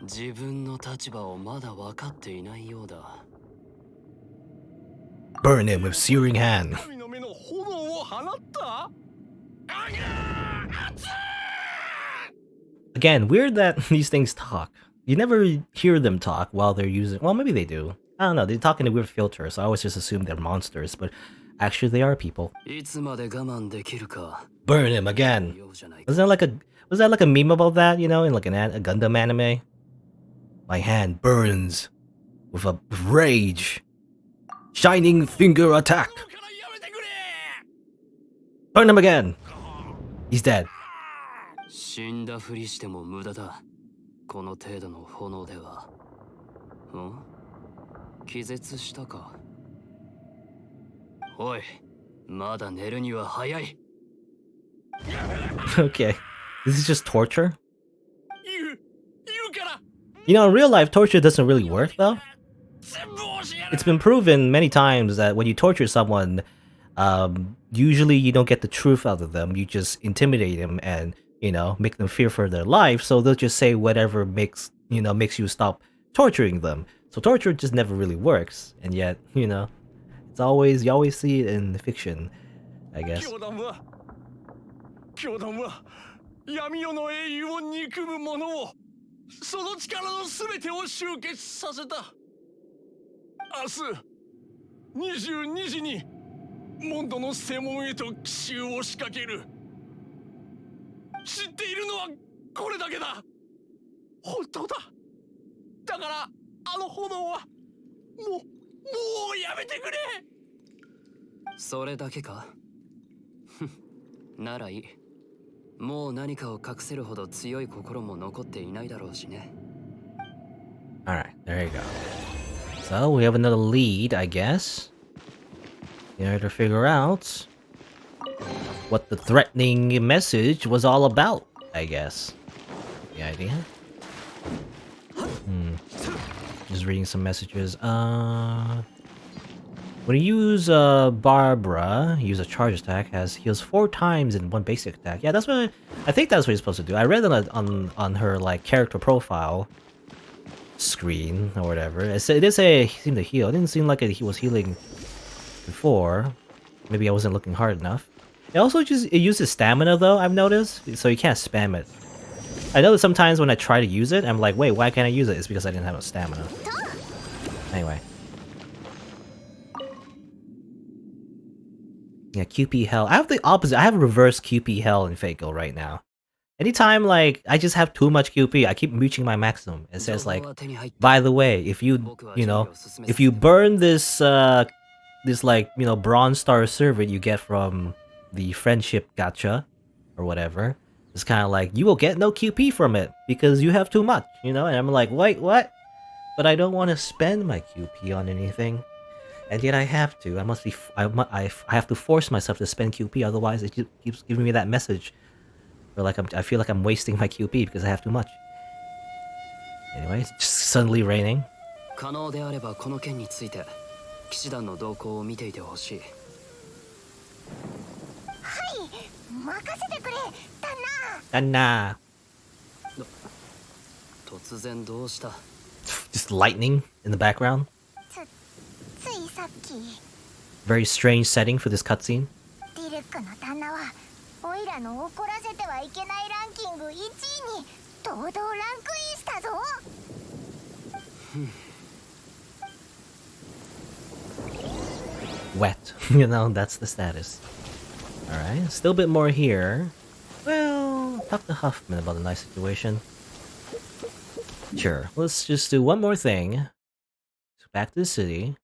う。自分の立場をまだ分かっていないようだ。Burn him with searing hand. Again, weird that these things talk. You never hear them talk while they're using. Well, maybe they do. I don't know. They talk in a weird filter, so I always just assume they're monsters, but actually they are people. Burn him again. Was that like a meme about that? You know, in like a Gundam anime. My hand burns with rage. Shining finger attack. Burn him again. He's dead. 死んだふりしても無駄だ。この程度の炎では。気絶したか。おい、まだ寝るには早い。Okay. This is just torture? You know, in real life, torture doesn't really work, though. It's been proven many times that when you torture someone, usually you don't get the truth out of them. You just intimidate them and, you know, make them fear for their life. So they'll just say whatever makes you stop torturing them. So torture just never really works. And yet, you know, you always see it in fiction, I guess. 教団は闇夜の英雄を憎む者をその力のすべてを集結させた。明日22時にモンドの正門へと奇襲を仕掛ける。っているのはこれだけだ。本当だ。だからあの炎はもうやめてくれ。それだけか？ならいい。もう何かを隠せるほど強い心も残っていないだろうしね。 Alright, there you go. So we have another lead, I guess. In order to figure out what the threatening message was all about, I guess. The idea? Just reading some messages. When you use Barbara, use a charge attack, heals 4 times in one basic attack. Yeah, that's what I think that's what you're supposed to do. I read on her like character profile screen or whatever. It did say it seemed to heal. It didn't seem like he was healing before. Maybe I wasn't looking hard enough. It also it uses stamina though, I've noticed, so you can't spam it. I know that sometimes when I try to use it, I'm like, wait, why can't I use it? It's because I didn't have no stamina. Anyway. Yeah, QP hell. I have the opposite. I have reverse QP hell in Fako right now. Anytime like I just have too much QP, I keep reaching my maximum. It says like, by the way, if you burn this this like, bronze star servant you get from the friendship gacha or whatever, it's kind of like you will get no QP from it because you have too much, and I'm like, wait, what? But I don't want to spend my QP on anything. And yet I have to. I have to force myself to spend QP, otherwise it keeps giving me that message. Or like I feel like I'm wasting my QP because I have too much. Anyway, it's just suddenly raining. 可能であればこの件について騎士団の動向を見ていてほしい。はい、任せてくれ、旦那。突然どうした？ Just lightning in the background. Very strange setting for this cutscene. ディルックの旦那はオイラの怒らせてはいけないランキング1位に堂々ランクインしたぞ。Wet. That's the status. Alright, still a bit more here. Well, talk to Huffman about the nice situation. Sure, let's just do one more thing. Back to the city.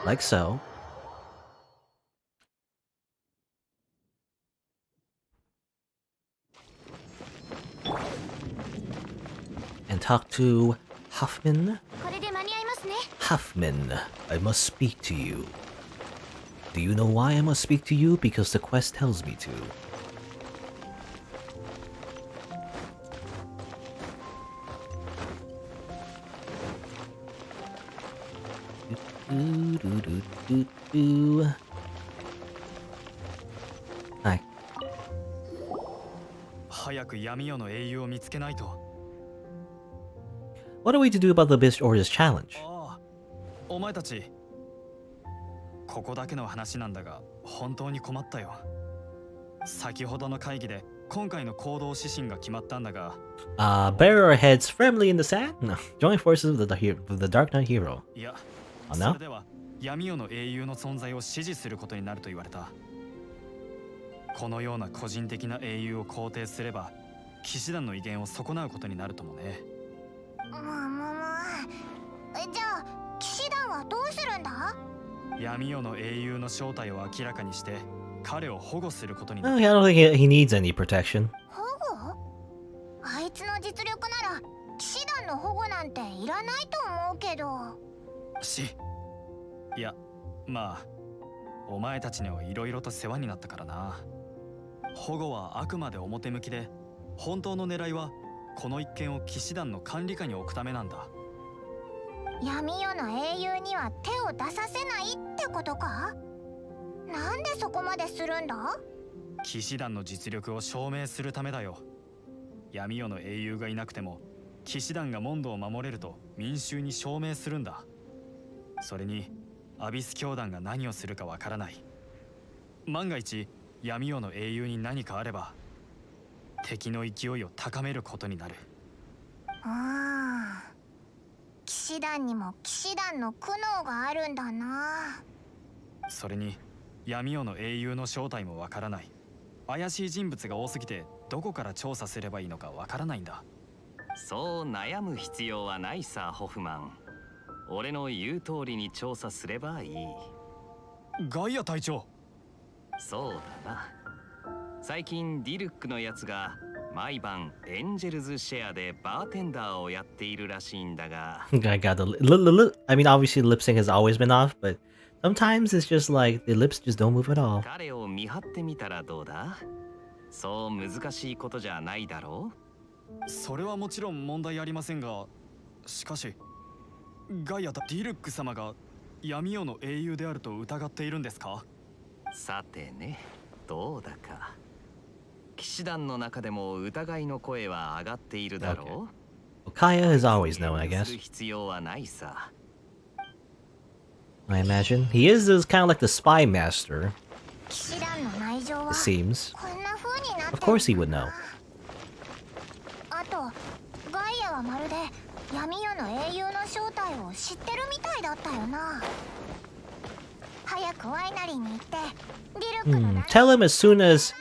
Like so. And talk to Huffman. Huffman, I must speak to you. Do you know why I must speak to you? Because the quest tells me to. Hi. 早く闇夜の英雄を見つけないと。What are we to do about the Abyss Order's challenge? お前たち、ここだけの話なんだが本当に困ったよ。先ほどの会議で今回の行動指針が決まったんだが。Bury our heads firmly in the sand? No. Join forces with the Dark Knight hero. いや、 Oh, no? それでは闇夜の英雄の存在を支持することになると言われた。このような個人的な英雄を肯定すれば騎士団の威厳を損なうことになるともね。じゃあ騎士団はどうするんだ？闇夜の英雄の正体を明らかにして彼を保護することにな Oh, る。 I don't think he needs any protection. 保護？あいつの実力なら騎士団の保護なんていらないと思うけど。いや、まあお前たちにはいろいろと世話になったからな。保護はあくまで表向きで、本当の狙いはこの一件を騎士団の管理下に置くためなんだ。闇夜の英雄には手を出させないってことか？なんでそこまでするんだ？騎士団の実力を証明するためだよ。闇夜の英雄がいなくても騎士団がモンドを守れると民衆に証明するんだ。それにアビス教団が何をするかわからない。万が一闇夜の英雄に何かあれば敵の勢いを高めることになる。騎士団にも騎士団の苦悩があるんだな。それに闇夜の英雄の正体もわからない。怪しい人物が多すぎてどこから調査すればいいのかわからないんだ。そう悩む必要はないさ、ホフマン。俺の言う通りに調査すればいい。ガイア隊長。そうだな。最近ディルックのやつが毎晩エンジェルズシェアでバーテンダーをやっているらしいんだが。I got the I mean, obviously the lip sync has always been off, but sometimes it's just like the lips just don't move at all. 彼を見張ってみたらどうだ？そう難しいことじゃないだろう？それはもちろん問題ありませんが、しかしガイアとディルック様が闇夜の英雄であると疑っているんですか？さてね、どうだか。騎士団の中でも疑いの声は上がっているだろう。Kaya has always known, I guess. 必要はないさ。I imagine he is kind of like the spy master. It seems. Of course he would know. あと、ガイアはまるで闇夜の英雄の正体を知ってるみたいだったよな。早くワイナリーに行って、ディルックの Tell him as soon as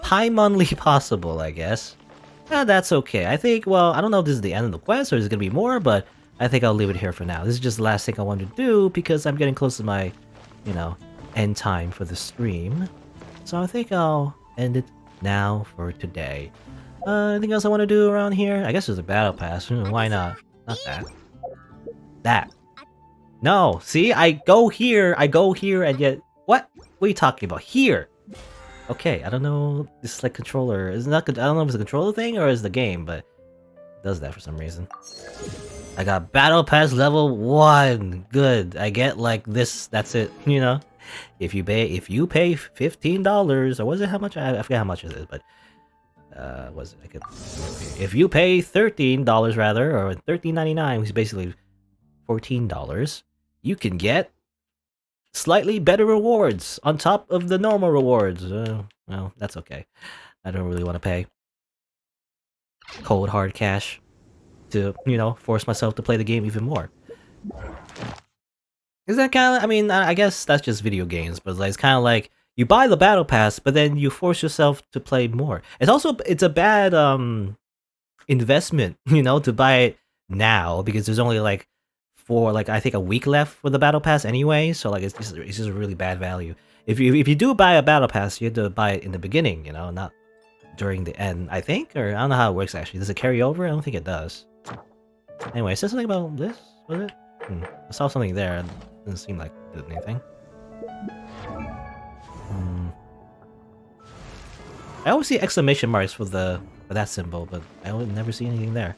Paimonly possible, I guess. That's okay. I think, well, I don't know if this is the end of the quest or is it gonna be more, but I think I'll leave it here for now. This is just the last thing I wanted to do because I'm getting close to my, you know, end time for the stream. So I think I'll end it now for today. Anything else I want to do around here? I guess there's a battle pass. Why not? Not that. That. No, see? I go here, and yet... What? What are you talking about? Here! Okay, I don't know. This is like controller. Isn't that good? I don't know if it's a controller thing or is the game, but it does that for some reason. I got battle pass level 1. Good. I get like this. That's it. You know, if you pay $15, or was it how much? I forget how much it is, but was it? I could. If you pay $13 rather, or $13.99, which is basically $14, you can get slightly better rewards on top of the normal rewards. Well, that's okay. I don't really want to pay cold hard cash to, you know, force myself to play the game even more. Is that kind of, I mean, I guess that's just video games, but it's kind of like you buy the battle pass, but then you force yourself to play more. It's a bad investment, you know, to buy it now because there's only like I think a week left for the battle pass anyway, so like it's just a really bad value. If you do buy a battle pass, you have to buy it in the beginning, you know, not during the end, I think, or I don't know how it works actually. Does it carry over? I don't think it does. Anyway, is there something about this? Was it? I saw something there. It didn't seem like it did anything. I always see exclamation marks for that symbol, but I always never see anything there.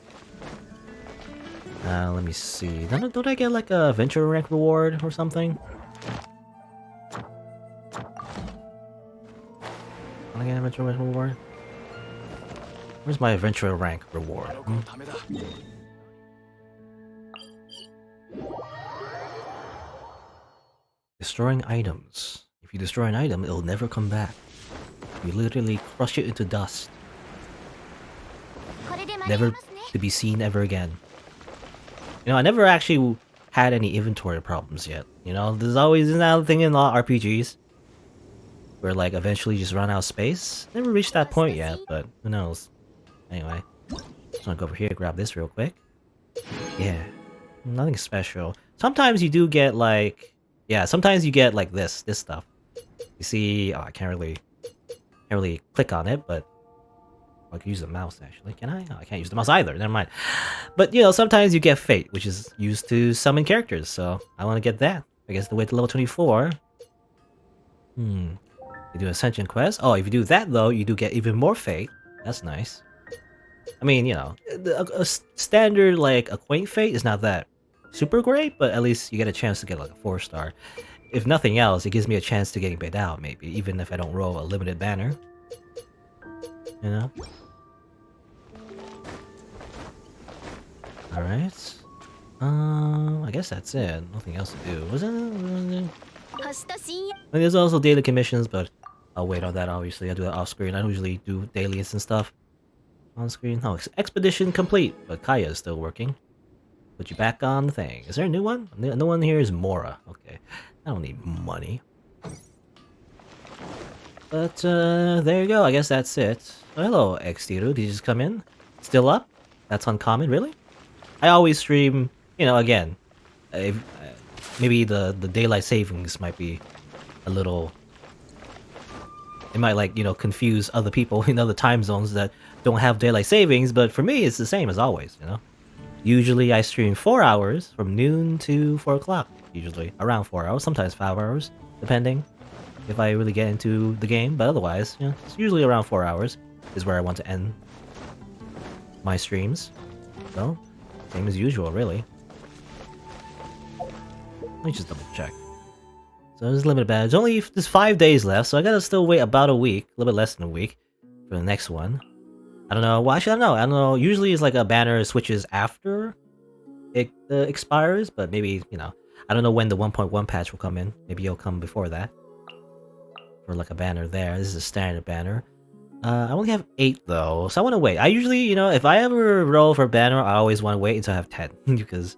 Let me see. Don't I get like a adventure rank reward or something? Can I get an adventure rank reward? Where's my adventure rank reward? Destroying items. If you destroy an item, it'll never come back. You literally crush it into dust. Never to be seen ever again. You know, I never actually had any inventory problems yet. You know, there's always another thing in a lot of RPGs where like eventually you just run out of space. Never reached that point yet, but who knows. Anyway, just wanna go over here, grab this real quick. Yeah, nothing special. Sometimes you do get like, yeah, sometimes you get like this stuff. You see, oh, I can't really click on it, but I can use the mouse actually. Can I? Oh, I can't use the mouse either. Never mind. But you know, sometimes you get fate, which is used to summon characters. So I want to get that. I guess to wait to level 24. You do Ascension quest. Oh, if you do that though, you do get even more fate. That's nice. I mean, you know, a standard like acquaint fate is not that super great, but at least you get a chance to get like a 4-star. If nothing else, it gives me a chance to getting paid out, maybe, even if I don't roll a limited banner. You know? Alright. I guess that's it. Nothing else to do. Was it? There's also daily commissions, but I'll wait on that, obviously. I'll do that off screen. I don't usually do dailies and stuff on screen. Oh, expedition complete, but Kaya is still working. Put you back on the thing. Is there a new one? The one here is Mora. Okay. I don't need money. But there you go. I guess that's it. Oh, hello, Xtiru. Did you just come in? Still up? That's uncommon, really? I always stream, you know, again. If, maybe the daylight savings might be a little. It might, like, you know, confuse other people in other time zones that don't have daylight savings, but for me, it's the same as always, you know? Usually I stream 4 hours from noon to 4 o'clock, usually. Around 4 hours, sometimes 5 hours, depending if I really get into the game, but otherwise, you know, it's usually around 4 hours is where I want to end my streams. So, same as usual, really. Let me just double check. So there's limited badge. There's 5 days left, so I gotta still wait about a week, a little bit less than a week, for the next one. I don't know. Well, actually, I don't know. I don't know. Usually, it's like a banner switches after it expires, but maybe, you know, I don't know when the 1.1 patch will come in. Maybe it'll come before that. For like a banner there. This is a standard banner. I only have 8 though, so I want to wait. I usually, you know, if I ever roll for a banner, I always want to wait until I have 10 because.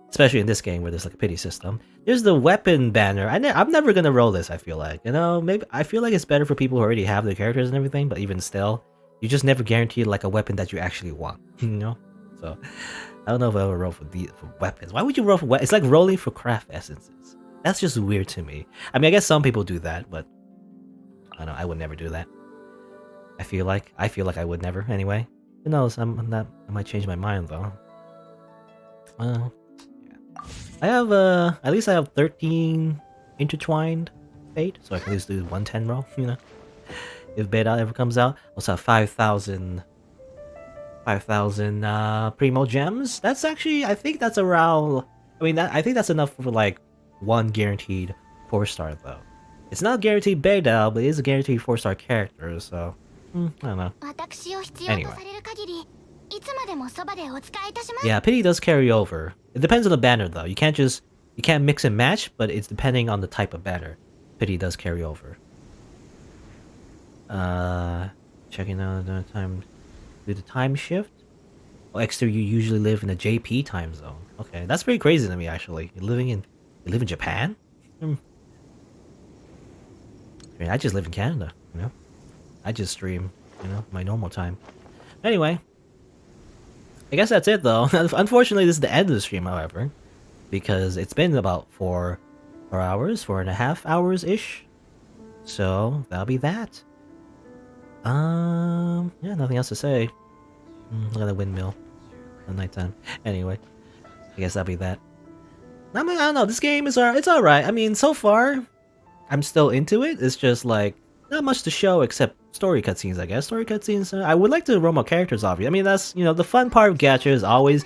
Especially in this game where there's like a pity system. There's the weapon banner. I'm never gonna roll this, I feel like. You know, maybe I feel like it's better for people who already have the characters and everything, but even still, you just never guarantee like a weapon that you actually want, you know? So, I don't know if I ever roll for weapons. Why would you roll for weapons? It's like rolling for craft essences. That's just weird to me. I mean, I guess some people do that, but I don't know, I would never do that. I feel like I would never anyway. Who knows? I might change my mind though. I have at least I have 13 intertwined fate, so I can at least do 110 roll, you know. If beta ever comes out. Also have 5,000 primo gems. That's actually, I think that's around, I mean, I think that's enough for like one guaranteed 4-star though. It's not guaranteed beta, but it is a guaranteed 4-star character, so I don't know. Anyway. Yeah, pity does carry over. It depends on the banner though. You can't mix and match, but it's depending on the type of banner. Pity does carry over. Checking out the time. Do the time shift? Oh, Exeter, you usually live in a JP time zone. Okay, that's pretty crazy to me actually. You live in Japan? I mean, I just live in Canada, you know? I just stream, you know, my normal time. Anyway. I guess that's it though. Unfortunately, this is the end of the stream, however, because it's been about 4.5 hours ish. So that'll be that. Yeah, nothing else to say. Look at the windmill at nighttime. Anyway, I guess that'll be that. I mean, I don't know. This game is it's alright. I mean, so far, I'm still into it. It's just like not much to show except story cutscenes, I guess. Story cutscenes. I would like to roam out characters, obviously. I mean, that's, you know, the fun part of gacha is always,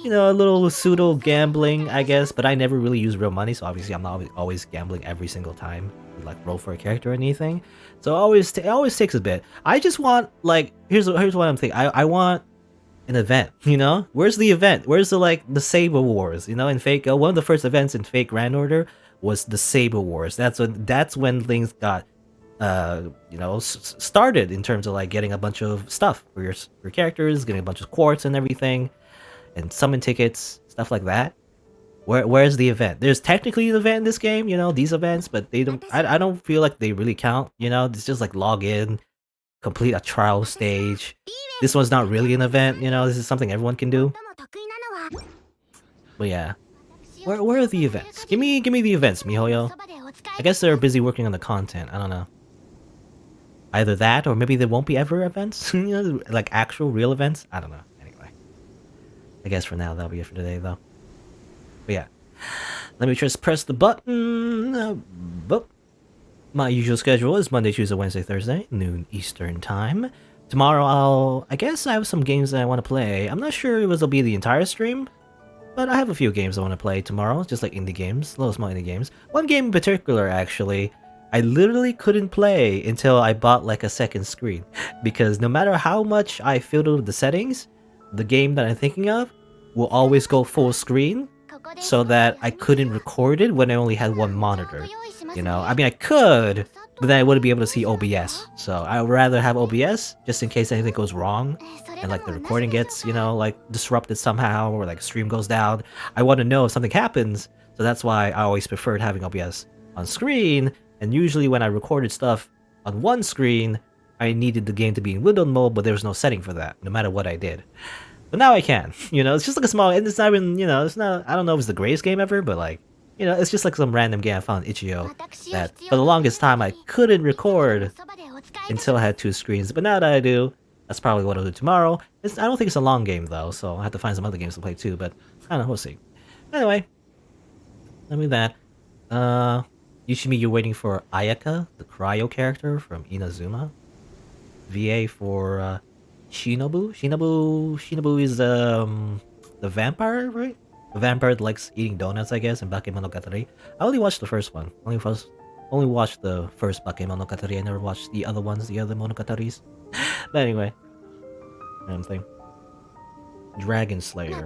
you know, a little pseudo gambling, I guess. But I never really use real money, so obviously I'm not always gambling every single time, like roll for a character or anything. So it always takes a bit. I just want, like, here's what I'm thinking. I want an event, you know? Where's the event? Where's the Saber Wars? You know, in Fate, one of the first events in Fate Grand Order was the Saber Wars. That's when things got you know, started in terms of like getting a bunch of stuff for your characters, getting a bunch of quartz and everything, and summon tickets, stuff like that. Where's the event? There's technically an event in this game, you know, these events, but they don't. I don't feel like they really count. You know, it's just like log in, complete a trial stage. This one's not really an event. You know, this is something everyone can do. But yeah, where are the events? Give me the events, miHoYo. I guess they're busy working on the content. I don't know. Either that, or maybe there won't be ever events, you know, like actual real events. I don't know. Anyway, I guess for now that'll be it for today, though. But yeah, let me just press the button. My usual schedule is Monday, Tuesday, Wednesday, Thursday, noon Eastern time. Tomorrow, I guess I have some games that I want to play. I'm not sure if it'll be the entire stream, but I have a few games I want to play tomorrow, just like indie games, little small indie games. One game in particular, actually, I literally couldn't play until I bought like a second screen, because no matter how much I fiddle with the settings, the game that I'm thinking of will always go full screen, so that I couldn't record it when I only had one monitor. You know, I mean I could, but then I wouldn't be able to see OBS. So I would rather have OBS just in case anything goes wrong and like the recording gets, you know, like disrupted somehow, or like stream goes down. I want to know if something happens, so that's why I always preferred having OBS on screen. And usually when I recorded stuff on one screen, I needed the game to be in windowed mode, but there was no setting for that, no matter what I did. But now I can. You know, it's just like a small, and it's not even, you know, it's not, I don't know if it's the greatest game ever, but like, you know, it's just like some random game I found in Itch.io that for the longest time I couldn't record until I had two screens. But now that I do, that's probably what I'll do tomorrow. I don't think it's a long game though, so I have to find some other games to play too, but I don't know, we'll see. Anyway, let me that. Yushimi, you're waiting for Ayaka, the cryo character from Inazuma. VA for Shinobu. Shinobu is the vampire, right? The vampire that likes eating donuts, I guess, in Bakemonogatari. I only watched the first one. Only watched the first Bakemonogatari. I never watched the other ones, the other Monogataris. But anyway, random thing. Dragon Slayer.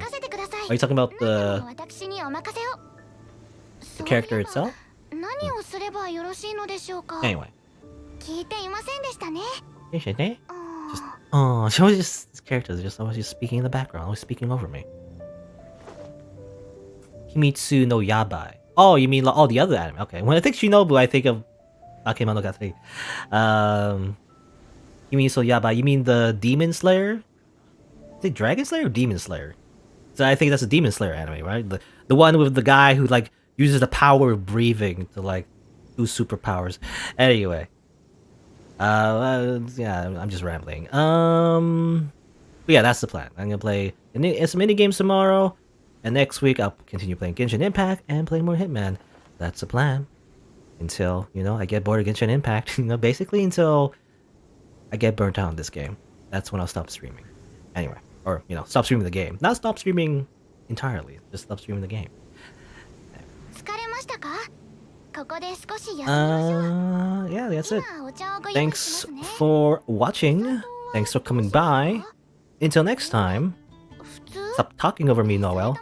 Are you talking about the character itself? Anyway. Just, oh, she was just characters just always just speaking in the background, always speaking over me. Kimitsu no Yabai. Oh, you mean like all the other anime? Okay. When I think Shinobu, I think of Bakemonogatari. Kimitsu no Yabai. You mean the Demon Slayer? Is it Dragon Slayer or Demon Slayer? So I think that's a Demon Slayer anime, right? The one with the guy who like uses the power of breathing to like do superpowers. Anyway. Yeah, I'm just rambling. But yeah, that's the plan. I'm gonna play some mini games tomorrow, and next week I'll continue playing Genshin Impact and playing more Hitman. That's the plan. Until, you know, I get bored of Genshin Impact. You know, basically until I get burnt out on this game. That's when I'll stop streaming. Anyway, or you know, stop streaming the game. Not stop streaming entirely. Just stop streaming the game. Yeah, that's it. Thanks for watching. Thanks for coming by. Until next time. Stop talking over me, Noel.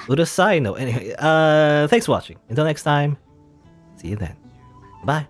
Urasai no. Anyway, thanks for watching. Until next time. See you then. Bye.